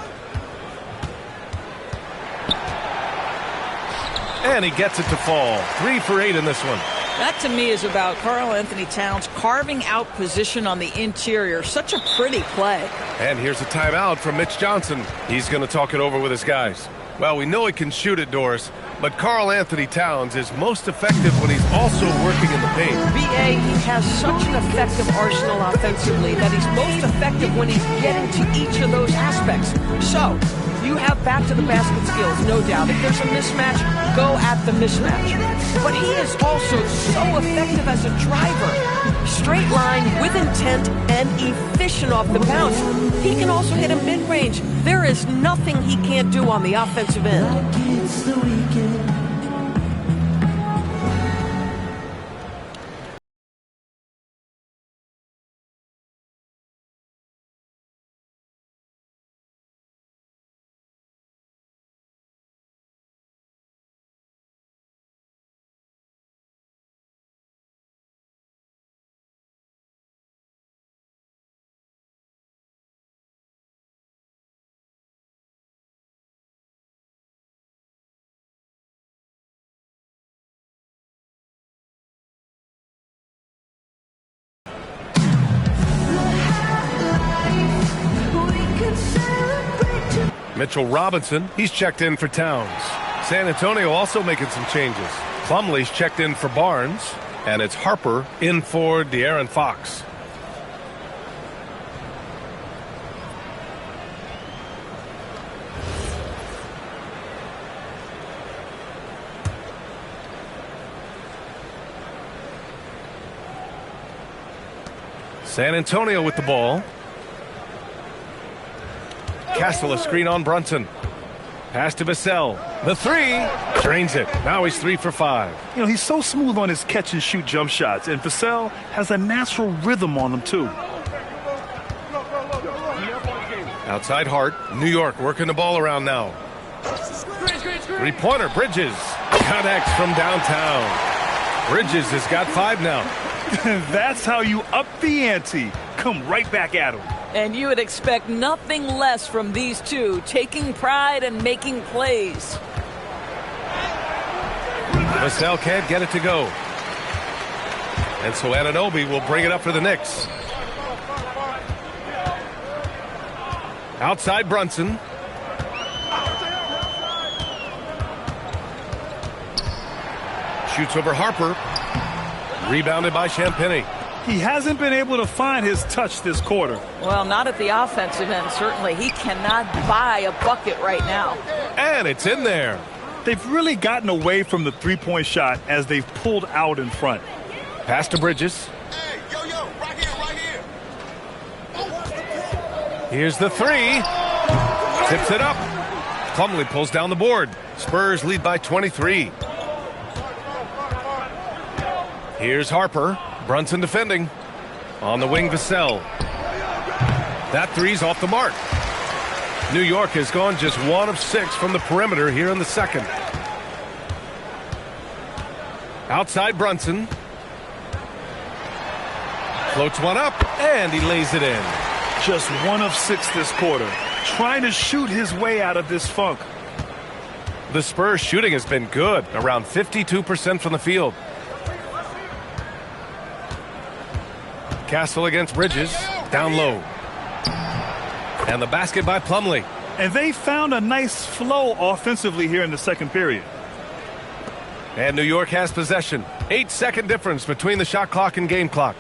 And he gets it to fall. 3 for 8 in this one. That, to me, is about Karl Anthony Towns carving out position on the interior. Such a pretty play. And here's a timeout from Mitch Johnson. He's going to talk it over with his guys. Well, we know he can shoot it, Doris, but Karl Anthony Towns is most effective when he's also working in the paint. B.A., he has such an effective arsenal offensively that he's most effective when he's getting to each of those aspects. So, you have back-to-the-basket skills, no doubt. If there's a mismatch, go at the mismatch. But he is also so effective as a driver. Straight line, with intent, and efficient off the bounce. He can also hit a mid-range. There is nothing he can't do on the offensive end. Mitchell Robinson, he's checked in for Towns. San Antonio also making some changes. Plumlee's checked in for Barnes, and it's Harper in for De'Aaron Fox. San Antonio with the ball. Castle a screen on Brunson. Pass to Vassell. The 3. Drains it. Now he's 3 for 5. You know, he's so smooth on his catch-and-shoot jump shots, and Vassell has a natural rhythm on them, too. Outside Hart. New York working the ball around now. 3-pointer. Bridges. Connects from downtown. Bridges has got 5 now. That's how you up the ante. Come right back at him. And you would expect nothing less from these two, taking pride and making plays. Vassell can't get it to go. And so Anunoby will bring it up for the Knicks. Outside Brunson. Shoots over Harper. Rebounded by Champagnie. He hasn't been able to find his touch this quarter. Well, not at the offensive end, certainly. He cannot buy a bucket right now. And it's in there. They've really gotten away from the three-point shot as they've pulled out in front. Pass to Bridges. Hey, yo, right here. Here's the three. Tips it up. Plumlee pulls down the board. Spurs lead by 23. Here's Harper. Brunson defending. On the wing, Vassell. That three's off the mark. New York has gone just 1 of 6 from the perimeter here in the second. Outside Brunson. Floats one up, and he lays it in. Just 1 of 6 this quarter. Trying to shoot his way out of this funk. The Spurs shooting has been good, around 52% from the field. Castle against Bridges, down low. And the basket by Plumlee. And they found a nice flow offensively here in the second period. And New York has possession. 8-second difference between the shot clock and game clock.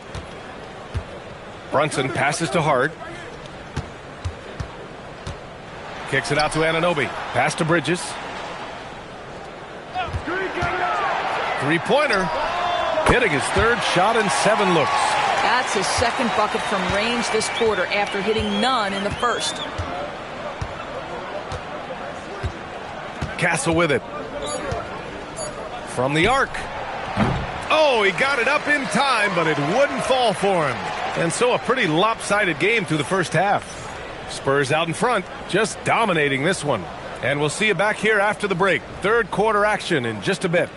Brunson passes to Hart. Kicks it out to Anunoby. Pass to Bridges. Three-pointer. Hitting his third shot in 7 looks. That's his second bucket from range this quarter after hitting none in the first. Castle with it. From the arc. Oh, he got it up in time, but it wouldn't fall for him. And so a pretty lopsided game through the first half. Spurs out in front, just dominating this one. And we'll see you back here after the break. Third quarter action in just a bit.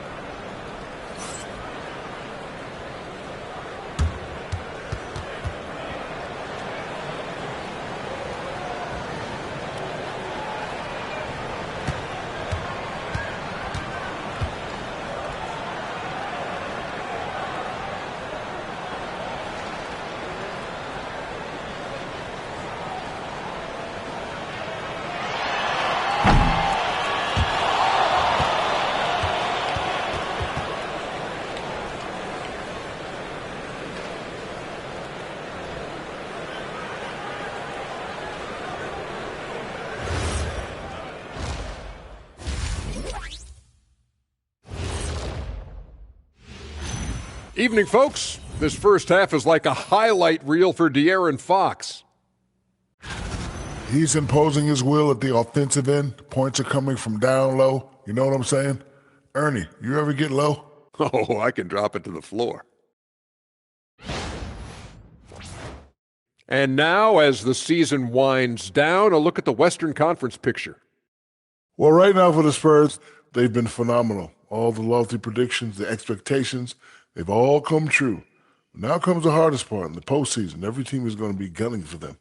Evening, folks. This first half is like a highlight reel for De'Aaron Fox. He's imposing his will at the offensive end. Points are coming from down low. You know what I'm saying? Ernie, you ever get low? Oh, I can drop it to the floor. And now, as the season winds down, a look at the Western Conference picture. Well, right now for the Spurs, they've been phenomenal. All the lofty predictions, the expectations, they've all come true. Now comes the hardest part in the postseason. Every team is going to be gunning for them.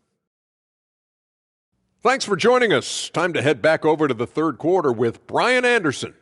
Thanks for joining us. Time to head back over to the third quarter with Brian Anderson.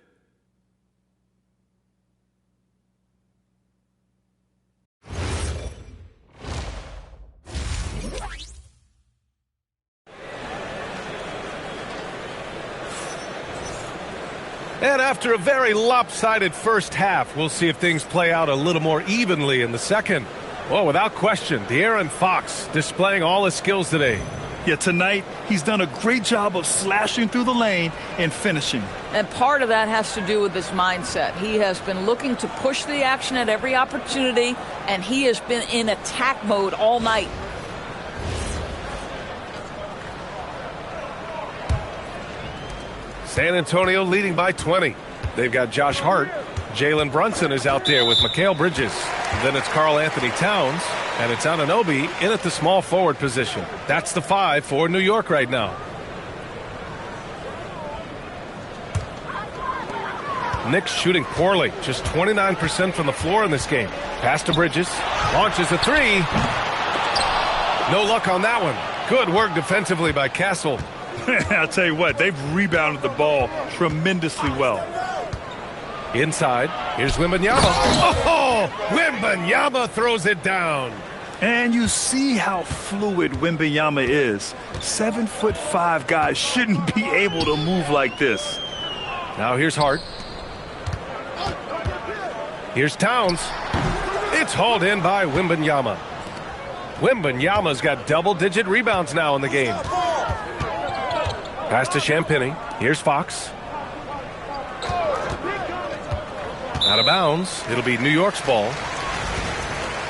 And after a very lopsided first half, we'll see if things play out a little more evenly in the second. Well, without question, De'Aaron Fox displaying all his skills today. Yeah, tonight he's done a great job of slashing through the lane and finishing. And part of that has to do with his mindset. He has been looking to push the action at every opportunity, and he has been in attack mode all night. San Antonio leading by 20. They've got Josh Hart. Jalen Brunson is out there with Mikal Bridges. Then it's Karl Anthony Towns. And it's Anunoby in at the small forward position. That's the 5 for New York right now. Knicks shooting poorly. Just 29% from the floor in this game. Pass to Bridges. Launches a 3. No luck on that one. Good work defensively by Castle. I'll tell you what, they've rebounded the ball tremendously well. Inside, here's Wembanyama. Oh, Wembanyama throws it down. And you see how fluid Wembanyama is. 7'5" guys shouldn't be able to move like this. Now here's Hart. Here's Towns. It's hauled in by Wembanyama. Wembanyama's got double-digit rebounds now in the game. Pass to Champagny. Here's Fox. Out of bounds. It'll be New York's ball.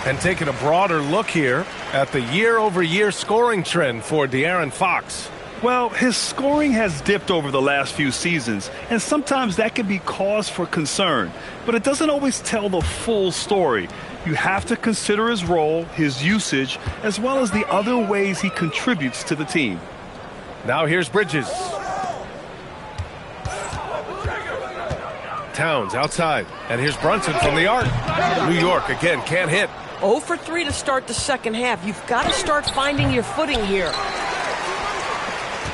And taking a broader look here at the year-over-year scoring trend for De'Aaron Fox. Well, his scoring has dipped over the last few seasons, and sometimes that can be cause for concern. But it doesn't always tell the full story. You have to consider his role, his usage, as well as the other ways he contributes to the team. Now here's Bridges. Towns outside. And here's Brunson from the arc. New York again can't hit. 0 for 3 to start the second half. You've got to start finding your footing here.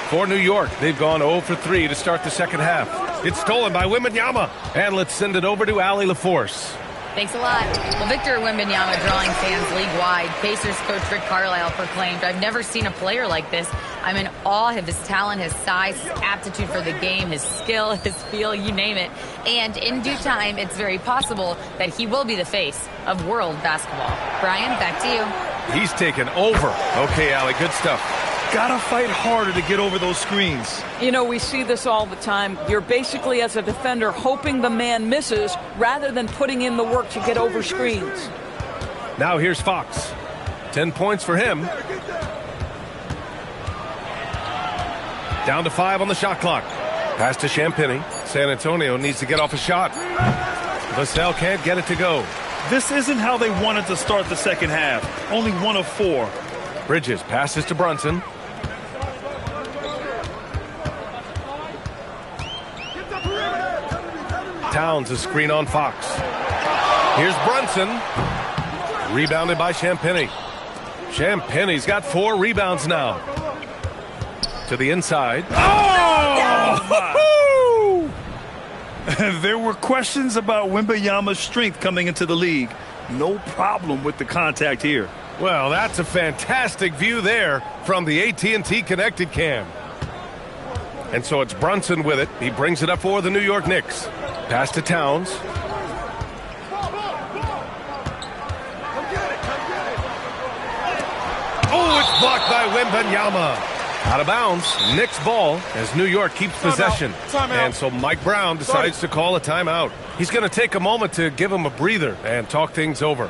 For New York, they've gone 0 for 3 to start the second half. It's stolen by Wembanyama. And let's send it over to Allie LaForce. Thanks a lot. Well, Victor Wembanyama drawing fans league-wide. Pacers coach Rick Carlisle proclaimed, "I've never seen a player like this. I'm in awe of his talent, his size, his aptitude for the game, his skill, his feel, you name it. And in due time, it's very possible that he will be the face of world basketball." Brian, back to you. He's taken over. Okay, Allie, good stuff. Gotta fight harder to get over those screens. You know, we see this all the time. You're basically, as a defender, hoping the man misses rather than putting in the work to get over screens. Now here's Fox. 10 points for him. Down to 5 on the shot clock. Pass to Champagny. San Antonio needs to get off a shot. Vassell can't get it to go. This isn't how they wanted to start the second half. Only 1 of 4. Bridges passes to Brunson. Towns a screen on Fox. Here's Brunson. Rebounded by Champagny. Champagny's got 4 rebounds now. To the inside. Oh! There were questions about Wembanyama's strength coming into the league. No problem with the contact here. Well, that's a fantastic view there from the AT&T Connected Cam. And so it's Brunson with it. He brings it up for the New York Knicks. Pass to Towns. Oh, it's blocked by Wembanyama. Out of bounds. Knicks ball as New York keeps possession. And so Mike Brown decides to call a timeout. He's going to take a moment to give him a breather and talk things over.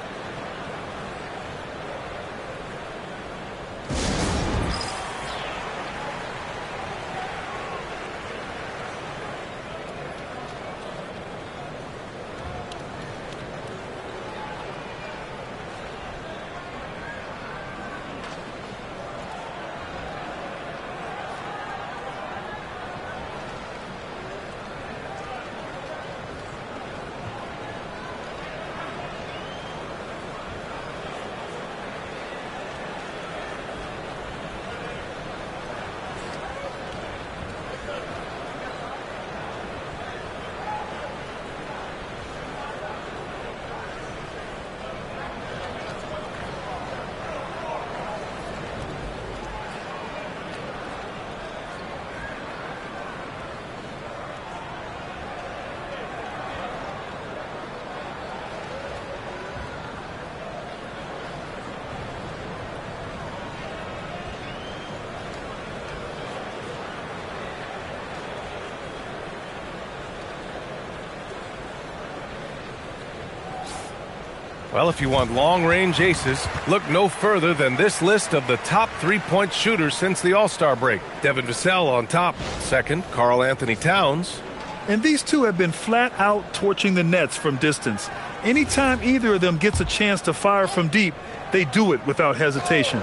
Well, if you want long-range aces, look no further than this list of the top three-point shooters since the All-Star break. Devin Vassell on top. Second, Karl Anthony Towns. And these two have been flat out torching the Nets from distance. Anytime either of them gets a chance to fire from deep, they do it without hesitation.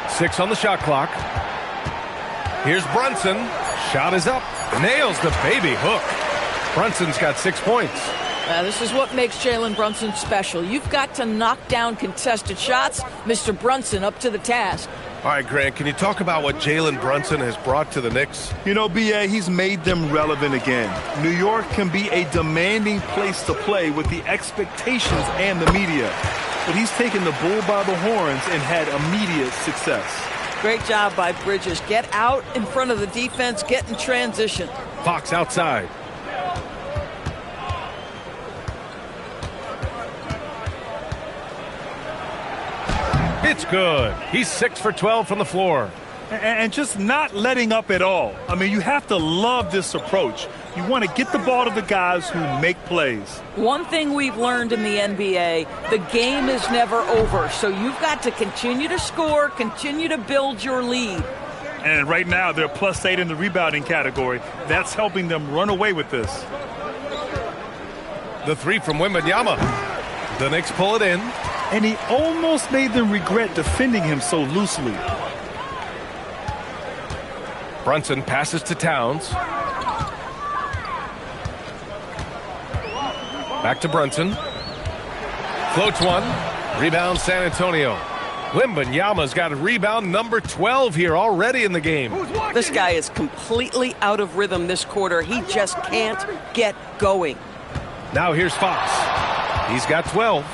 6 on the shot clock. Here's Brunson. Shot is up. Nails the baby hook. Brunson's got 6 points. This is what makes Jalen Brunson special. You've got to knock down contested shots. Mr. Brunson up to the task. All right, Grant, can you talk about what Jalen Brunson has brought to the Knicks? You know, B.A., he's made them relevant again. New York can be a demanding place to play with the expectations and the media. But he's taken the bull by the horns and had immediate success. Great job by Bridges. Get out in front of the defense, get in transition. Fox outside. It's good. He's 6 for 12 from the floor. And just not letting up at all. I mean, you have to love this approach. You want to get the ball to the guys who make plays. One thing we've learned in the NBA, the game is never over. So you've got to continue to score, continue to build your lead. And right now, they're +8 in the rebounding category. That's helping them run away with this. The three from Wembanyama. The Knicks pull it in. And he almost made them regret defending him so loosely. Brunson passes to Towns. Back to Brunson. Floats one. Rebound San Antonio. Wembanyama's got a rebound number 12 here already in the game. This guy is completely out of rhythm this quarter. He just can't get going. Now here's Fox. He's got 12.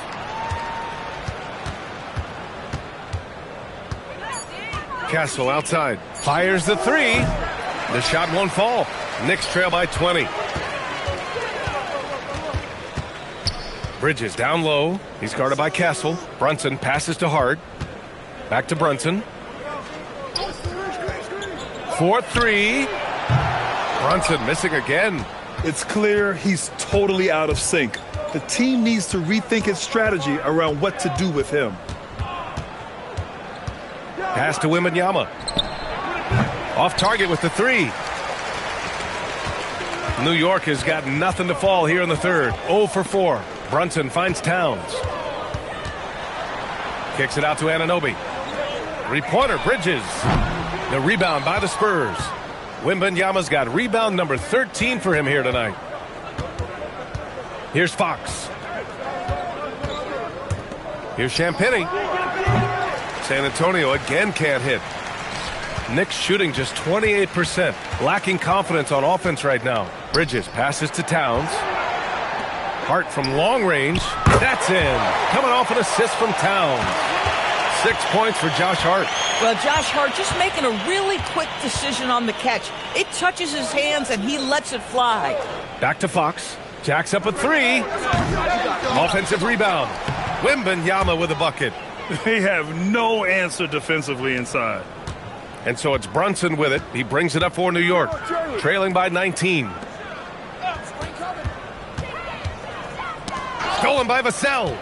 Castle outside. Fires the three. The shot won't fall. Knicks trail by 20. Bridges down low. He's guarded by Castle. Brunson passes to Hart. Back to Brunson. 4-3. Brunson missing again. It's clear he's totally out of sync. The team needs to rethink its strategy around what to do with him. Pass to Wembanyama. Off target with the three. New York has got nothing to fall here in the third. 0 for 4. Brunson finds Towns. Kicks it out to Anunoby. Three-pointer, Bridges. The rebound by the Spurs. Wembanyama's got rebound number 13 for him here tonight. Here's Fox. Here's Champagnie. San Antonio again can't hit. Knicks shooting just 28%. Lacking confidence on offense right now. Bridges passes to Towns. Hart from long range. That's in. Coming off an assist from Towns. 6 points for Josh Hart. Well, Josh Hart just making a really quick decision on the catch. It touches his hands and he lets it fly. Back to Fox. Jacks up a three. Offensive rebound. Wembanyama with a bucket. They have no answer defensively inside. And so it's Brunson with it. He brings it up for New York. Trailing by 19. Stolen by Vassell.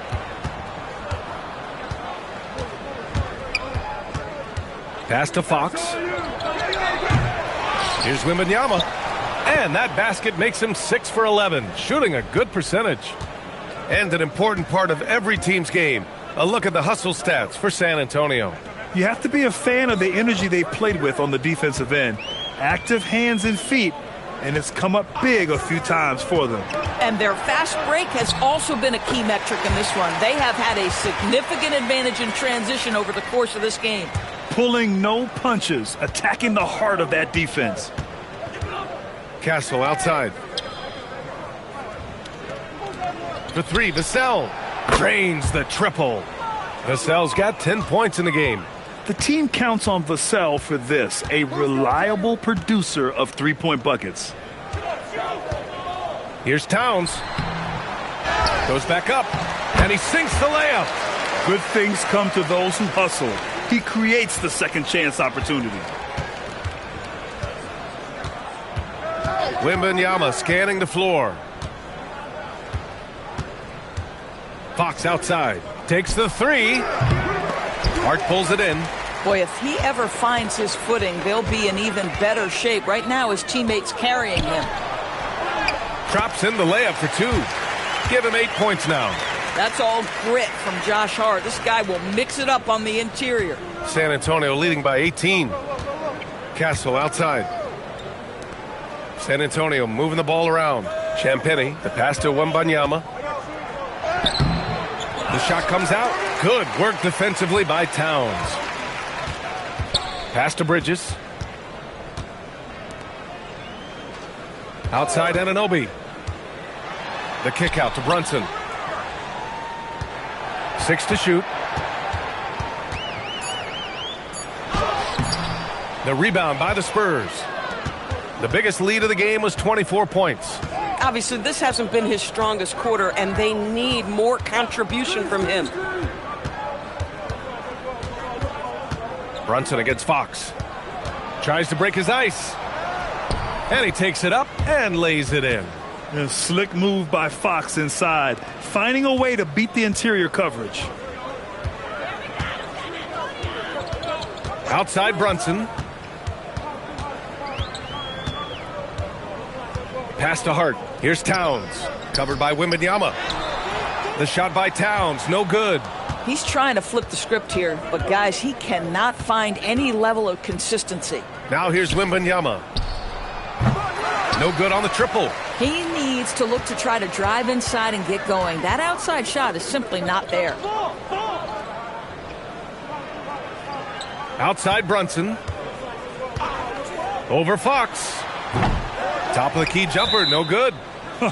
Pass to Fox. Here's Wembanyama. And that basket makes him 6 for 11. Shooting a good percentage. And an important part of every team's game. A look at the hustle stats for San Antonio. You have to be a fan of the energy they played with on the defensive end. Active hands and feet, and it's come up big a few times for them. And their fast break has also been a key metric in this one. They have had a significant advantage in transition over the course of this game. Pulling no punches, attacking the heart of that defense. Castle outside. For three, Vassell drains the triple. Vassell's got 10 points in the game. The team counts on Vassell for this, a reliable producer of three-point buckets. Here's Towns. Goes back up, and he sinks the layup. Good things come to those who hustle. He creates the second chance opportunity. Wembanyama scanning the floor. Fox outside. Takes the three. Hart pulls it in. Boy, if he ever finds his footing, they'll be in even better shape. Right now, his teammates carrying him. Drops in the layup for two. Give him 8 points now. That's all grit from Josh Hart. This guy will mix it up on the interior. San Antonio leading by 18. Castle outside. San Antonio moving the ball around. Champagnie, the pass to Wembanyama. The shot comes out. Good work defensively by Towns. Pass to Bridges. Outside Anunoby. The kick out to Brunson. 6 to shoot. The rebound by the Spurs. The biggest lead of the game was 24 points. Obviously, this hasn't been his strongest quarter, and they need more contribution from him. Brunson against Fox. Tries to break his ice. And he takes it up and lays it in. A slick move by Fox inside, finding a way to beat the interior coverage. Outside Brunson. Pass to Hart. Here's Towns. Covered by Wembanyama. The shot by Towns. No good. He's trying to flip the script here, but guys, he cannot find any level of consistency. Now here's Wembanyama. No good on the triple. He needs to look to try to drive inside and get going. That outside shot is simply not there. Outside Brunson. Over Fox. Top of the key jumper, no good.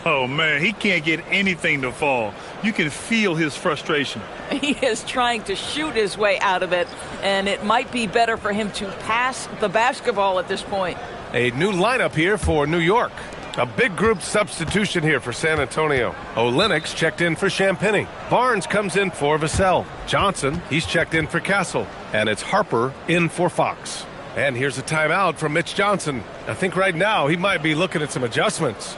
Oh, man, he can't get anything to fall. You can feel his frustration. He is trying to shoot his way out of it, and it might be better for him to pass the basketball at this point. A new lineup here for New York. A big group substitution here for San Antonio. Olynyk checked in for Champagny. Barnes comes in for Vassell. Johnson, he's checked in for Castle. And it's Harper in for Fox. And here's a timeout from Mitch Johnson. I think right now he might be looking at some adjustments.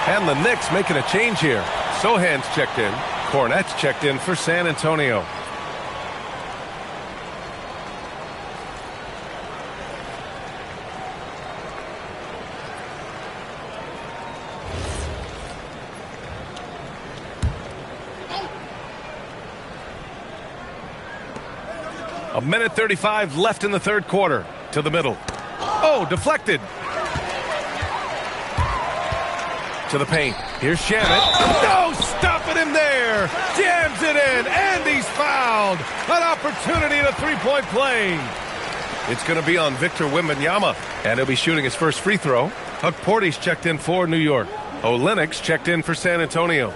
And the Knicks making a change here. Sohan's checked in. Cornette's checked in for San Antonio. A minute 35 left in the third quarter. To the middle. Oh, deflected. To the paint. Here's Shannon. No, stopping him there. Jams it in, and he's fouled. An opportunity at a three-point play. It's going to be on Victor Wembanyama, and he'll be shooting his first free throw. Huck Porty's checked in for New York. Olynyk checked in for San Antonio.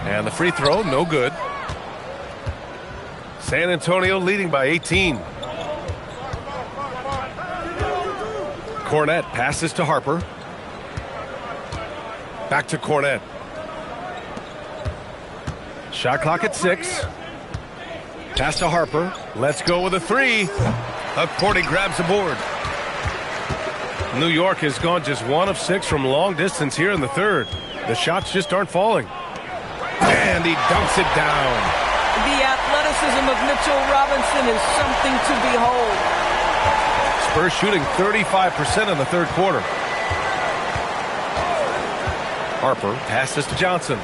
And the free throw, no good. San Antonio leading by 18. Cornette passes to Harper. Back to Cornette. Shot clock at 6. Pass to Harper. Let's go with a 3. Huck Porty grabs the board. New York has gone just 1 of 6 from long distance here in the third. The shots just aren't falling. And he dunks it down. The athleticism of Mitchell Robinson is something to behold. Spurs shooting 35% in the third quarter. Harper passes to Johnson.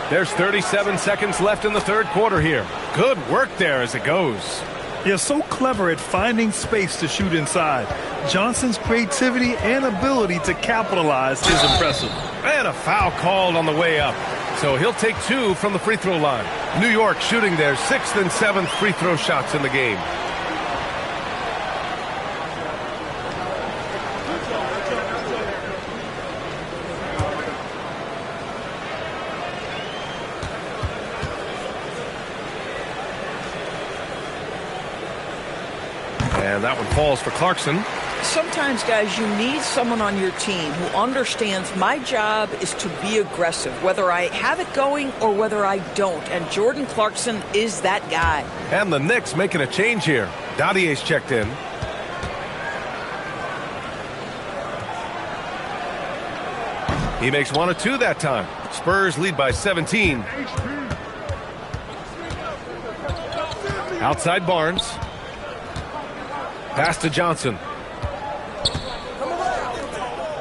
There's 37 seconds left in the third quarter here. Good work there as it goes. They're so clever at finding space to shoot inside. Johnson's creativity and ability to capitalize is impressive. And a foul called on the way up. So he'll take 2 from the free throw line. New York shooting their 6th and 7th free throw shots in the game. And that one falls for Clarkson. Sometimes, guys, you need someone on your team who understands my job is to be aggressive, whether I have it going or whether I don't. And Jordan Clarkson is that guy. And the Knicks making a change here. Dottier's checked in. He makes 1 of 2 that time. Spurs lead by 17. Outside Barnes. Pass to Johnson.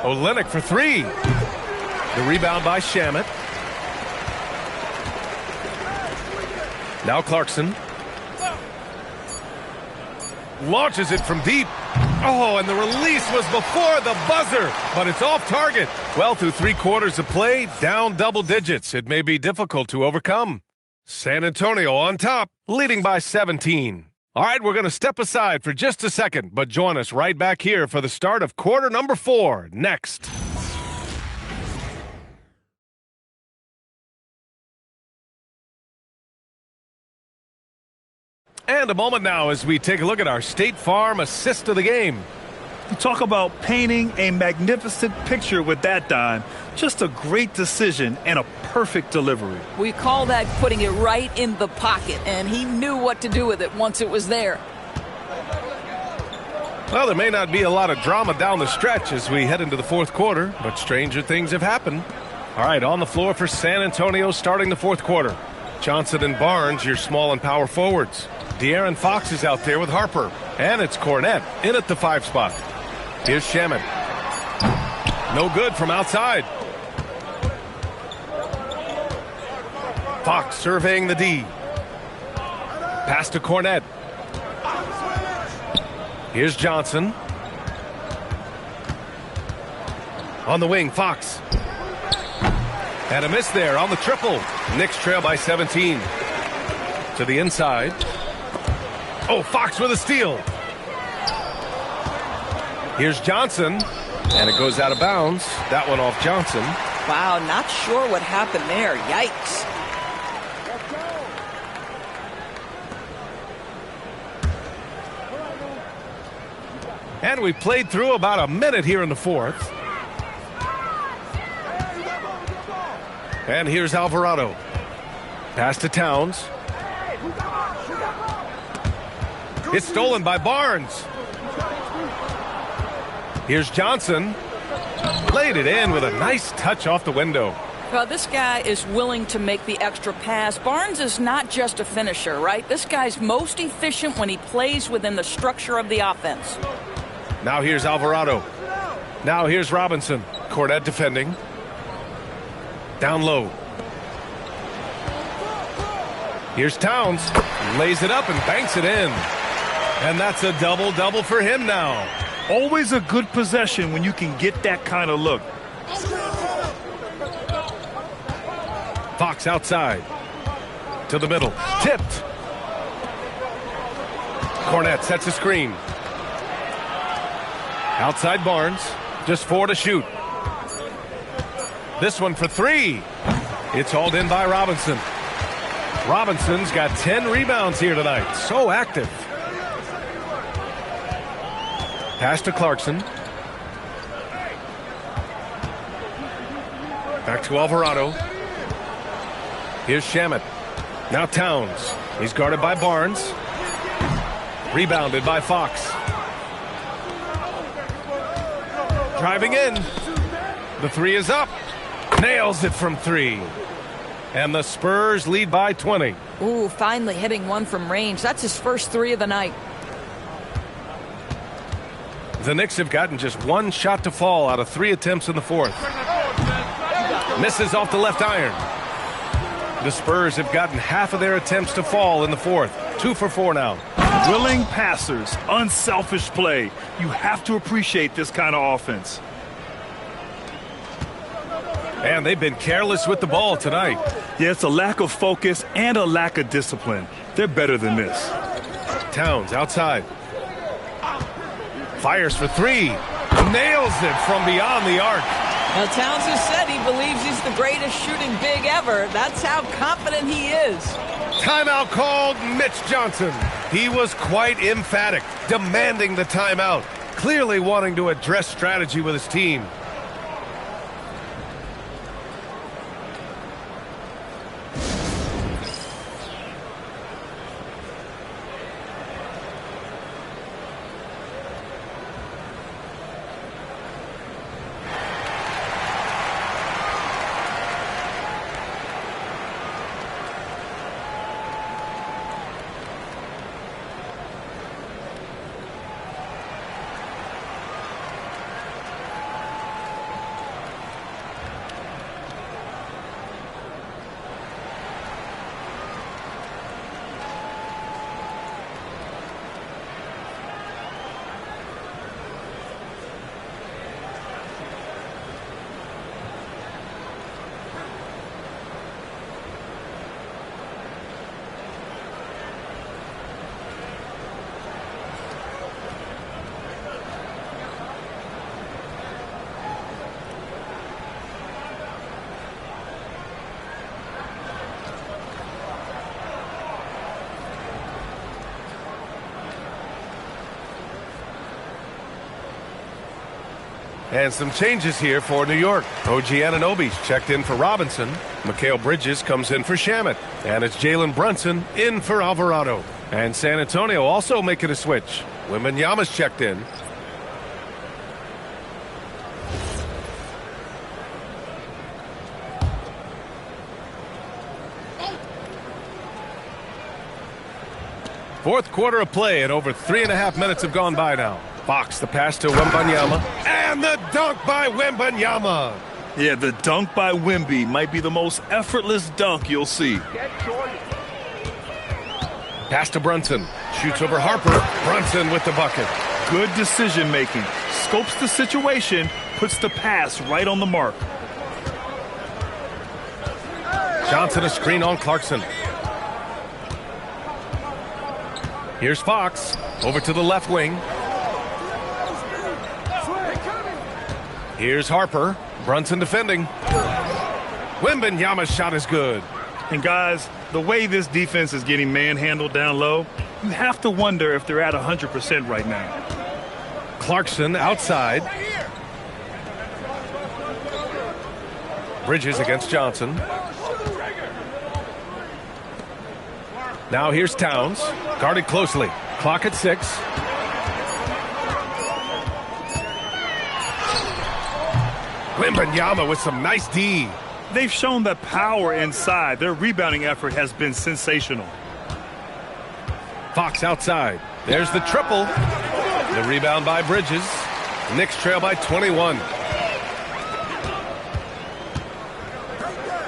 Olynyk for 3. The rebound by Shamet. Now Clarkson. Launches it from deep. Oh, and the release was before the buzzer, but it's off target. Well, through 3 quarters of play, down double digits. It may be difficult to overcome. San Antonio on top, leading by 17. All right, we're going to step aside for just a second, but join us right back here for the start of quarter number 4 next. And a moment now as we take a look at our State Farm assist of the game. You talk about painting a magnificent picture with that dime. Just a great decision and a perfect delivery. We call that putting it right in the pocket, and he knew what to do with it once it was there. Well, there may not be a lot of drama down the stretch as we head into the 4th quarter, but stranger things have happened. All right, on the floor for San Antonio starting the 4th quarter. Johnson and Barnes, your small and power forwards. De'Aaron Fox is out there with Harper. And it's Cornette in at the 5 spot. Here's Shamet. No good from outside. Fox surveying the D. Pass to Cornette. Here's Johnson. On the wing, Fox. And a miss there on the triple. Knicks trail by 17. To the inside. Oh, Fox with a steal. Here's Johnson. And it goes out of bounds. That one off Johnson. Wow, not sure what happened there. Yikes. And we played through about a minute here in the 4th. And here's Alvarado. Pass to Towns. It's stolen by Barnes. Here's Johnson. Laid it in with a nice touch off the window. Well, this guy is willing to make the extra pass. Barnes is not just a finisher, right? This guy's most efficient when he plays within the structure of the offense. Now here's Alvarado. Now here's Robinson. Cornette defending. Down low. Here's Towns. Lays it up and banks it in. And that's a double-double for him now. Always a good possession when you can get that kind of look. Fox outside. To the middle. Tipped. Cornette sets a screen. Outside Barnes. Just 4 to shoot. This one for 3. It's hauled in by Robinson. Robinson's got 10 rebounds here tonight. So active. Pass to Clarkson. Back to Alvarado. Here's Shamet. Now Towns. He's guarded by Barnes. Rebounded by Fox. Driving in. The 3 is up. Nails it from 3. And the Spurs lead by 20. Ooh, finally hitting one from range. That's his first 3 of the night. The Knicks have gotten just 1 shot to fall out of 3 attempts in the 4th. Misses off the left iron. The Spurs have gotten half of their attempts to fall in the 4th. 2 for 4 now. Willing passers, unselfish play. You have to appreciate this kind of offense. And they've been careless with the ball tonight. Yeah, it's a lack of focus and a lack of discipline. They're better than this. Towns outside. Fires for 3. Nails it from beyond the arc. Now, Towns has said he believes he's the greatest shooting big ever. That's how confident he is. Timeout called. Mitch Johnson. He was quite emphatic, demanding the timeout. clearly wanting to address strategy with his team. And some changes here for New York. OG Anunoby's checked in for Robinson. Mikal Bridges comes in for Shamet. And it's Jalen Brunson in for Alvarado. And San Antonio also making a switch. Wembanyama's checked in. Fourth quarter of play, and over 3.5 minutes have gone by now. Fox, the pass to Wembanyama, and the dunk by Wembanyama. Yeah, the dunk by Wemby might be the most effortless dunk you'll see. Pass to Brunson, shoots over Harper. Brunson with the bucket. Good decision making. Scopes the situation, puts the pass right on the mark. Johnson a screen on Clarkson. Here's Fox, over to the left wing. Here's Harper. Brunson defending. Wembanyama's shot is good. And guys, the way this defense is getting manhandled down low, you have to wonder if they're at 100% right now. Clarkson outside. Bridges against Johnson. Now here's Towns. Guarded closely. Clock at 6. Wembanyama with some nice D. They've shown that power inside. Their rebounding effort has been sensational. Fox outside. There's the triple. The rebound by Bridges. Knicks trail by 21.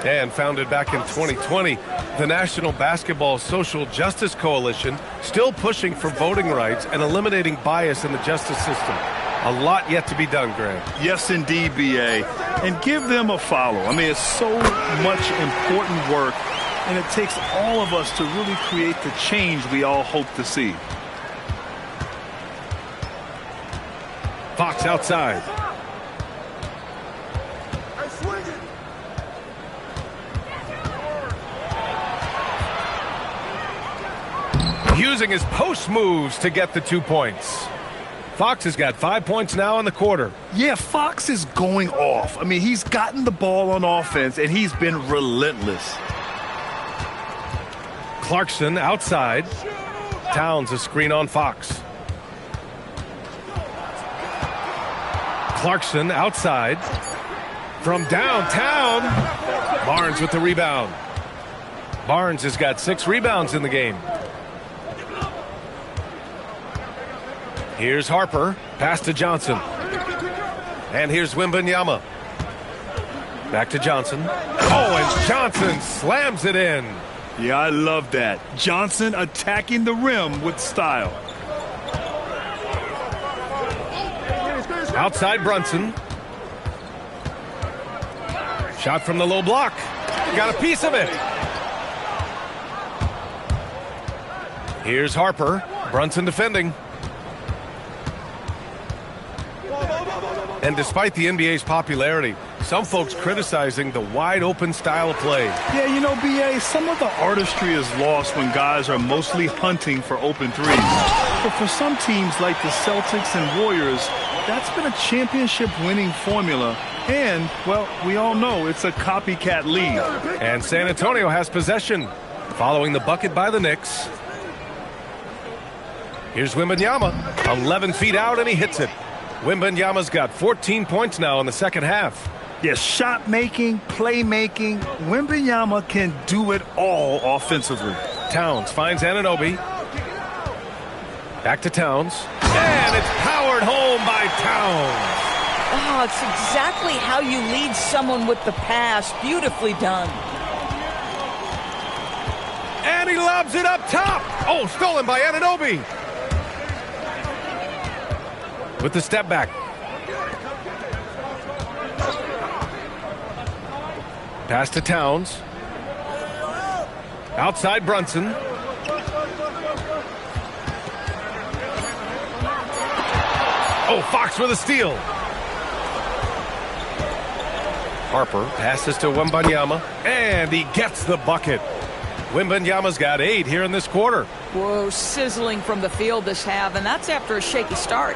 And founded back in 2020, the National Basketball Social Justice Coalition still pushing for voting rights and eliminating bias in the justice system. A lot yet to be done, Grant. Yes, indeed, B.A. And give them a follow. I mean, it's so much important work, and it takes all of us to really create the change we all hope to see. Fox outside. Using his post moves to get the 2 points. Fox has got 5 points now in the quarter. Yeah, Fox is going off. I mean, he's gotten the ball on offense, and he's been relentless. Clarkson outside. Towns a screen on Fox. Clarkson outside. From downtown. Barnes with the rebound. Barnes has got 6 rebounds in the game. Here's Harper. Pass to Johnson. And here's Wembanyama. Back to Johnson. Oh, and Johnson slams it in. Yeah, I love that. Johnson attacking the rim with style. Outside Brunson. Shot from the low block. Got a piece of it. Here's Harper. Brunson defending. And despite the NBA's popularity, Some folks criticizing the wide-open style of play. Yeah, you know, B.A., some of the artistry is lost when guys are mostly hunting for open threes. But for some teams like the Celtics and Warriors, that's been a championship-winning formula. And, well, we all know it's a copycat league. And San Antonio has possession, following the bucket by the Knicks. Here's Wembanyama, 11 feet out, and he hits it. Wembanyama's got 14 points now in the second half. Yes, shot making, playmaking. Wembanyama can do it all offensively. Towns finds Anunoby. Back to Towns. And it's powered home by Towns. Oh, it's exactly how you lead someone with the pass. Beautifully done. And he lobs it up top. Oh, stolen by Anunoby. With the step back. Pass to Towns. Outside Brunson. Oh, Fox with a steal. Harper passes to Wembanyama, and he gets the bucket. Wembanyama's got 8 here in this quarter. Whoa, sizzling from the field this half, and that's after a shaky start.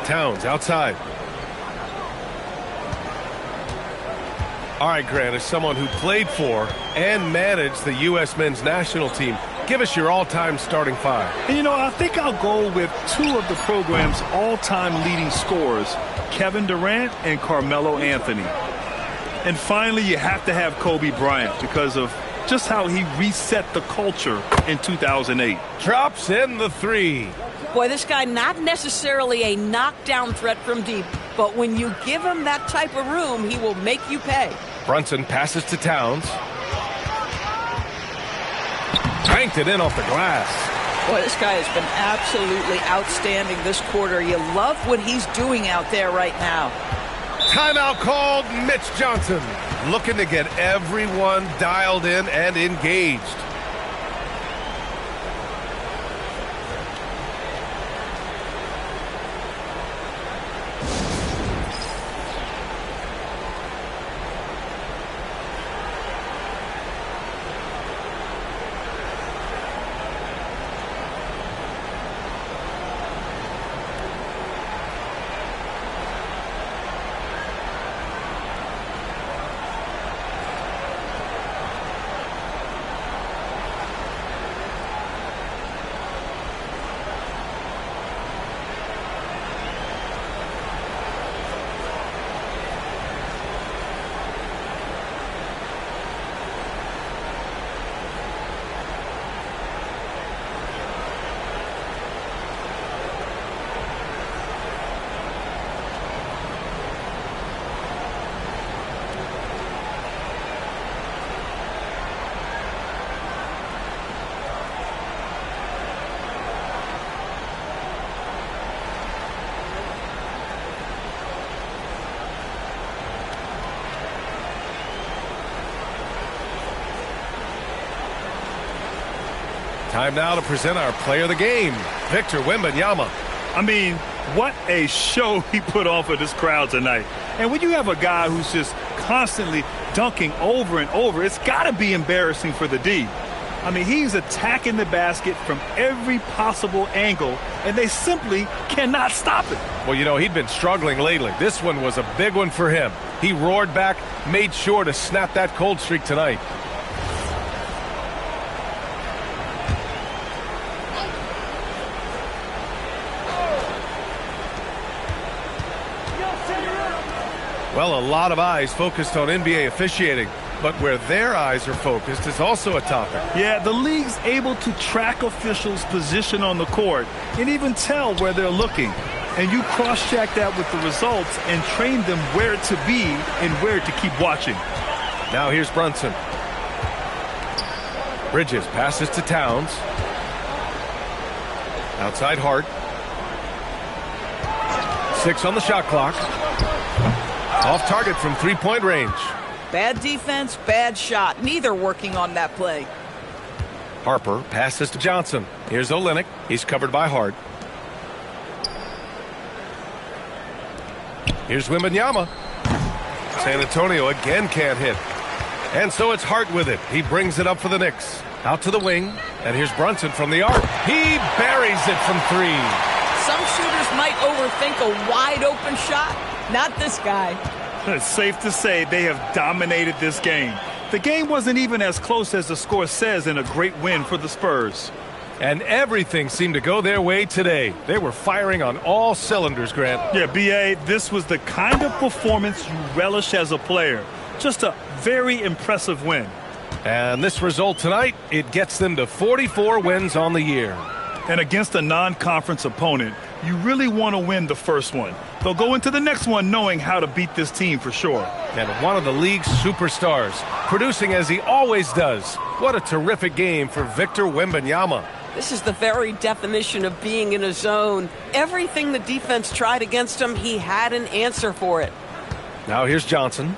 Towns outside. All right, Grant, as someone who played for and managed the U.S. men's national team, give us your all-time starting 5. And, you know, I think I'll go with 2 of the program's all-time leading scorers, Kevin Durant and Carmelo Anthony. And finally, you have to have Kobe Bryant because of just how he reset the culture in 2008. Drops in the 3. Boy, this guy not necessarily a knockdown threat from deep, but when you give him that type of room, he will make you pay. Brunson passes to Towns. Banked it in off the glass. Boy, this guy has been absolutely outstanding this quarter. You love what he's doing out there right now. Timeout called. Mitch Johnson looking to get everyone dialed in and engaged. Time now to present our player of the game, Victor Wembanyama. I mean, what a show he put on for this crowd tonight. And when you have a guy who's just constantly dunking over and over, it's got to be embarrassing for the D. I mean, he's attacking the basket from every possible angle, and they simply cannot stop it. Well, you know, he'd been struggling lately. This one was a big one for him. He roared back, made sure to snap that cold streak tonight. Well, a lot of eyes focused on NBA officiating, but where their eyes are focused is also a topic. Yeah, the league's able to track officials' position on the court and even tell where they're looking. And you cross-check that with the results and train them where to be and where to keep watching. Now here's Brunson. Bridges passes to Towns. Outside Hart. 6 on the shot clock. Off target from three-point range. Bad defense, bad shot. Neither working on that play. Harper passes to Johnson. Here's Olynyk. He's covered by Hart. Here's Wembanyama. San Antonio again can't hit. And so it's Hart with it. He brings it up for the Knicks. Out to the wing. And here's Brunson from the arc. He buries it from 3. Some shooters might overthink a wide open shot. Not this guy. It's safe to say they have dominated this game. The game wasn't even as close as the score says in a great win for the Spurs. And everything seemed to go their way today. They were firing on all cylinders, Grant. Yeah, B.A., this was the kind of performance you relish as a player. Just a very impressive win. And this result tonight, it gets them to 44 wins on the year. And against a non-conference opponent, you really want to win the first one. They'll go into the next one knowing how to beat this team for sure. And one of the league's superstars, producing as he always does. What a terrific game for Victor Wembanyama. This is the very definition of being in a zone. Everything the defense tried against him, he had an answer for it. Now here's Johnson.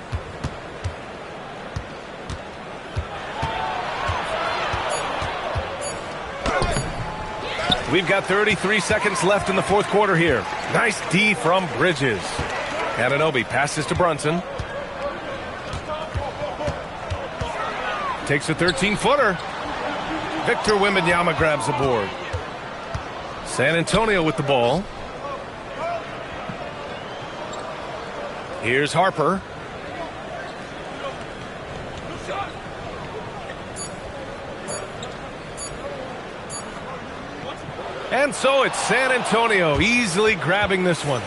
We've got 33 seconds left in the fourth quarter here. Nice D from Bridges. Anunoby passes to Brunson. Takes a 13-footer. Victor Wembanyama grabs the board. San Antonio with the ball. Here's Harper. And so it's San Antonio easily grabbing this one.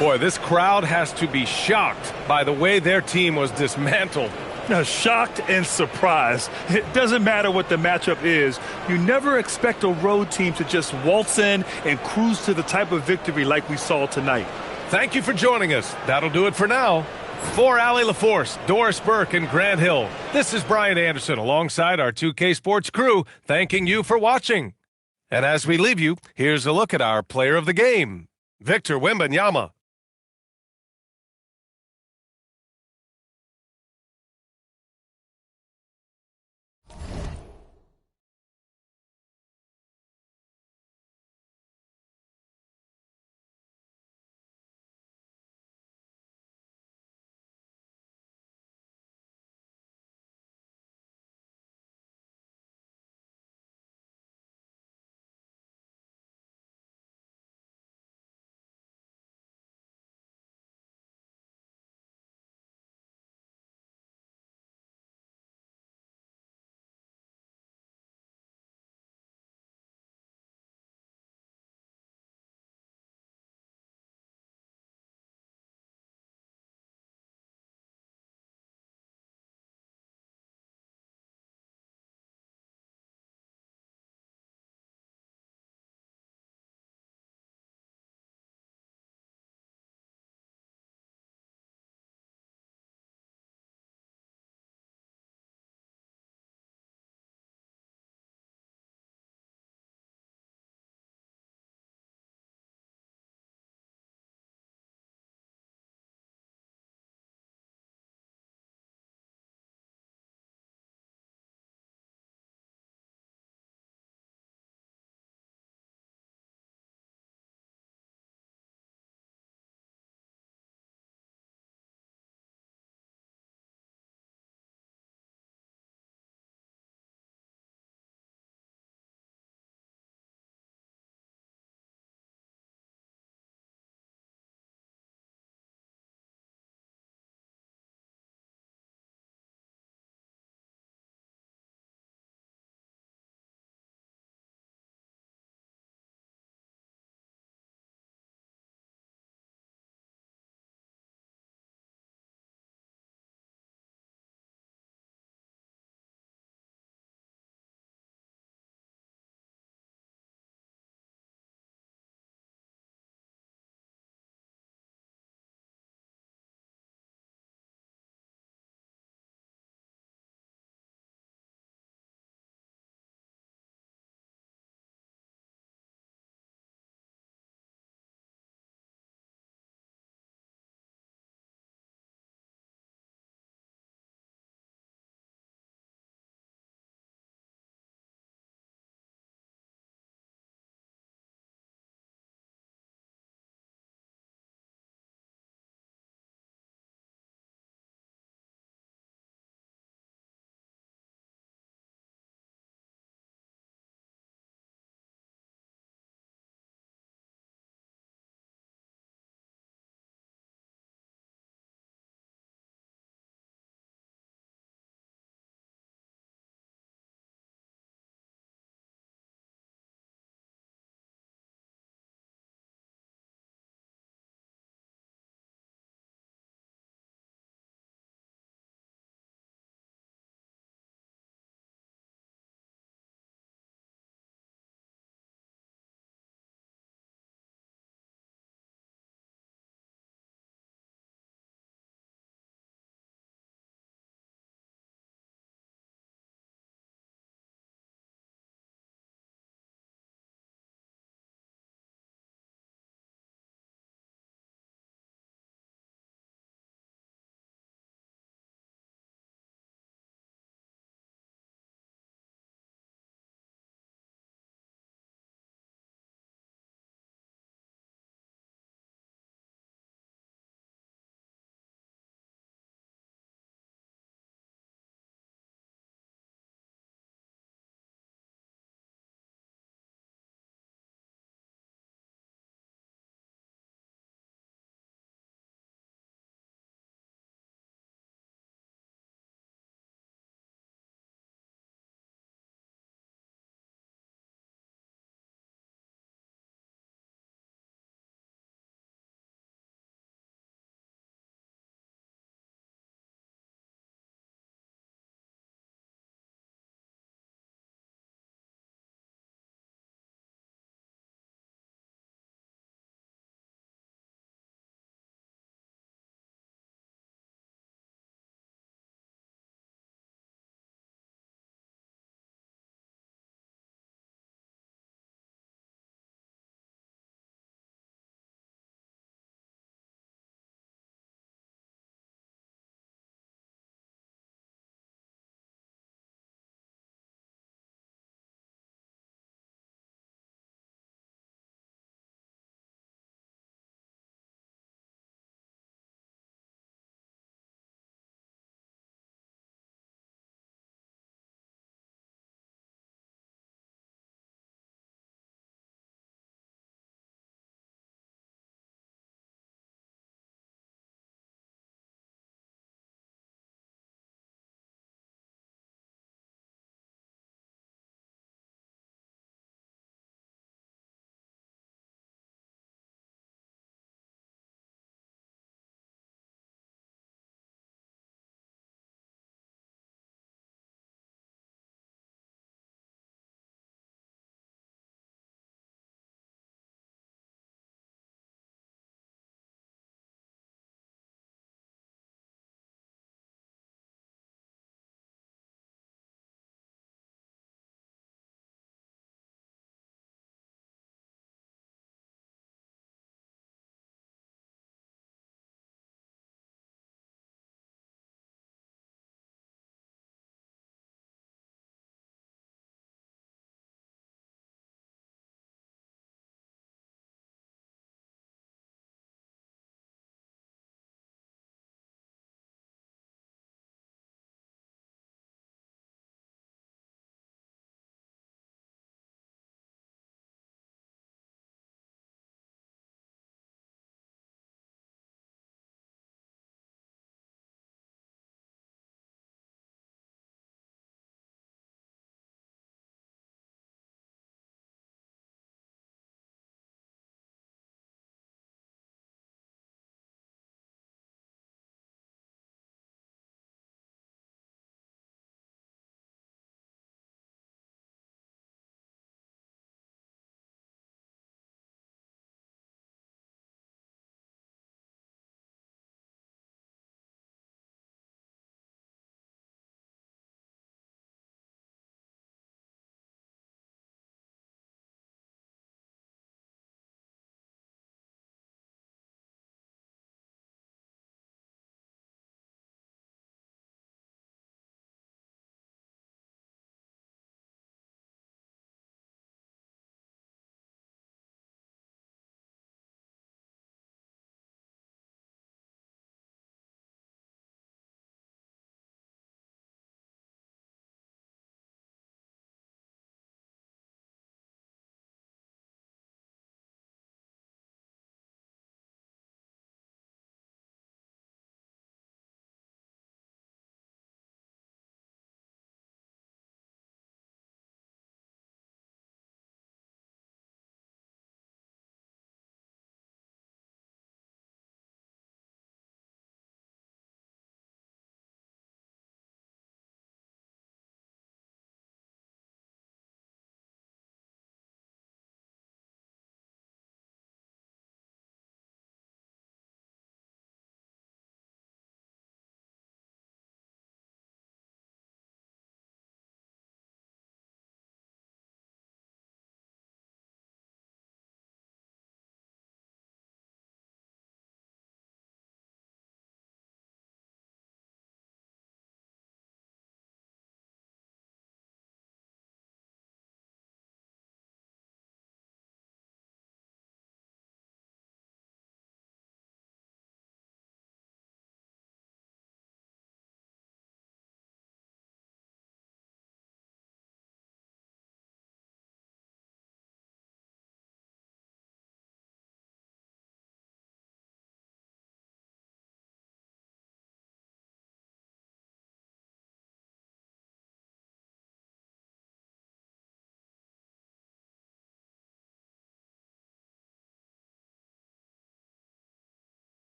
Boy, this crowd has to be shocked by the way their team was dismantled. Now, shocked and surprised. It doesn't matter what the matchup is. You never expect a road team to just waltz in and cruise to the type of victory like we saw tonight. Thank you for joining us. That'll do it for now. For Allie LaForce, Doris Burke, and Grant Hill, this is Brian Anderson alongside our 2K Sports crew, thanking you for watching. And as we leave you, here's a look at our player of the game, Victor Wembanyama.